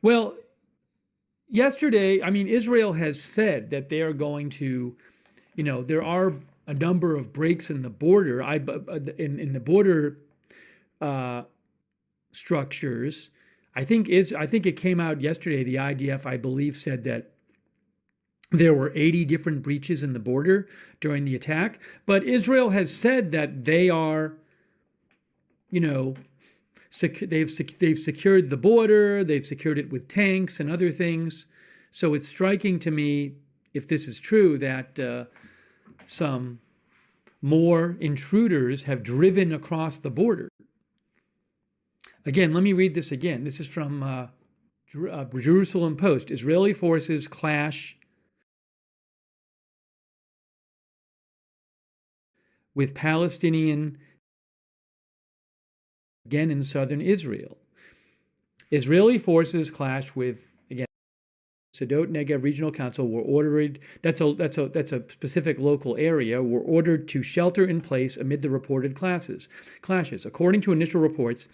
Well, yesterday, I mean, Israel has said that they are going to, there are a number of breaks in the border. In the border structures. I think it came out yesterday. The IDF, I believe, said that there were 80 different breaches in the border during the attack. But Israel has said that they are, they've secured the border. They've secured it with tanks and other things. So it's striking to me, if this is true, that some more intruders have driven across the border. Again, let me read this again. This is from Jerusalem Post. Israeli forces clash with Palestinian again in southern Israel. Israeli forces clash with, again, Sderot Negev Regional Council were ordered, that's a specific local area, were ordered to shelter in place amid the reported clashes. According to initial reports,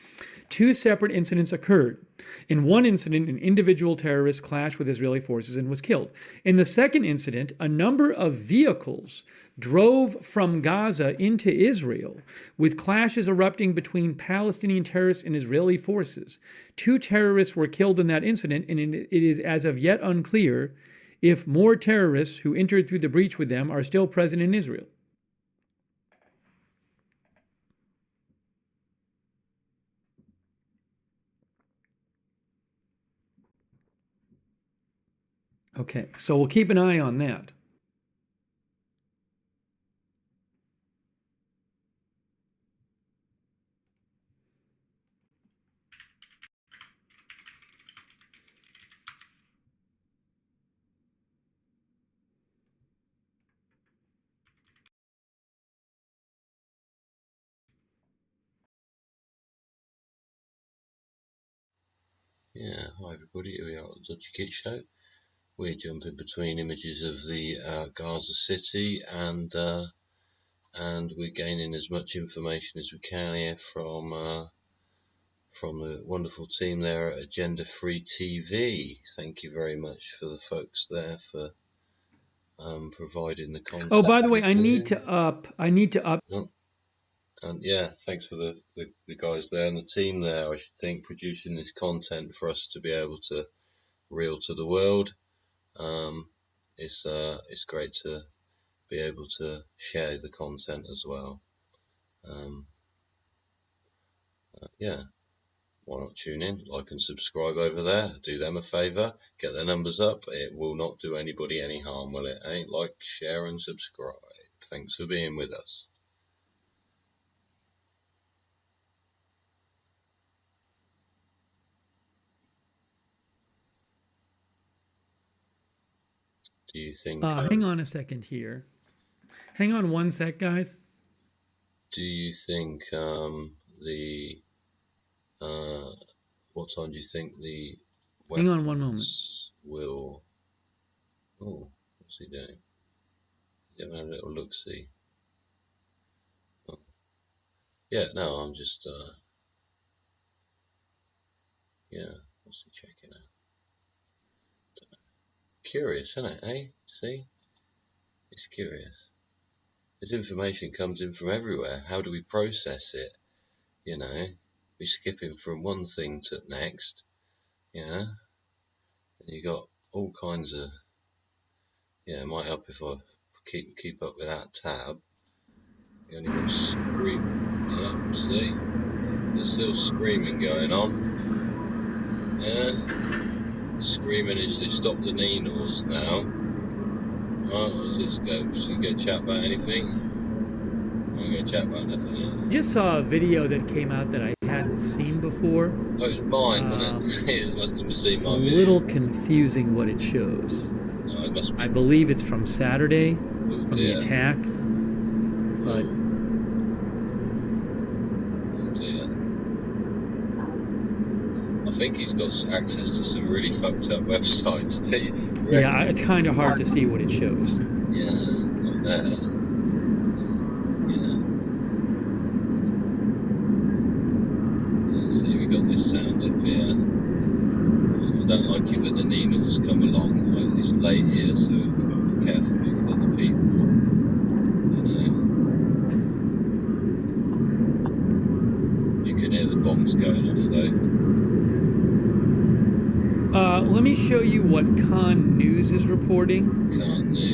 2 separate incidents occurred. In one incident, an individual terrorist clashed with Israeli forces and was killed. In the second incident, a number of vehicles drove from Gaza into Israel, with clashes erupting between Palestinian terrorists and Israeli forces. 2 terrorists were killed in that incident, and it is as of yet unclear if more terrorists who entered through the breach with them are still present in Israel. Okay, so we'll keep an eye on that. Yeah, hi everybody, here we are at the Dodgy Kit Show. We're jumping between images of the Gaza city and we're gaining as much information as we can here from the wonderful team there at Agenda Free TV. Thank you very much for the folks there for providing the content. Oh, by the way, I need to up. Oh, and yeah, thanks for the guys there and the team there, I should think, producing this content for us to be able to reel to the world. It's great to be able to share the content as well. Yeah, why not tune in, like and subscribe over there, do them a favour, get their numbers up. It will not do anybody any harm, will it? Like, share and subscribe. Thanks for being with us. Do you think Hang on a second here. Hang on one sec, guys. Do you think what time do you think the Hang on one moment. will... Oh, what's he doing? He's having a little look-see. Oh. Yeah, no, I'm just yeah, what's he checking out? Curious, isn't it, eh? See? It's curious. This information comes in from everywhere. How do we process it? You know, we're skipping from one thing to the next. Yeah, and you got all kinds of. Yeah, it might help if I keep up with that tab. You only got scream. Yeah, see, there's still screaming going on. Yeah, screaming is they stop the Nenors now. Right, what's this go? Should you go chat about anything? I'm going to chat about nothing else. Just saw a video that came out that I hadn't seen before. Oh, it's mine, wasn't it? It must have seen It's my a video. little confusing what it shows. No, it must be. I believe it's from Saturday, from the attack. But oh dear. I think he's got access to some really fucked up websites too. yeah, it's kind of hard to see what it shows. Yeah, not there. Yeah. Let's see, we got this sound up here. I don't like it when the Nenors come along. Like, it's late here, so we've got to be careful with other people. You know. You can hear the bombs going off though. Let me show you what Khan News is reporting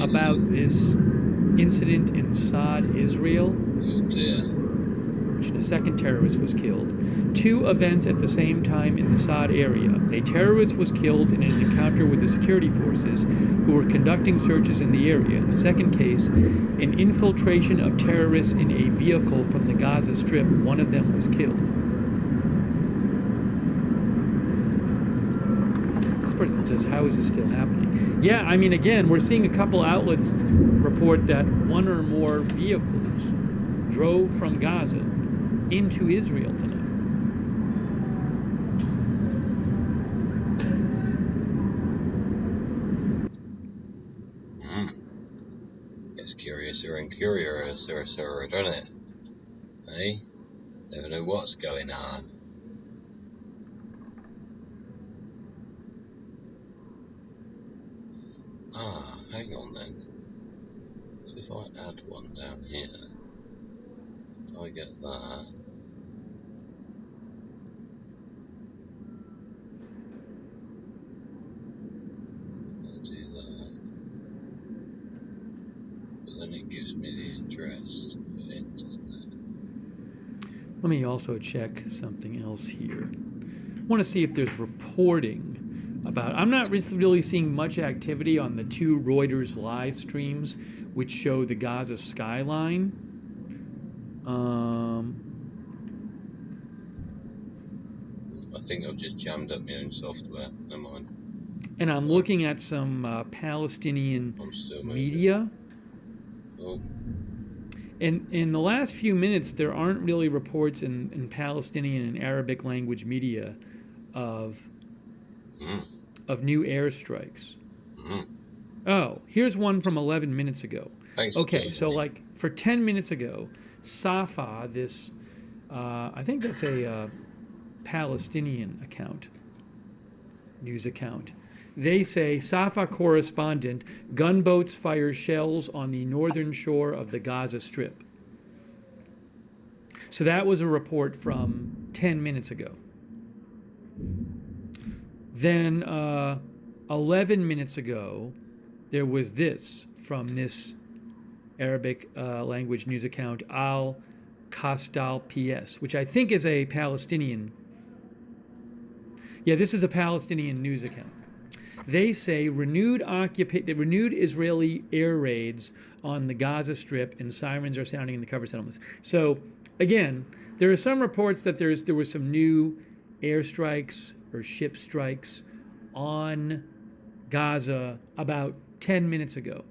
about this incident in Saad, Israel. Oh dear. Which a second terrorist was killed. 2 events at the same time in the Saad area. A terrorist was killed in an encounter with the security forces who were conducting searches in the area. In the second case, an infiltration of terrorists in a vehicle from the Gaza Strip. 1 of them was killed. This person says, how is this still happening? Yeah, I mean, again, we're seeing a couple outlets report that 1 or more vehicles drove from Gaza into Israel tonight. It's curiouser and curiouser, doesn't it? Hey? Never know what's going on. Ah, hang on then. So if I add one down here, I get that. I'll do that. But then it gives me the address to put in, doesn't it? Let me also check something else here. I want to see if there's reporting about. I'm not really seeing much activity on the 2 Reuters live streams, which show the Gaza skyline. I think I've just jammed up my own software. Never mind. And I'm looking at some Palestinian media. Oh. And in the last few minutes, there aren't really reports in Palestinian and Arabic language media of new airstrikes. Oh, here's one from 11 minutes ago. Thanks okay, so like for 10 minutes ago, Safa, this, I think that's a Palestinian account, news account. They say, Safa correspondent, gunboats fire shells on the northern shore of the Gaza Strip. So that was a report from 10 minutes ago. Then 11 minutes ago, there was this from this Arabic language news account, Al Kastal PS, which I think is a Palestinian. Yeah, this is a Palestinian news account. They say renewed Israeli air raids on the Gaza Strip and sirens are sounding in the cover settlements. So again, there are some reports that there were some new airstrikes or ship strikes on Gaza about 10 minutes ago.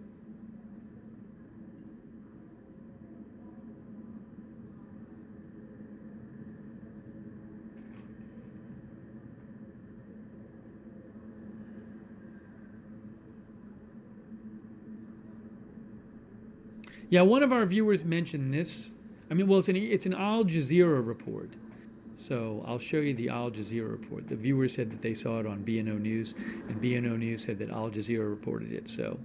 Yeah, one of our viewers mentioned this. I mean, well, it's an Al Jazeera report. So I'll show you the Al Jazeera report. The viewer said that they saw it on B762 News, and B762 News said that Al Jazeera reported it. So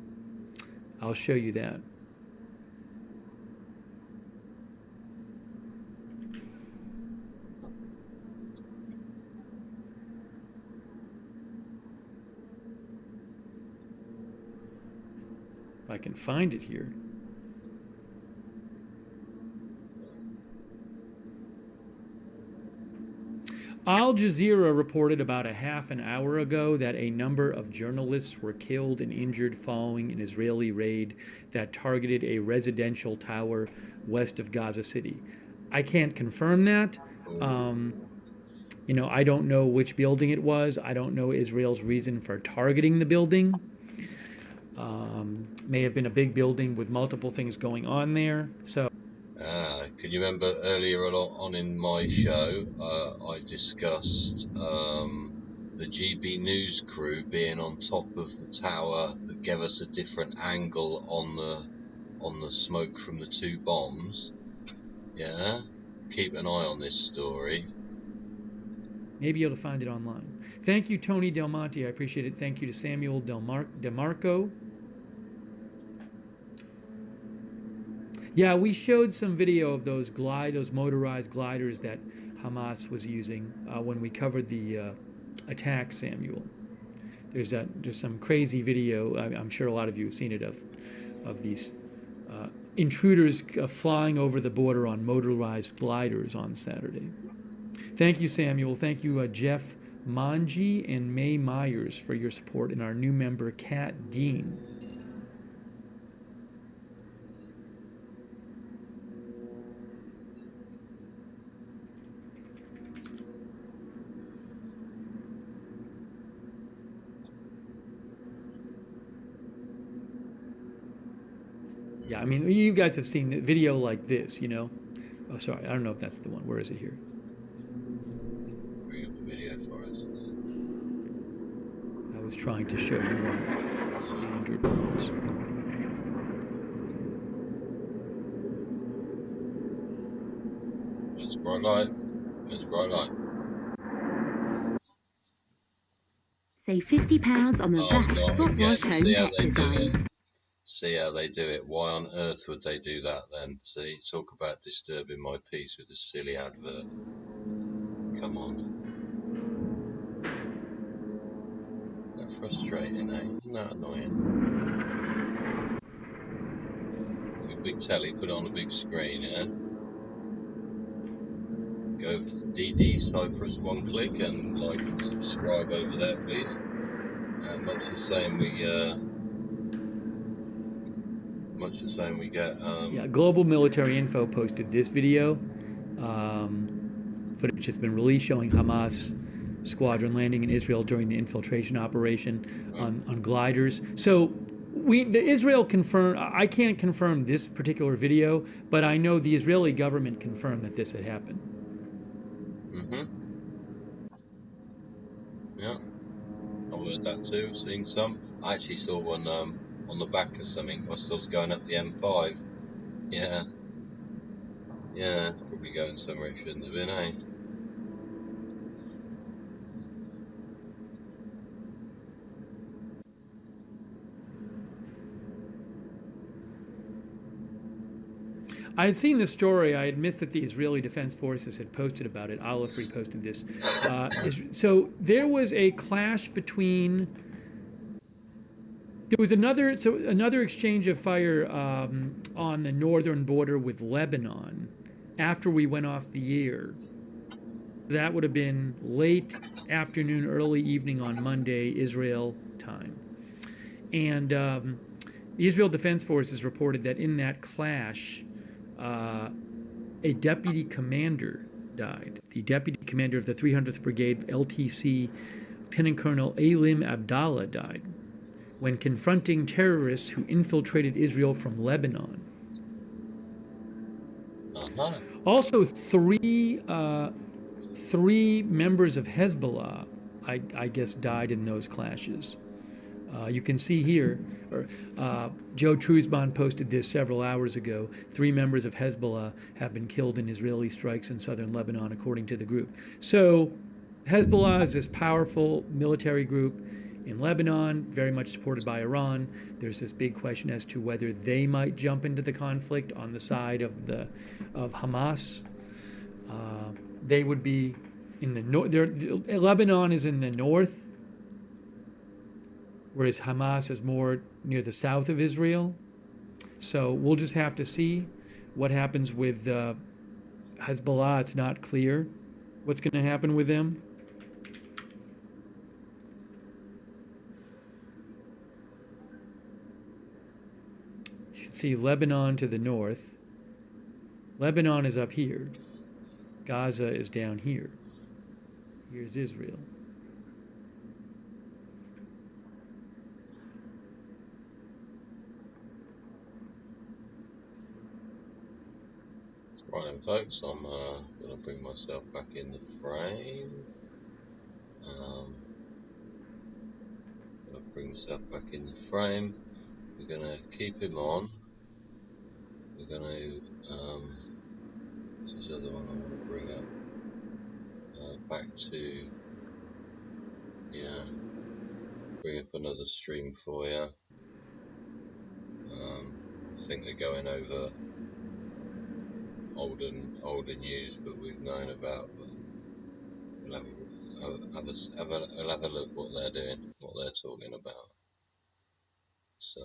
I'll show you that. If I can find it here. Al Jazeera reported about a half an hour ago that a number of journalists were killed and injured following an Israeli raid that targeted a residential tower west of Gaza City. I can't confirm that. You know, I don't know which building it was. I don't know Israel's reason for targeting the building. May have been a big building with multiple things going on there. So. Can you remember earlier on in my show, I discussed the GB News crew being on top of the tower that gave us a different angle on the smoke from the two bombs. Yeah, keep an eye on this story. Maybe you'll find it online. Thank you, Tony Del Monte. I appreciate it. Thank you to Samuel DeMarco. Yeah, we showed some video of those motorized gliders that Hamas was using when we covered the attack, Samuel. There's some crazy video. I'm sure a lot of you have seen it of these intruders flying over the border on motorized gliders on Saturday. Thank you, Samuel. Thank you, Jeff Manji and May Myers for your support, and our new member, Kat Dean. Yeah, I mean, you guys have seen the video like this, you know. Oh, sorry, I don't know if that's the one. Where is it here? Bring up the video for us. I was trying to show you one of the standard ones. It's bright light. It's bright light. Save £50 on the Vax Spot Wash Home Net Design. See how they do it. Why on earth would they do that then? See, talk about disturbing my peace with a silly advert. Come on. Isn't that frustrating, eh? Isn't that annoying? A big telly, put it on a big screen, yeah? Go over to DD Cyprus, one click, and like and subscribe over there, please. And much the same we get. Yeah, Global Military Info posted this video. Footage has been released showing Hamas squadron landing in Israel during the infiltration operation on gliders. So Israel confirmed. I can't confirm this particular video, but I know the Israeli government confirmed that this had happened. Yeah, I've heard that too. Seen some. I actually saw one on the back of something whilst I was going up the M5. Yeah. Yeah, probably going somewhere it shouldn't have been, eh? I had seen this story. I had missed that the Israeli Defense Forces had posted about it. Aleph reposted this. So there was a clash between. There was another exchange of fire on the northern border with Lebanon after we went off the air. That would have been late afternoon, early evening on Monday, Israel time. And the Israel Defense Forces reported that in that clash, a deputy commander died. The deputy commander of the 300th Brigade, LTC, Lieutenant Colonel Alim Abdallah, died when confronting terrorists who infiltrated Israel from Lebanon. Also, three members of Hezbollah, I guess, died in those clashes. You can see here, Joe Truzman posted this several hours ago. 3 members of Hezbollah have been killed in Israeli strikes in southern Lebanon, according to the group. So Hezbollah is this powerful military group in Lebanon, very much supported by Iran. There's this big question as to whether they might jump into the conflict on the side of Hamas. They would be in the north. Lebanon is in the north, whereas Hamas is more near the south of Israel. So we'll just have to see what happens with Hezbollah. It's not clear what's going to happen with them. You can see Lebanon to the north. Lebanon is up here. Gaza is down here. Here's Israel. Right then, folks, I'm going to bring myself back in the frame. We're going to keep him on. We're going to, this other one I want to bring up, back to, bring up another stream for you. I think they're going over older news, but we've known about. But we'll have a look what they're doing, what they're talking about. So.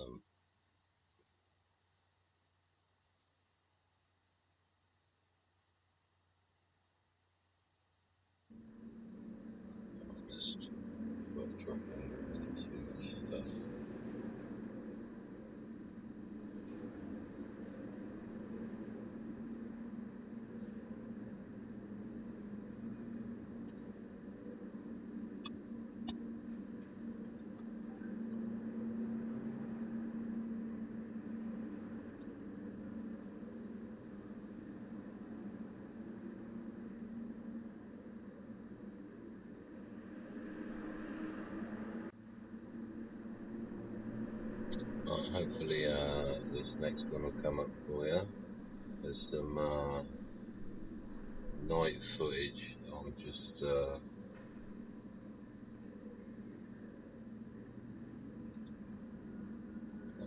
Hopefully this next one will come up for you. There's some night footage. I'm just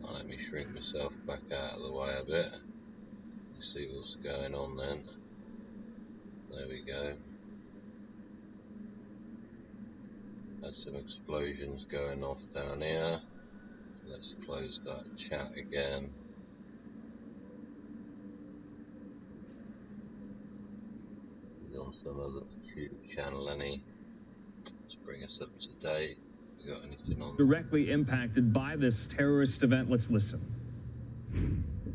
let me shrink myself back out of the way a bit. Let's see what's going on then. There we go. Had some explosions going off down here. Let's close that chat again. He's on some other YouTube channel, any? Let's bring us up to date. We got anything on? Directly impacted by this terrorist event. Let's listen.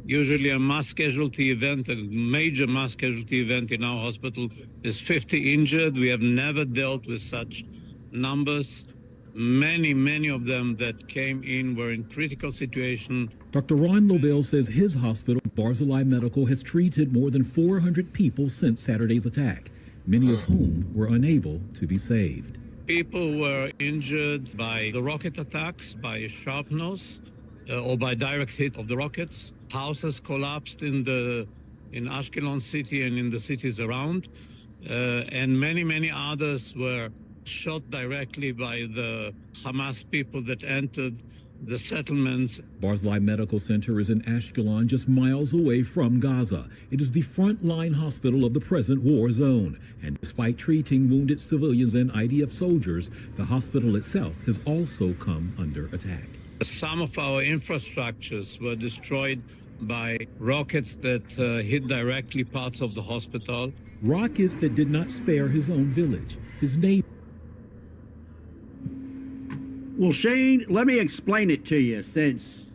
Usually a mass casualty event, a major mass casualty event in our hospital is 50 injured. We have never dealt with such numbers. Many of them that came in were in critical situation. Dr. Ron Lobel says his hospital, Barzilai Medical, has treated more than 400 people since Saturday's attack, many of whom were unable to be saved. People were injured by the rocket attacks, by shrapnels, or by direct hit of the rockets. Houses collapsed in Ashkelon city and in the cities around, and many others were shot directly by the Hamas people that entered the settlements. Barzilai Medical Center is in Ashkelon, just miles away from Gaza. It is the front-line hospital of the present war zone. And despite treating wounded civilians and IDF soldiers, the hospital itself has also come under attack. Some of our infrastructures were destroyed by rockets that hit directly parts of the hospital. Rockets that did not spare his own village, his neighbor. Well, Shane, let me explain it to you, since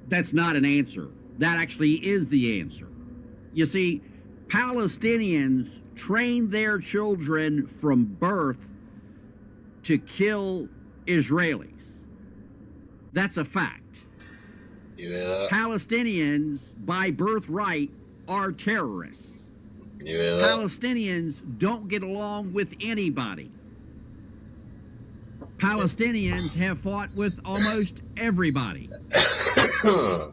that's not an answer. That actually is the answer. You see, Palestinians train their children from birth to kill Israelis. That's a fact. Yeah. Palestinians, by birthright, are terrorists. Yeah. Palestinians don't get along with anybody. Palestinians have fought with almost everybody. So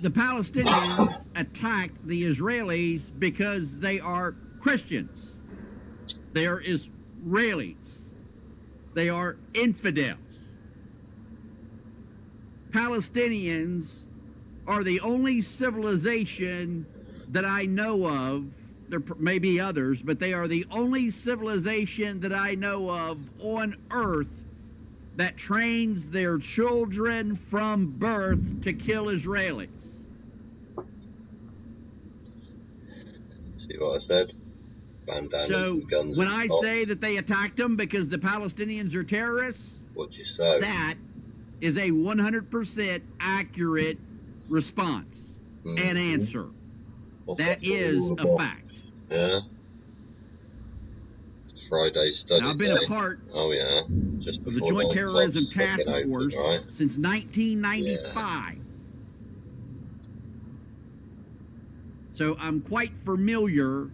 the Palestinians attacked the Israelis because they are Christians. They are Israelis. They are infidels. Palestinians are the only civilization that I know of. There may be others, but they are the only civilization that I know of on earth that trains their children from birth to kill Israelis. See what I said? Bandanas So and guns when and I cops. say that they attacked them because the Palestinians are terrorists, What'd you say? that is a 100% accurate response and answer. That is a fact. Yeah. Friday study Now, I've been day. a part Oh yeah. Just of the before Joint 9 Terrorism o'clock's Task fucking open, Force right? since 1995. So I'm quite familiar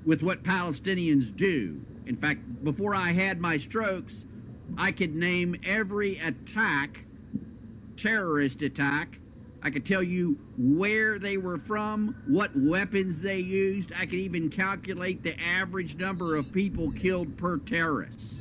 with what Palestinians do. In fact, before I had my strokes, I could name every attack, terrorist attack. I could tell you where they were from, what weapons they used. I could even calculate the average number of people killed per terrorist.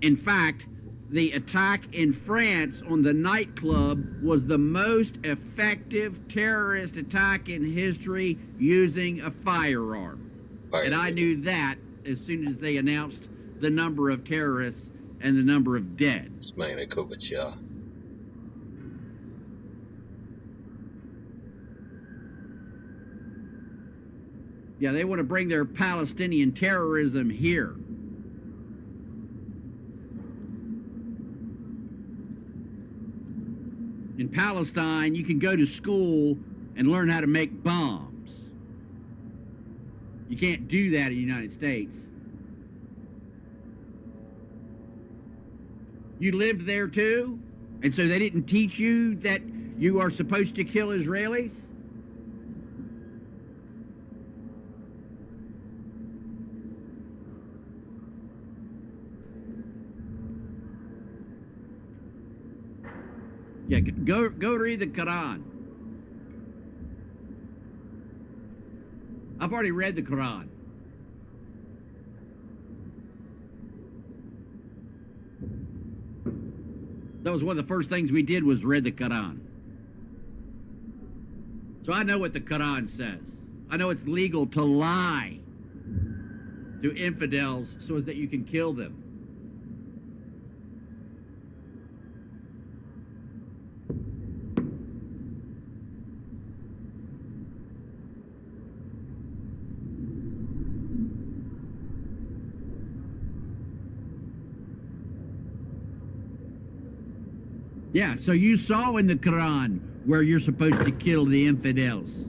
In fact, the attack in France on the nightclub was the most effective terrorist attack in history using a firearm. And I knew that as soon as they announced the number of terrorists and the number of dead. It's making a cup of chai. Yeah, they want to bring their Palestinian terrorism here. In Palestine, you can go to school and learn how to make bombs. You can't do that in the United States. You lived there too? And so they didn't teach you that you are supposed to kill Israelis? Yeah, go read the Quran. I've already read the Quran. That was one of the first things we did was read the Quran. So I know what the Quran says. I know it's legal to lie to infidels so as that you can kill them. Yeah, so you saw in the Quran where you're supposed to kill the infidels.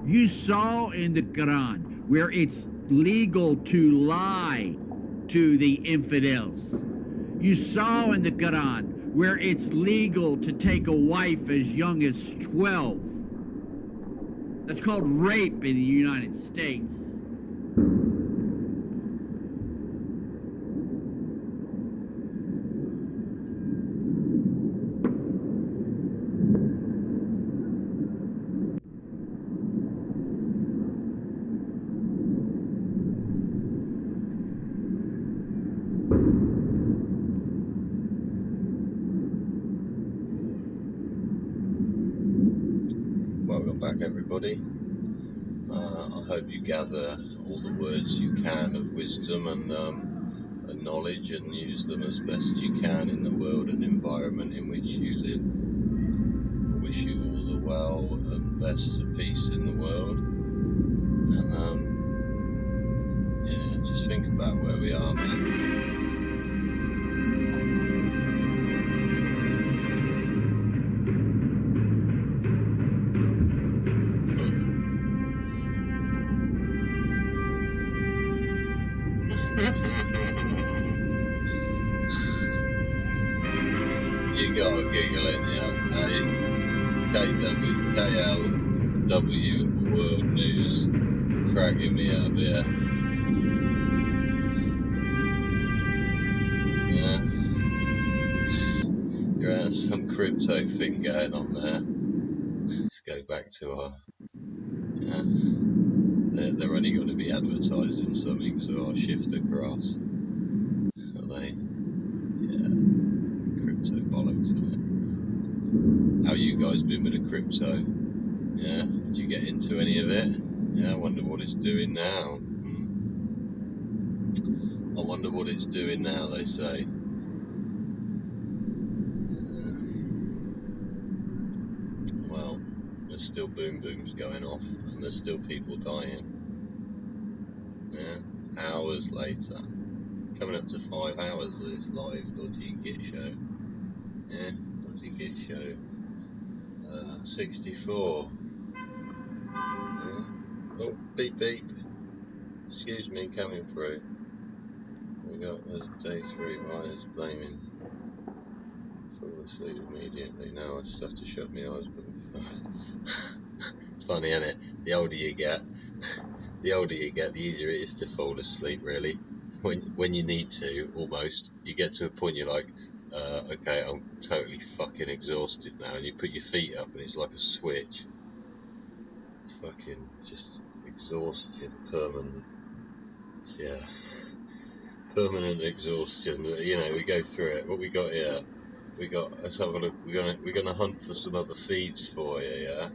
You saw in the Quran where it's legal to lie to the infidels. You saw in the Quran where it's legal to take a wife as young as 12. That's called rape in the United States. Welcome back, everybody. I hope you gather all the words you can of wisdom and knowledge and use them as best you can in the world and environment in which you live. I wish you all the well and best of peace in the world. And yeah, just think about where we are, man. You got a giggle in you, KLW World News, cracking me up here. Yeah, you're at some crypto thing going on there. Let's go back to our, yeah, they're only going to be advertising something, so I'll shift across. Are they? Yeah, crypto bollocks, isn't it? How you guys been with the crypto? Yeah, did you get into any of it? Yeah, I wonder what it's doing now. I wonder what it's doing now, they say. Well, there's still boom booms going off, and there's still people dying. Yeah, hours later. Coming up to 5 hours of this live Dodgy Git show. Yeah, Dodgy Git show. 64. Yeah. Oh, beep beep. Excuse me, coming through. We got day 3. Why is blaming? Fall asleep immediately. Now I just have to shut my eyes. But it's funny, isn't it? The older you get, the easier it is to fall asleep. Really, when you need to, almost, you get to a point you're like, okay, I'm totally fucking exhausted now, and you put your feet up, and it's like a switch. Fucking just exhaustion, permanent. Yeah, permanent exhaustion. You know, we go through it. What we got here? Let's have a look. We're gonna hunt for some other feeds for you. Yeah.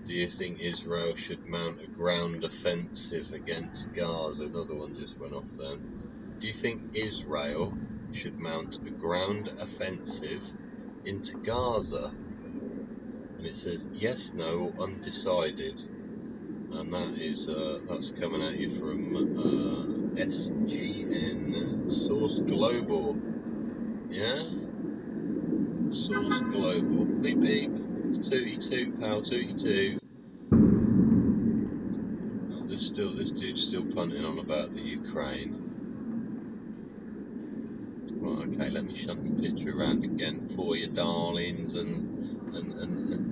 Do you think Israel should mount a ground offensive against Gaza? Another one just went off then. Do you think Israel should mount a ground offensive into Gaza? And it says yes, no, or undecided. And that is that's coming at you from SGN Source Global. Yeah. Source Global. Beep beep. Tooty toot, pal, tooty toot. Oh, this dude's still punting on about the Ukraine. Right, okay, let me shunt the picture around again for you, darlings, and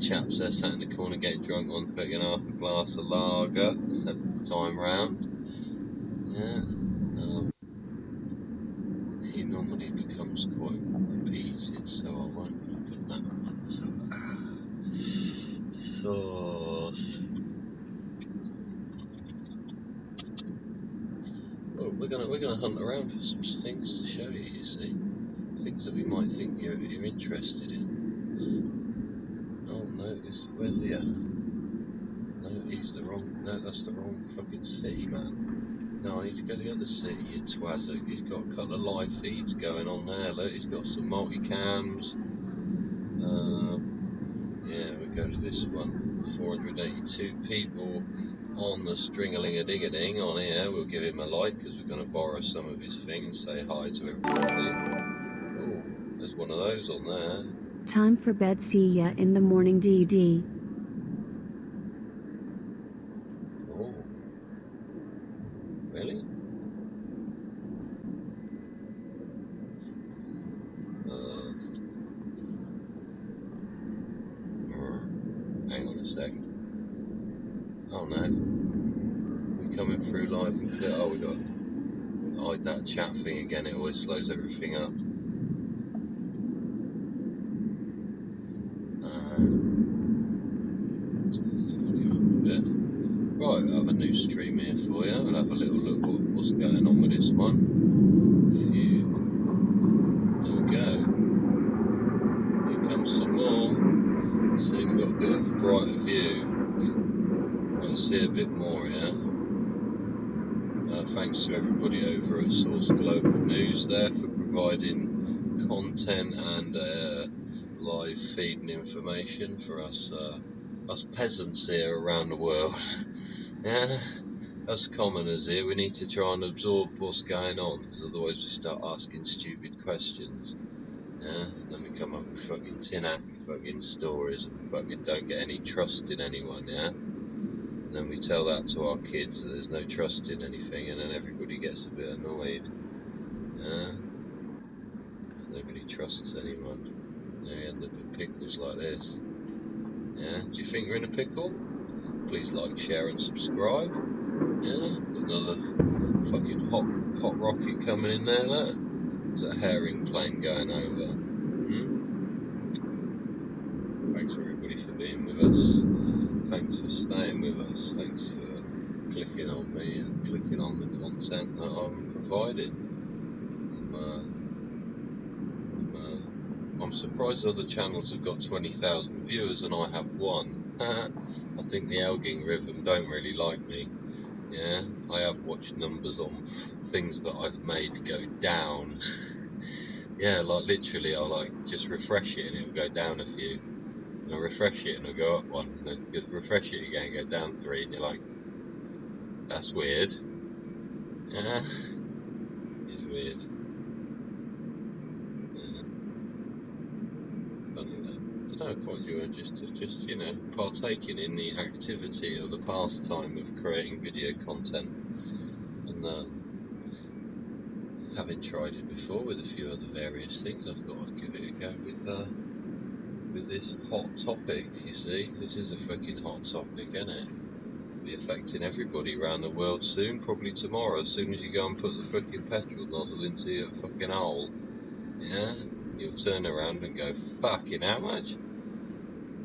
chaps there sat in the corner getting drunk on fucking half a glass of lager, 7th time round. Yeah. He normally becomes quite appeased, so I won't open that one. Fourth. Well, we're gonna hunt around for some things to show you. You see, things that we might think you're interested in. Oh no, where's the? No, he's the wrong. No, that's the wrong fucking city, man. No, I need to go to the other city, you twazzock. He's got a couple of live feeds going on there. Look, he's got some multicams. Yeah, we go to this one. 482 people on the string-a-ling-a-ding-a-ding on here. We'll give him a like because we're going to borrow some of his thing and say hi to everybody. Oh, there's one of those on there. Time for bed, see ya in the morning, DD. Oh. Really? Hang on a sec. Oh no. We're coming through live and clear. Oh, we got that chat thing again. It always slows everything up. Right, I have a new stream here for you. We'll have a little look at what's going on with this one. There we go. Here comes some more. See, we've got a bit of a brighter view. Might see a bit more here. Thanks to everybody over at Source Global News there for providing content and live feeding information for us peasants here around the world. Yeah, us commoners here, we need to try and absorb what's going on, because otherwise we start asking stupid questions. Yeah, and then we come up with fucking tin hat fucking stories and fucking don't get any trust in anyone, yeah? And then we tell that to our kids that there's no trust in anything, and then everybody gets a bit annoyed. Yeah? Because nobody trusts anyone. Then we end up in pickles like this. Yeah? Do you think you're in a pickle? Please like, share and subscribe. Yeah? Got another fucking hot rocket coming in there, look. There's a herring plane going over. Thanks everybody for being with us. Thanks for staying with us. Thanks for clicking on me and clicking on the content that I'm providing. I'm surprised other channels have got 20,000 viewers and I have 1. I think the algorithm don't really like me. Yeah, I have watched numbers on things that I've made go down. Yeah, like literally I'll like just refresh it and it'll go down a few. And I'll refresh it and it'll go up one. And then refresh it again, go down 3. And you're like, that's weird. Yeah, it's weird. Yeah. Funny though. I don't know, quite enjoy just you know, partaking in the activity or the pastime of creating video content. And having tried it before with a few other various things, I thought I'd give it a go with this hot topic. You see, this is a fucking hot topic, isn't it? Be affecting everybody around the world soon, probably tomorrow, as soon as you go and put the fucking petrol nozzle into your fucking hole. Yeah, you'll turn around and go, fucking how much?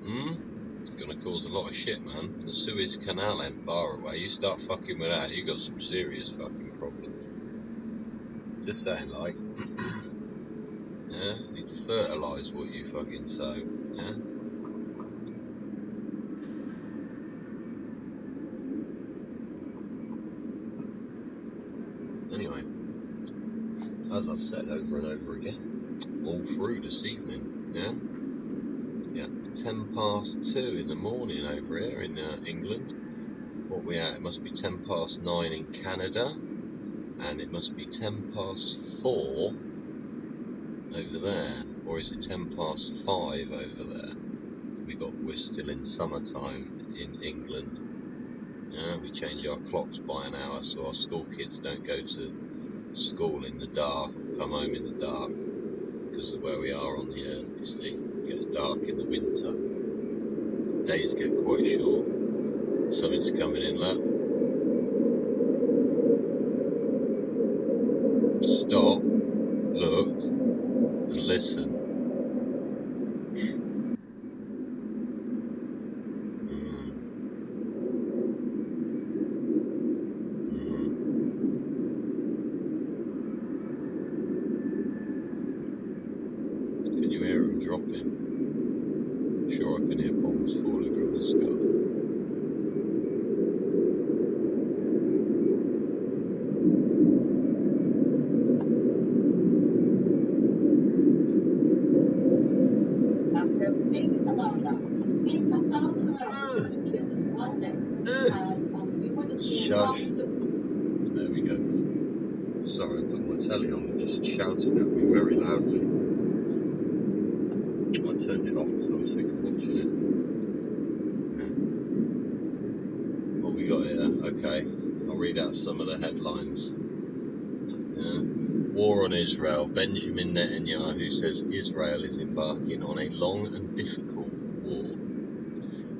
It's gonna cause a lot of shit, man. The Suez Canal ain't far away. You start fucking with that, you got some serious fucking problems. Just saying, like, yeah, you need to fertilise what you fucking sow, yeah? Anyway, as I've said over and over again, all through this evening, yeah? Yeah, 2:10 in the morning over here in England. What we at? It must be 9:10 in Canada, and it must be 4:10 over there, or is it 5:10 over there? We're still in summertime in England. We change our clocks by an hour so our school kids don't go to school in the dark, come home in the dark, because of where we are on the earth, you see. It gets dark in the winter. Days get quite short. Something's coming in, look. Stop, look, and listen. Can you hear them dropping? I'm sure I can hear bombs falling from the sky. Shush. There we go. Sorry, I put my telly on. It just shouted at me very loudly. I turned it off because I was sick of watching it. Yeah. What we got here? Okay, I'll read out some of the headlines. Yeah. War on Israel. Benjamin Netanyahu says Israel is embarking on a long and difficult war.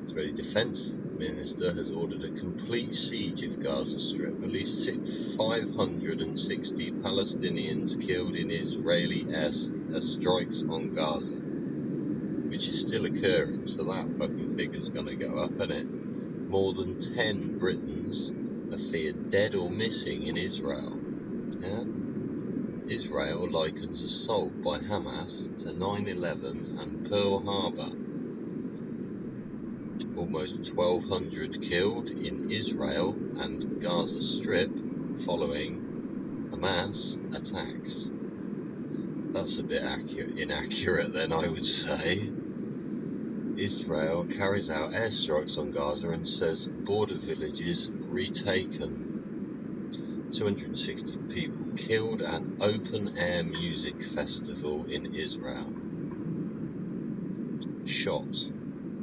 Israeli Defense Minister has ordered a complete siege of Gaza Strip. At least 560 Palestinians killed in Israeli strikes on Gaza, which is still occurring, so that fucking figure's going to go up, isn't it? More than 10 Britons are feared dead or missing in Israel. Yeah? Israel likens assault by Hamas to 9/11 and Pearl Harbor. Almost 1,200 killed in Israel and Gaza Strip following Hamas attacks. That's a bit inaccurate then, I would say. Israel carries out airstrikes on Gaza and says border villages retaken. 260 people killed at an open-air music festival in Israel. Shot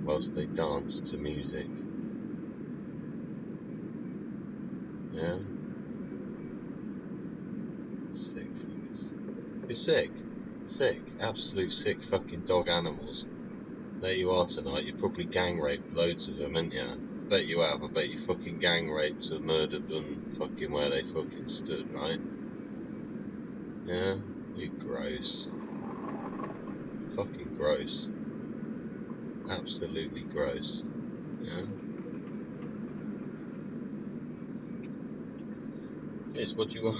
whilst they danced to music. Yeah? Sick fuckers. It's sick. Sick. Absolute sick fucking dog animals. There you are tonight. You probably gang raped loads of them, haven't you? I bet you have. I bet you fucking gang raped or murdered them fucking where they fucking stood, right? Yeah? You gross. Fucking gross. Absolutely gross. Yeah? Yes, what do you want?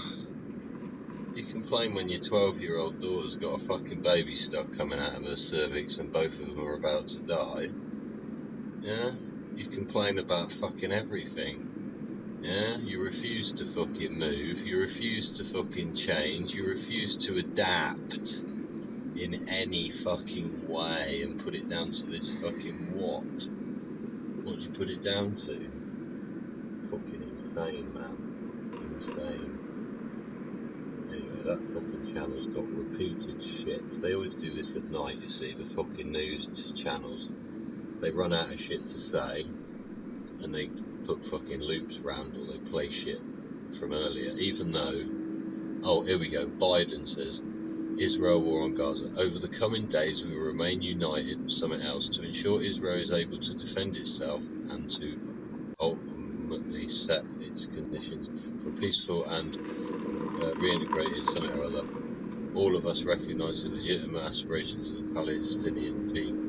You complain when your 12-year-old daughter's got a fucking baby stuck coming out of her cervix and both of them are about to die. Yeah? You complain about fucking everything. Yeah, you refuse to fucking move, you refuse to fucking change, you refuse to adapt in any fucking way, and put it down to this fucking what? What do you put it down to? Fucking insane, man. Insane. Anyway, that fucking channel's got repeated shit. They always do this at night, you see, the fucking news channels. They run out of shit to say, and they put fucking loops round, or they play shit from earlier, even though, oh, here we go, Biden says, Israel war on Gaza. Over the coming days, we will remain united, something else, to ensure Israel is able to defend itself and to ultimately set its conditions for peaceful and reintegrated something or other. All of us recognise the legitimate aspirations of the Palestinian people.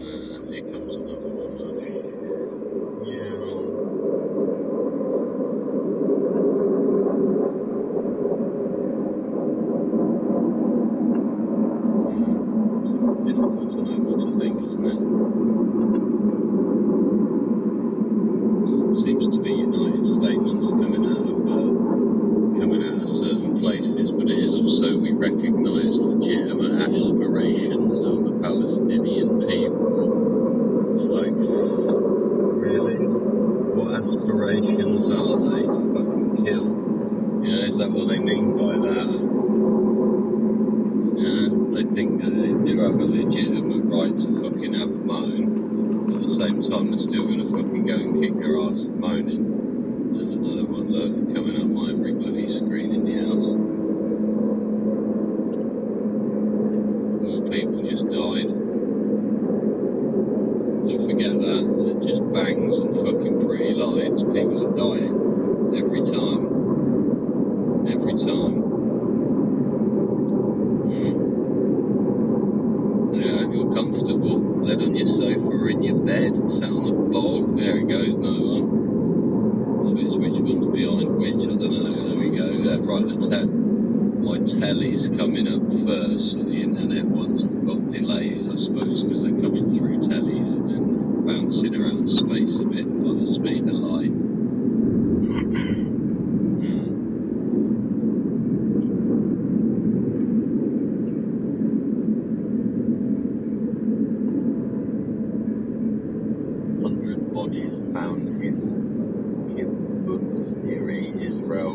And here comes another one, look. Yeah. Difficult to know what to think, isn't it? Seems to be united statements coming out of certain places, but it is also, we recognise legitimate aspirations of the Palestinian people. It's like, really? What aspirations are they? To fucking kill? Yeah, is that what they mean by that? Yeah, they think that they do have a legitimate right to fucking have a moan. At the same time, they're still going to fucking go and kick their ass for moaning. There's another one, look, coming up my every bloody screen in the house. More people just died. Don't forget that. It just bangs and fucking pretty lights. People are dying. Every time. Every time. I hope you're comfortable. Led on your sofa or in your bed. Sat on the bog. There it goes, another one. Which one's behind which, I don't know. There we go. Right, my telly's coming up first, so the internet ones have got delays, I suppose, because they're coming through tellies and then bouncing around space a bit by the speed of light. Bodies found in Israel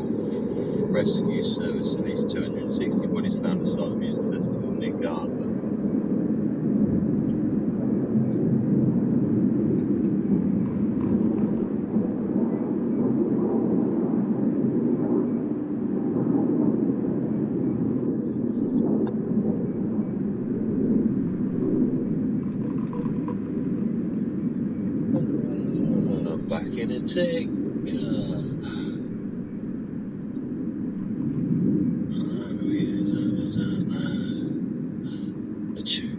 Rescue Service, and these 260 bodies found at site of music festival near Gaza. Back in a tick. Achoo.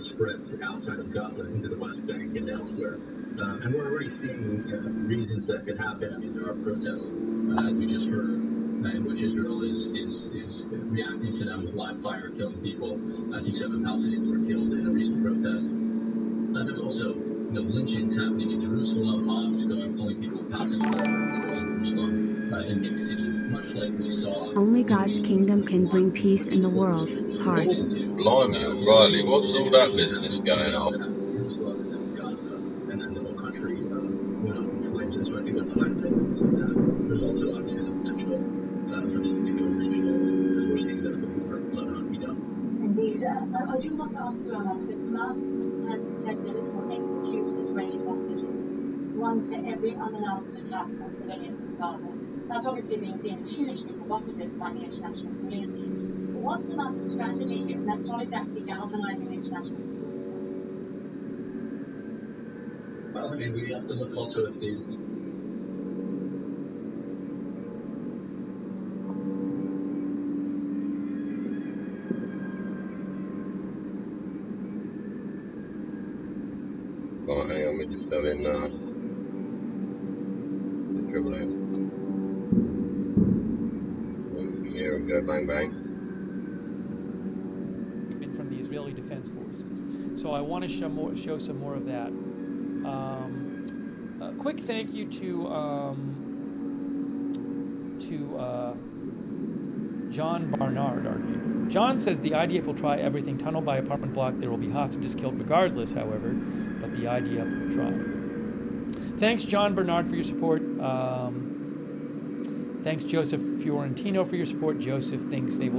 spreads outside of Gaza into the West Bank and elsewhere. And we're already seeing reasons that could happen. I mean, there are protests, as we just heard, in which Israel is reacting to them with live fire, killing people. I think 7 Palestinians were killed in a recent protest. There's also, lynchings happening in Jerusalem, mobs pulling people, passing on Jerusalem in big cities, much like we saw. Only God's kingdom can bring peace in the world. Part. Blimey, Riley, what's all that business going on? Jerusalem and then Gaza, and then the whole country went up in flames. And so I think that's a highlight evidence of that. There's also obviously the potential for this to go regional, as we're seeing that the border of Lebanon be done. Indeed. I do want to ask you, Rahman, because Hamas has said that it will execute Israeli hostages, one for every unannounced attack on civilians in Gaza. That's obviously being seen as hugely provocative by the international community. But what's Hamas's strategy here? And that's not exactly galvanizing the international support. Well, I mean, we have to look also at these. Oh, hang on, we're just having the triple out. Here and go bang bang. From the Israeli Defense Forces. So I want to show some more of that. A quick thank you to John Barnard. John says the IDF will try everything. Tunnel by apartment block. There will be hostages killed regardless, however, but the IDF will try. Thanks, John Bernard, for your support. Thanks, Joseph Fiorentino, for your support. Joseph thinks Israel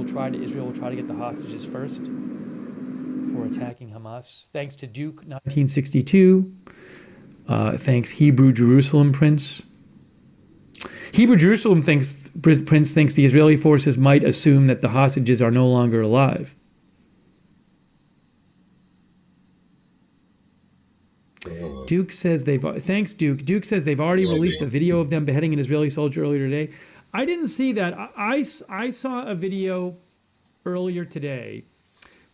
will try to get the hostages first before attacking Hamas. Thanks to Duke 1962. Thanks, Hebrew Jerusalem Prince. Hebrew Jerusalem Prince thinks the Israeli forces might assume that the hostages are no longer alive. Duke says thanks, Duke. Duke says they've already released a video of them beheading an Israeli soldier earlier today. I didn't see that. I saw a video earlier today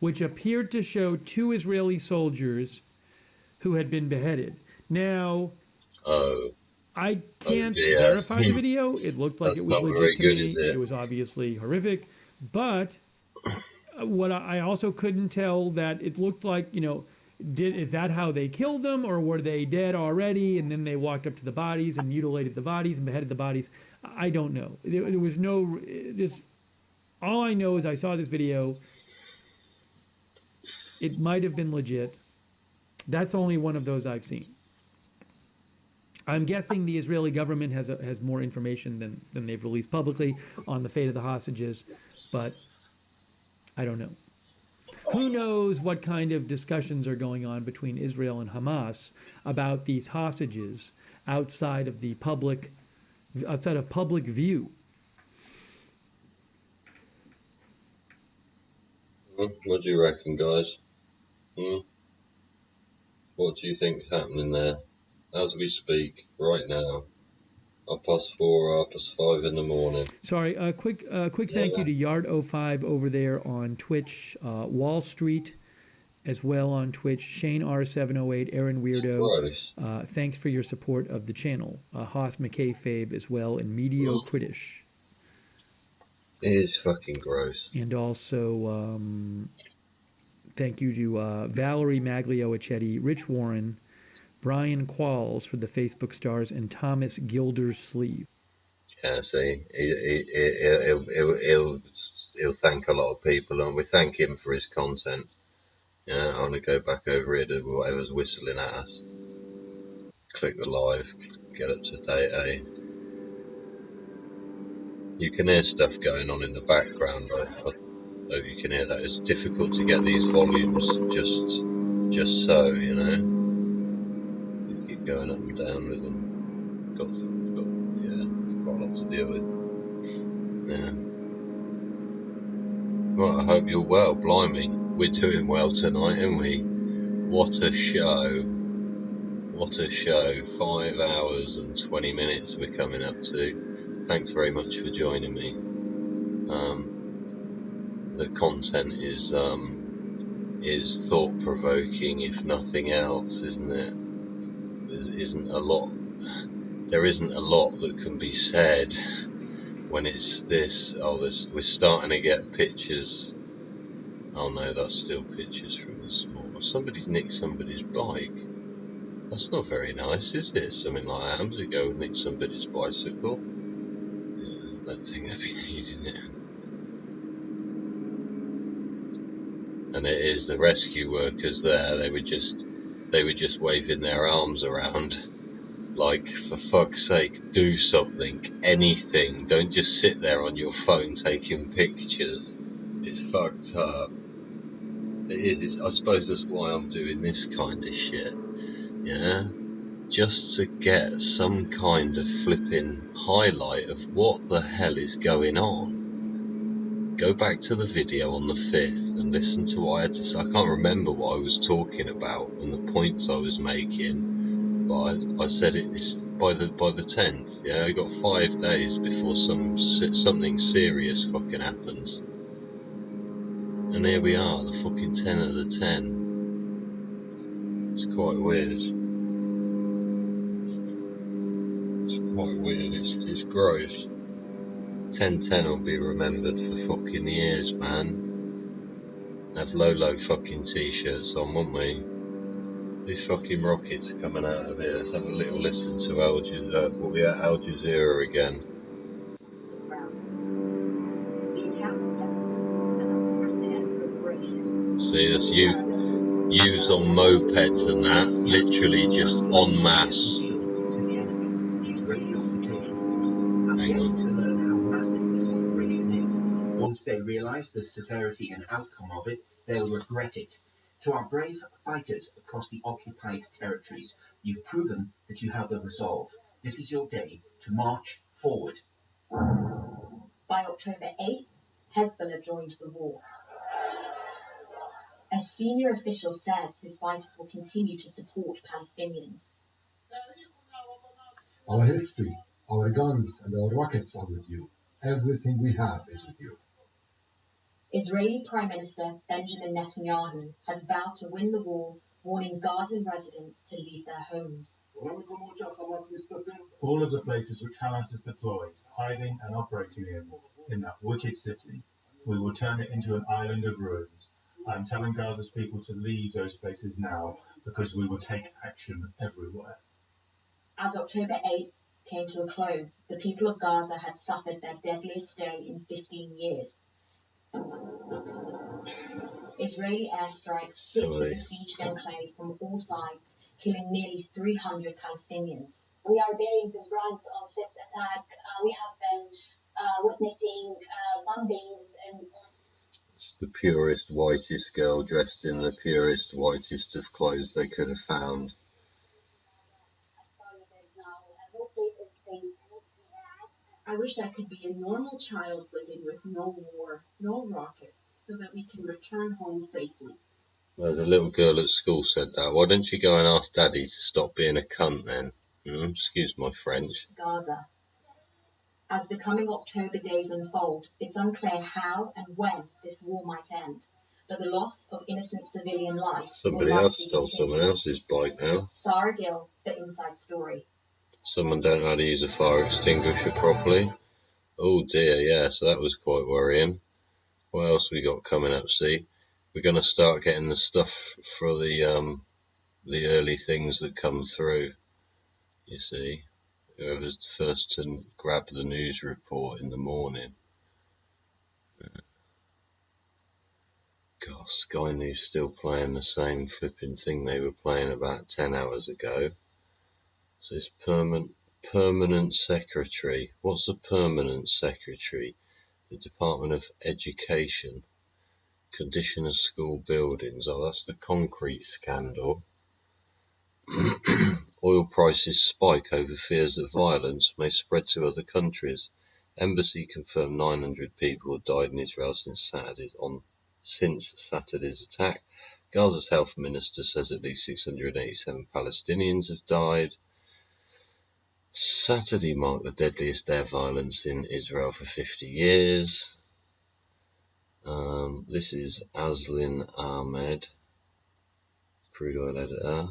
which appeared to show 2 Israeli soldiers who had been beheaded. Now, I can't verify the video. It looked like it was legit to me. It was obviously horrific. But what I also couldn't tell that it looked like, is that how they killed them, or were they dead already and then they walked up to the bodies and mutilated the bodies and beheaded the bodies? I don't know. There was no, all I know is I saw this video. It might have been legit. That's only one of those I've seen. I'm guessing the Israeli government has more information than they've released publicly on the fate of the hostages, but I don't know. Who knows what kind of discussions are going on between Israel and Hamas about these hostages outside of public view. What do you reckon, guys? What do you think is happening there as we speak right now? 4:30, 5 in the morning. Sorry, a quick thank you to Yard05 over there on Twitch, Wall Street as well on Twitch, Shane R708, Aaron Weirdo. Thanks for your support of the channel. Haas McKay Fabe as well, and Medio Critish. It is fucking gross. And also, thank you to Valerie Maglio Accetti, Rich Warren, Brian Qualls for the Facebook stars, and Thomas Gildersleeve. Yeah, see, he'll thank a lot of people, and we thank him for his content. Yeah, I want to go back over here to whatever's whistling at us. Click the live, get up to date, eh? You can hear stuff going on in the background. I hope you can hear that. It's difficult to get these volumes just so, you know. You keep going up and down with them. Got quite a lot to deal with. Yeah. Well, I hope you're well. Blimey, we're doing well tonight, aren't we? What a show. What a show. 5 hours and 20 minutes we're coming up to. Thanks very much for joining me. The content is is thought-provoking, if nothing else, isn't it? There isn't a lot that can be said when it's this. Oh, we're starting to get pictures. Oh no, that's still pictures from this morning. Somebody's nicked somebody's bike. That's not very nice, is it? Something like that happens to go and nick somebody's bicycle. Yeah, I don't think they'd be needing it. And it is the rescue workers there. They were just waving their arms around, like, for fuck's sake, do something, anything. Don't just sit there on your phone taking pictures. It's fucked up. It is. I suppose that's why I'm doing this kind of shit. Yeah, just to get some kind of flipping highlight of what the hell is going on. Go back to the video on the 5th and listen to what I had to say. I can't remember what I was talking about and the points I was making, but I said it's by the 10th. Yeah, I got 5 days before something serious fucking happens, and here we are, the fucking 10 of the 10. It's quite weird. It's quite weird. It's gross. 10-10 will be remembered for fucking years, man. Have Lolo fucking t-shirts on, won't we? These fucking rockets are coming out of here. Let's have a little listen to Al Jazeera again. See, that's used on mopeds and that, literally just en masse. Hang on. Once they realise the severity and outcome of it, they'll regret it. To our brave fighters across the occupied territories, you've proven that you have the resolve. This is your day to march forward. By October 8th, Hezbollah joined the war. A senior official says his fighters will continue to support Palestinians. Our history, our guns, and our rockets are with you. Everything we have is with you. Israeli Prime Minister Benjamin Netanyahu has vowed to win the war, warning Gazan residents to leave their homes. All of the places which Hamas is deployed, hiding and operating in that wicked city, we will turn it into an island of ruins. I'm telling Gaza's people to leave those places now, because we will take action everywhere. As October 8th came to a close, the people of Gaza had suffered their deadliest day in 15 years. Israeli airstrikes hit the besieged enclave from all sides, killing nearly 300 Palestinians. We are bearing the brunt of this attack. We have been witnessing bombings and. It's the purest, whitest girl dressed in the purest, whitest of clothes they could have found. No place is safe. I wish I could be a normal child living with no war, no rockets, so that we can return home safely. There's a little girl at school said that. Why don't you go and ask Daddy to stop being a cunt then? Excuse my French. Gaza. As the coming October days unfold, it's unclear how and when this war might end. But the loss of innocent civilian life. Somebody else stole someone else's bike now. Sarah Gill, the Inside Story. Someone don't know how to use a fire extinguisher properly. Oh dear, yeah, so that was quite worrying. What else we got coming up, see? We're going to start getting the stuff for the early things that come through, you see. Whoever's the first to grab the news report in the morning. God, Sky News still playing the same flipping thing they were playing about 10 hours ago. So it's permanent secretary. What's a permanent secretary? The Department of Education. Condition of school buildings. Oh, that's the concrete scandal. Oil prices spike over fears that violence may spread to other countries. Embassy confirmed 900 people have died in Israel since Saturday's attack. Gaza's health minister says at least 687 Palestinians have died. Saturday marked the deadliest day of violence in Israel for 50 years. This is Aslin Ahmed, crude oil editor.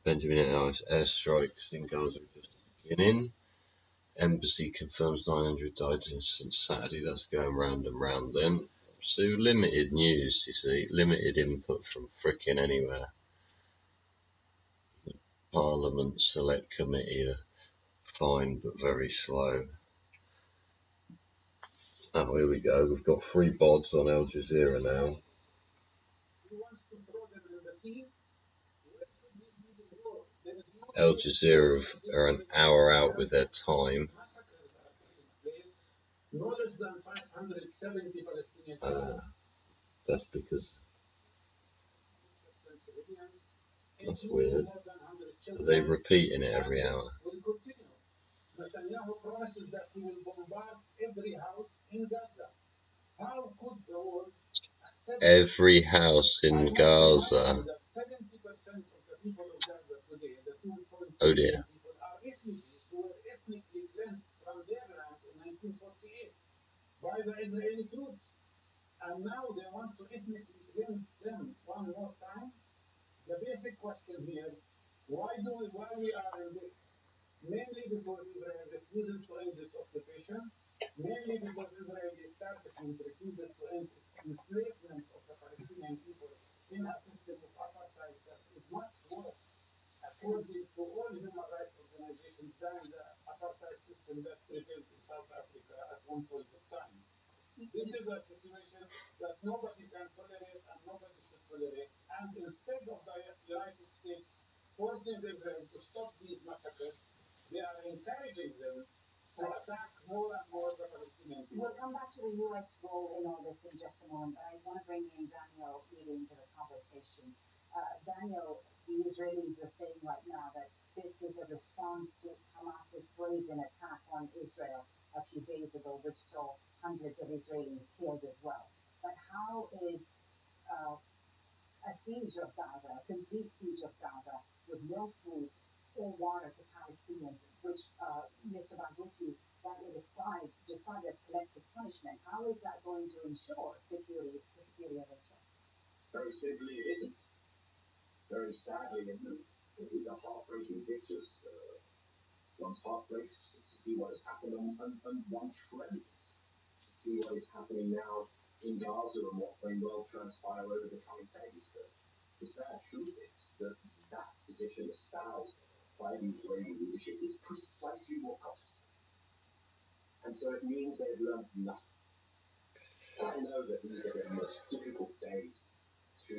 Benjamin Netanyahu's airstrikes in Gaza are just beginning. Embassy confirms 900 died since Saturday. That's going round and round then. So limited news, you see, limited input from frickin' anywhere. Parliament Select Committee are fine but very slow. Oh, here we go. We've got 3 bods on Al Jazeera now. Al Jazeera are an hour out with their time. No less than 570 Palestinians. That's because that's weird. Are they repeating it every hour? Will continue. Netanyahu promises that he will bombard every house in Gaza. How could the world accept Every house in Gaza. 70% of the people of Gaza today, the 2.2 Oh million dear. people, are refugees who were ethnically cleansed from their land in 1948 by the Israeli troops. And now they want to ethnically cleanse them one more time? The basic question here, why we are in this? Mainly because Israel refuses to end its occupation, mainly because Israeli establishment refuses to end its enslavement of the Palestinian people in a system of apartheid that is much worse, according to all human rights organizations, than the apartheid system that prevailed in South Africa at one point of time. This is a situation that nobody can tolerate and nobody should tolerate. And instead of the United States forcing Israel to stop these massacres, they are encouraging them to attack more and more the Palestinian people. We'll come back to the U.S. role in all this in just a moment, but I want to bring in Daniel Ely into the conversation. Daniel, the Israelis are saying right now that this is a response to Hamas's brazen attack on Israel a few days ago, which saw hundreds of Israelis killed as well. But how is a siege of Gaza, a complete siege of Gaza, with no food or water to Palestinians, which Mr. Barghouti rightly described as collective punishment? How is that going to ensure the security of Israel? Very simply, it isn't. Very sadly, it is a heartbreaking picture. One's heart breaks to see what has happened, and one trembles to see what is happening now in Gaza and what may well transpire over the coming days. But the sad truth is that that position espoused by the Israeli leadership is precisely what got us. And so it means they've learned nothing. And I know that these are the most difficult days for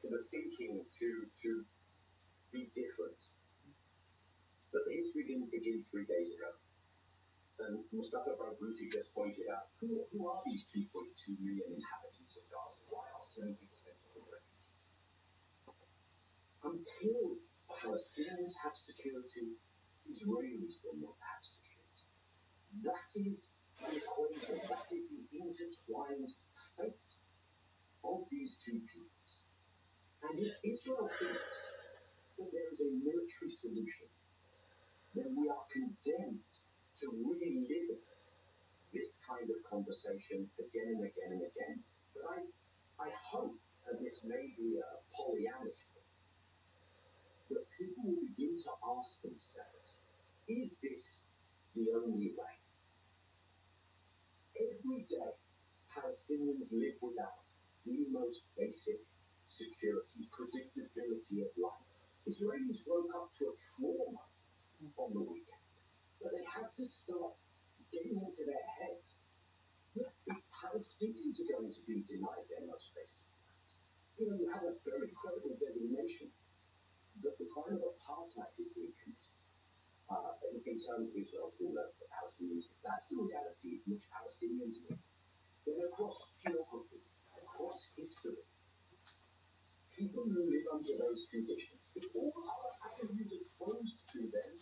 the thinking to be different. But the history didn't begin 3 days ago. And Mustafa Barghouti just pointed out, who are these 2.2 million inhabitants of Gaza? Why are 70% of them refugees? Until Palestinians have security, Israelis will not have security. That is the equation, that is the intertwined fate of these two peoples. And if Israel thinks that there is a military solution, then we are condemned to relive this kind of conversation again and again and again. But I hope, and this may be a Pollyannish thing, that people will begin to ask themselves, is this the only way? Every day, Palestinians live without the most basic security, predictability of life. Israelis woke up to a trauma on the weekend, but they have to start getting into their heads that if Palestinians are going to be denied their most basic rights, you have a very credible designation that the crime of apartheid is being committed in terms of Israel's rule over the Palestinians. If that's the reality in which Palestinians live, then across geography, across history, people who live under those conditions, if all other avenues are closed to them,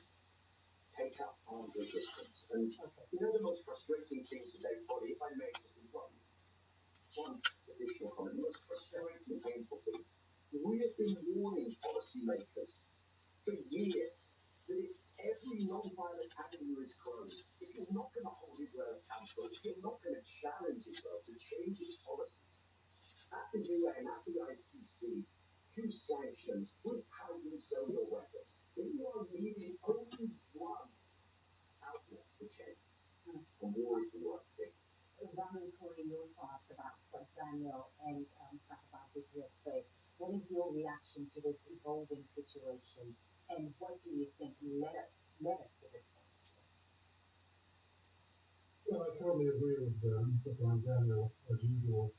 take up armed resistance. And the most frustrating thing today, Polly, if I may just one additional comment, the most frustrating, painful thing, we have been warning policymakers for years that if every non-violent avenue is closed, if you're not going to hold the ICC to sanctions with how you sell your weapons. Then you are leaving only one outlet for change. And war is the right thing. Rami, Corey, your thoughts about what Daniel and Sakababuti have said. What is your reaction to this evolving situation, and what do you think led us to this point today? Well, I totally agree with Mustafa and Daniel, as usual.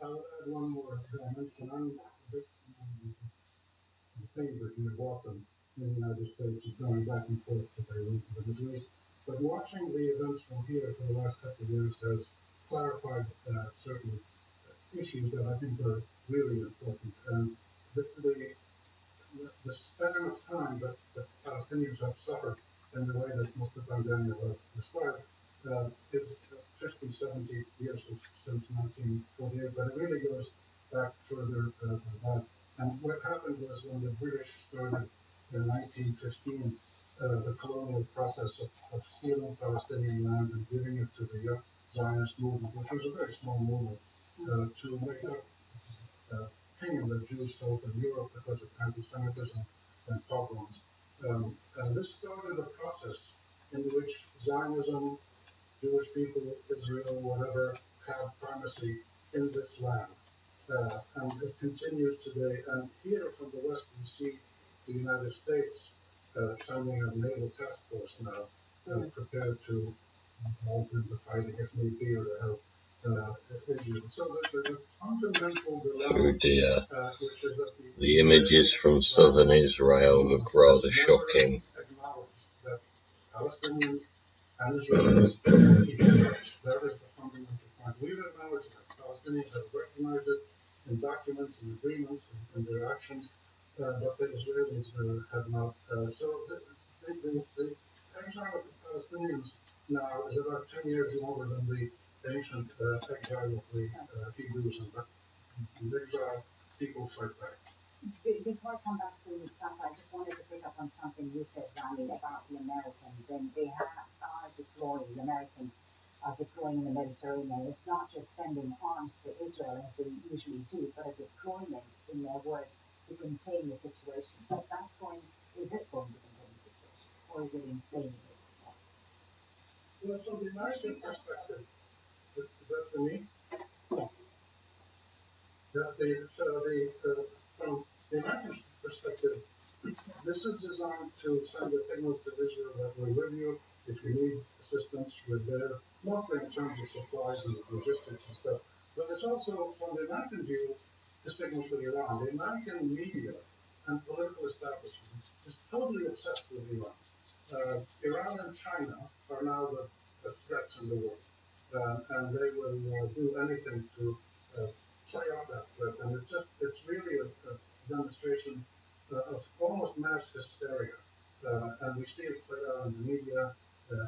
I'll add one more dimension. I'm a bit the favorite in the bottom in the United States is going back and forth to Beirut to the Middle East. But watching the events from here for the last couple of years has clarified certain issues that I think are really important. The span of time that the Palestinians have suffered in the way that Mustafa and Daniel have described is 50, 70 years since 1948, but it really goes back further than that. And what happened was when the British started in 1915, the colonial process of stealing Palestinian land and giving it to the Zionist movement, which was a very small movement, to make up pain that Jews felt in Europe because of anti-Semitism and pogroms. And this started a process in which Zionism, Jewish people, Israel, whatever, have primacy in this land. And it continues today. And here from the West, we see the United States sending a naval task force now prepared to involve in the fighting if need be or to help Israel. So the fundamental dilemma, Oh dear. which is that The images from southern Israel look rather shocking. acknowledge that Palestinians and Israelis have equal rights. That is the fundamental point. We've acknowledged that. Palestinians have recognized it in documents and agreements and their actions, but the Israelis have not. So the exile of the Palestinians now is about 10 years longer than the ancient exile of the Hebrews, and the exile people fight back. Before I come back to Mustafa, I just wanted to pick up on something you said, Rami, about the Americans, and the Americans are deploying in the Mediterranean. It's not just sending arms to Israel as they usually do, but a deployment, in their words, to contain the situation. But is it going to contain the situation, or is it inflaming it? Well, from the American perspective, is that for me? Yes. From the American perspective, this is designed to send a signal to Israel that we're with you if you need assistance. We're there, mostly in terms of supplies and logistics and stuff. But it's also, from the American view, a signal to Iran. The American media and political establishment is totally obsessed with Iran. Iran and China are now the threats in the world, and they will do anything to play out that threat. And it's really a demonstration of almost mass hysteria. And we see it play out in the media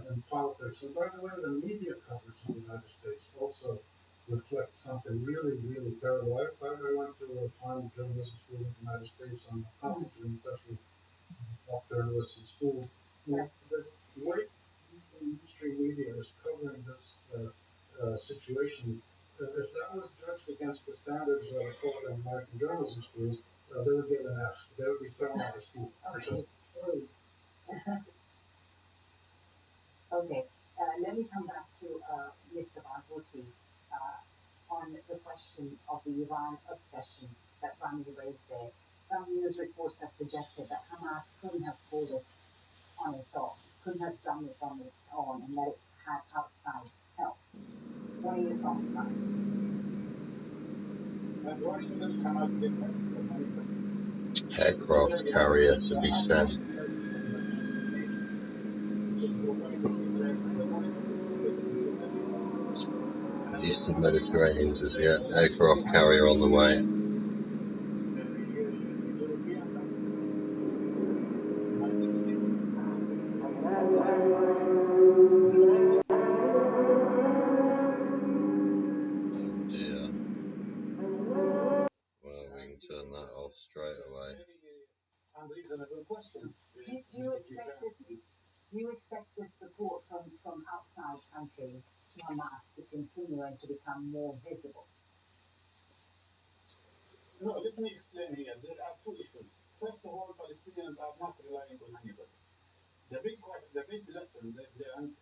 and politics. And by the way, the media coverage in the United States also reflects something really, really terrible. I went to a time journalism school in the United States on altitude, especially off journalism school. The way the mainstream media is covering this situation, if that was judged against the standards that are taught in American journalism schools, they would get an F. They would be thrown out of school. Okay. Okay. Let me come back to Mr. Barghouti on the question of the Iran obsession that Rami raised there. Some news reports have suggested that Hamas couldn't have pulled this on its own, couldn't have done this on its own, and that it had outside help. What are your thoughts about this? And why shouldn't Hamas get help? Aircraft carrier to be sent. Eastern Mediterranean says, yeah, aircraft carrier on the way. Oh dear. Well, we can turn that off straight away. Unreasonable question. Do you expect this support from outside countries to Hamas to continue and to become more visible? No, let me explain here. There are two issues. First of all, Palestinians are not relying on anybody. The big lesson that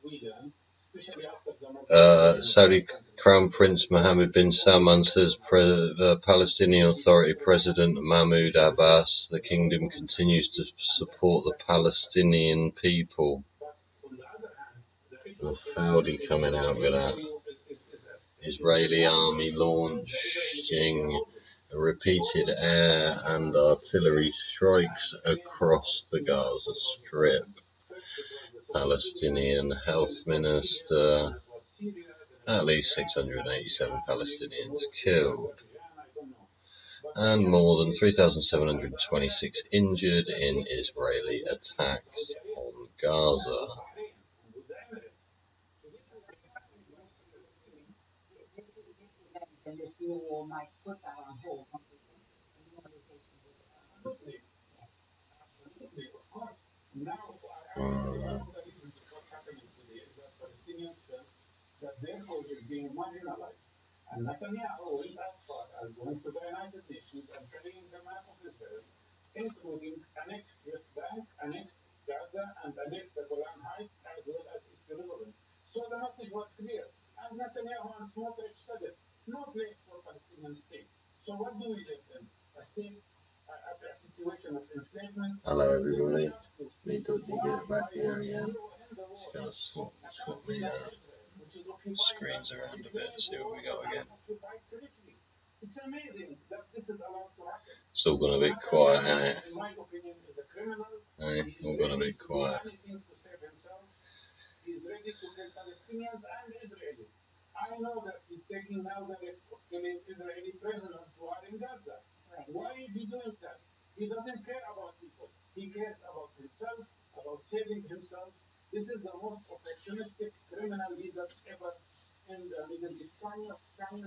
we learned, especially after the Saudi Crown Prince Mohammed bin Salman says the Palestinian Authority President Mahmoud Abbas, the kingdom continues to support the Palestinian people. The Saudi coming out with that. Israeli army launching repeated air and artillery strikes across the Gaza Strip. Palestinian Health Minister, at least 687 Palestinians killed, and more than 3,726 injured in Israeli attacks on Gaza. And this new war might put that on hold. Absolutely, of course. Now, one of the reasons of what's happening today is that Palestinians felt that their cause is being marginalized. And Netanyahu went as far as going to the United Nations and carrying the map of Israel, including annexed West Bank, annexed Gaza, and annexed the Golan Heights, as well as East Jerusalem. So the message was clear. And Netanyahu and Smotrich said it. No place for Palestinian state. So what do we live in? A state, a situation of enslavement. Hello everybody, me Dodgy get back here again. Just gonna swap the screens around a bit and see what we got again. It's amazing that this is allowed to happen. It's all gone a bit quiet, isn't it? In my opinion, is a criminal. All gone a bit quiet. Anything to save himself. He's ready to kill Palestinians and Israelis. I know that he's taking now the risk of killing Israeli prisoners who are in Gaza. Right. Why is he doing that? He doesn't care about people. He cares about himself, about saving himself. This is the most opportunistic criminal leader ever in the Middle East. Daniel,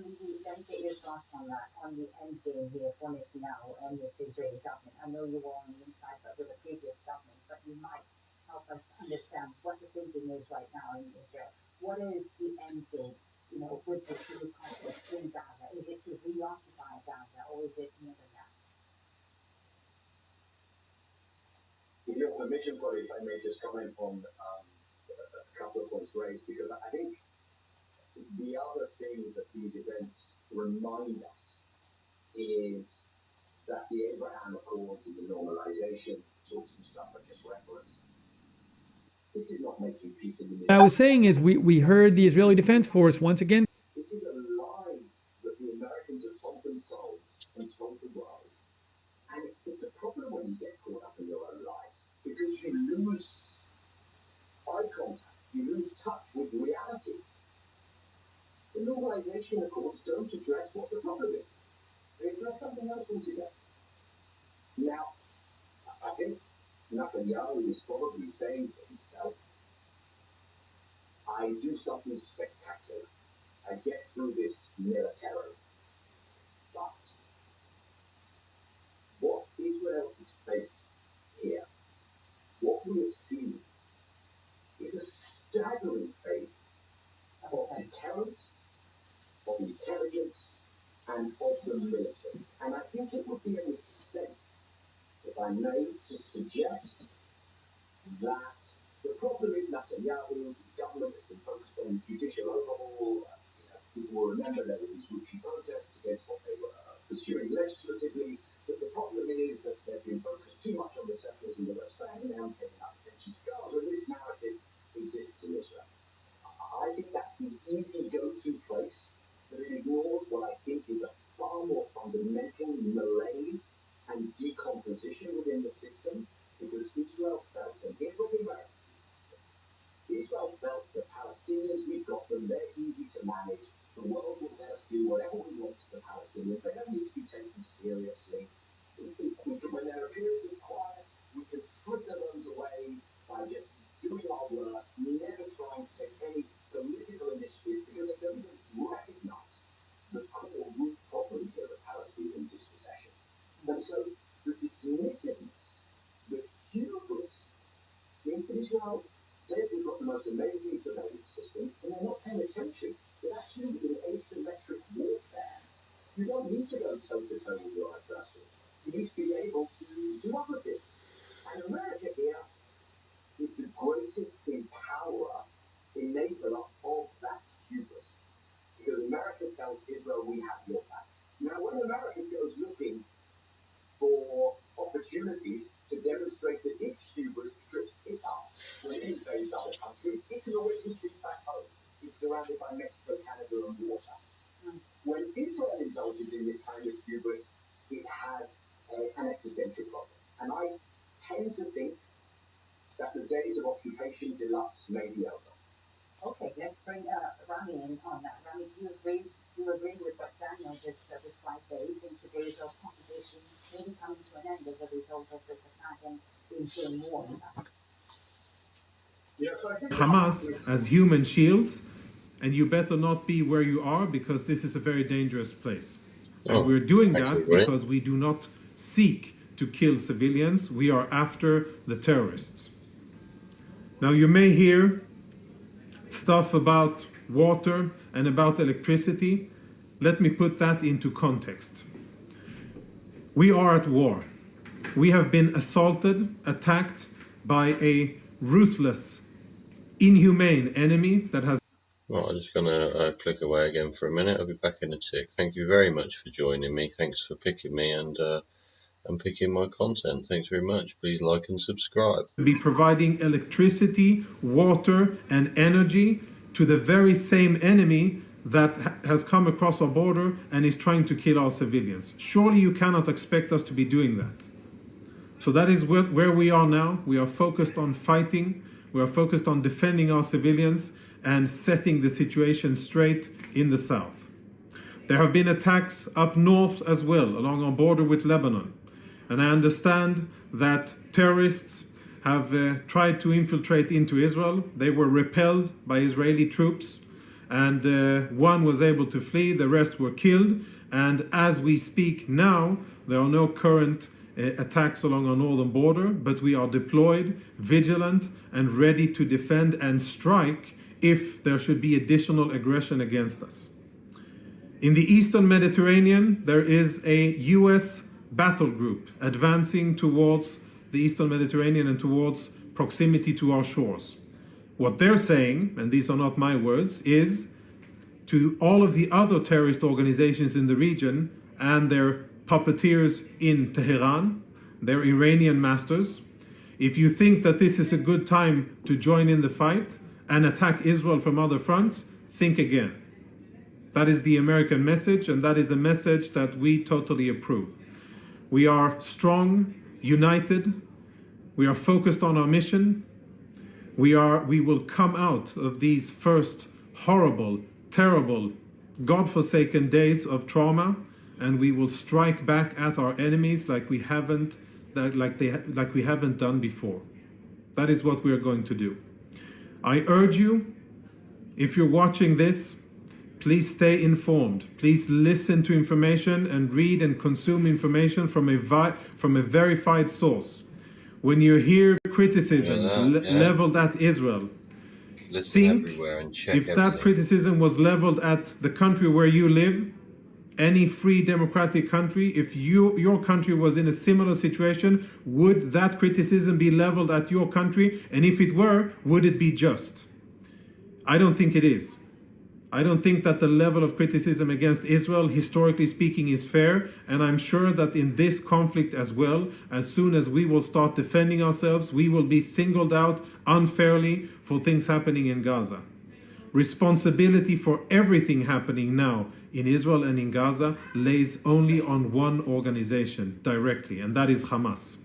let me get your thoughts on that, on the end game here for Netanyahu and this Israeli government. I know you were on the inside, but with the previous government, but you might help us understand what the thinking is right now in Israel. What is the end game, with the conflict in Gaza? Is it to reoccupy Gaza, or is it more than that? With your permission, Chloe, if I may just comment on a couple of points raised, because I think the other thing that these events remind us is that the Abraham Accords and the normalization talks and stuff I just referenced, this is not making peace in the Middle East. I was saying is we heard the Israeli Defense Force once again. This is a lie that the Americans have told themselves and told the world. And it's a problem when you get caught up in your own lies, because you lose eye contact, you lose touch with reality. The normalization accords don't address what the problem is. They address something else altogether. Now, I think Netanyahu is probably saying to himself, I do something spectacular. I get through this militarily. But what Israel has faced here, what we have seen, is a staggering failure of deterrence, of intelligence, and of the military. And I think it would be a mistake, if I may, to suggest that the problem is Netanyahu, his government has been focused on judicial overhaul. People will remember there were these whoopsie protests against what they were pursuing legislatively. But the problem is that they've been focused too much on the settlers in the West Bank and they haven't paid enough attention to Gaza. And this narrative exists in Israel. I think that's the easy go-to place, but it ignores what I think is a far more fundamental malaise and decomposition within the system, because Israel felt, and here's what the Americans said, Israel felt that Palestinians, we've got them, they're easy to manage, the world will let us do whatever we want to the Palestinians, they don't need to be taken seriously. When there are periods of quiet, we can fritter those away by just doing our worst, never trying to take any political initiative, because they don't even recognize the core root problem here of Palestinian dispossession. And so the dismissiveness, the hubris, means that Israel says we've got the most amazing surveillance systems, and they're not paying attention that actually in asymmetric warfare, you don't need to go toe-to-toe with your adversary. universal. You need to be able to do other things. And America here is the greatest empowerer, enabler of that hubris. Because America tells Israel, we have your back. Now, when America goes looking for opportunities to demonstrate that its hubris trips it up, when it invades other countries, it can always retreat back home. It's surrounded by Mexico, Canada, and water. When Israel indulges in this kind of hubris, it has an existential problem. And I tend to think that the days of occupation deluxe may be over. Okay, let's bring Rami in on that. Rami, do you agree with what Daniel just described there? You think the days of occupation may be coming to an end as a result of this attack and the ensuing war in Gaza? Yes, I think Hamas as human shields, and you better not be where you are because this is a very dangerous place. And we're doing that because we do not seek to kill civilians. We are after the terrorists. Now you may hear stuff about water and about electricity. Let me put that into context. We are at war. We have been assaulted, attacked by a ruthless, inhumane enemy that has... Well, I'm just going to click away again for a minute. I'll be back in a tick. Thank you very much for joining me. Thanks for picking me and picking my content. Thanks very much. Please like and subscribe. Be providing electricity, water, and energy to the very same enemy that has come across our border and is trying to kill our civilians. Surely you cannot expect us to be doing that. So that is where we are now. We are focused on fighting. We are focused on defending our civilians and setting the situation straight in the south. There have been attacks up north as well, along our border with Lebanon. And I understand that terrorists have tried to infiltrate into Israel. They were repelled by Israeli troops, and one was able to flee, the rest were killed. And as we speak now, there are no current attacks along our northern border, but we are deployed, vigilant, and ready to defend and strike if there should be additional aggression against us. In the Eastern Mediterranean, there is a US battle group advancing towards the Eastern Mediterranean and towards proximity to our shores. What they're saying, and these are not my words, is to all of the other terrorist organizations in the region and their puppeteers in Tehran, their Iranian masters, if you think that this is a good time to join in the fight and attack Israel from other fronts, think again. That is the American message, and that is a message that we totally approve. We are strong, united. We are focused on our mission. We will come out of these first horrible, terrible, God-forsaken days of trauma, and we will strike back at our enemies like we haven't done before. That is what we are going to do. I urge you, if you're watching this, please stay informed. Please listen to information and read and consume information from a verified source. When you hear criticism leveled at Israel, think if that criticism was leveled at the country where you live, any free democratic country, if your country was in a similar situation, would that criticism be leveled at your country? And if it were, would it be just? I don't think it is. I don't think that the level of criticism against Israel, historically speaking, is fair. And I'm sure that in this conflict as well, as soon as we will start defending ourselves, we will be singled out unfairly for things happening in Gaza. Responsibility for everything happening now in Israel and in Gaza lays only on one organization directly, and that is Hamas.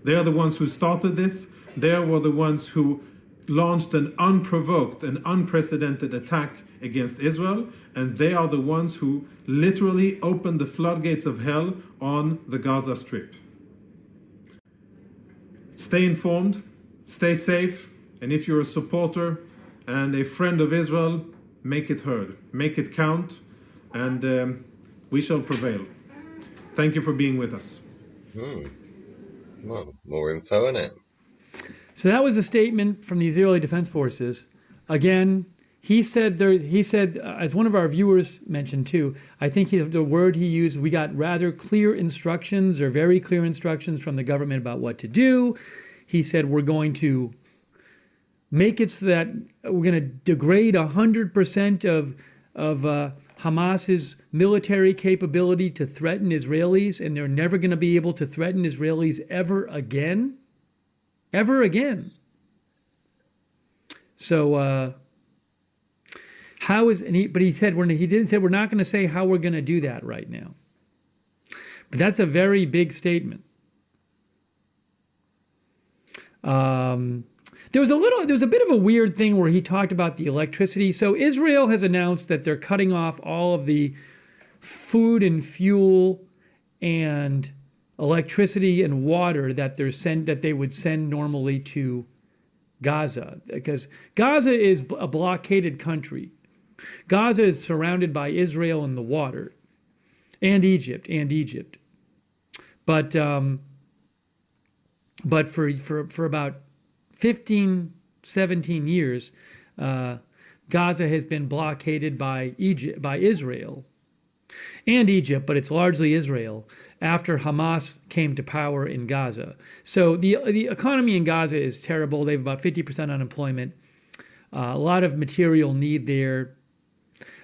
They are the ones who started this. They were the ones who launched an unprovoked and unprecedented attack against Israel, and they are the ones who literally opened the floodgates of hell on the Gaza Strip. Stay informed, stay safe, and if you're a supporter and a friend of Israel, make it heard, make it count, and we shall prevail. Thank you for being with us. Well, more info in it. So that was a statement from the Israeli Defense Forces. Again, he said there. He said, as one of our viewers mentioned too. I think the word he used. We got rather clear instructions, or very clear instructions from the government about what to do. He said we're going to make it so that we're going to degrade 100% of Hamas's military capability to threaten Israelis, and they're never going to be able to threaten Israelis ever again. Ever again. So. But he said he didn't say we're not going to say how we're going to do that right now. But that's a very big statement. There was a bit of a weird thing where he talked about the electricity. So Israel has announced that they're cutting off all of the food and fuel and electricity and water that they would send normally to Gaza, because Gaza is a blockaded country. Gaza is surrounded by Israel and the water, and Egypt. But for about 15, 17 years, Gaza has been blockaded by Israel and Egypt, but it's largely Israel after Hamas came to power in Gaza. So the economy in Gaza is terrible. They have about 50% unemployment, a lot of material need there.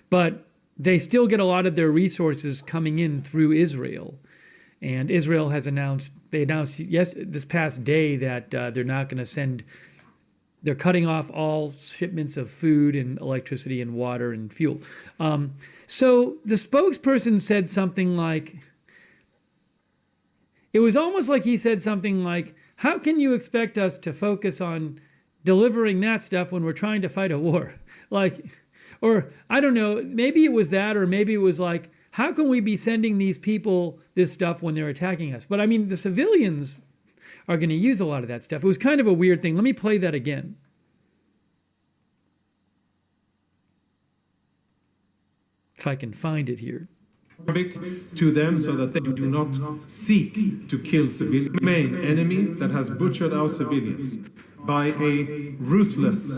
But they still get a lot of their resources coming in through Israel. And Israel has announced this past day that they're not going to they're cutting off all shipments of food and electricity and water and fuel. So the spokesperson said something like, it was almost like he said something like, how can you expect us to focus on delivering that stuff when we're trying to fight a war? Or I don't know, maybe it was that, or maybe it was like, how can we be sending these people this stuff when they're attacking us? But I mean, the civilians are going to use a lot of that stuff. It was kind of a weird thing. Let me play that again. If I can find it here. To them so that they do not seek to kill civilians. The main enemy that has butchered our civilians by a ruthless.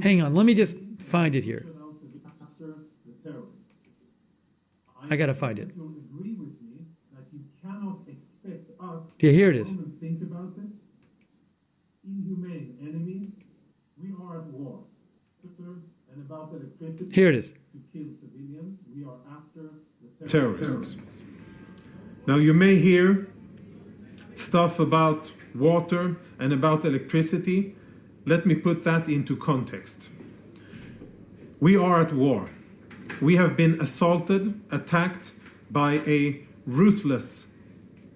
Hang on, let me just find it here. I gotta find it. Yeah, here it is. Think about it. Inhumane enemy. We are at war. And about electricity. Here it is. To kill civilians. We are after the terrorists. Now you may hear stuff about water and about electricity. Let me put that into context. We are at war. We have been assaulted, attacked by a ruthless,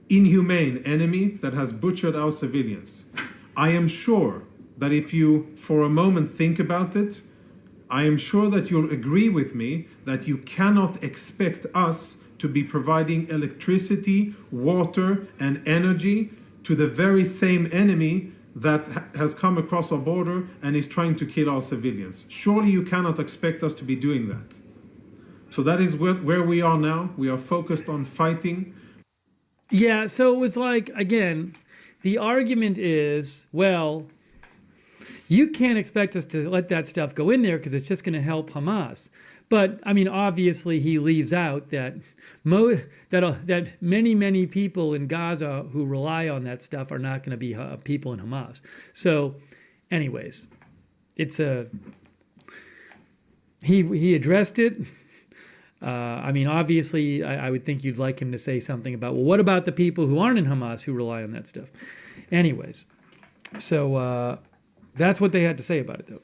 inhumane enemy that has butchered our civilians. I am sure that if you, for a moment, think about it, I am sure that you'll agree with me that you cannot expect us to be providing electricity, water, and energy to the very same enemy that has come across our border and is trying to kill our civilians. Surely you cannot expect us to be doing that. So that is where we are now. We are focused on fighting. Yeah, so it was like, again, the argument is, well, you can't expect us to let that stuff go in there because it's just going to help Hamas. But, I mean, obviously he leaves out that that many people in Gaza who rely on that stuff are not going to be people in Hamas. So, anyways, it's he addressed it. I mean, obviously, I would think you'd like him to say something about, well, what about the people who aren't in Hamas who rely on that stuff? Anyways, so that's what they had to say about it, though.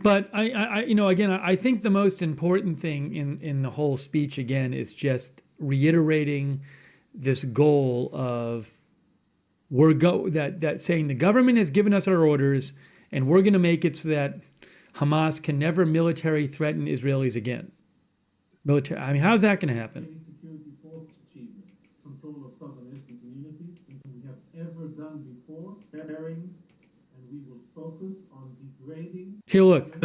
But I think the most important thing in the whole speech again is just reiterating this goal of that saying the government has given us our orders and we're going to make it so that Hamas can never military threaten Israelis again. I mean, how's that going to happen? Control of southern Eastern communities, something we have ever done before. And we will focus on degrading. Here, look.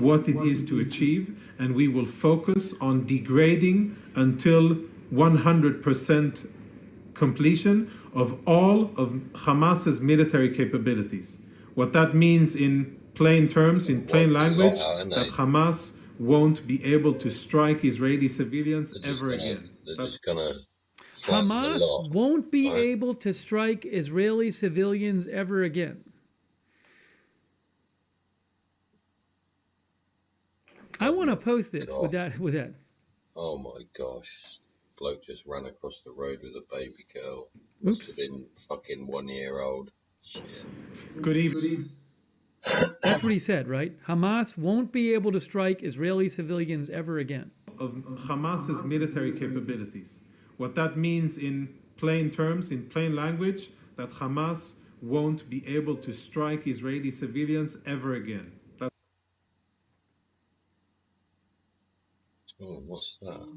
What it is to achieve, and we will focus on degrading until 100% completion of all of Hamas's military capabilities. What that means in plain terms, in plain language, that Hamas won't be able to strike Israeli civilians ever again. Hamas won't be able to strike Israeli civilians ever again. I want to post this with that. Oh my gosh. Bloke just ran across the road with a baby girl. Must have been fucking 1 year old. Shit. Good evening. That's what he said, right? Hamas won't be able to strike Israeli civilians ever again. Of Hamas's military capabilities. What that means in plain terms, in plain language, that Hamas won't be able to strike Israeli civilians ever again. Oh, what's that?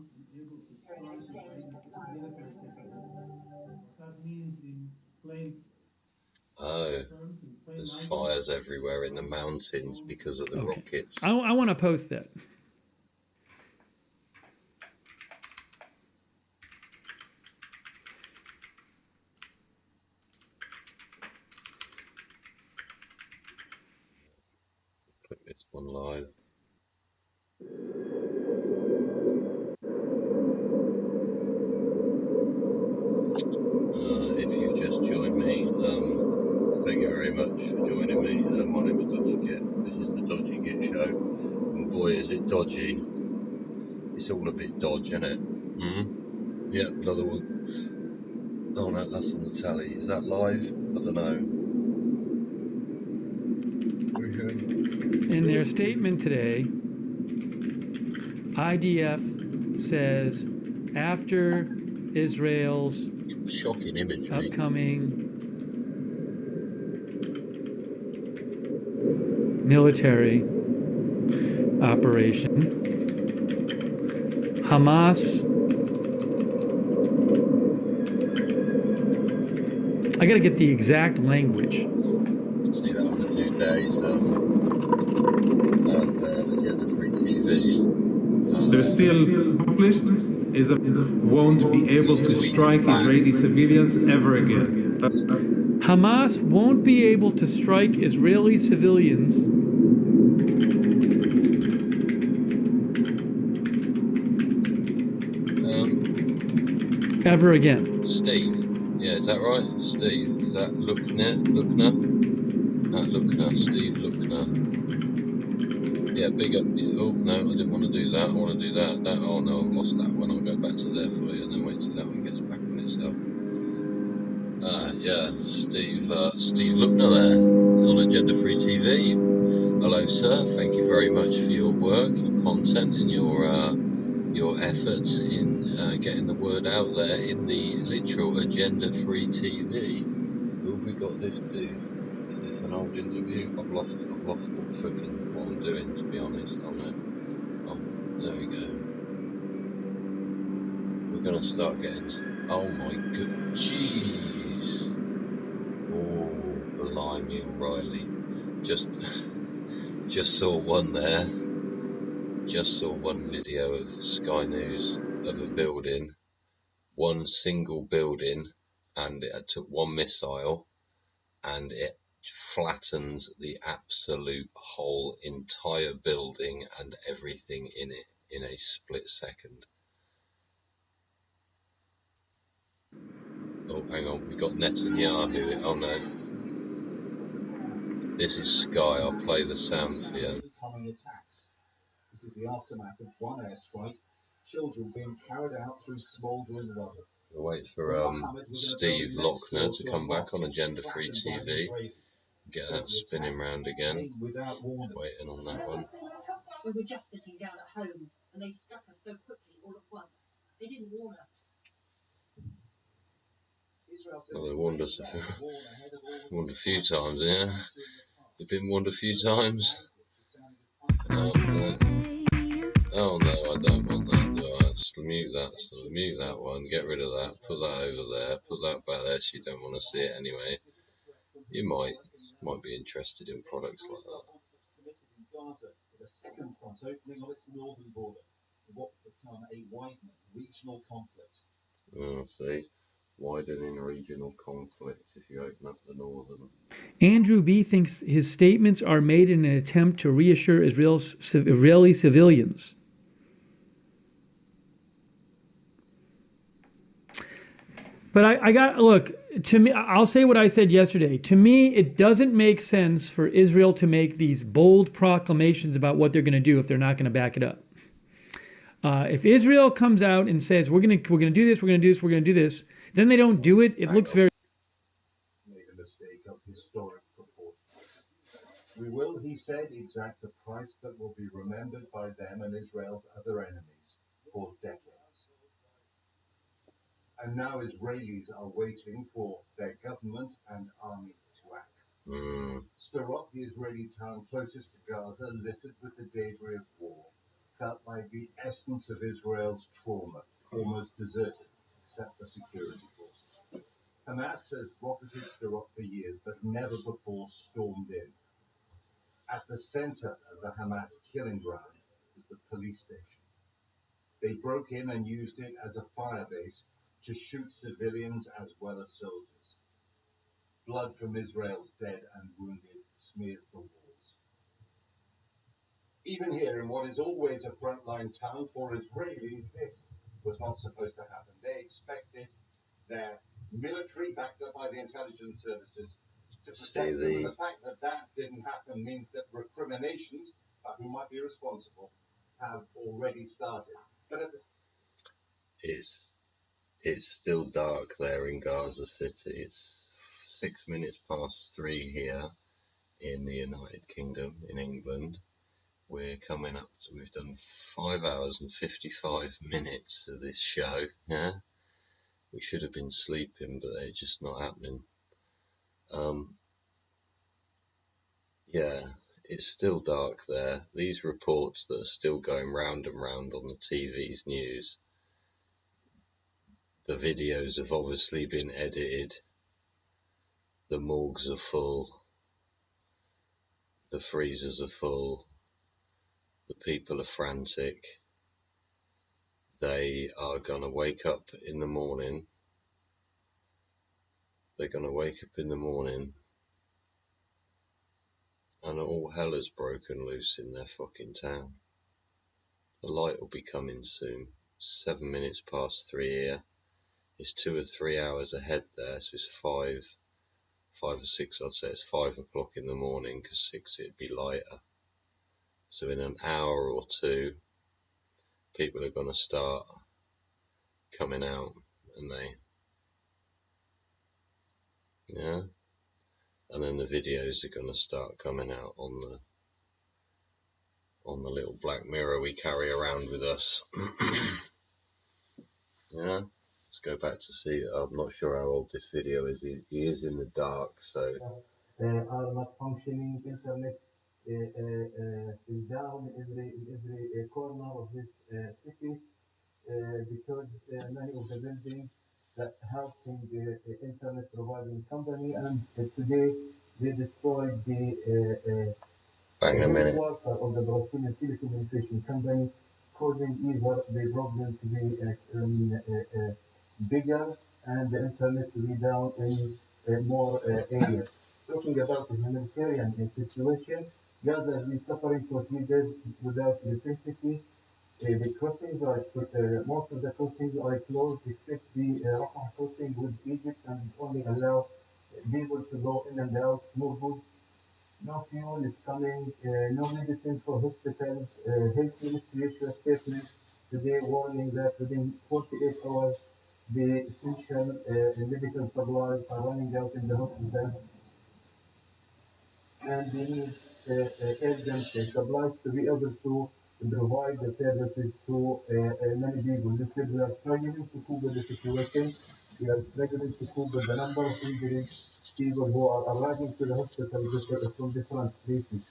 Oh, there's fires everywhere in the mountains because of the rockets. I want to post that. Put this one live. If you've just joined me, thank you very much for joining me. My name is Dodgy Git. This is the Dodgy Git Show. And boy, is it dodgy. It's all a bit dodgy, isn't it? Yeah, another one. Oh no, that's on the tally. Is that live? I don't know. In their statement today, IDF says after Israel's shocking imagery upcoming military operation, Hamas, I gotta get the exact language. See that on the 2 days Agenda Free TV. They're still accomplished is won't be able to strike Israeli civilians ever again. Hamas won't be able to strike Israeli civilians ever again. Steve, yeah, is that right? Steve, is that Lookner? Steve Lookner. Yeah, big up. Oh no, I didn't want to do that. I want to do that. Oh no, I've lost that one. I'll go back to there for you and then wait till that one gets back on itself. Yeah, Steve Lookner there on Agenda Free TV. Hello, sir. Thank you very much for your work, your content, and your efforts in getting the word out there in the literal Agenda Free TV. Who have we got this dude? Is this an old interview? I've lost what I'm doing, to be honest. Oh no. There we go. We're gonna start getting. Oh my god, jeez. Oh, blimey, O'Reilly. Just saw one there. Just saw one video of Sky News of a building, one single building, and it took one missile and it flattens the absolute whole entire building and everything in it in a split second. Oh, hang on, we got Netanyahu. Oh no. This is Sky, I'll play the sound for you. This is the aftermath of one airstrike. Children being carried out through smouldering rubble. We'll wait for Steve Lochner to come back on Agenda Free TV. Get that spinning round again. Waiting on that one. We were just sitting down at home, and they struck us so quickly all at once. They didn't warn us. Well, they warned us a few times, yeah. They've been warned a few times. Oh no, I don't want that. Alright, mute that. So mute that one. Get rid of that. Put that over there. Put that back there. So you don't want to see it anyway. You might be interested in products like that. Gaza is a second front opening on its northern border. what would become a widening regional conflict. Oh, see, widening regional conflict if you open up the northern. Andrew B. thinks his statements are made in an attempt to reassure Israeli civilians. But I got, look, to me, I'll say what I said yesterday. To me, it doesn't make sense for Israel to make these bold proclamations about what they're going to do if they're not going to back it up. If Israel comes out and says, we're going to do this, we're going to do this, we're going to do this, then they don't do it, it looks very... Made a mistake of historic proportions. We will, he said, exact a price that will be remembered by them and Israel's other enemies for decades. And now Israelis are waiting for their government and army to act. Sderot, the Israeli town closest to Gaza, littered with the debris of war, felt like the essence of Israel's trauma, almost deserted, except for security forces. Hamas has rocketed Sderot for years, but never before stormed in. At the center of the Hamas killing ground was the police station. They broke in and used it as a firebase to shoot civilians as well as soldiers. Blood from Israel's dead and wounded smears the walls. Even here in what is always a frontline town for Israelis, this was not supposed to happen. They expected their military, backed up by the intelligence services, to protect them. And the fact that that didn't happen means that recriminations about who might be responsible have already started. But at the It's still dark there in Gaza City. It's 6 minutes past 3 here in the United Kingdom, in England. We're coming up to, we've done 5 hours and 55 minutes of this show. Yeah, we should have been sleeping, but they're just not happening. Yeah, it's still dark there. These reports that are still going round and round on the TV's news, the videos have obviously been edited. The morgues are full. The freezers are full. The people are frantic. They are going to wake up in the morning. They're going to wake up in the morning and all hell has broken loose in their fucking town. The light will be coming soon. 7 minutes past 3 here. It's 2 or 3 hours ahead there, so it's 5 or 6, I'd say it's 5 o'clock in the morning, because 6 it'd be lighter. So in an hour or two, people are going to start coming out, and and then the videos are going to start coming out on the little black mirror we carry around with us. Yeah, let's go back to see. I'm not sure how old this video is. He is in the dark, so are not functioning. Internet is down in every corner of this city because many of the buildings that housing the internet providing company, and today they destroyed the headquarters of the Palestinian telecommunication company, causing either the problem to be bigger and the internet to be down in more areas. Talking about the humanitarian situation, Gaza has been suffering for 3 days without electricity. The crossings are most of the crossings are closed except the Rafah crossing with Egypt, and only allow people to go in and out. No goods, no fuel is coming, no medicine for hospitals. Health Ministry issued a statement today warning that within 48 hours the essential medical supplies are running out in the hospital, and they need urgent supplies to be able to provide the services to many people. They said we are struggling to cope with the situation. We are struggling to cope with the number of injuries, people who are arriving to the hospital from different places.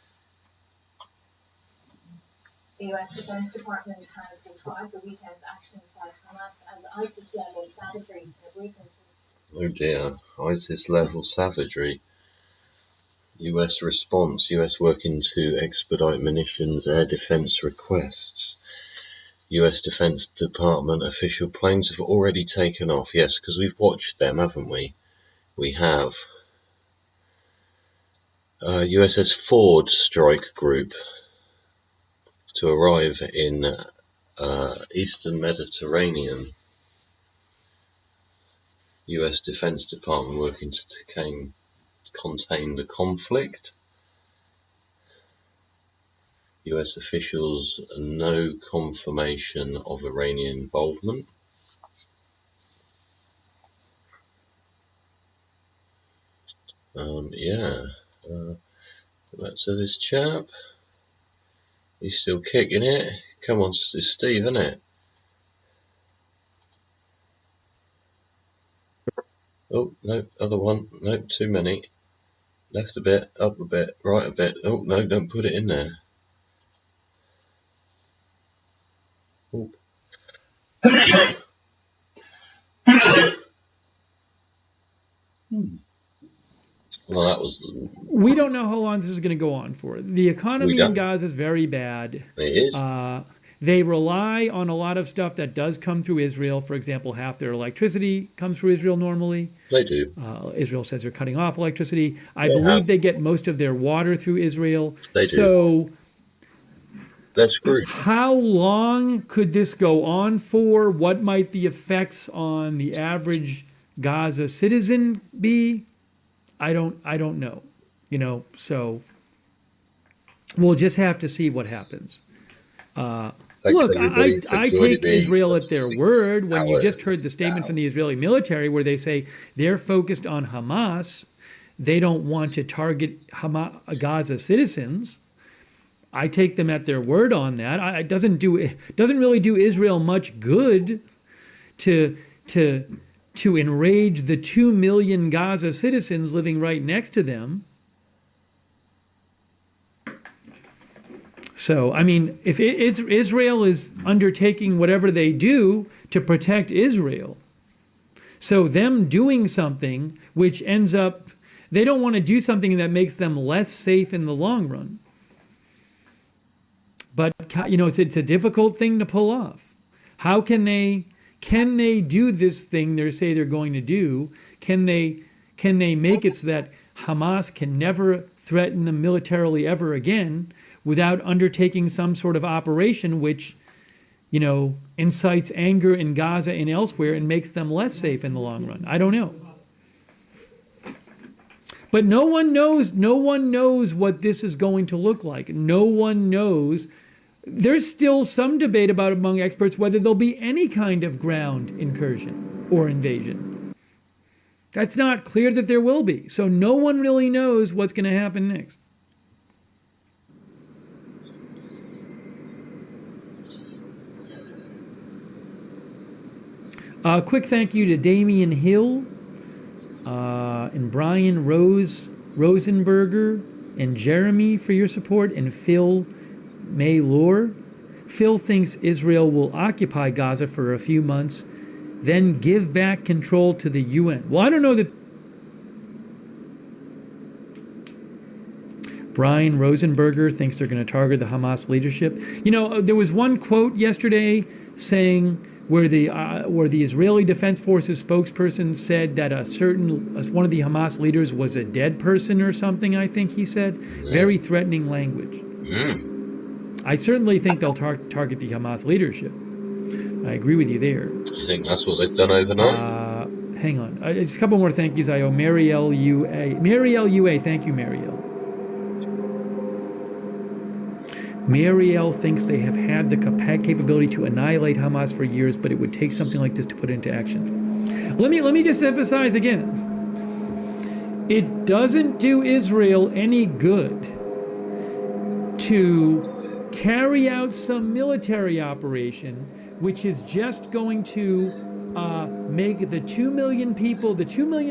The U.S. Defense Department has described the weekend's actions by Hamas as ISIS-level savagery in a briefing. oh dear, ISIS-level savagery. US response, US working to expedite munitions air defense requests. US Defense Department official planes have already taken off. Yes, because we've watched them, haven't we? We have. USS Ford strike group to arrive in Eastern Mediterranean. US Defense Department working to contain the conflict. US officials no confirmation of Iranian involvement. Back to this chap. He's still kicking it. Come on, it's Steve, isn't it? Oh, no, other one. No, too many. Left a bit, up a bit, right a bit. Oh, no, don't put it in there. Oh. Well, that was... We don't know how long this is going to go on for. The economy in Gaza is very bad. It is. They rely on a lot of stuff that does come through Israel. For example, half their electricity comes through Israel normally. They do. Israel says they're cutting off electricity. I believe they get most of their water through Israel. They do. So they're screwed. How long could this go on for? What might the effects on the average Gaza citizen be? I don't know. You know, so we'll just have to see what happens. Look, I take Israel at their word when you just heard the statement from the Israeli military where they say they're focused on Hamas. They don't want to target Gaza citizens. I take them at their word on that. It doesn't really do Israel much good to enrage the 2 million Gaza citizens living right next to them. So, I mean, if Israel is undertaking whatever they do to protect Israel, so them doing something which ends up, they don't want to do something that makes them less safe in the long run. But, you know, it's a difficult thing to pull off. How can they do this thing they say they're going to do? Can they make it so that Hamas can never threaten them militarily ever again without undertaking some sort of operation which, you know, incites anger in Gaza and elsewhere and makes them less safe in the long run? I don't know. But no one knows what this is going to look like. No one knows. There's still some debate about among experts whether there'll be any kind of ground incursion or invasion. That's not clear that there will be. So no one really knows what's going to happen next. Quick thank you to Damian Hill and Brian Rosenberger and Jeremy for your support, and Phil Maylor. Phil thinks Israel will occupy Gaza for a few months, then give back control to the UN. Well, I don't know that. Brian Rosenberger thinks they're going to target the Hamas leadership. You know, there was one quote yesterday saying where the Israeli Defense Forces spokesperson said that one of the Hamas leaders was a dead person or something, I think he said. Very threatening language. I certainly think they'll target the Hamas leadership. I agree with you there. Do you think that's what they've done overnight? Hang on. It's a couple more thank yous I owe. Marielle UA. Marielle UA, thank you, Marielle. Marielle thinks they have had the capability to annihilate Hamas for years, but it would take something like this to put it into action. Let me just emphasize again. It doesn't do Israel any good to carry out some military operation which is just going to make the 2 million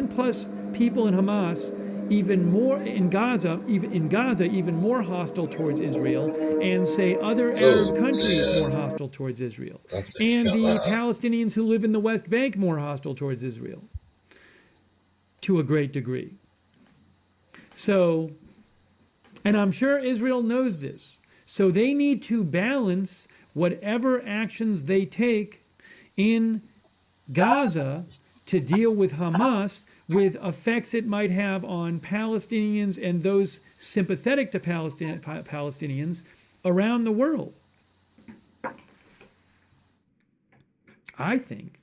plus people in Hamas even more in Gaza even more hostile towards Israel, and say other Arab countries more hostile towards Israel, and the Palestinians who live in the West Bank more hostile towards Israel to a great degree. So, and I'm sure Israel knows this. So they need to balance whatever actions they take in Gaza to deal with Hamas, with effects it might have on Palestinians and those sympathetic to Palestinians around the world. I think.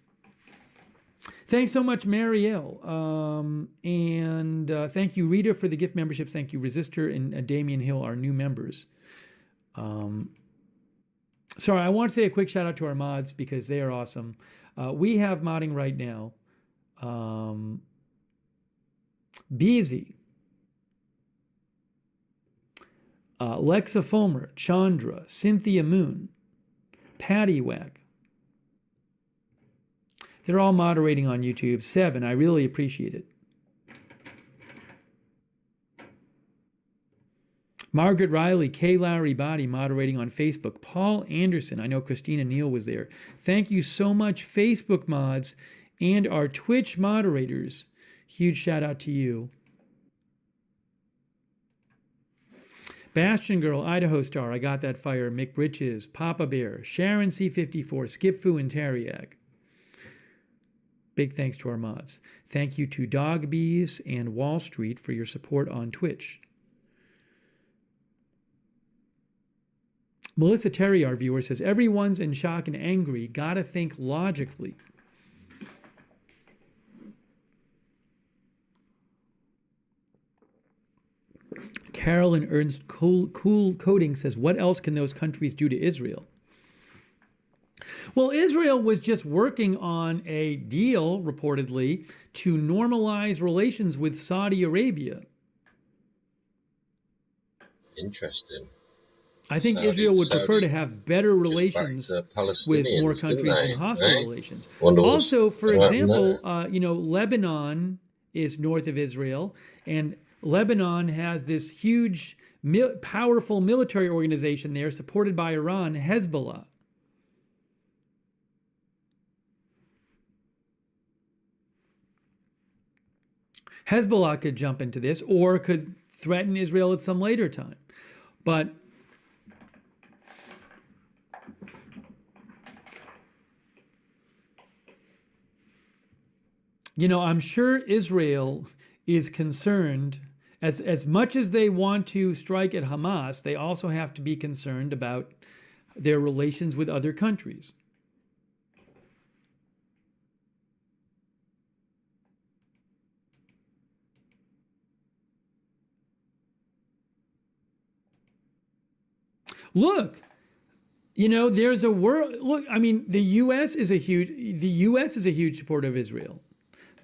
Thanks so much, Marielle. And thank you, Rita, for the gift memberships. Thank you, Resistor and Damian Hill, our new members. Sorry, I want to say a quick shout out to our mods because they are awesome. We have modding right now. Beezy, Lexa Fomer, Chandra, Cynthia Moon, Patty Wack. They're all moderating on YouTube. 7, I really appreciate it. Margaret Riley, K. Lowry Body moderating on Facebook. Paul Anderson, I know Christina Neal was there. Thank you so much, Facebook mods and our Twitch moderators. Huge shout out to you. Bastion Girl, Idaho Star, I Got That Fire, Mick Britches, Papa Bear, Sharon C54, Skip Fu and Tariak. Big thanks to our mods. Thank you to Dog Bees and Wall Street for your support on Twitch. Melissa Terry, our viewer, says, everyone's in shock and angry. Gotta think logically. Carolyn Ernst Cool Coding says, what else can those countries do to Israel? Well, Israel was just working on a deal, reportedly, to normalize relations with Saudi Arabia. Interesting. I think Israel would prefer to have better relations with more countries than hostile relations. Also, for example, Lebanon is north of Israel, and Lebanon has this huge, powerful military organization there supported by Iran, Hezbollah. Hezbollah could jump into this or could threaten Israel at some later time. But I'm sure Israel is concerned, as much as they want to strike at Hamas, they also have to be concerned about their relations with other countries. Look, there's a world. Look, I mean, the U.S. is a huge supporter of Israel,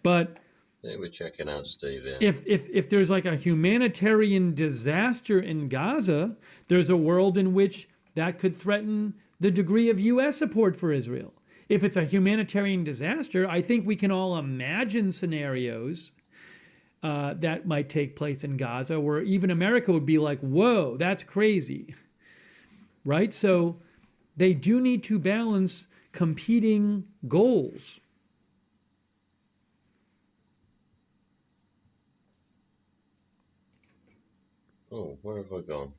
but they were checking out Steve. Yeah. If there's like a humanitarian disaster in Gaza, there's a world in which that could threaten the degree of U.S. support for Israel. If it's a humanitarian disaster, I think we can all imagine scenarios that might take place in Gaza where even America would be like, whoa, that's crazy. Right? So they do need to balance competing goals. Oh, where have I gone?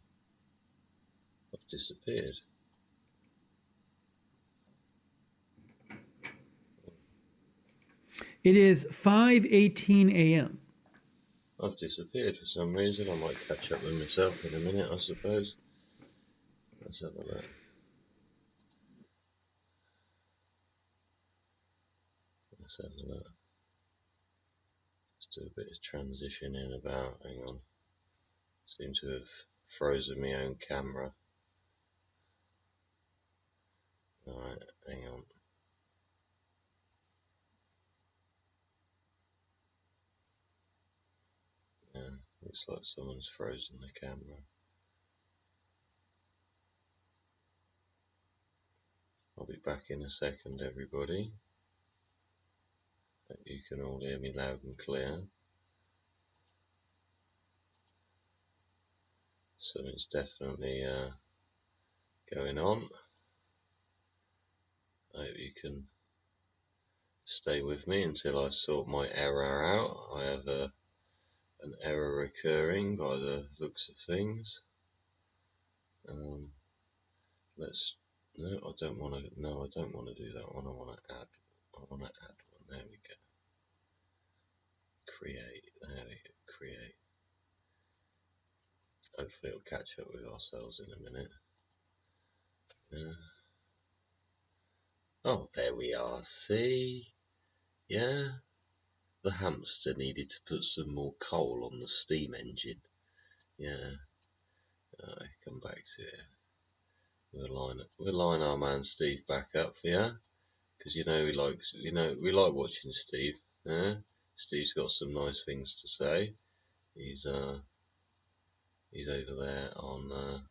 I've disappeared. It is 5:18 a.m. I've disappeared for some reason. I might catch up with myself in a minute, I suppose. Let's have a look. Let's have a look. Let's do a bit of transitioning about. Hang on. Seem to have frozen my own camera. Alright, hang on. Yeah, looks like someone's frozen the camera. I'll be back in a second, everybody. Hope you can all hear me loud and clear. Something's definitely going on. I hope you can stay with me until I sort my error out. I have an error occurring by the looks of things. Let's No, I don't want to. No, I don't want to do that one. I want to add. I want to add one. There we go. Create. There we go. Create. Hopefully, it'll catch up with ourselves in a minute. Oh, there we are. See? Yeah. The hamster needed to put some more coal on the steam engine. Yeah. Come back to it. We'll line our man Steve back up for you, because we like watching Steve. Yeah? Steve's got some nice things to say. He's over there on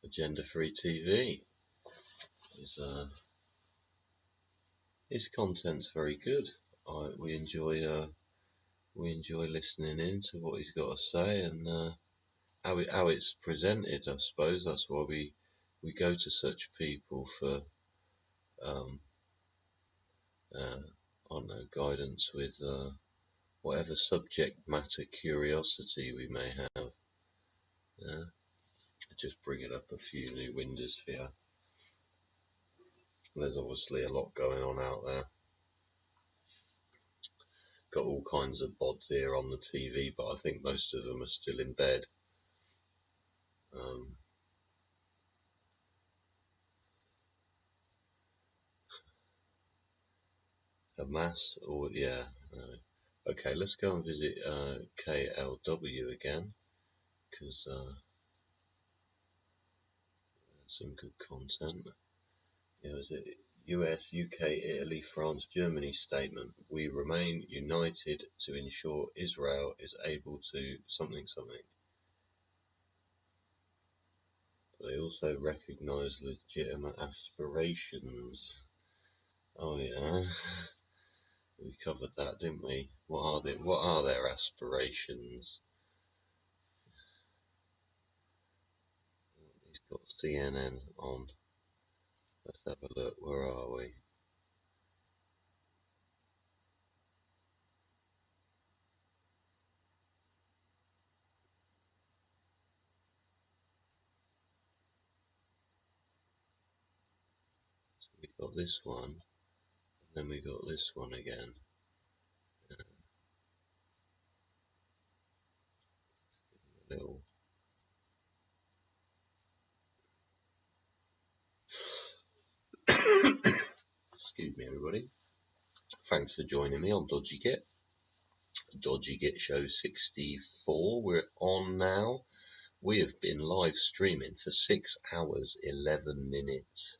Agenda Free TV. His content's very good. We enjoy listening in to what he's got to say, and how it's presented. I suppose that's why we go to such people for I don't know, guidance with whatever subject matter curiosity we may have. Yeah, just bringing up a few new windows for you. There's obviously a lot going on out there. Got all kinds of bods here on the TV, but I think most of them are still in bed. Hamas, or yeah. Okay, let's go and visit KLW again, because some good content. Yeah, was it US, UK, Italy, France, Germany statement? We remain united to ensure Israel is able to something. They also recognise legitimate aspirations. Oh yeah, we covered that, didn't we? What are their aspirations? He's got CNN on. Let's have a look. Where are we? So we got this one, and then we got this one again. Little. Excuse me, everybody. Thanks for joining me on Dodgy Git. Dodgy Git Show 64. We're on now. We have been live streaming for 6 hours 11 minutes.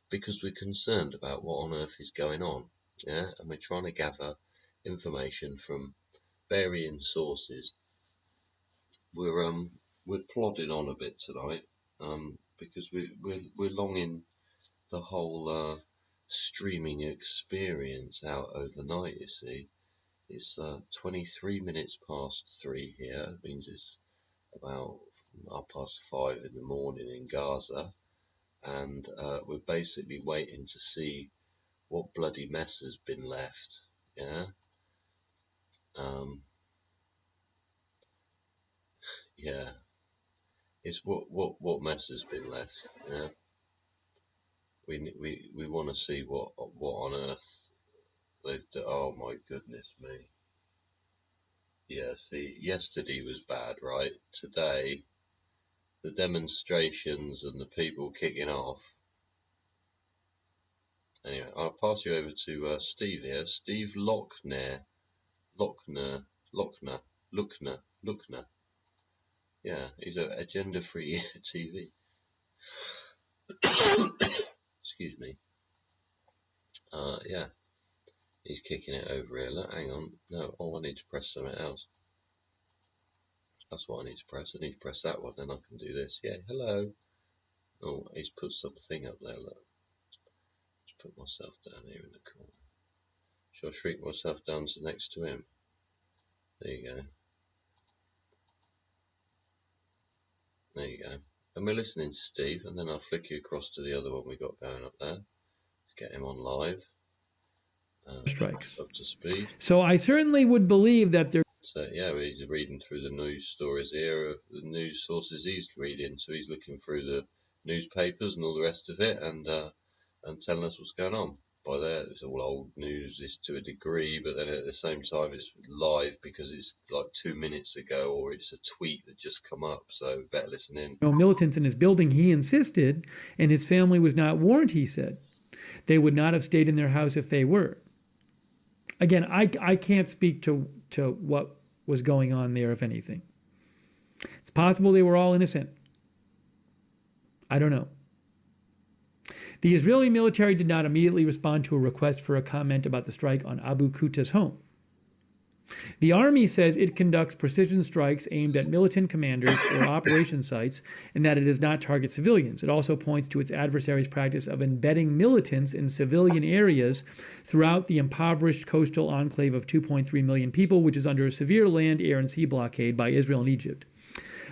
Because we're concerned about what on earth is going on. Yeah, and we're trying to gather information from varying sources. We're plodding on a bit tonight, because we're longing the whole streaming experience out overnight. You see, it's 23 minutes past 3 here. It means it's about 5:30 in the morning in Gaza, and we're basically waiting to see what bloody mess has been left. Yeah. Yeah. It's what mess has been left. Yeah. We want to see what on earth they've done. Oh my goodness me. Yeah. See, yesterday was bad, right? Today, the demonstrations and the people kicking off. Anyway, I'll pass you over to Steve here. Steve Lochner. Yeah, he's at Agenda Free TV. Excuse me. Yeah, he's kicking it over here. Look, hang on. No, I need to press something else. That's what I need to press. I need to press that one, then I can do this. Yeah, hello. Oh, he's put something up there. Look. Just put myself down here in the corner. Shall I shrink myself down to next to him? There you go. There you go. And we're listening to Steve, and then I'll flick you across to the other one we got going up there. Let's get him on live. Strikes. Up to speed. So I certainly would believe that there. So yeah, he's reading through the news stories here, the news sources he's reading. So he's looking through the newspapers and all the rest of it, and telling us what's going on. By there, it's all old news is to a degree, but then at the same time, it's live because it's like 2 minutes ago, or it's a tweet that just come up. So better listen in. Militants in his building, he insisted, and his family was not warned, he said. They would not have stayed in their house if they were. Again, I can't speak to what was going on there, if anything. It's possible they were all innocent. I don't know. The Israeli military did not immediately respond to a request for a comment about the strike on Abu Quta's home. The army says it conducts precision strikes aimed at militant commanders or operation sites, and that it does not target civilians. It also points to its adversaries' practice of embedding militants in civilian areas throughout the impoverished coastal enclave of 2.3 million people, which is under a severe land, air, and sea blockade by Israel and Egypt.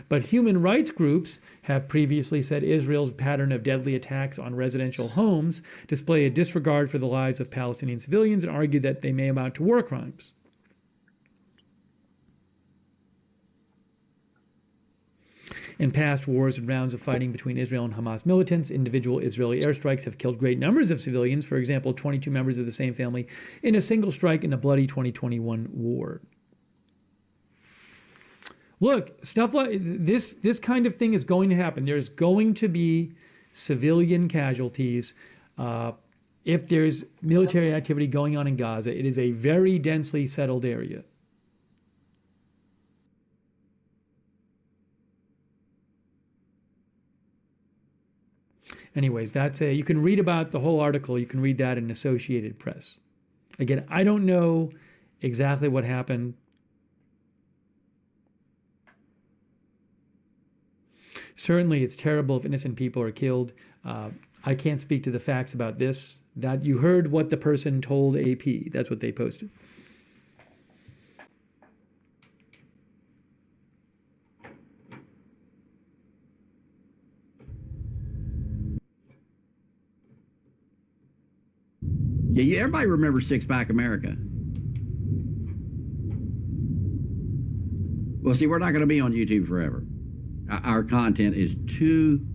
But human rights groups have previously said Israel's pattern of deadly attacks on residential homes display a disregard for the lives of Palestinian civilians and argue that they may amount to war crimes. In past wars and rounds of fighting between Israel and Hamas militants, individual Israeli airstrikes have killed great numbers of civilians, for example, 22 members of the same family in a single strike in the bloody 2021 war. Look, stuff like this kind of thing is going to happen. There's going to be civilian casualties if there's military activity going on in Gaza. It is a very densely settled area. Anyways, you can read about the whole article. You can read that in Associated Press. Again, I don't know exactly what happened. Certainly, it's terrible if innocent people are killed. I can't speak to the facts about this. That you heard what the person told AP. That's what they posted. Yeah, everybody remembers Six Pack America. Well, see, we're not going to be on YouTube forever. Our content is too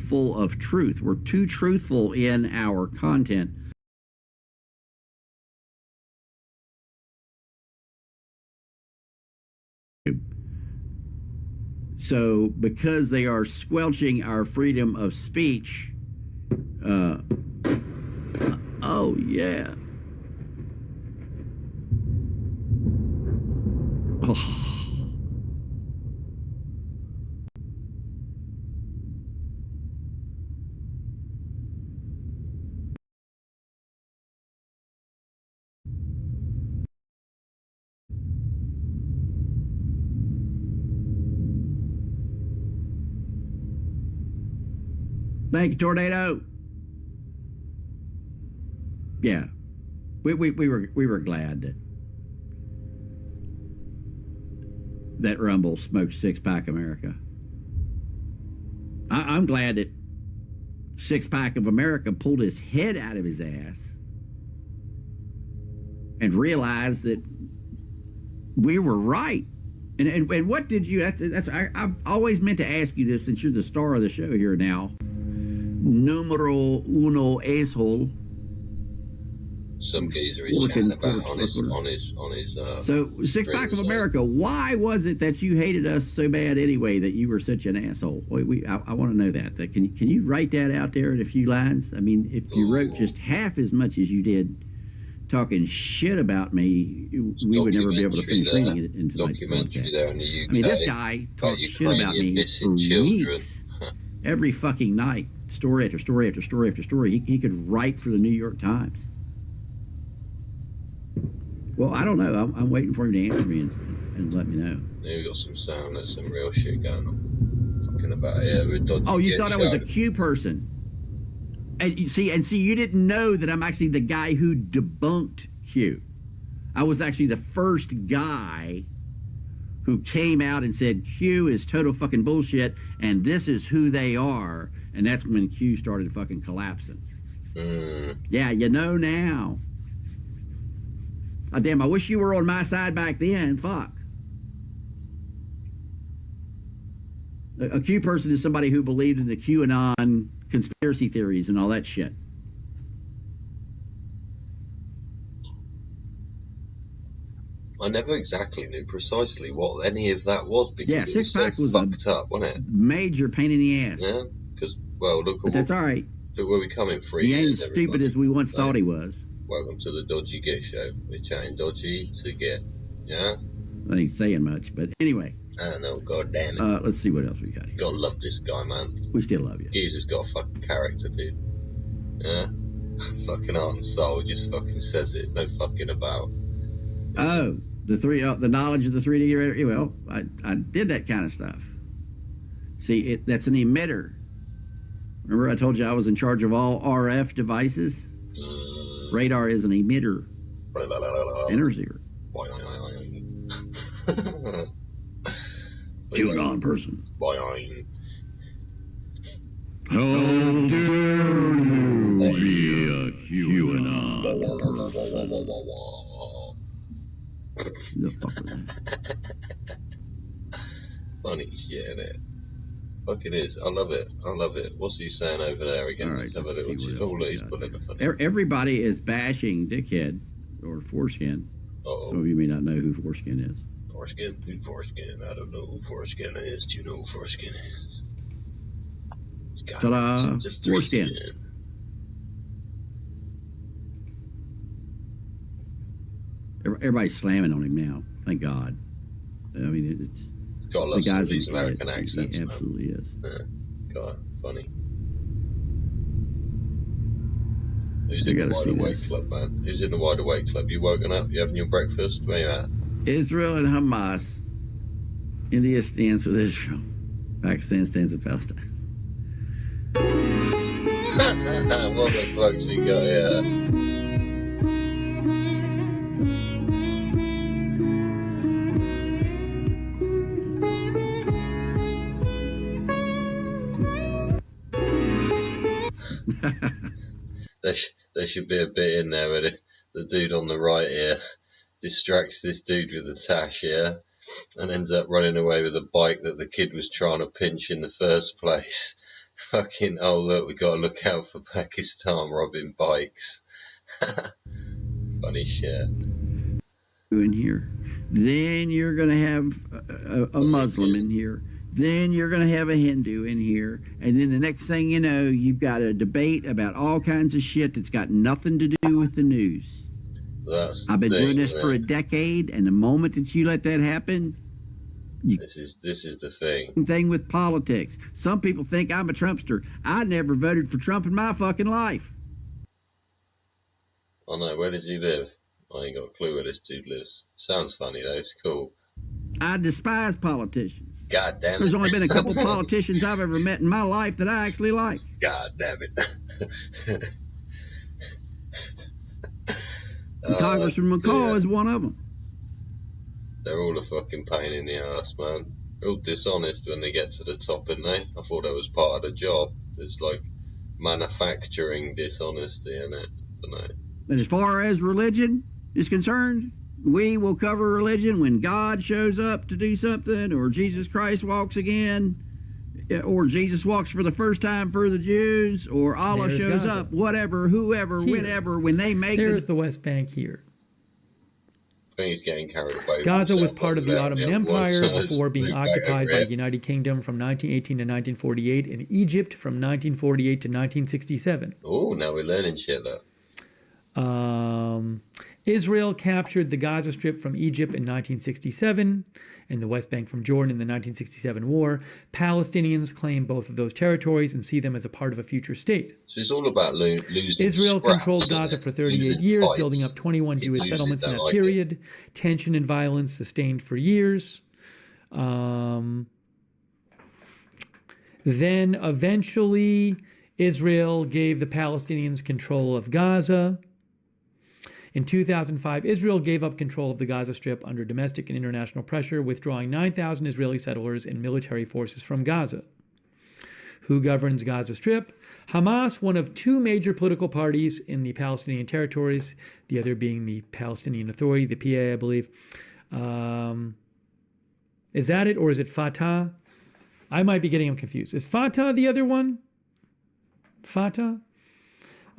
full of truth. We're too truthful in our content. So, because they are squelching our freedom of speech, oh yeah. Oh. Thank you, Tornado. Yeah, we were glad that Rumble smoked Six Pack America. I'm glad that Six Pack of America pulled his head out of his ass and realized that we were right. And what did you? I've always meant to ask you this, since you're the star of the show here now. Numero uno asshole. Some geezer he's chatting about on his. So Six Pack of America, why was it that you hated us so bad anyway? That you were such an asshole? I want to know that. Can you write that out there in a few lines? I mean, if you wrote just half as much as you did talking shit about me, we would never be able to finish reading it in tonight's podcast. I mean, this guy talked shit about me for weeks, every fucking night, story after story after story after story. He could write for the New York Times. Well, I don't know. I'm waiting for him to answer me and let me know. Yeah, we got some sound. There's some real shit going on. Talking about you thought I was a Q person, and you see, you didn't know that I'm actually the guy who debunked Q. I was actually the first guy who came out and said Q is total fucking bullshit, and this is who they are, and that's when Q started fucking collapsing. Yeah, you know now. Oh, damn, I wish you were on my side back then. Fuck. A Q person is somebody who believed in the QAnon conspiracy theories and all that shit. I never exactly knew precisely what any of that was because Yeah, it six was pack so was fucked up, wasn't it? major pain in the ass. Yeah, because well, look But at that's all right. Look where we come in 3 He ain't years. as stupid Everybody. as we once thought he was. Welcome to the Dodgy Git Show. We're chatting dodgy to get. Yeah. I ain't saying much, but anyway. I don't know. God damn it. Let's see what else we got here. Gotta love this guy, man. We still love you. Geezer's got a fucking character, dude. Yeah. Fucking heart and soul just fucking says it. No fucking about. Oh, the knowledge of the 3D. Well, I did that kind of stuff. See, that's an emitter. Remember I told you I was in charge of all RF devices? Radar is an emitter. And a receiver. QAnon person. How dare you be a QAnon person? The fuck was that? Funny shit, innit? Fucking is. I love it. I love it. What's he saying over there again? All right, Let's have a little he's pulling the funny. Everybody is bashing Dickhead or Foreskin. Some of you may not know who Foreskin is. Foreskin? Who's Foreskin? I don't know who Foreskin is. Do you know who Foreskin is? Ta-da! Foreskin. Everybody's slamming on him now. Thank God. I mean, it's got lots of these American accents. He absolutely is. Yeah. God, funny. Who's in the Wide Awake Club, man? Who's in the Wide Awake Club? You woken up? You having your breakfast? Where you at? Israel and Hamas. India stands with Israel. Pakistan stands with Palestine. What the fuck's he got here? There should be a bit in there where the dude on the right here distracts this dude with the tash here and ends up running away with a bike that the kid was trying to pinch in the first place. Fucking, oh look, we got to look out for Pakistan robbing bikes. Funny shit. In here. Then you're going to have a Muslim in here. Then you're going to have a Hindu in here. And then the next thing you know, you've got a debate about all kinds of shit that's got nothing to do with the news. I've been doing this for a decade, and the moment that you let that happen, this is the thing. Thing with politics. Some people think I'm a Trumpster. I never voted for Trump in my fucking life. I know. Where does he live? I ain't got a clue where this dude lives. Sounds funny though. It's cool. I despise politicians. God damn it. There's only been a couple politicians I've ever met in my life that I actually like. God damn it. Congressman McCall is one of them. They're all a fucking pain in the ass, man. They're all dishonest when they get to the top, aren't they? I thought that was part of the job. It's like manufacturing dishonesty, innit? I don't know. And as far as religion is concerned, we will cover religion when God shows up to do something, or Jesus Christ walks again, or Jesus walks for the first time for the Jews, or Allah shows up, whatever, whoever, whenever, when they make There's the West Bank here. I think he's getting carried away. Gaza was part of the Ottoman Empire before being occupied by the United Kingdom from 1918 to 1948, and Egypt from 1948 to 1967. Oh, now we're learning shit, though. Israel captured the Gaza Strip from Egypt in 1967 and the West Bank from Jordan in the 1967 war. Palestinians claim both of those territories and see them as a part of a future state. So it's all about losing. Israel controlled Gaza for 38 years, building up 21 Jewish settlements in that period. Tension and violence sustained for years. Then eventually Israel gave the Palestinians control of Gaza. In 2005, Israel gave up control of the Gaza Strip under domestic and international pressure, withdrawing 9,000 Israeli settlers and military forces from Gaza. Who governs Gaza Strip? Hamas, one of two major political parties in the Palestinian territories, the other being the Palestinian Authority, the PA, I believe. Is that it, or is it Fatah? I might be getting them confused. Is Fatah the other one? Fatah?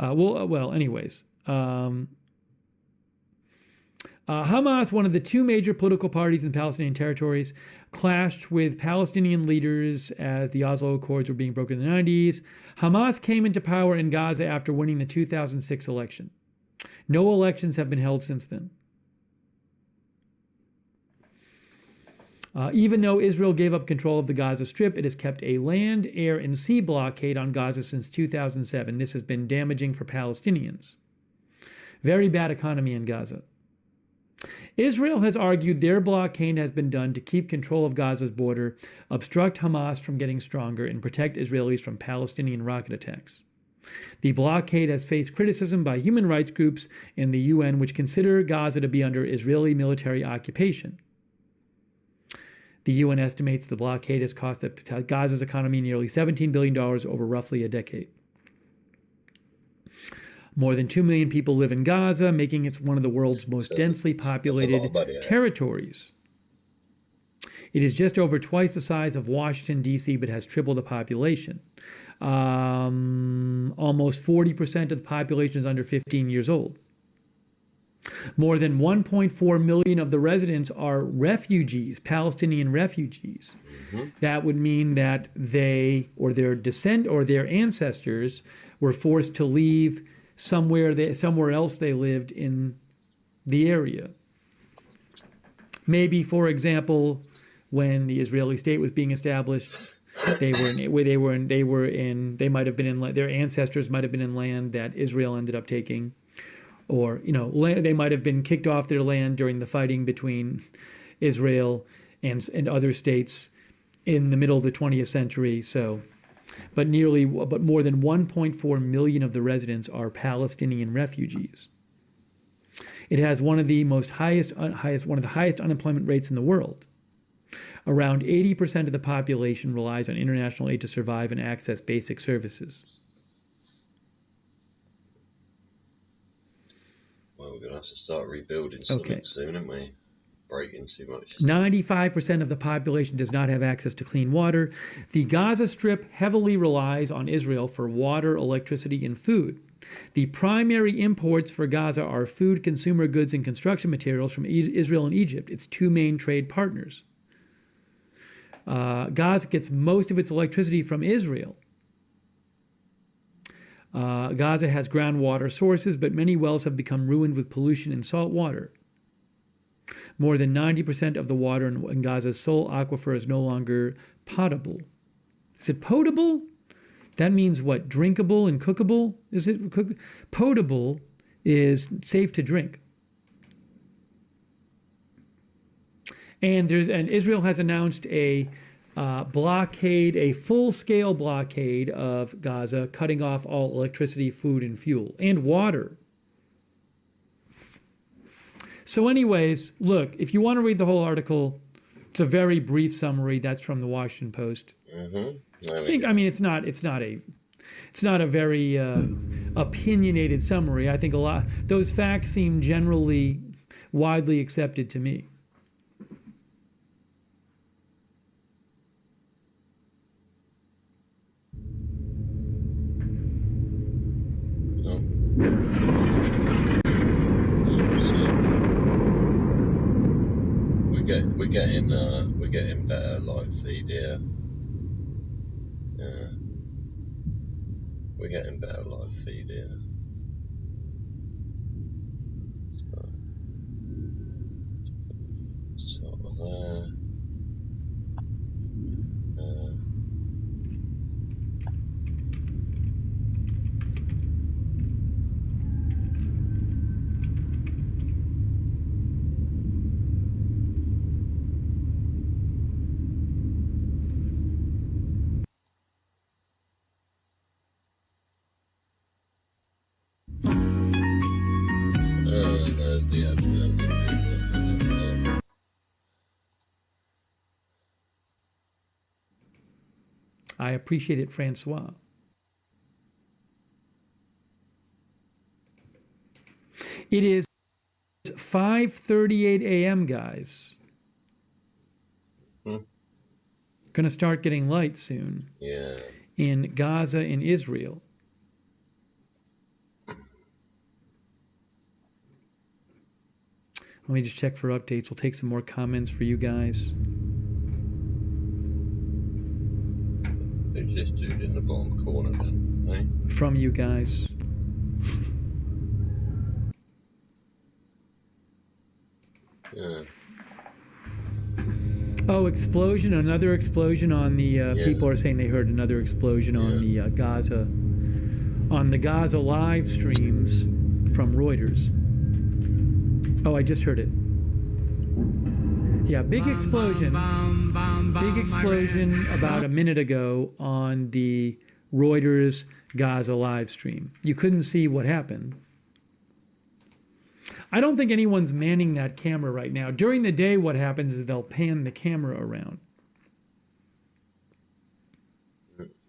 Anyways. Hamas, one of the two major political parties in the Palestinian territories, clashed with Palestinian leaders as the Oslo Accords were being broken in the 90s. Hamas came into power in Gaza after winning the 2006 election. No elections have been held since then. Even though Israel gave up control of the Gaza Strip, it has kept a land, air, and sea blockade on Gaza since 2007. This has been damaging for Palestinians. Very bad economy in Gaza. Israel has argued their blockade has been done to keep control of Gaza's border, obstruct Hamas from getting stronger, and protect Israelis from Palestinian rocket attacks. The blockade has faced criticism by human rights groups and the UN, which consider Gaza to be under Israeli military occupation. The UN estimates the blockade has cost Gaza's economy nearly $17 billion over roughly a decade. More than 2 million people live in Gaza, making it one of the world's most densely populated territories. It is just over twice the size of Washington, D.C., but has triple the population. Almost 40% of the population is under 15 years old. More than 1.4 million of the residents are refugees, Palestinian refugees. Mm-hmm. That would mean that they or their their ancestors were forced to leave somewhere else they lived in the area. Maybe, for example, when the Israeli state was being established, their ancestors might have been in land that Israel ended up taking. Or, they might have been kicked off their land during the fighting between Israel and other states in the middle of the 20th century. But more than 1.4 million of the residents are Palestinian refugees. It has one of the highest unemployment rates in the world. Around 80% of the population relies on international aid to survive and access basic services. Well, we're going to have to start rebuilding something soon, aren't we? Breaking too much. 95% of the population does not have access to clean water. The Gaza Strip heavily relies on Israel for water, electricity, and food. The primary imports for Gaza are food, consumer goods, and construction materials from Israel and Egypt, its two main trade partners. Gaza gets most of its electricity from Israel. Gaza has groundwater sources, but many wells have become ruined with pollution and salt water. More than 90% of the water in Gaza's sole aquifer is no longer potable. Is it potable? That means what? Drinkable and cookable? Is it potable is safe to drink. And Israel has announced a blockade, a full-scale blockade of Gaza, cutting off all electricity, food, and fuel, and water. So anyways, look, if you want to read the whole article, it's a very brief summary. That's from the Washington Post. Mm-hmm. It's not a very opinionated summary. I think those facts seem generally widely accepted to me. We're getting better live feed here. Yeah. We're getting better live feed here. Start with there. I appreciate it, Francois. It is 5:38 a.m., guys. Going to start getting light soon. Yeah. In Gaza and Israel. Let me just check for updates. We'll take some more comments for you guys. Who's this dude in the bottom corner then? Eh? From you guys. Yeah. Oh, explosion! Another explosion on the. People are saying they heard another explosion on the Gaza, on the Gaza live streams from Reuters. Oh, I just heard it. Yeah, big explosion. Big explosion about a minute ago on the Reuters Gaza live stream. You couldn't see what happened. I don't think anyone's manning that camera right now. During the day, what happens is they'll pan the camera around.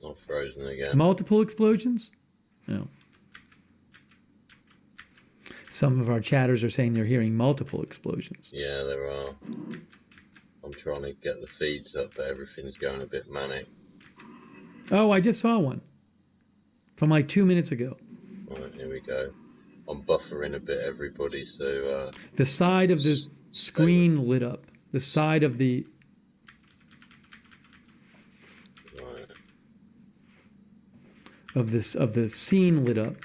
Not frozen again. Multiple explosions? No. Some of our chatters are saying they're hearing multiple explosions. Yeah, there are. I'm trying to get the feeds up, but everything's going a bit manic. Oh, I just saw one. From like 2 minutes ago. Right, here we go. I'm buffering a bit, everybody, so... the side of the screen lit up. The side of the... Right. Of the scene lit up.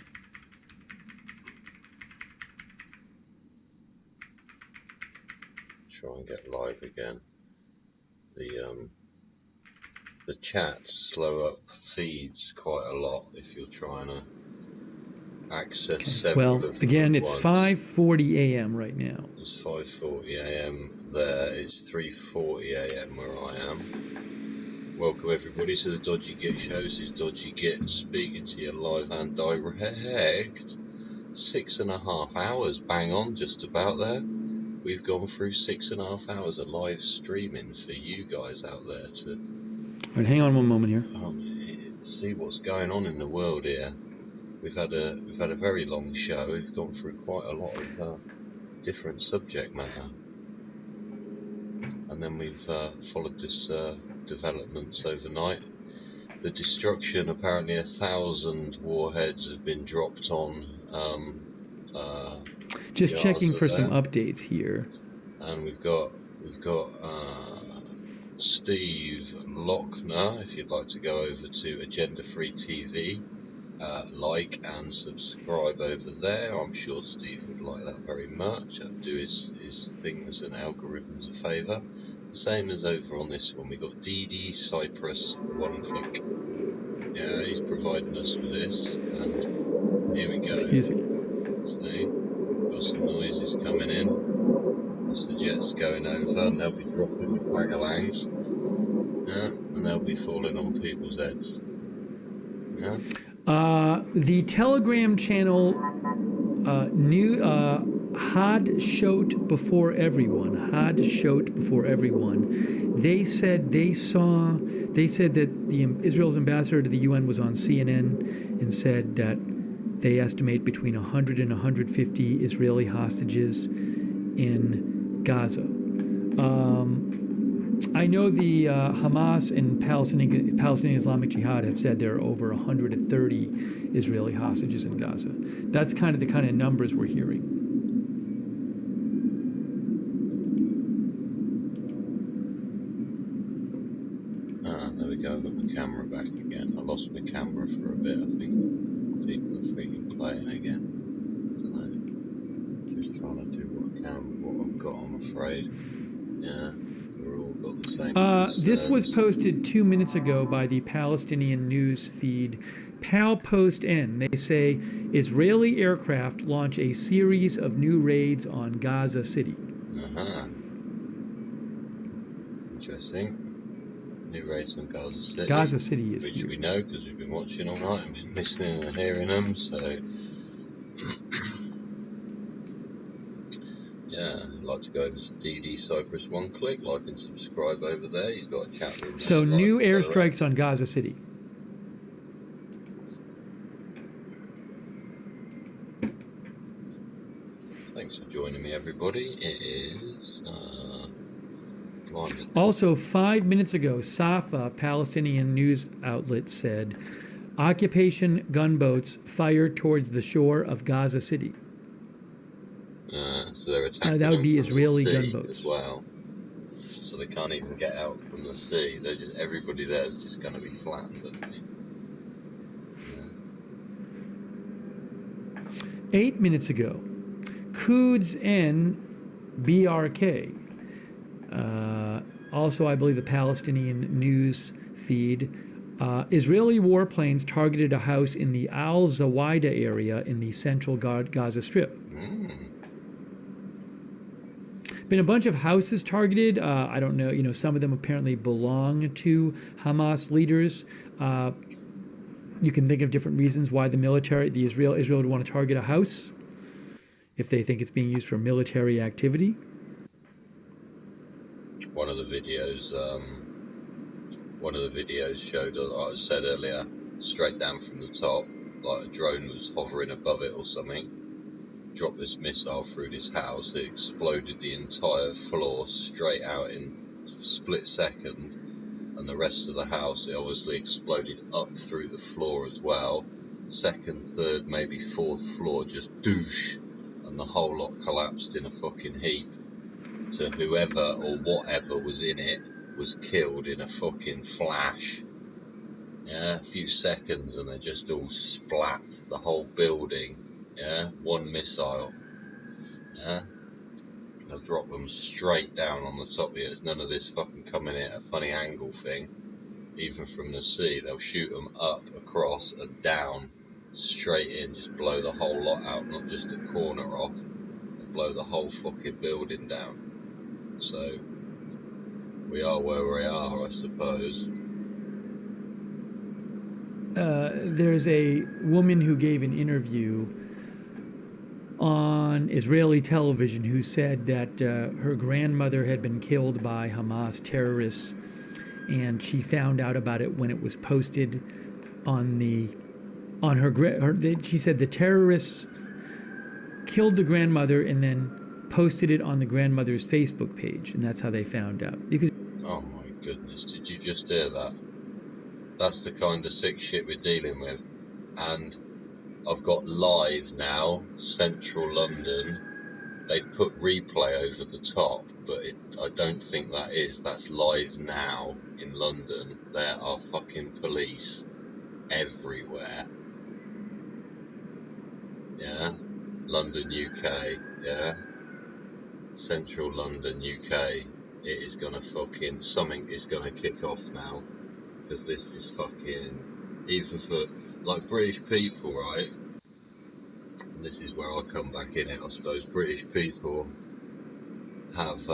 Try and get live again. The chats slow up feeds quite a lot if you're trying to access several Well, of them again, at it's once. 5:40 a.m. right now. It's 5:40 a.m. there. It's 3:40 a.m. where I am. Welcome everybody to the Dodgy Git Show. This is Dodgy Git speaking to you live and direct. 6.5 hours, bang on, just about there. We've gone through 6.5 hours of live streaming for you guys out there to All right, hang on one moment here. see what's going on in the world here. We've had a very long show. We've gone through quite a lot of different subject matter, and then we've followed this developments overnight. The destruction. Apparently, 1,000 warheads have been dropped on. Just checking Gaza for some there. updates here. And we've got Steve Lochner. If you'd like to go over to Agenda Free TV, like and subscribe over there. I'm sure Steve would like that very much. I'll do his things and algorithms a favour. The same as over on this one. We've got DD Cyprus One Click. Yeah, he's providing us with this, and here we go. Excuse me. See, got some noises coming in. That's the jets going over, and they'll be dropping with wagalangs. Yeah, and they'll be falling on people's heads. Yeah. The Telegram channel Had Shot Before Everyone. They said that Israel's ambassador to the UN was on CNN and said that they estimate between 100 and 150 Israeli hostages in Gaza. I know the Hamas and Palestinian Islamic Jihad have said there are over 130 Israeli hostages in Gaza. That's the kind of numbers we're hearing. There we go. I've got my camera back again. I lost my camera for a bit. I think people are freaking playing again. I don't know. Just trying to do what I've got, I'm afraid. Yeah. This was posted 2 minutes ago by the Palestinian news feed Pal Post N. They say Israeli aircraft launch a series of new raids on Gaza City. Interesting. New raids on Gaza City. Gaza City is which here. We know because we've been watching all night and been listening and hearing them. So yeah, I'd like to go over to DD Cyprus One Click, like and subscribe over there. You've got a chat room. So new airstrikes on Gaza City. Thanks for joining me, everybody. It is blimey, Also, 5 minutes ago, Safa, Palestinian news outlet, said occupation gunboats fired towards the shore of Gaza City. So they're attacking that would be them from Israeli the sea gunboats. as well. So they can't even get out from the sea. They're just, everybody there is just going to be flattened, I think. 8 minutes ago, Quds and BRK, also I believe a Palestinian news feed, Israeli warplanes targeted a house in the Al Zawaida area in the central Gaza Strip. Been a bunch of houses targeted. I don't know, some of them apparently belong to Hamas leaders. You can think of different reasons why Israel would want to target a house if they think it's being used for military activity. One of the videos showed, like I said earlier, straight down from the top, like a drone was hovering above it or something. Dropped this missile through this house. It exploded the entire floor straight out in a split second. And the rest of the house, it obviously exploded up through the floor as well. Second, third, maybe fourth floor, just douche. And the whole lot collapsed in a fucking heap. So whoever or whatever was in it was killed in a fucking flash. Yeah, a few seconds and they just all splat, the whole building. Yeah, one missile. Yeah. They'll drop them straight down on the top here. There's none of this fucking coming in at a funny angle thing. Even from the sea, they'll shoot them up, across, and down, straight in, just blow the whole lot out, not just a corner off. They'll blow the whole fucking building down. So, we are where we are, I suppose. There's a woman who gave an interview on Israeli television who said that her grandmother had been killed by Hamas terrorists, and she found out about it when it was posted she said the terrorists killed the grandmother and then posted it on the grandmother's Facebook page, and that's how they found out. Because oh my goodness, did you just hear that? That's the kind of sick shit we're dealing with. And I've got live now, central London. They've put replay over the top, but I don't think that's live now in London. There are fucking police everywhere. Yeah, London, UK, yeah. Central London, UK. It is gonna fucking, something is gonna kick off now. Because this is fucking, even for, like, British people, right? And this is where I come back in it, I suppose. British people have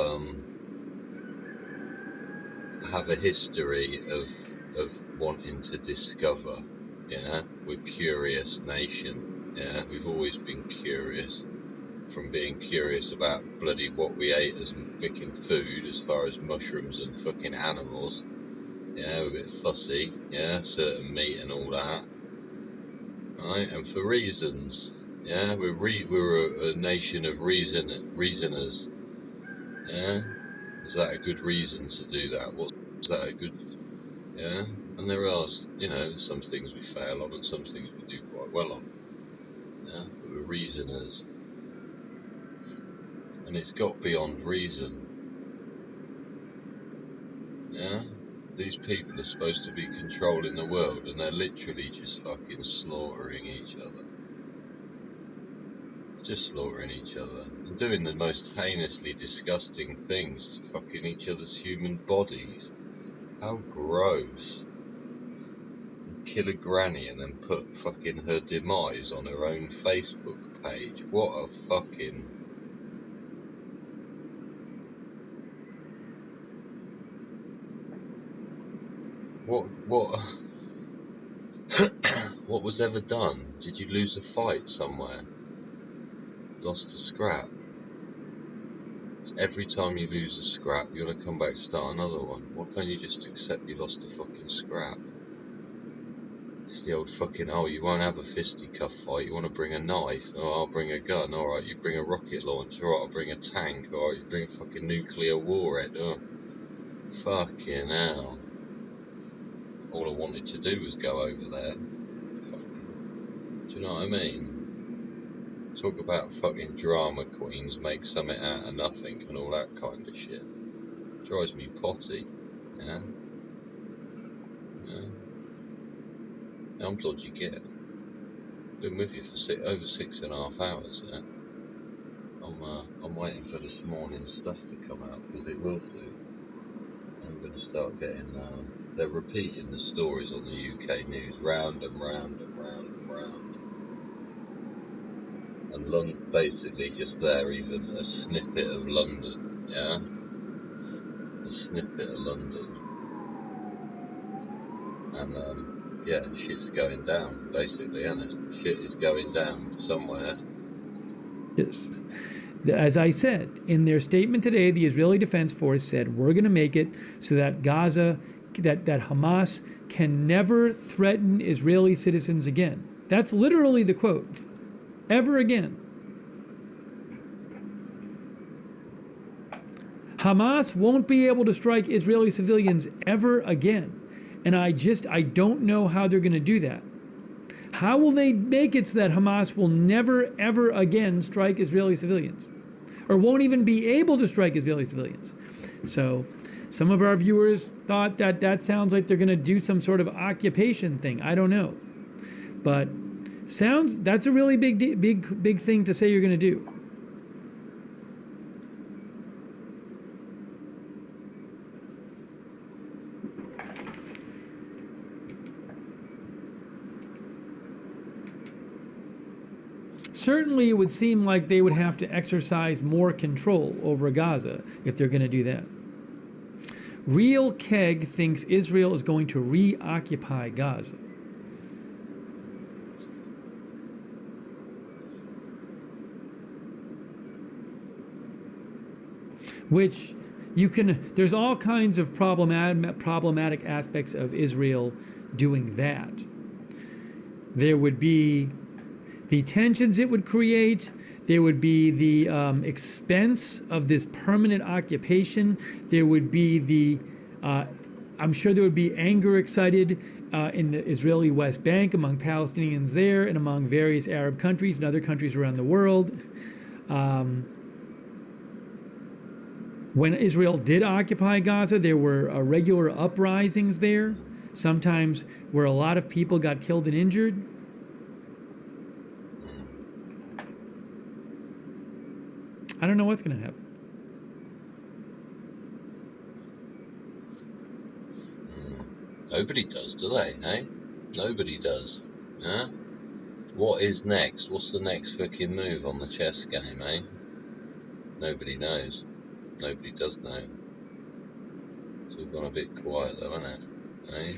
a history of wanting to discover. Yeah, we're a curious nation. Yeah, we've always been curious. From being curious about bloody what we ate as fucking food, as far as mushrooms and fucking animals. Yeah, we're a bit fussy. Yeah, certain meat and all that. Right, and for reasons. Yeah, we're a nation of reasoners. Yeah, is that a good reason to do that? Is that a good? Yeah, and there are, some things we fail on and some things we do quite well on. Yeah, but we're reasoners, and it's got beyond reason. Yeah, these people are supposed to be controlling the world, and they're literally just fucking slaughtering each other. Just slaughtering each other and doing the most heinously disgusting things to fucking each other's human bodies. How gross. And kill a granny and then put fucking her demise on her own Facebook page. What a fucking... What was ever done? Did you lose a fight somewhere? Lost a scrap? Every time you lose a scrap, you're going to come back and start another one. Why can't you just accept you lost a fucking scrap? It's the old fucking, oh, you won't have a fisticuff fight, you want to bring a knife? Oh, I'll bring a gun. Alright, you bring a rocket launcher. Alright, I'll bring a tank. Alright, you bring a fucking nuclear warhead. Oh. Fucking hell. All I wanted to do was go over there. Fucking, do you know what I mean? Talk about fucking drama queens, make something out of nothing and all that kind of shit. Drives me potty. Yeah? Yeah. How much did you get? Been with you for over 6.5 hours. Yeah? I'm waiting for this morning's stuff to come out because it will soon. I'm going to start getting. They're repeating the stories on the UK news round and round and round and round. And basically just there, even a snippet of London, yeah? A snippet of London. And yeah, shit's going down, basically, isn't it? Shit is going down somewhere. Yes. As I said, in their statement today, the Israeli Defense Force said, we're going to make it so that Gaza, that Hamas can never threaten Israeli citizens again. That's literally the quote. Ever again. Hamas won't be able to strike Israeli civilians ever again. And I don't know how they're going to do that. How will they make it so that Hamas will never, ever again strike Israeli civilians? Or won't even be able to strike Israeli civilians? So some of our viewers thought that sounds like they're going to do some sort of occupation thing. I don't know. But that's a really big thing to say you're going to do. Certainly, it would seem like they would have to exercise more control over Gaza if they're going to do that. Real Keg thinks Israel is going to reoccupy Gaza. Which there's all kinds of problematic aspects of Israel doing that. There would be the tensions it would create. There would be the expense of this permanent occupation. There would be I'm sure there would be anger excited in the Israeli West Bank among Palestinians there and among various Arab countries and other countries around the world. When Israel did occupy Gaza, there were regular uprisings there, sometimes where a lot of people got killed and injured. I don't know what's going to happen. Nobody does, do they? Eh? Nobody does. Huh? What is next? What's the next fucking move on the chess game, eh? Nobody knows. Nobody does know. It's all gone a bit quiet though, hasn't it? Eh?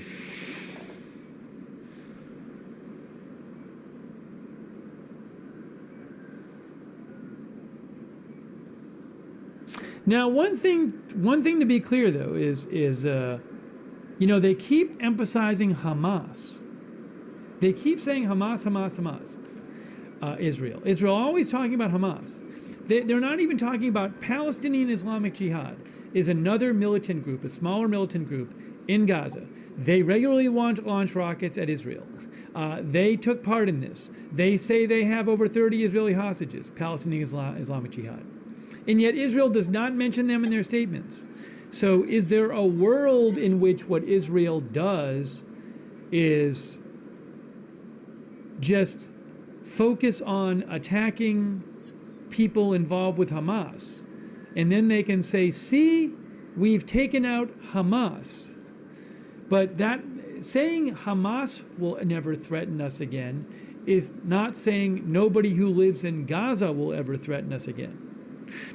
Now, one thing to be clear though is they keep emphasizing Hamas. They keep saying Hamas, Hamas, Hamas. Israel always talking about Hamas. They're not even talking about Palestinian Islamic Jihad is another militant group, a smaller militant group in Gaza. They regularly launch rockets at Israel. They took part in this. They say they have over 30 Israeli hostages, Palestinian Islamic Jihad. And yet Israel does not mention them in their statements. So is there a world in which what Israel does is just focus on attacking people involved with Hamas, and then they can say, see, we've taken out Hamas. But that saying Hamas will never threaten us again is not saying nobody who lives in Gaza will ever threaten us again.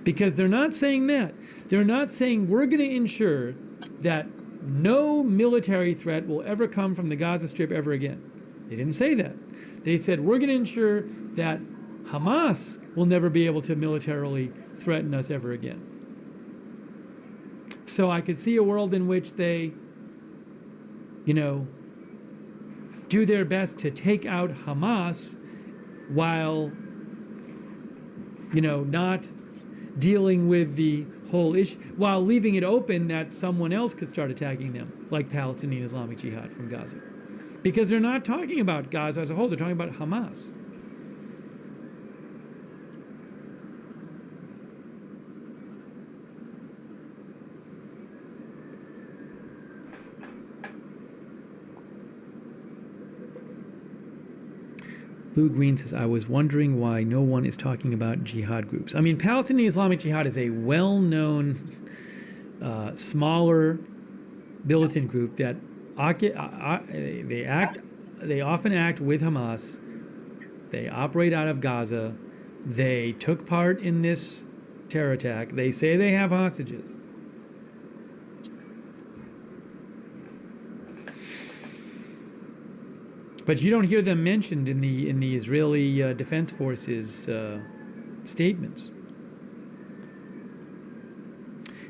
Because they're not saying that. They're not saying we're going to ensure that no military threat will ever come from the Gaza Strip ever again. They didn't say that. They said we're going to ensure that Hamas will never be able to militarily threaten us ever again. So I could see a world in which they, do their best to take out Hamas while, not dealing with the whole issue, while leaving it open that someone else could start attacking them, like Palestinian Islamic Jihad from Gaza. Because they're not talking about Gaza as a whole, they're talking about Hamas. Lou Green says, I was wondering why no one is talking about jihad groups. I mean, Palestinian Islamic Jihad is a well-known, smaller militant group that they often act with Hamas. They operate out of Gaza. They took part in this terror attack. They say they have hostages. But you don't hear them mentioned in the Israeli Defense Forces statements.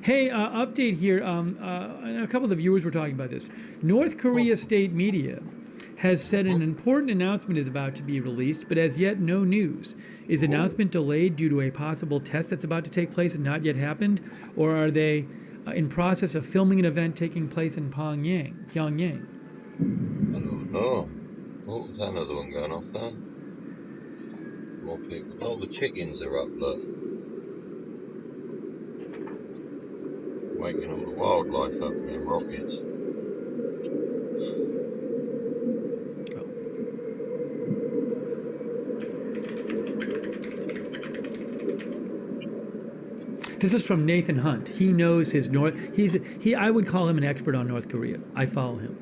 Hey, update here. A couple of the viewers were talking about this. North Korea state media has said an important announcement is about to be released, but as yet no news. Is announcement delayed due to a possible test that's about to take place and not yet happened? Or are they in process of filming an event taking place in Pyongyang? I don't know. Oh, there's another one going off there. More people. Oh, the chickens are up, look. Waking all the wildlife up in rockets. This is from Nathan Hunt. He knows his I would call him an expert on North Korea. I follow him.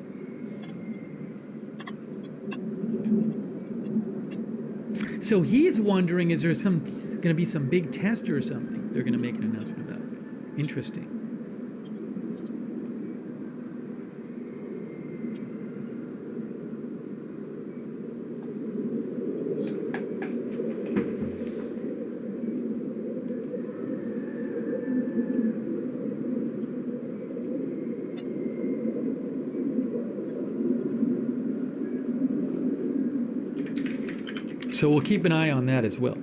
So he's wondering, is there going to be some big test or something they're going to make an announcement about? Interesting. So we'll keep an eye on that as well.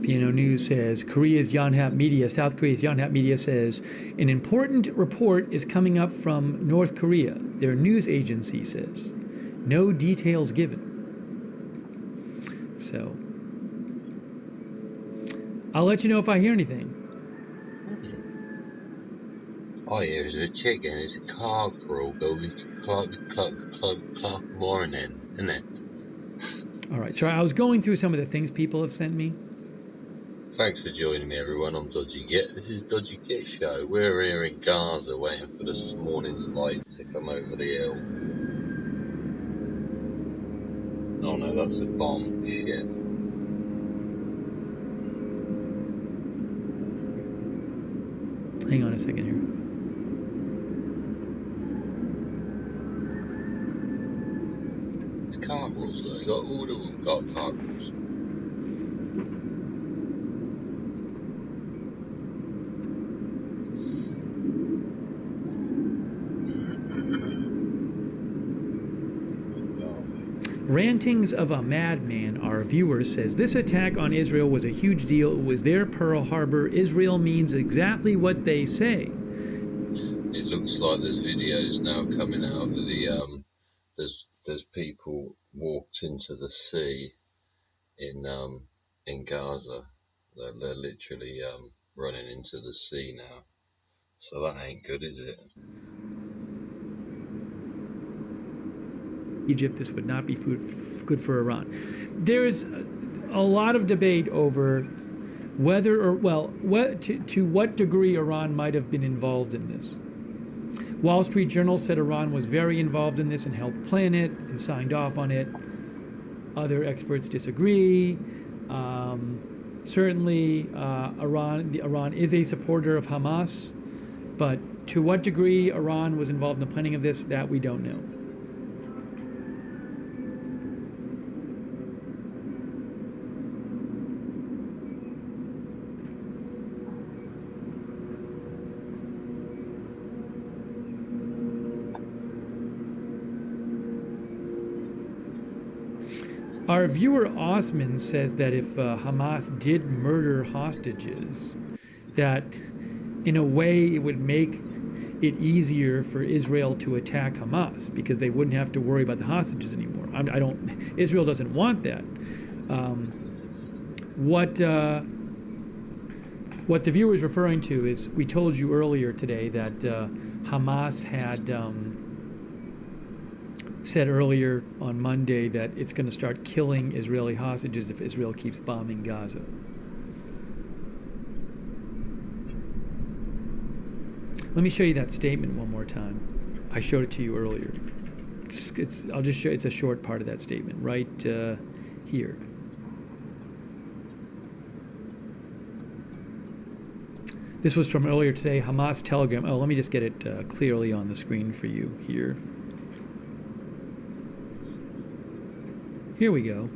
PNO News says, South Korea's Yonhap Media says, an important report is coming up from North Korea, their news agency says. No details given. So, I'll let you know if I hear anything. I hear it's a chicken, it's a cockerel going to cluck morning, isn't it? All right, so I was going through some of the things people have sent me. Thanks for joining me, everyone. I'm Dodgy Git. This is Dodgy Git Show. We're here in Gaza waiting for this morning's light to come over the hill. Oh no, that's a bomb. Shit. Hang on a second here. It's cockerels, though. You got all of them got cockerels. Rantings of a Madman, our viewer says, this attack on Israel was a huge deal. It was their Pearl Harbor. Israel means exactly what they say. It looks like there's videos now coming out of the there's people walked into the sea in Gaza. They're literally running into the sea now. So that ain't good, is it? Egypt, this would not be good for Iran. There's a lot of debate over whether to what degree Iran might have been involved in this. Wall Street Journal said Iran was very involved in this and helped plan it and signed off on it. Other experts disagree. Certainly, Iran is a supporter of Hamas, but to what degree Iran was involved in the planning of this, that we don't know. Our viewer Osman says that if Hamas did murder hostages, that in a way it would make it easier for Israel to attack Hamas because they wouldn't have to worry about the hostages anymore. Israel doesn't want that. What the viewer is referring to is, we told you earlier today that Hamas had said earlier on Monday that it's going to start killing Israeli hostages if Israel keeps bombing Gaza. Let me show you that statement one more time. I showed it to you earlier. I'll just show. It's a short part of that statement right here. This was from earlier today. Hamas Telegram. Oh, let me just get it clearly on the screen for you here. Here we go.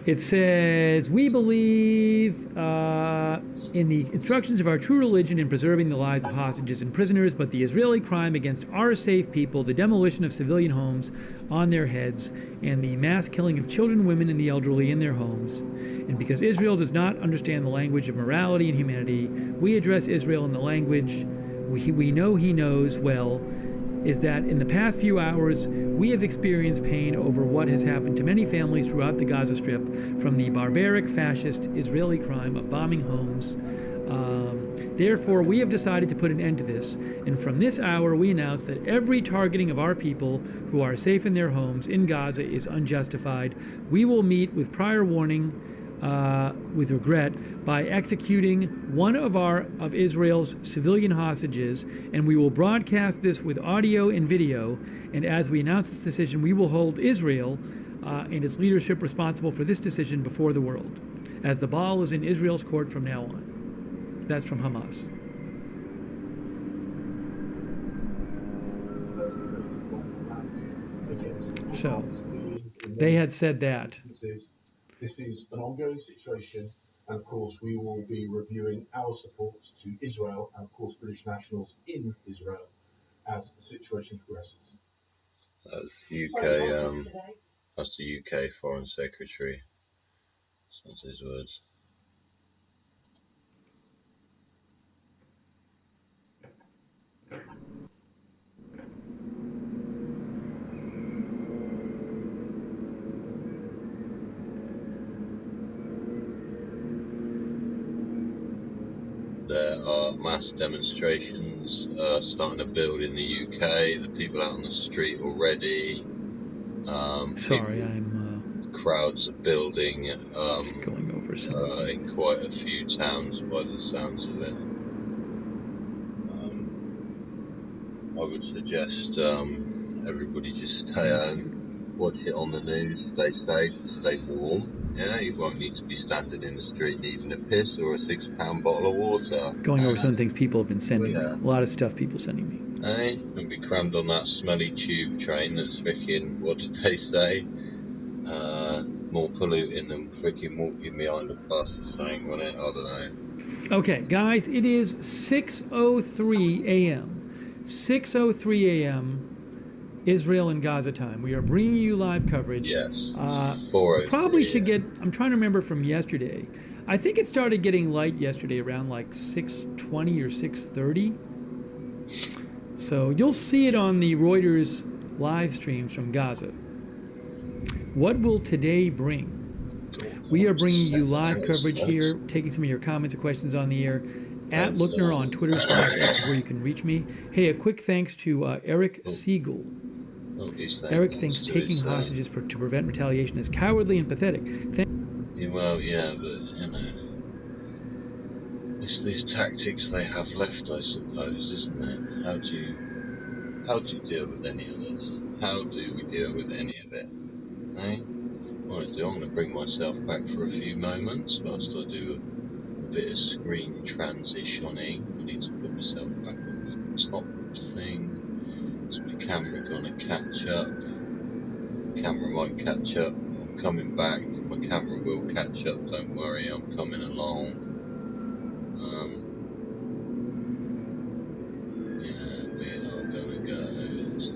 It says, we believe in the instructions of our true religion in preserving the lives of hostages and prisoners, but the Israeli crime against our safe people, the demolition of civilian homes on their heads, and the mass killing of children, women, and the elderly in their homes. And because Israel does not understand the language of morality and humanity, we address Israel in the language we know he knows well, is that in the past few hours, we have experienced pain over what has happened to many families throughout the Gaza Strip from the barbaric, fascist Israeli crime of bombing homes. Therefore, we have decided to put an end to this, and from this hour, we announce that every targeting of our people who are safe in their homes in Gaza is unjustified. We will meet with prior warning, with regret, by executing one of Israel's civilian hostages, and we will broadcast this with audio and video. And as we announce this decision, we will hold Israel and its leadership responsible for this decision before the world, as the ball is in Israel's court from now on. That's from Hamas. So they had said that. This is an ongoing situation, and of course we will be reviewing our support to Israel and of course British nationals in Israel as the situation progresses. That's the UK Foreign Secretary. That's his words. There are mass demonstrations starting to build in the UK. The people out on the street already. Crowds are building. Just going over some in quite a few towns, by the sounds of it. I would suggest everybody just stay home, watch it on the news, stay safe, stay warm. Yeah, you won't need to be standing in the street needing a piss or a £6 bottle of water. Going over some of the things people have been sending me. A lot of stuff people sending me. Hey, don't be crammed on that smelly tube train that's freaking, what did they say? More polluting than freaking walking behind a bus or something, wasn't it? I don't know. Okay, guys, it is 6:03 a.m. 6:03 a.m. Israel and Gaza time. We are bringing you live coverage. Yes. Probably should get, I'm trying to remember from yesterday. I think it started getting light yesterday around like 6:20 or 6:30. So you'll see it on the Reuters live streams from Gaza. What will today bring? We are bringing you live coverage here, taking some of your comments or questions on the air. At Lookner on Twitter / X is where you can reach me. Hey, a quick thanks to Eric Siegel. Eric thinks taking hostages to prevent retaliation is cowardly and pathetic. Well, yeah, but, you know, it's these tactics they have left, I suppose, isn't it? How do you deal with any of this? How do we deal with any of it? Eh? What I do, I'm going to bring myself back for a few moments whilst I do a bit of screen transitioning. I need to put myself back on the top thing. Is my camera going to catch up? Camera might catch up. I'm coming back. My camera will catch up. Don't worry, I'm coming along. Yeah, we are going to go to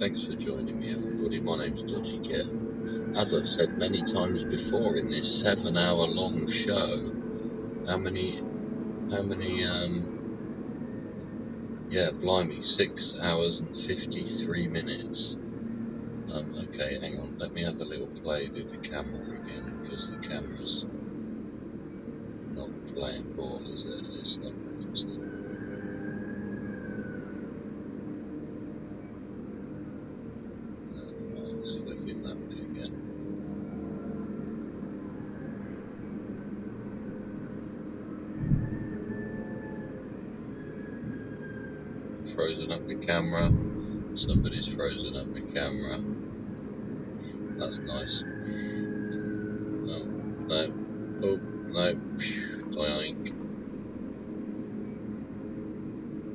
Thanks for joining me, everybody. My name's Dodgy Kit. As I've said many times before in this 7-hour long show, blimey, 6 hours and 53 minutes. Okay, hang on, let me have a little play with the camera again, because the camera's not playing ball, is it? It's not going to. Let's flick it that way again. Frozen up the camera. Somebody's frozen up the camera. That's nice. No. Oh, no. Doink.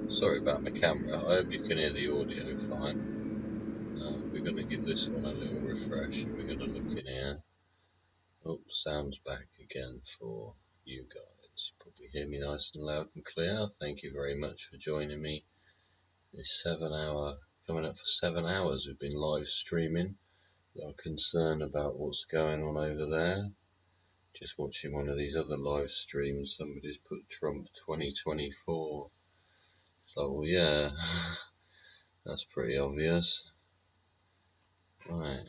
Sorry about my camera. I hope you can hear the audio fine. We're going to give this one a little refresh, and we're going to look in here. Oh, sound's back again for you guys. You probably hear me nice and loud and clear. Thank you very much for joining me. This 7-hour, coming up for 7 hours, we've been live streaming. Our concern about what's going on over there. Just watching one of these other live streams, somebody's put Trump 2024. So, well, yeah, that's pretty obvious. Right,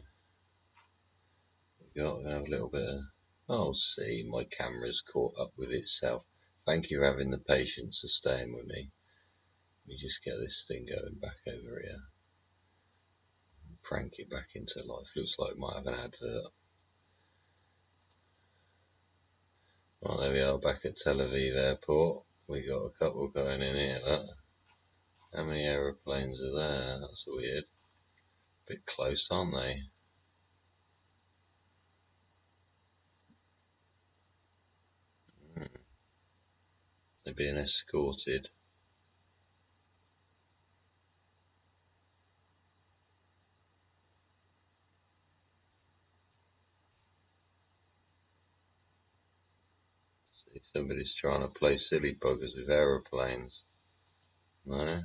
we're going to have a little bit of, oh, see, my camera's caught up with itself. Thank you for having the patience of staying with me. Let me just get this thing going back over here. Crank it back into life. Looks like it might have an advert. Well, there we are, back at Tel Aviv Airport. We got a couple going in here. Look. How many aeroplanes are there? That's weird. Bit close, aren't they? They're being escorted. See, somebody's trying to play silly buggers with aeroplanes. No?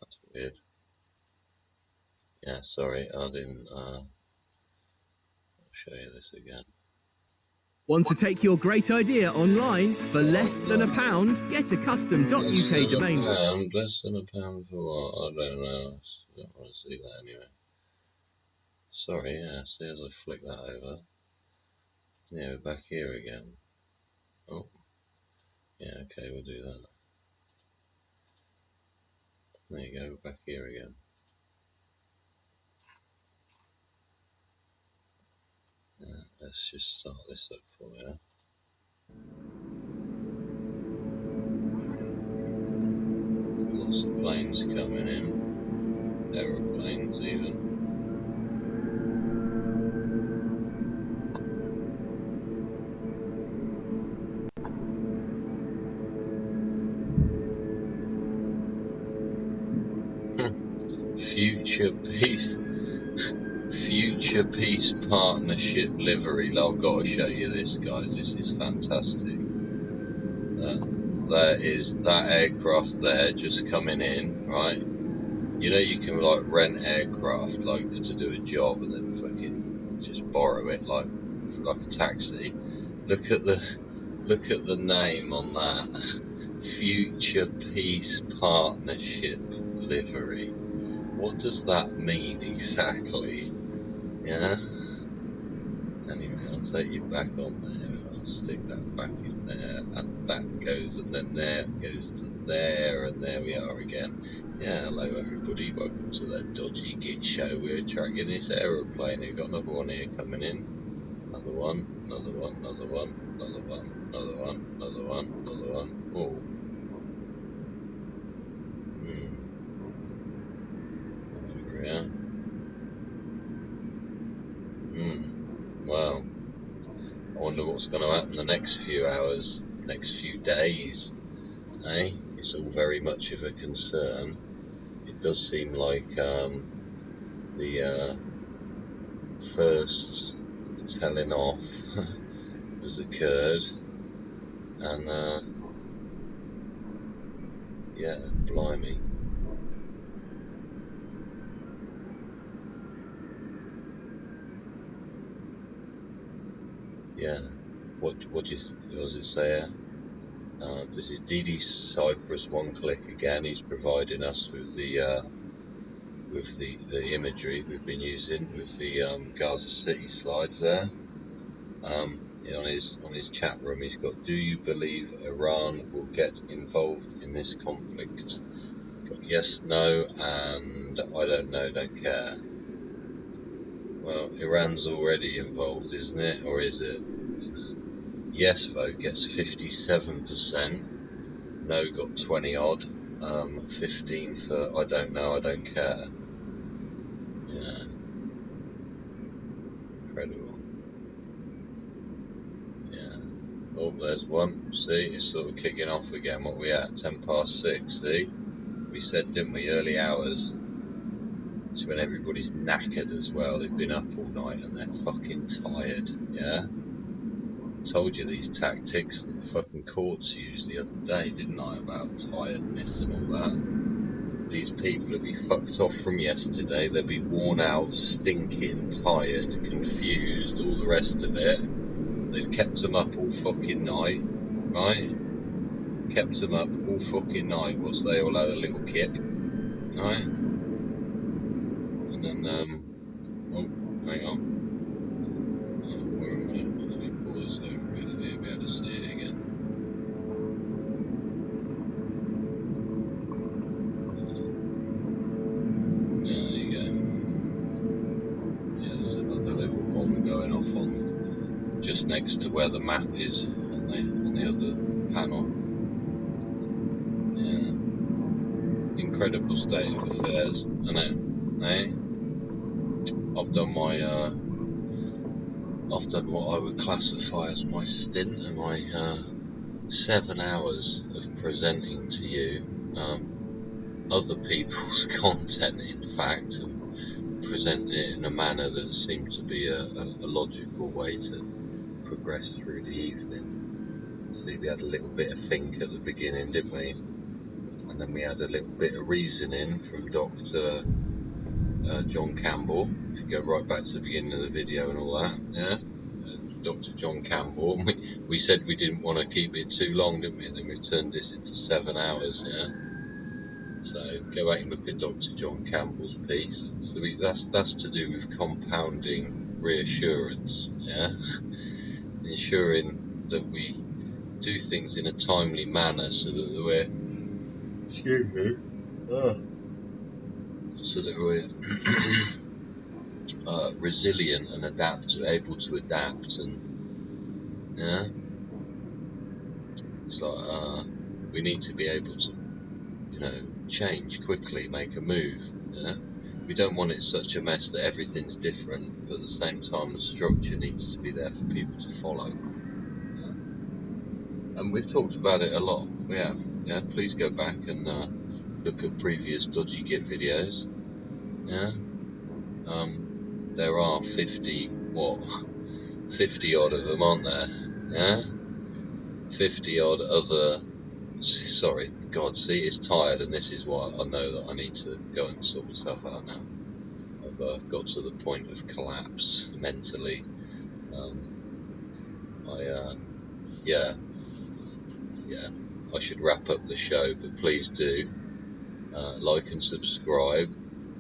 That's weird. Yeah, sorry, I didn't, I'll show you this again. Want to take your great idea online for less than £1? Get a custom.uk domain. Less than £1 for what? I don't know. I don't want to see that anyway. Sorry, yeah, see as I flick that over. Yeah, we're back here again. Oh. Yeah, okay, we'll do that. There you go, we're back here again. Yeah, let's just start this up for you. Lots of planes coming in, aeroplanes even. Future Peace Partnership livery. I've got to show you this, guys. This is fantastic. There is that aircraft there just coming in, right? You know you can like rent aircraft like to do a job and then fucking just borrow it like a taxi. Look at the name on that. Future Peace Partnership livery. What does that mean exactly? Yeah? Anyway, I'll take you back on there and I'll stick that back in there, and that goes, and then there goes to there, and there we are again. Yeah, hello everybody, welcome to the Dodgy Git Show. We're tracking this aeroplane. We've got another one here coming in. Another one, another one, another one, another one, another one, another one, another one. Oh. Over here. Wow. I wonder what's going to happen the next few hours, next few days. Eh? It's all very much of a concern. It does seem like the first telling off has occurred, and yeah, blimey. Yeah, what does it say here? This is DD Cyprus One Click again. He's providing us with the imagery we've been using with the Gaza City slides there. On his chat room, he's got, "Do you believe Iran will get involved in this conflict?" Got yes, no, and I don't know, don't care. Well, Iran's already involved, isn't it? Or is it? Yes vote gets 57%, no got 20 odd, 15 for I don't know, I don't care. Yeah. Incredible. Yeah. Oh, there's one. See, it's sort of kicking off again. What we at? 6:10. See? We said, didn't we, early hours? It's when everybody's knackered as well. They've been up all night and they're fucking tired. Yeah? Told you these tactics that the fucking courts used the other day, didn't I? About tiredness and all that. These people will be fucked off from yesterday. They'll be worn out, stinking, tired, confused, all the rest of it. They've kept them up all fucking night, right? Kept them up all fucking night whilst they all had a little kip, right? And then, oh, hang on. Where am I? Let me pause over if you'll be able to see it again. There you go. Yeah, there's another little bomb going off on just next to where the map is on the other panel. Yeah. Incredible state of affairs, isn't it? Eh? I've done what I would classify as my stint and my 7 hours of presenting to you other people's content, in fact, and presenting it in a manner that seemed to be a logical way to progress through the evening. See, we had a little bit of think at the beginning, didn't we? And then we had a little bit of reasoning from Dr. John Campbell. If you go right back to the beginning of the video and all that, yeah? Dr. John Campbell. We said we didn't want to keep it too long, didn't we? And then we turned this into 7 hours, yeah? So go back and look at Dr. John Campbell's piece. So that's to do with compounding reassurance, yeah? Ensuring that we do things in a timely manner so that we're resilient and able to adapt, and yeah, it's like we need to be able to, change quickly, make a move. Yeah, we don't want it such a mess that everything's different, but at the same time the structure needs to be there for people to follow. Yeah? And we've talked about it a lot. Yeah, please go back and look at previous Dodgy Git videos. Yeah. There are 50 odd of them, aren't there? Yeah? 50 odd other, sorry, God, see, it's tired, and this is why I know that I need to go and sort myself out now. I've got to the point of collapse mentally. I should wrap up the show, but please do like and subscribe.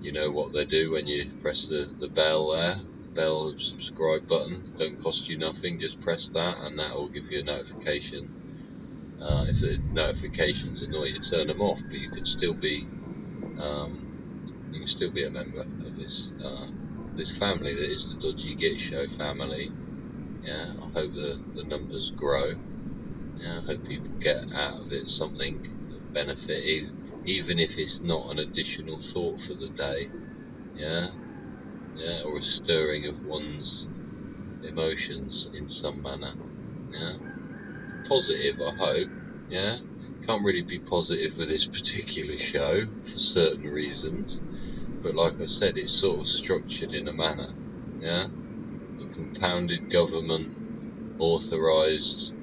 You know what they do when you press the bell there, the bell subscribe button. Don't cost you nothing, just press that and that will give you a notification. If the notifications annoy you, turn them off, but you can still be a member of this family that is the Dodgy Git Show family. Yeah, I hope the numbers grow. Yeah, I hope people get out of it something of benefit, even if it's not an additional thought for the day, yeah, or a stirring of one's emotions in some manner, yeah. Positive, I hope, yeah. Can't really be positive with this particular show for certain reasons, but like I said, it's sort of structured in a manner, yeah. a compounded government authorised,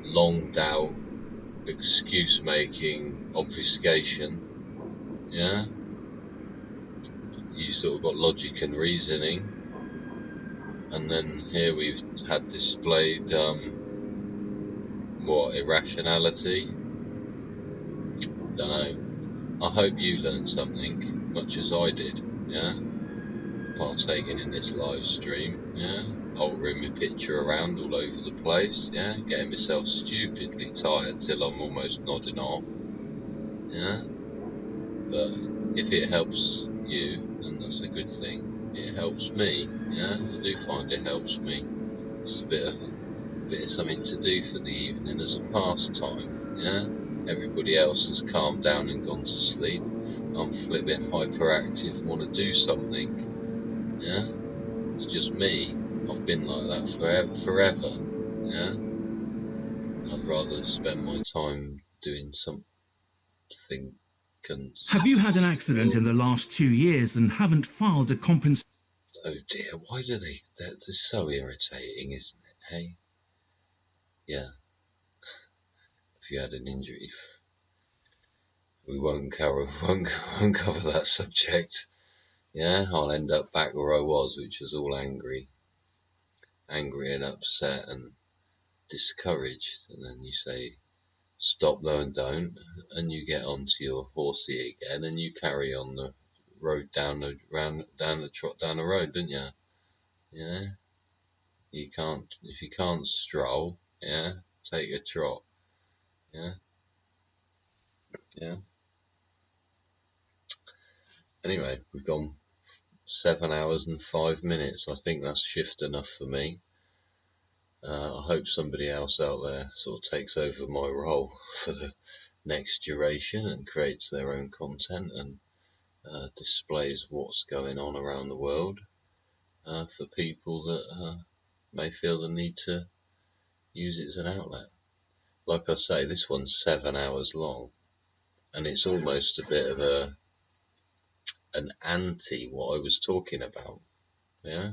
longed out, excuse making obfuscation. Yeah, you sort of got logic and reasoning, and then here we've had displayed what, irrationality. Don't know. I hope you learned something, much as I did. Yeah, partaking in this live stream. Yeah, altering my picture around all over the place. Yeah, getting myself stupidly tired till I'm almost nodding off. Yeah, but if it helps you, then that's a good thing. It helps me. Yeah, I do find it helps me. Just a bit of something to do for the evening as a pastime. Yeah, everybody else has calmed down and gone to sleep. I'm flipping hyperactive, want to do something. Yeah, it's just me. I've been like that forever. Yeah, I'd rather spend my time doing something. Have you had an accident in the last 2 years and haven't filed a compensation? Oh dear, why do they? They're so irritating, isn't it? Hey, yeah. If you had an injury, we won't cover that subject. Yeah, I'll end up back where I was, which was all angry and upset and discouraged. And then you say, stop, though, and don't, and you get onto your horsey again, and you carry on the road down the road, don't you? Yeah. If you can't stroll, yeah, take a trot. Yeah. Yeah. Anyway, we've gone 7 hours and 5 minutes. I think that's shift enough for me. I hope somebody else out there sort of takes over my role for the next duration and creates their own content and displays what's going on around the world for people that may feel the need to use it as an outlet. Like I say, this one's 7 hours long, and it's almost a bit of an anti what I was talking about, yeah,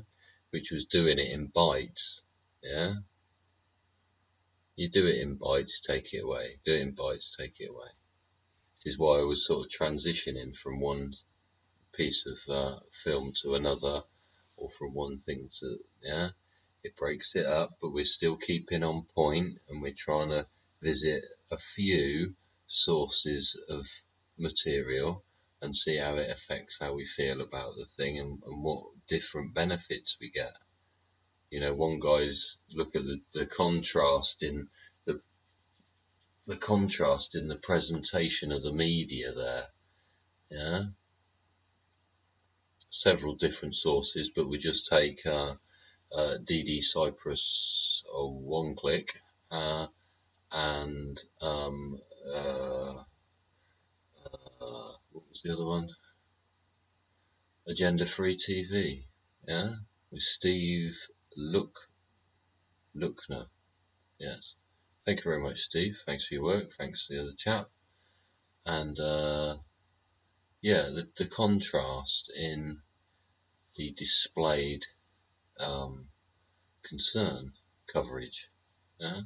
which was doing it in bites. Yeah, you do it in bites, take it away. Do it in bites, take it away. This is why I was sort of transitioning from one piece of film to another, or from one thing to, yeah, it breaks it up, but we're still keeping on point, and we're trying to visit a few sources of material and see how it affects how we feel about the thing and what different benefits we get. You know, one guy's look at the contrast in the contrast in the presentation of the media there. Yeah, several different sources, but we just take DD Cyprus on one click, and what was the other one? Agenda Free TV, yeah, with Steve Lookner. Yes, thank you very much, Steve. Thanks for your work. Thanks to the other chap. And yeah, the contrast in the displayed concern coverage. Yeah,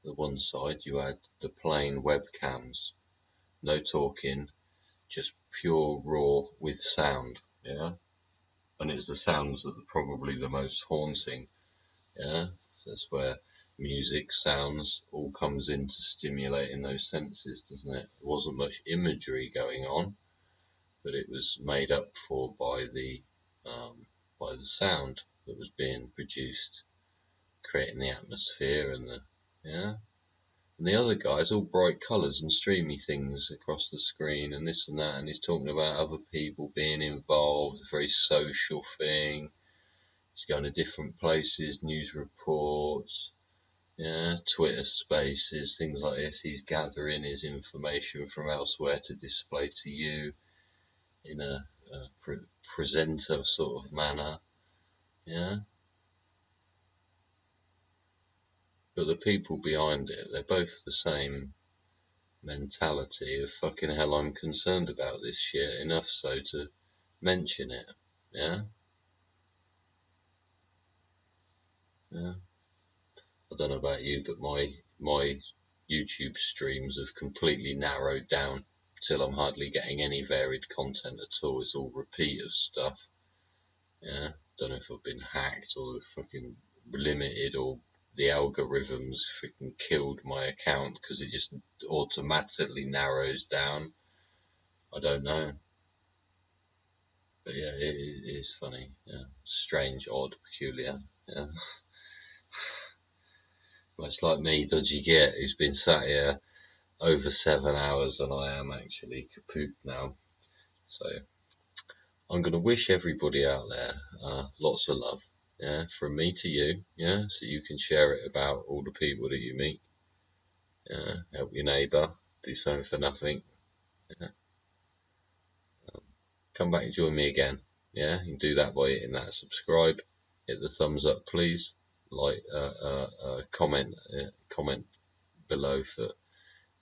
the one side you had the plain webcams, no talking, just pure raw with sound. Yeah, and it's the sounds that are probably the most haunting. Yeah, that's where music, sounds, all comes into stimulating those senses, doesn't it? There wasn't much imagery going on, but it was made up for by the sound that was being produced, creating the atmosphere and the, yeah. And the other guy's all bright colours and streamy things across the screen and this and that, and he's talking about other people being involved, a very social thing. He's going to different places, news reports, yeah, Twitter spaces, things like this. He's gathering his information from elsewhere to display to you in a presenter sort of manner, yeah. But the people behind it, they're both the same mentality of fucking hell, I'm concerned about this shit enough so to mention it, yeah. Yeah. I don't know about you, but my YouTube streams have completely narrowed down till I'm hardly getting any varied content at all. It's all repeat of stuff. Yeah. Don't know if I've been hacked or fucking limited or the algorithms freaking killed my account because it just automatically narrows down. I don't know. But yeah, it is funny. Yeah. Strange, odd, peculiar. Yeah. Much like me, Dodgy Git, who's been sat here over 7 hours, and I am actually kaput now. So I'm going to wish everybody out there lots of love, yeah, from me to you, yeah, so you can share it about all the people that you meet. Help your neighbour, do something for nothing. Yeah. Come back and join me again. Yeah, you can do that by hitting that subscribe, hit the thumbs up, please. Like, comment below for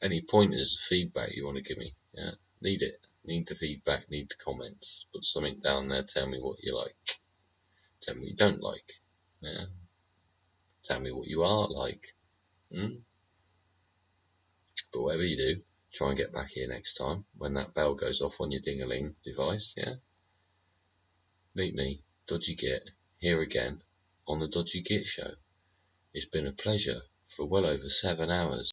any pointers, feedback you want to give me. Yeah, need it. Need the feedback, need the comments. Put something down there, tell me what you like. Tell me what you don't like. Yeah. Tell me what you are like. But whatever you do, try and get back here next time when that bell goes off on your ding-a-ling device, yeah? Meet me, Dodgy Git, here again on the Dodgy Git Show. It's been a pleasure for well over 7 hours.